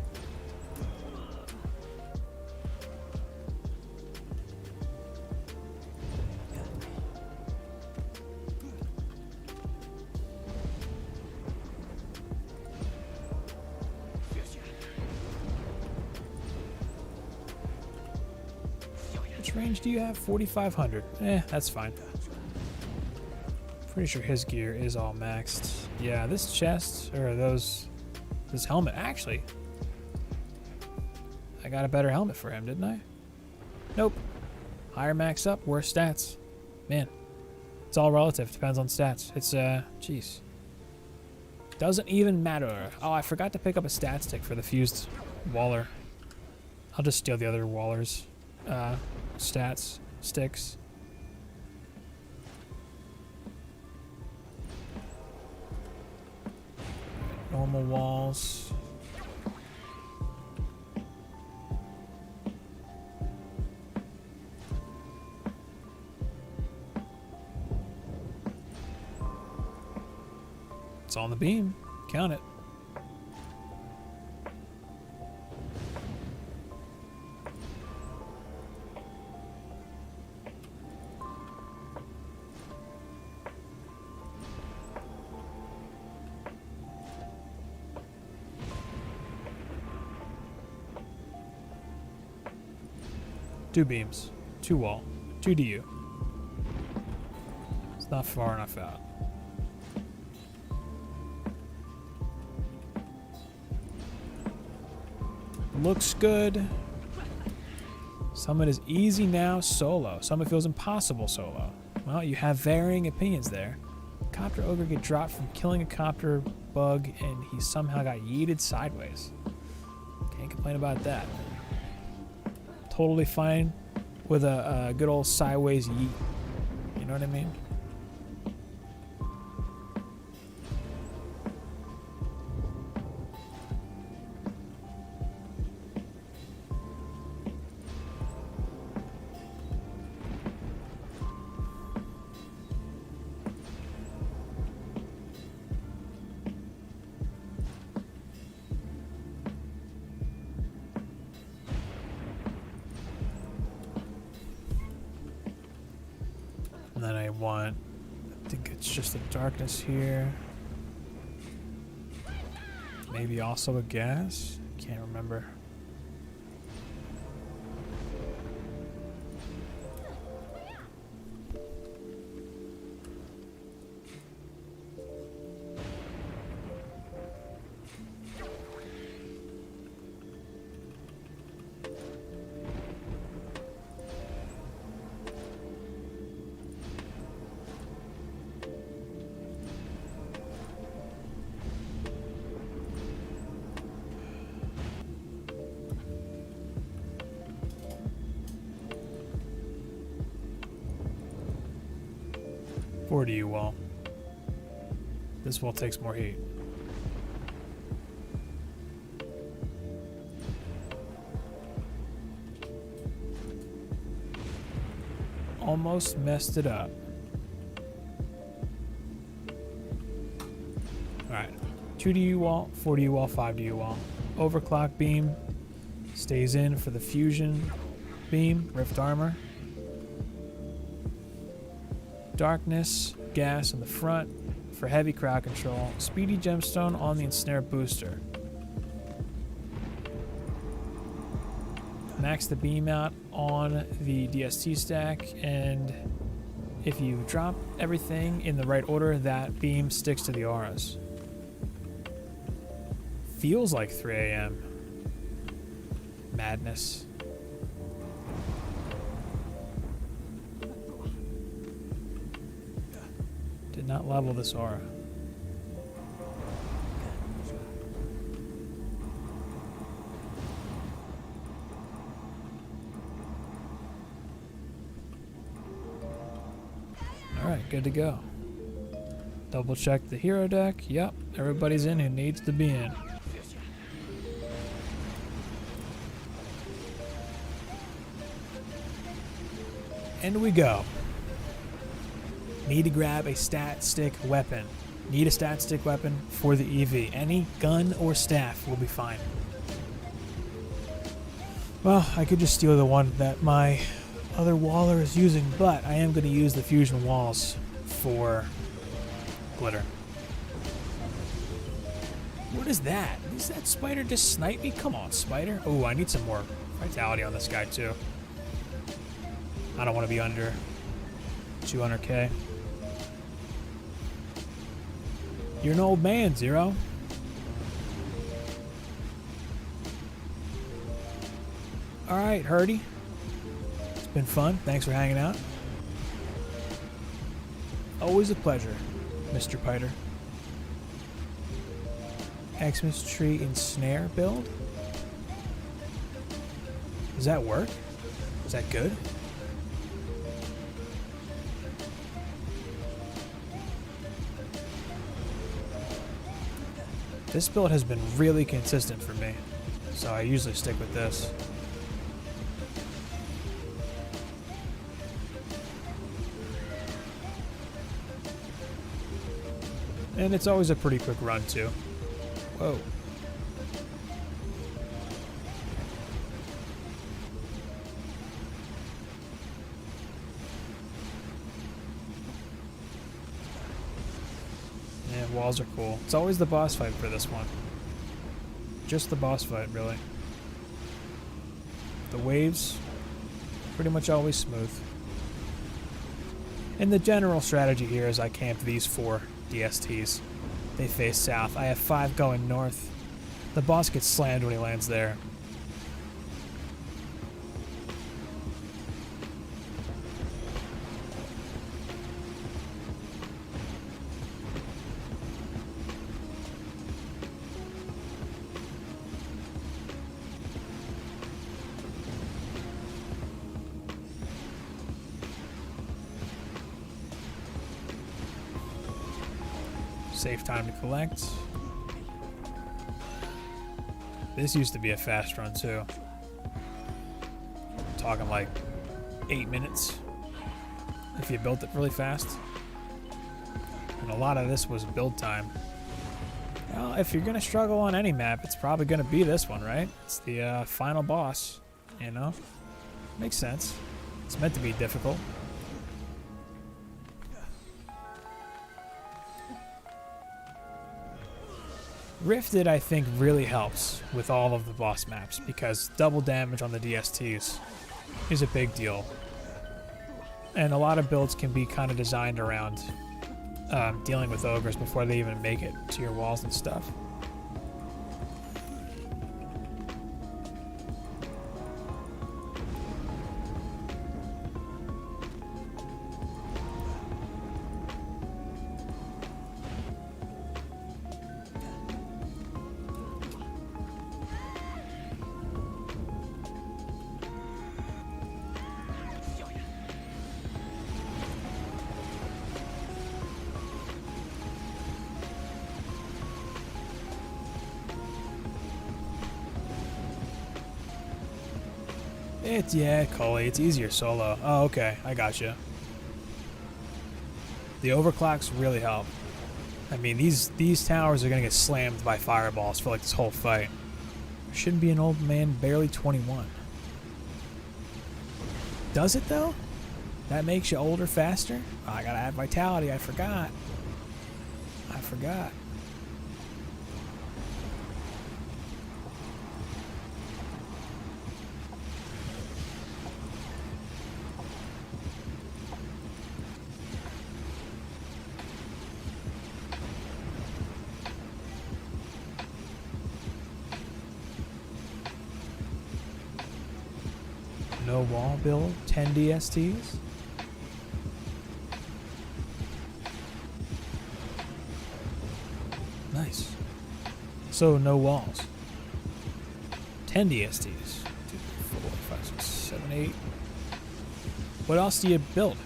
Which range do you have? 4,500. That's fine. Pretty sure his gear is all maxed. Yeah, this chest, or this helmet, actually. I got a better helmet for him, didn't I? Nope. Higher max up, worse stats. Man, it's all relative. Depends on stats. It's, jeez. Doesn't even matter. Oh, I forgot to pick up a stat stick for the fused Waller. I'll just steal the other Waller's stats sticks. Normal walls. It's on the beam. Count it. Two beams, two wall, two DU. It's not far enough out. Looks good. Summit is easy now, solo. Summit feels impossible solo. Well, you have varying opinions there. Copter Ogre get dropped from killing a copter bug and he somehow got yeeted sideways. Can't complain about that. Totally fine with a good old sideways yeet. You know what I mean? And then I think it's just a darkness here. Maybe also a gas? Can't remember. Or do you wall? This wall takes more heat. Almost messed it up. Alright. 2DU wall, 4DU wall, 5DU wall. Overclock beam stays in for the fusion beam, rift armor. Darkness, gas in the front for heavy crowd control. Speedy gemstone on the ensnare booster. Max the beam out on the DST stack, and if you drop everything in the right order, that beam sticks to the auras. Feels like 3 a.m. Madness. Did not level this aura. Alright, good to go. Double check the hero deck. Yep, everybody's in who needs to be in. And we go. Need to grab a stat stick weapon. Need a stat stick weapon for the EV. Any gun or staff will be fine. Well, I could just steal the one that my other waller is using, but I am going to use the fusion walls for glitter. What is that? Is that spider just snipe me? Come on, spider. Oh, I need some more vitality on this guy too. I don't want to be under 200k. You're an old man, Zero. Alright, Hurdy. It's been fun. Thanks for hanging out. Always a pleasure, Mr. Piter. Xmas tree ensnare build? Does that work? Is that good? This build has been really consistent for me, so I usually stick with this. And it's always a pretty quick run too. Whoa. Yeah, walls are cool. It's always the boss fight for this one. Just the boss fight, really. The waves, pretty much always smooth. And the general strategy here is I camp these 4 DSTs. They face south. I have 5 going north. The boss gets slammed when he lands there. Safe time to collect. This used to be a fast run too. I'm talking like 8 minutes if you built it really fast. And a lot of this was build time. Well, if you're gonna struggle on any map, it's probably gonna be this one, right? It's the final boss, you know? Makes sense. It's meant to be difficult. Rifted, I think, really helps with all of the boss maps because double damage on the DSTs is a big deal. And a lot of builds can be kind of designed around dealing with ogres before they even make it to your walls and stuff. Yeah, Coley, it's easier solo. Oh, okay, I gotcha. The overclocks really help. I mean, these towers are gonna get slammed by fireballs for like this whole fight. Shouldn't be an old man barely 21. Does it though? That makes you older faster? Oh, I gotta add vitality, I forgot. No wall build, 10 DSTs. Nice. So no walls. 10 DSTs. 2, 3, 4, 5, 6, 7, 8. What else do you build?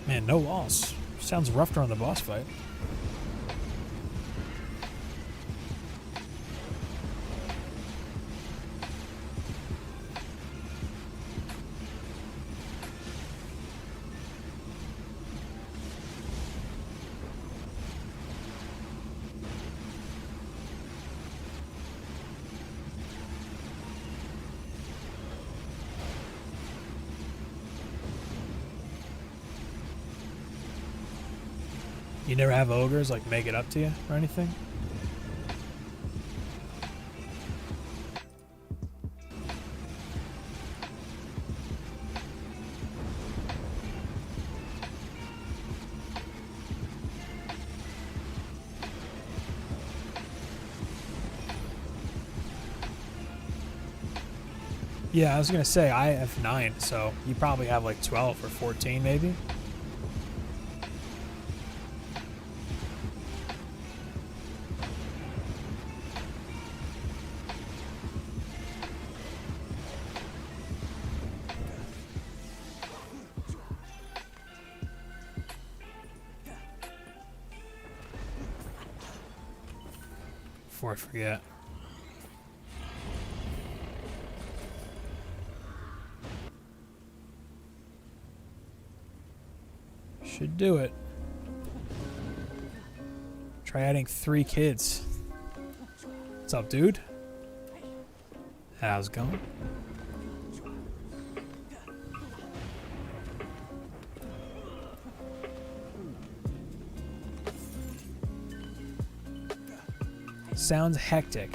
Man, no walls. Sounds rough during the boss fight. You never have ogres like make it up to you or anything? Yeah, I was gonna say I have 9, so you probably have like 12 or 14 maybe. Before I forget. Should do it. Try adding 3 kids. What's up, dude? How's it going? Sounds hectic.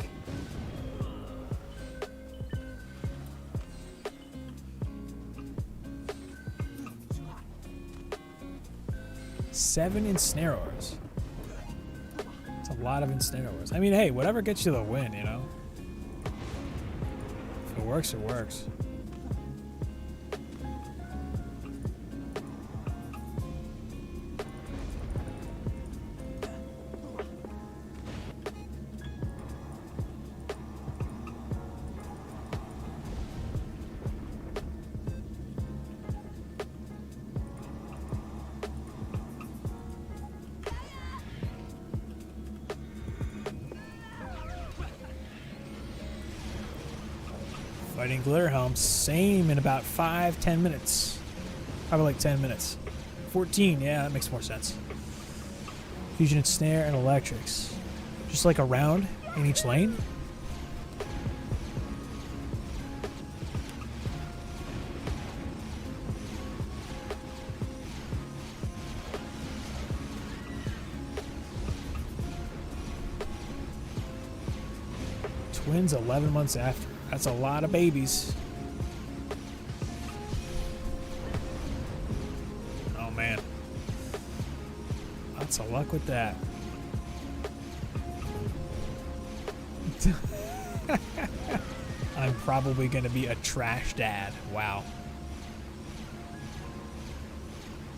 Seven ensnarers. It's a lot of ensnarers. I mean, hey, whatever gets you the win, you know? If it works, it works. Fighting Glitterhelm, same in about 5-10 minutes. Probably like 10 minutes. 14, yeah, that makes more sense. Fusion and snare and electrics. Just like a round in each lane. Twins 11 months after. That's a lot of babies. Oh man. Lots of luck with that. I'm probably going to be a trash dad. Wow.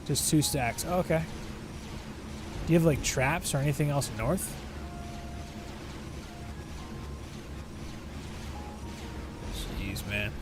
Just 2 stacks. Oh, okay. Do you have like traps or anything else north? Jeez, man.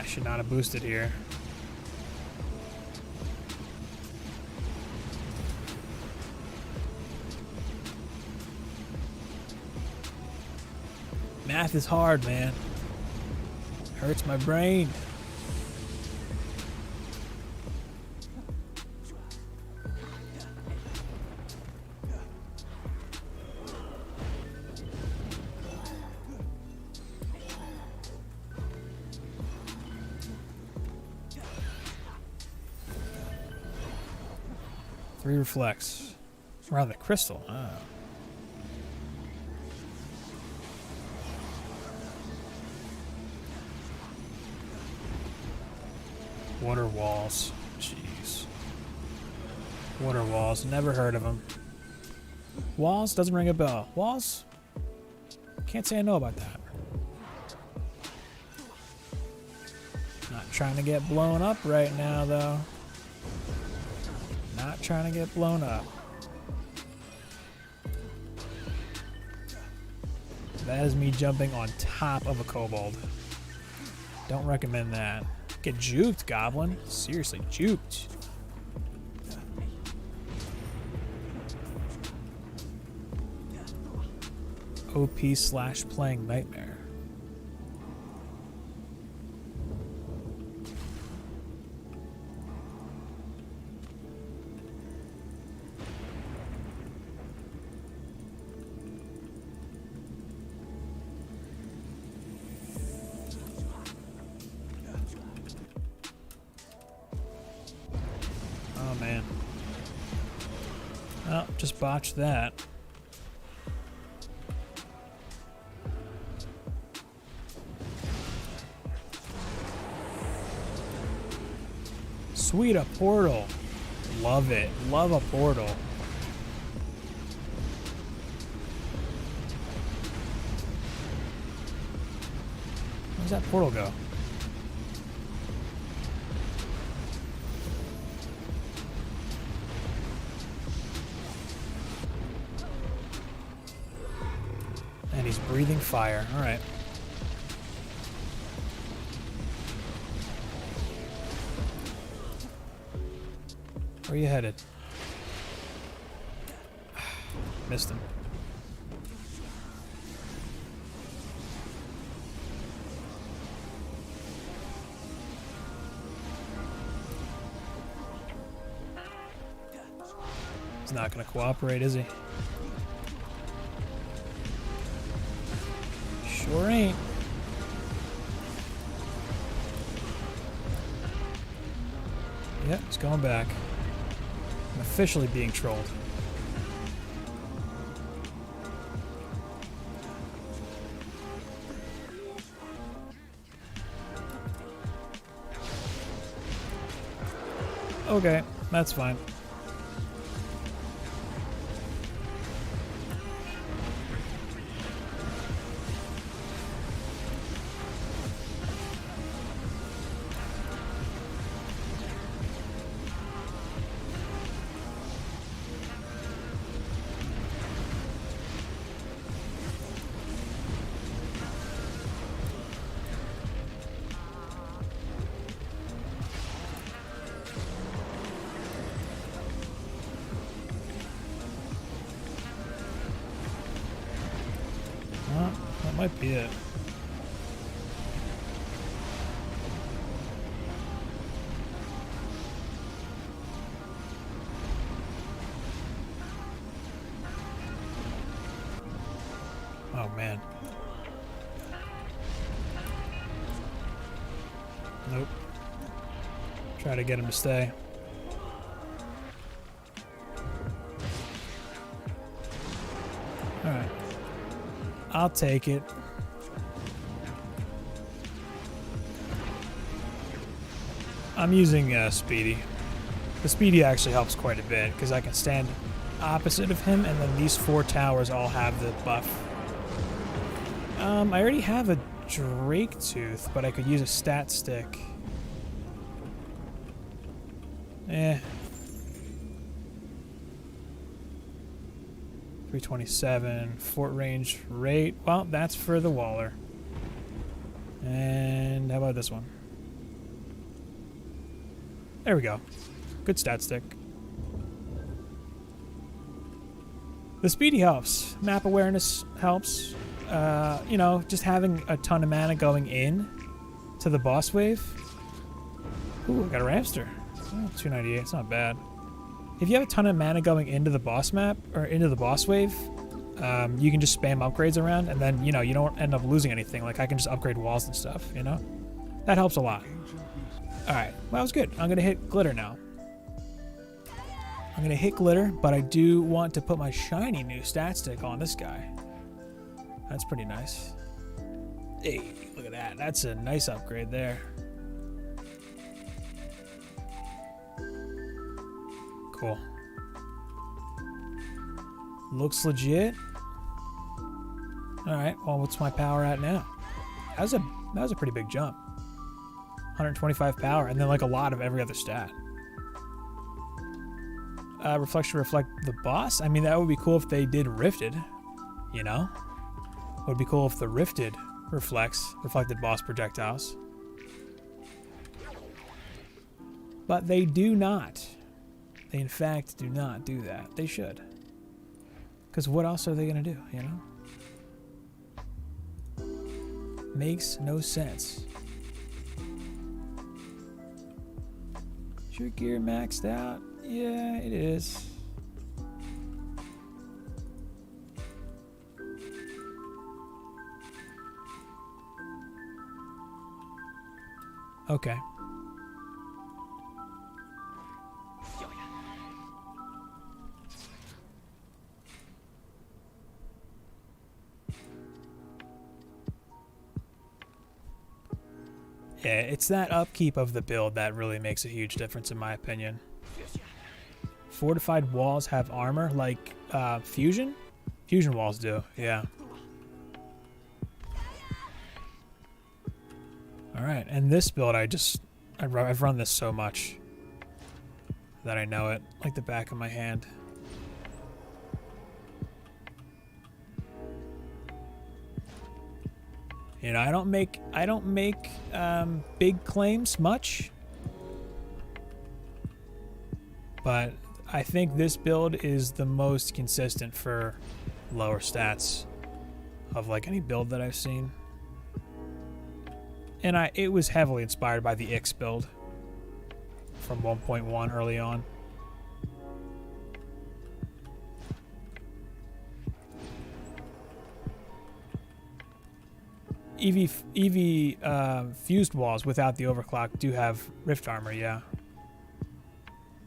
Should not have boosted here. Math is hard, man. Hurts my brain. Three reflects. Around the crystal. Oh. Water walls. Jeez. Water walls. Never heard of them. Walls? Doesn't ring a bell. Walls? Can't say I know about that. Not trying to get blown up right now, though. Not trying to get blown up. That is me jumping on top of a kobold. Don't recommend that. Get juked, goblin. Seriously, juked. OP/playing nightmare. Oh man. Oh, just botched that. Sweet, a portal. Love it. Love a portal. Where's that portal go? And he's breathing fire. All right. Where are you headed? Missed him. He's not going to cooperate, is he? Sure ain't. Yep, he's going back. I'm officially being trolled. Okay, that's fine. That might be it. Oh, man. Nope. Try to get him to stay. Alright. I'll take it. I'm using Speedy. The Speedy actually helps quite a bit because I can stand opposite of him, and then these 4 towers all have the buff. I already have a Drake Tooth, but I could use a stat stick. 327 fort range rate. Well, that's for the Waller. And how about this one? There we go. Good stat stick. The Speedy helps. Map awareness helps. You know, just having a ton of mana going in to the boss wave. Ooh, I got a Ramster. Oh, 298, it's not bad. If you have a ton of mana going into the boss map, or into the boss wave, you can just spam upgrades around, and then, you know, you don't end up losing anything. Like, I can just upgrade walls and stuff, you know? That helps a lot. Alright, well, that was good. I'm gonna hit glitter now. I'm gonna hit glitter, but I do want to put my shiny new stat stick on this guy. That's pretty nice. Hey, look at that. That's a nice upgrade there. Cool. Looks legit. Alright, well, what's my power at now? That was a pretty big jump. 125 power, and then like a lot of every other stat. Reflection reflect the boss? I mean, that would be cool if they did Rifted, you know? It would be cool if the Rifted reflected boss projectiles. But they do not. They, in fact, do not do that. They should. Because what else are they going to do, you know? Makes no sense. Is your gear maxed out? Yeah, it is. Okay. Yeah, it's that upkeep of the build that really makes a huge difference in my opinion. Fortified walls have armor like fusion? Fusion walls do, yeah. Alright, and this build I've run this so much that I know it like the back of my hand. You know, I don't make big claims much, but I think this build is the most consistent for lower stats of like any build that I've seen. And it was heavily inspired by the X build from 1.1 early on. EV fused walls without the overclock do have rift armor, yeah.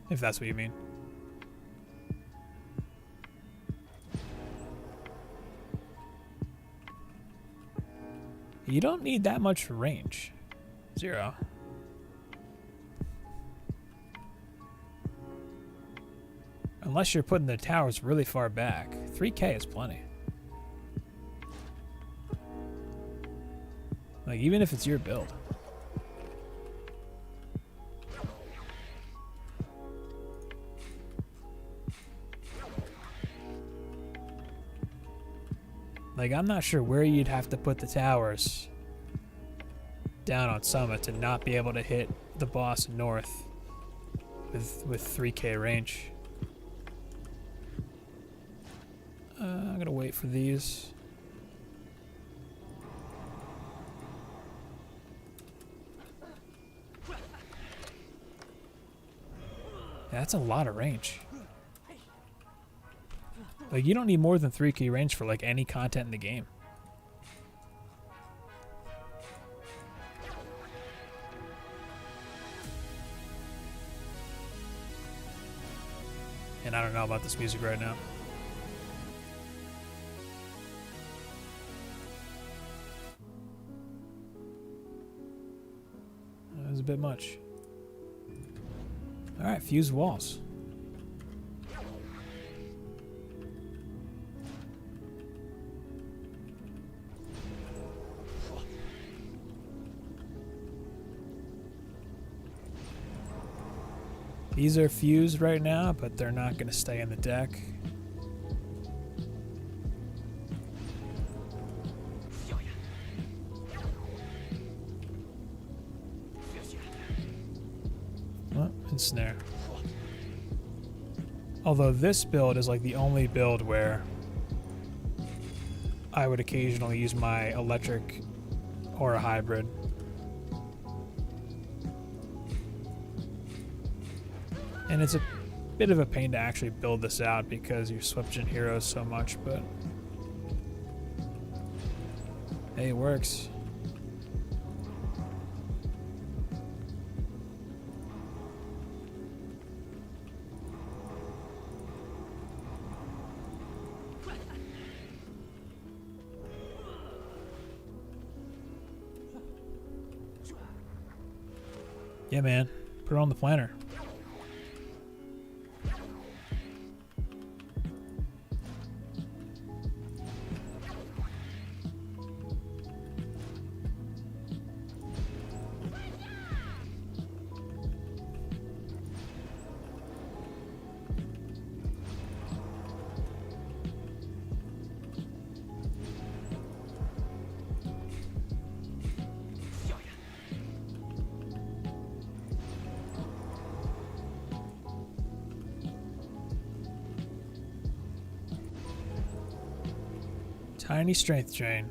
If that's what you mean. You don't need that much range. 0. Unless you're putting the towers really far back. 3K is plenty. Like, even if it's your build. Like, I'm not sure where you'd have to put the towers down on Summit to not be able to hit the boss north with 3K range. I'm gonna wait for these. That's a lot of range. Like, you don't need more than 3K range for like any content in the game. And I don't know about this music right now. That was a bit much. Alright, fused walls. These are fused right now, but they're not going to stay in the deck. Oh, ensnare. Although this build is like the only build where I would occasionally use my electric or a hybrid. And it's a bit of a pain to actually build this out because you're switching heroes so much, but hey, it works. Yeah, man. Put it on the planner. Tiny strength drain.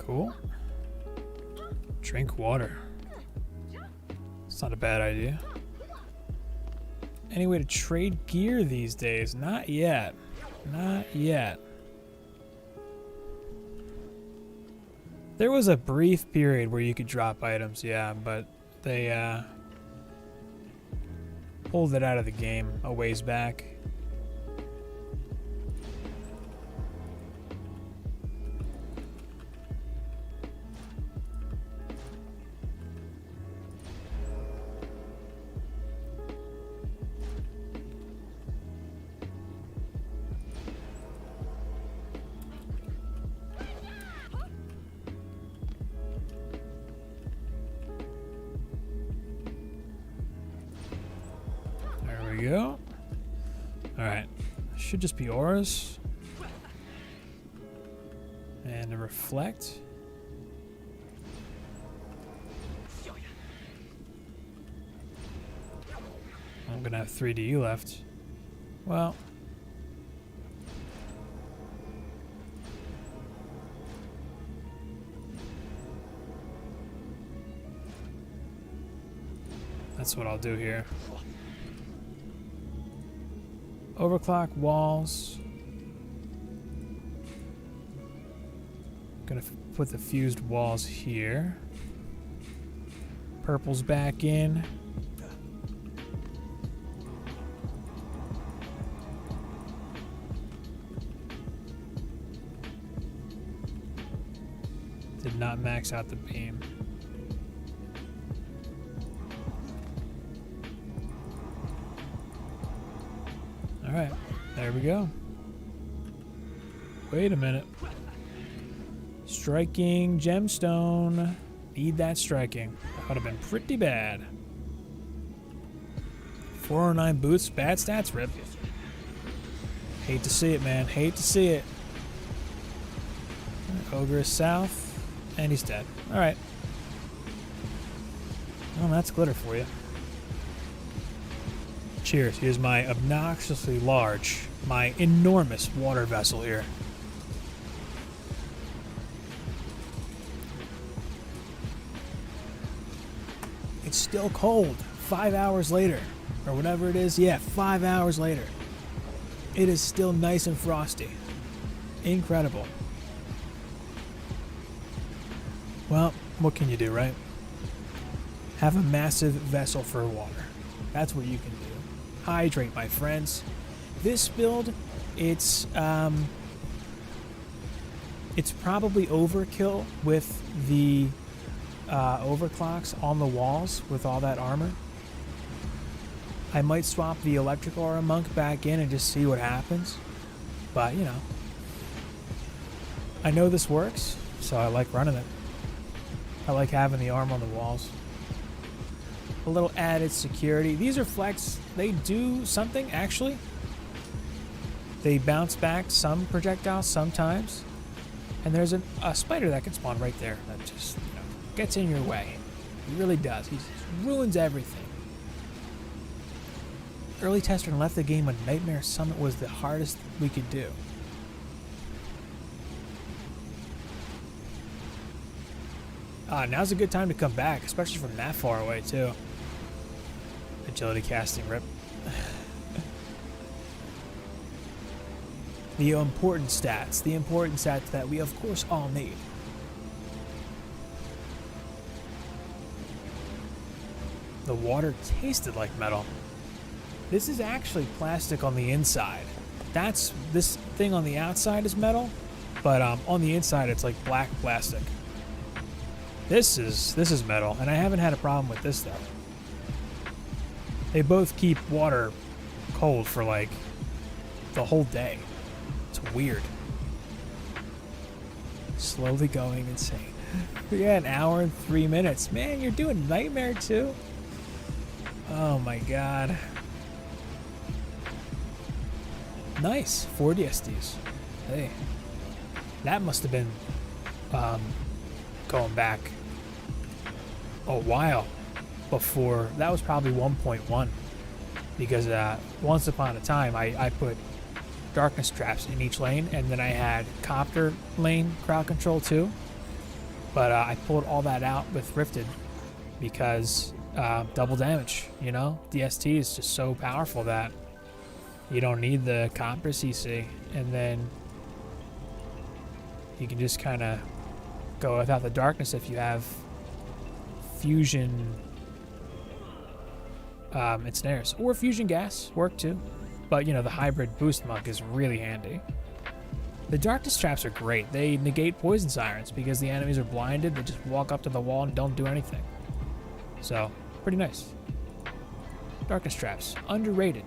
Cool. Drink water. It's not a bad idea. Any way to trade gear these days? Not yet. Not yet. There was a brief period where you could drop items, yeah, but they pulled it out of the game a ways back. Go. Alright. Should just be auras. And a reflect. I'm gonna have 3D left. Well. That's what I'll do here. Overclock walls. Gonna put the fused walls here. Purple's back in. Did not max out the beam. Alright, there we go. Wait a minute. Striking gemstone. Need that striking. That would have been pretty bad. 409 boots, bad stats, Rip. Hate to see it, man. Hate to see it. Ogre is south, and he's dead. Alright. Well, that's glitter for you. Cheers. Here's my obnoxiously large, my enormous water vessel here. It's still cold 5 hours later, or whatever it is. Yeah, 5 hours later. It is still nice and frosty. Incredible. Well, what can you do, right? Have a massive vessel for water. That's what you can do. Hydrate, my friends. This build, it's probably overkill with the overclocks on the walls with all that armor. I might swap the electric aura monk back in and just see what happens. But, you know, I know this works, so I like running it. I like having the armor on the walls. A little added security. These are flex. They do something, actually. They bounce back some projectiles sometimes. And there's a spider that can spawn right there that just, you know, gets in your way. He really does. He ruins everything. Early tester left the game when Nightmare Summit was the hardest we could do. Now's a good time to come back, especially from that far away, too. Agility casting, Rip. The important stats that we, of course, all need. The water tasted like metal. This is actually plastic on the inside. This thing on the outside is metal, but on the inside it's like black plastic. This is metal, and I haven't had a problem with this though. They both keep water cold for like the whole day. It's weird. Slowly going insane. Yeah, 1 hour and 3 minutes. Man, you're doing Nightmare too? Oh my god. Nice. 4 DSDs. Hey. That must have been going back a while before. That was probably 1.1. Because once upon a time, I put darkness traps in each lane, and then I had copter lane crowd control too. But I pulled all that out with Rifted because double damage, you know? DST is just so powerful that you don't need the copper CC, and then you can just kind of go without the darkness if you have fusion ensnares. Or fusion gas work too. But, you know, the hybrid boost monk is really handy. The darkness traps are great. They negate poison sirens because the enemies are blinded. They just walk up to the wall and don't do anything. So, pretty nice. Darkness traps. Underrated.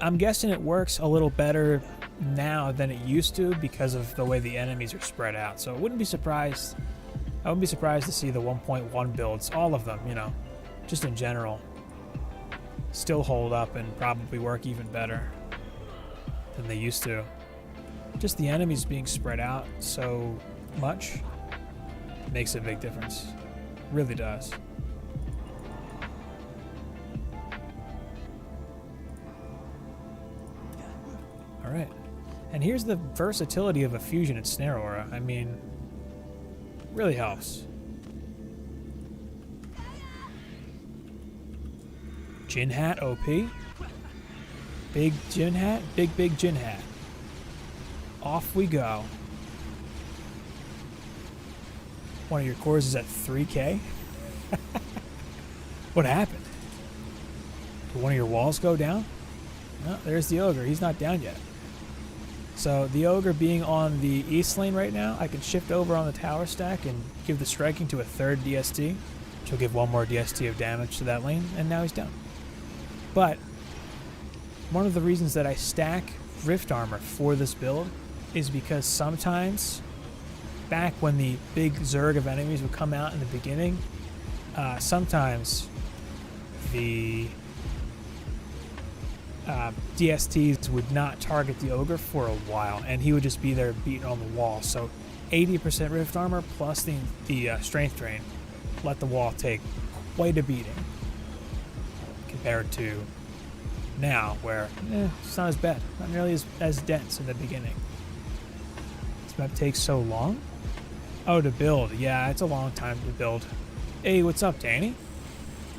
I'm guessing it works a little better now than it used to because of the way the enemies are spread out. So I wouldn't be surprised to see the 1.1 builds, all of them, you know, just in general, still hold up and probably work even better than they used to. Just the enemies being spread out so much makes a big difference. Really does. Alright. And here's the versatility of a fusion and snare aura. I mean, really helps. Jin hat OP. Big Jin hat. Big Jin hat. Off we go. One of your cores is at 3k. What happened? Did one of your walls go down? No, there's the ogre. He's not down yet. So the ogre being on the east lane right now, I can shift over on the tower stack and give the striking to a 3rd DST. which will give 1 more DST of damage to that lane, and now he's done. But one of the reasons that I stack Rift Armor for this build is because sometimes, back when the big Zerg of enemies would come out in the beginning, sometimes the DSTs would not target the Ogre for a while, and he would just be there beating on the wall. So 80% Rift Armor plus the Strength Drain let the wall take quite a beating compared to now, where it's not as bad, not nearly as dense in the beginning. This map takes so long. Oh, to build. Yeah, it's a long time to build. Hey, what's up, Danny?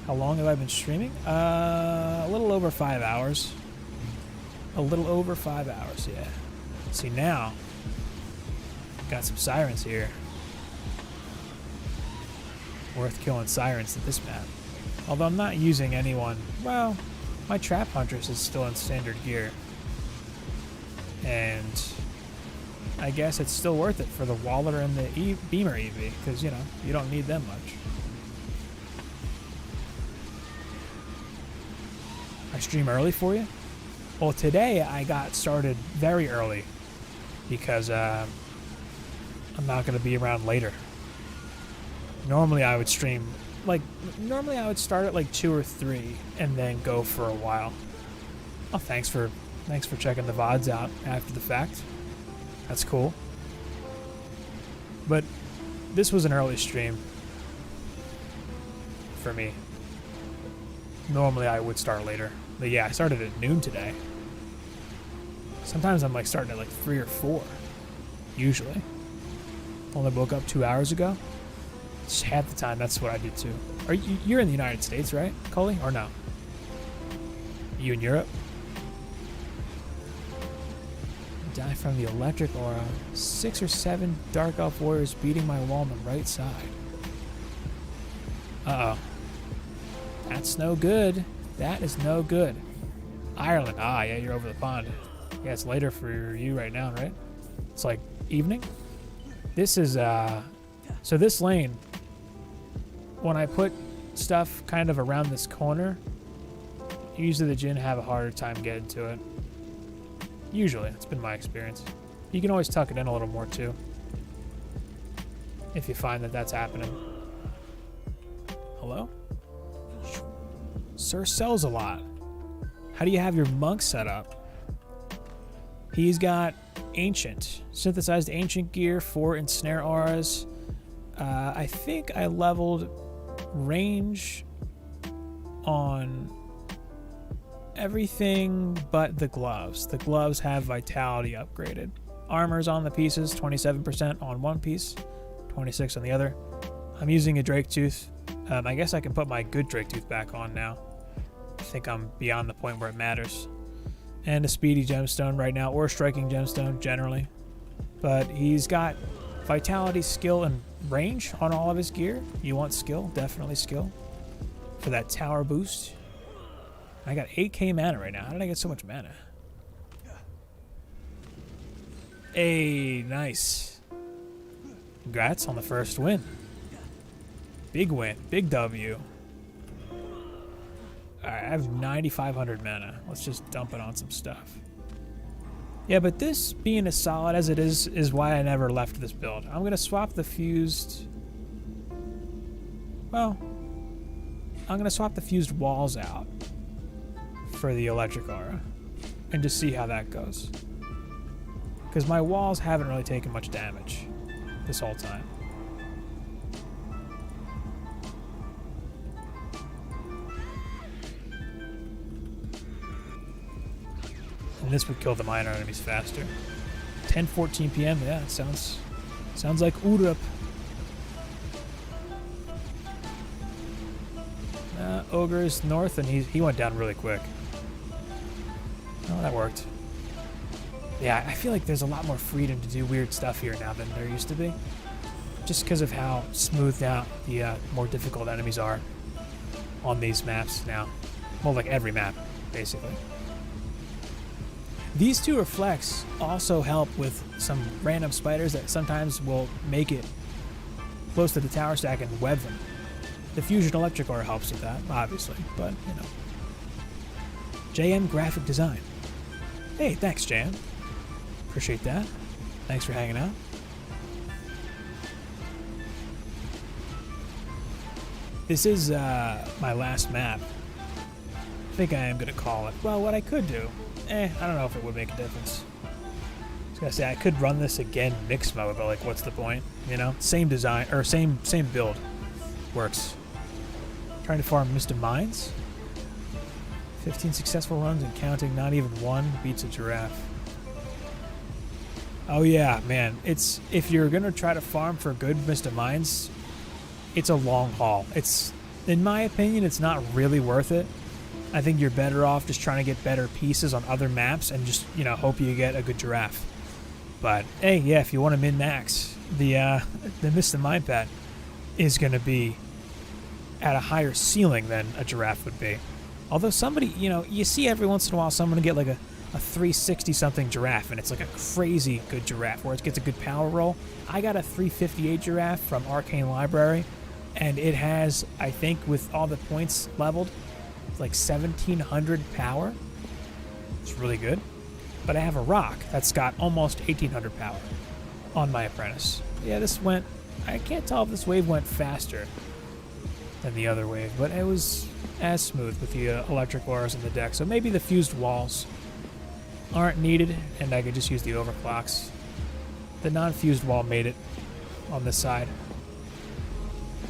How long have I been streaming? A little over 5 hours. A little over 5 hours, yeah. See, now, got some sirens here. Worth killing sirens at this map. Although I'm not using anyone. Well, my Trap Huntress is still in standard gear. And I guess it's still worth it for the Waller and the Beamer EV, because, you know, you don't need them much. I stream early for you? Well, today I got started very early because I'm not going to be around later. Normally I would stream, normally I would start at like 2 or 3 and then go for a while. Oh, thanks for checking the VODs out after the fact. That's cool. But this was an early stream for me. Normally I would start later. But yeah, I started at noon today. Sometimes I'm like starting at like 3 or 4. Usually. Only woke up 2 hours ago. Just half the time, that's what I do too. You're in the United States, right, Coley? Or no? You in Europe? Die from the electric aura. 6 or 7 Dark Elf warriors beating my wall on the right side. Uh-oh. That's no good. That is no good. Ireland. Ah, yeah, you're over the pond. Yeah, it's later for you right now, right? It's like evening. This is, so this lane, when I put stuff kind of around this corner, usually the Jinn have a harder time getting to it. Usually, it's been my experience. You can always tuck it in a little more too, if you find that that's happening. Hello? Sir sells a lot. How do you have your monk set up? He's got ancient, synthesized ancient gear, 4 ensnare auras. I think I leveled range on everything but the gloves. The gloves have vitality upgraded. Armor's on the pieces, 27% on one piece, 26 on the other. I'm using a Drake Tooth. I guess I can put my good Drake Tooth back on now. I think I'm beyond the point where it matters. And a speedy gemstone right now, or a striking gemstone generally. But he's got vitality, skill, and range on all of his gear. You want skill? Definitely skill. For that tower boost. I got 8k mana right now. How did I get so much mana? Hey, nice. Congrats on the first win. Big win. Big W. Alright, I have 9,500 mana. Let's just dump it on some stuff. Yeah, but this being as solid as it is why I never left this build. I'm going to swap the fused... Well, I'm going to swap the fused walls out for the electric aura and just see how that goes. Because my walls haven't really taken much damage this whole time. And this would kill the minor enemies faster. 10:14 p.m. Yeah, it sounds like Urup. Ogre is north, and he went down really quick. Oh, that worked. Yeah, I feel like there's a lot more freedom to do weird stuff here now than there used to be. Just because of how smoothed out the more difficult enemies are on these maps now. Well, like every map, basically. These two reflects also help with some random spiders that sometimes will make it close to the tower stack and web them. The Fusion Electric Ore helps with that, obviously, but, you know. JM Graphic Design. Hey, thanks, JM. Appreciate that. Thanks for hanging out. This is my last map. I think I am going to call it. Well, what I could do, I don't know if it would make a difference. I was going to say, I could run this again mixed mode, but, like, what's the point? You know? Same design, or same build. Works. Trying to farm Mr. Mines. 15 successful runs and counting, not even one beats a giraffe. Oh yeah, man. It's, if you're going to try to farm for good Mr. Mines, it's a long haul. It's, in my opinion, it's not really worth it. I think you're better off just trying to get better pieces on other maps and just, you know, hope you get a good giraffe. But hey, yeah, if you want to min-max, the Mr. Mine pet is going to be at a higher ceiling than a giraffe would be. Although somebody, you know, you see every once in a while someone get like a 360-something giraffe, and it's like a crazy good giraffe where it gets a good power roll. I got a 358 giraffe from Arcane Library, and it has, I think, with all the points leveled, like 1,700 power. It's really good. But I have a rock that's got almost 1,800 power on my apprentice. Yeah, this went, I can't tell if this wave went faster than the other wave, but it was as smooth with the electric ores in the deck. So maybe the fused walls aren't needed, and I could just use the overclocks. The non-fused wall made it on this side.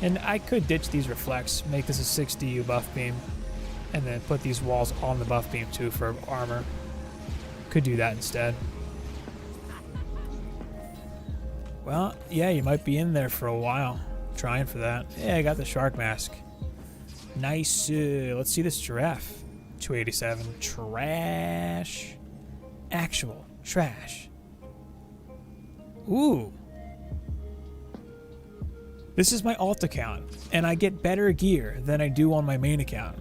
And I could ditch these reflects, make this a 6 DU buff beam, and then put these walls on the buff beam too for armor. Could do that instead. Well, yeah, you might be in there for a while trying for that. Yeah, I got the shark mask. Nice. Let's see this giraffe. 287. Trash. Actual trash. Ooh. This is my alt account, and I get better gear than I do on my main account.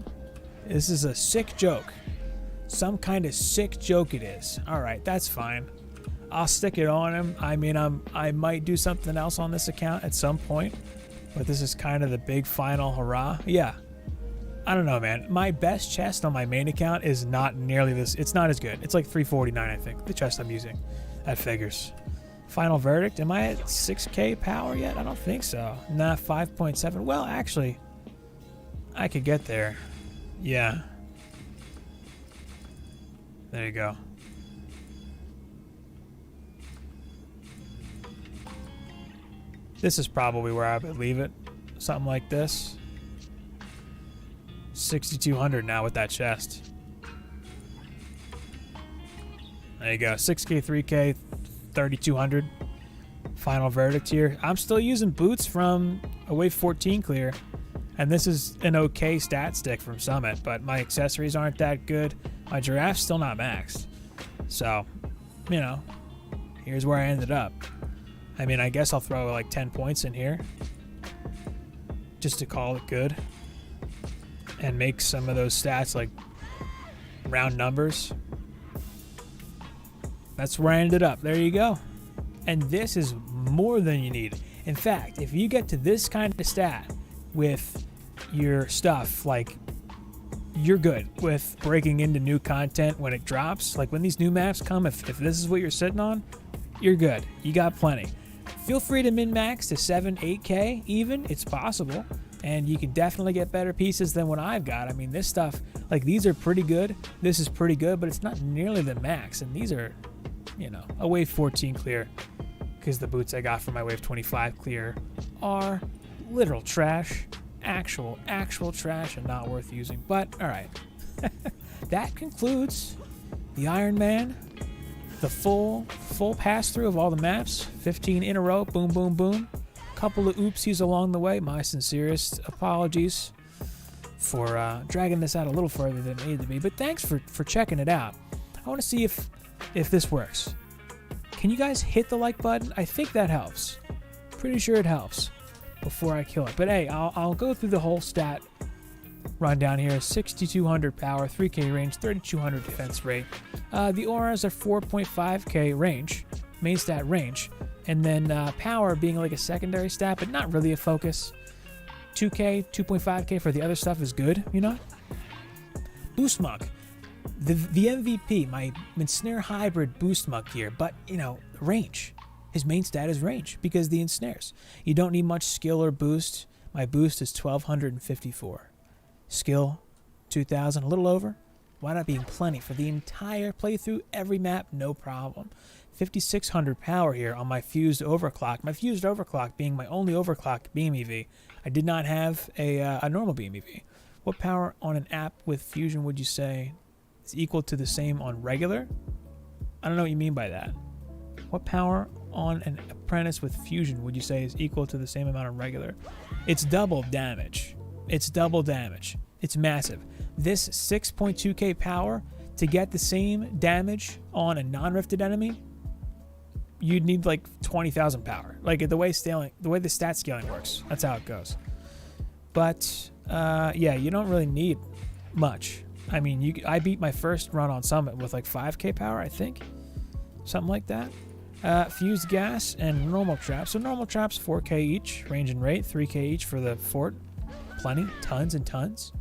This is a sick joke. Some kind of sick joke it is. Alright, that's fine. I'll stick it on him. I mean, I might do something else on this account at some point, but this is kind of the big final hurrah. Yeah. I don't know, man. My best chest on my main account is not nearly this. It's not as good. It's like 349, I think, the chest I'm using. That figures. Final verdict. Am I at 6k power yet? I don't think so. Nah, 5.7. Well, actually, I could get there. Yeah. There you go. This is probably where I would leave it. Something like this. 6,200 now with that chest. There you go. 6k, 3k, 3,200. Final verdict here. I'm still using boots from a wave 14 clear. And this is an okay stat stick from Summit, but my accessories aren't that good. My giraffe's still not maxed. So, you know, here's where I ended up. I mean, I guess I'll throw like 10 points in here just to call it good and make some of those stats like round numbers. That's where I ended up. There you go. And this is more than you need. In fact, if you get to this kind of stat with your stuff, like, you're good with breaking into new content when it drops. Like when these new maps come, if this is what you're sitting on, you're good. You got plenty. Feel free to min-max to 7, 8k even. It's possible. And you can definitely get better pieces than what I've got. I mean, this stuff, like, these are pretty good. This is pretty good, but it's not nearly the max. And these are, you know, a wave 14 clear, because the boots I got for my wave 25 clear are literal trash. Actual trash and not worth using. But all right. That concludes the Iron Man, the full pass through of all the maps. 15 in a row. Boom, boom, boom. Couple of oopsies along the way. My sincerest apologies for dragging this out a little further than it needed to be. But thanks for checking it out. I want to see if this works. Can you guys hit the like button? I think that helps. Pretty sure it helps before I kill it. But hey, I'll go through the whole stat rundown here. 6,200 power, 3k range, 3,200 defense rate. The auras are 4.5k range, main stat range, and then power being like a secondary stat, but not really a focus. 2K, 2.5K for the other stuff is good, you know? Boost Monk. The MVP, my Ensnare Hybrid Boost Monk here, but, you know, range. His main stat is range because the ensnares. You don't need much skill or boost. My boost is 1254. Skill, 2000, a little over. Why not being plenty for the entire playthrough, every map, no problem. 5600 power here on my fused overclock. My fused overclock being my only overclock beam EV. I did not have a normal beam EV. What power on an app with fusion would you say is equal to the same on regular? I don't know what you mean by that. What power on an apprentice with fusion would you say is equal to the same amount of regular? It's double damage. It's double damage. It's massive. This 6.2k power to get the same damage on a non-rifted enemy, you'd need like 20,000 power. Like the way the stat scaling works, that's how it goes. But yeah, you don't really need much. I mean, I beat my first run on Summit with like 5k power, I think, something like that. Fused gas and normal traps. So normal traps 4k each, range and rate 3k each for the fort. Plenty, tons and tons.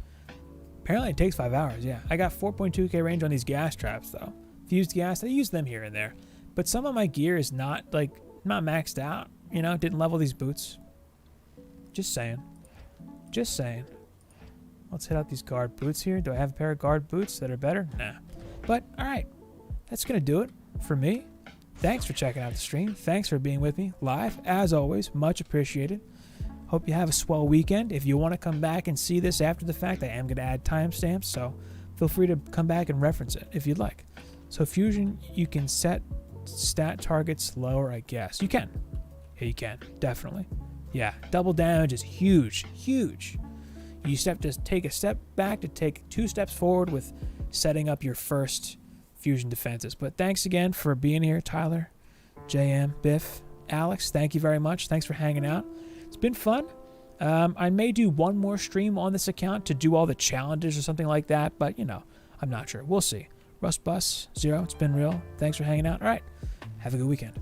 Apparently it takes 5 hours. Yeah, I got 4.2k range on these gas traps though. Fused gas, I use them here and there, but some of my gear is not maxed out. You know, didn't level these boots. Just saying. Just saying. Let's hit out these guard boots here. Do I have a pair of guard boots that are better? Nah. But all right, that's gonna do it for me. Thanks for checking out the stream. Thanks for being with me live. As always, much appreciated. Hope you have a swell weekend. If you want to come back and see this after the fact, I am going to add timestamps, so feel free to come back and reference it if you'd like. So Fusion, you can set stat targets lower, I guess. You can. Yeah, you can. Definitely. Yeah, double damage is huge. Huge. You have to take a step back to take 2 steps forward with setting up your first Fusion defenses. But thanks again for being here, Tyler, JM, Biff, Alex. Thank you very much. Thanks for hanging out. It's been fun. I may do one more stream on this account to do all the challenges or something like that, but, you know, I'm not sure. We'll see. Rust Bus, Zero, it's been real. Thanks for hanging out. All right. Have a good weekend.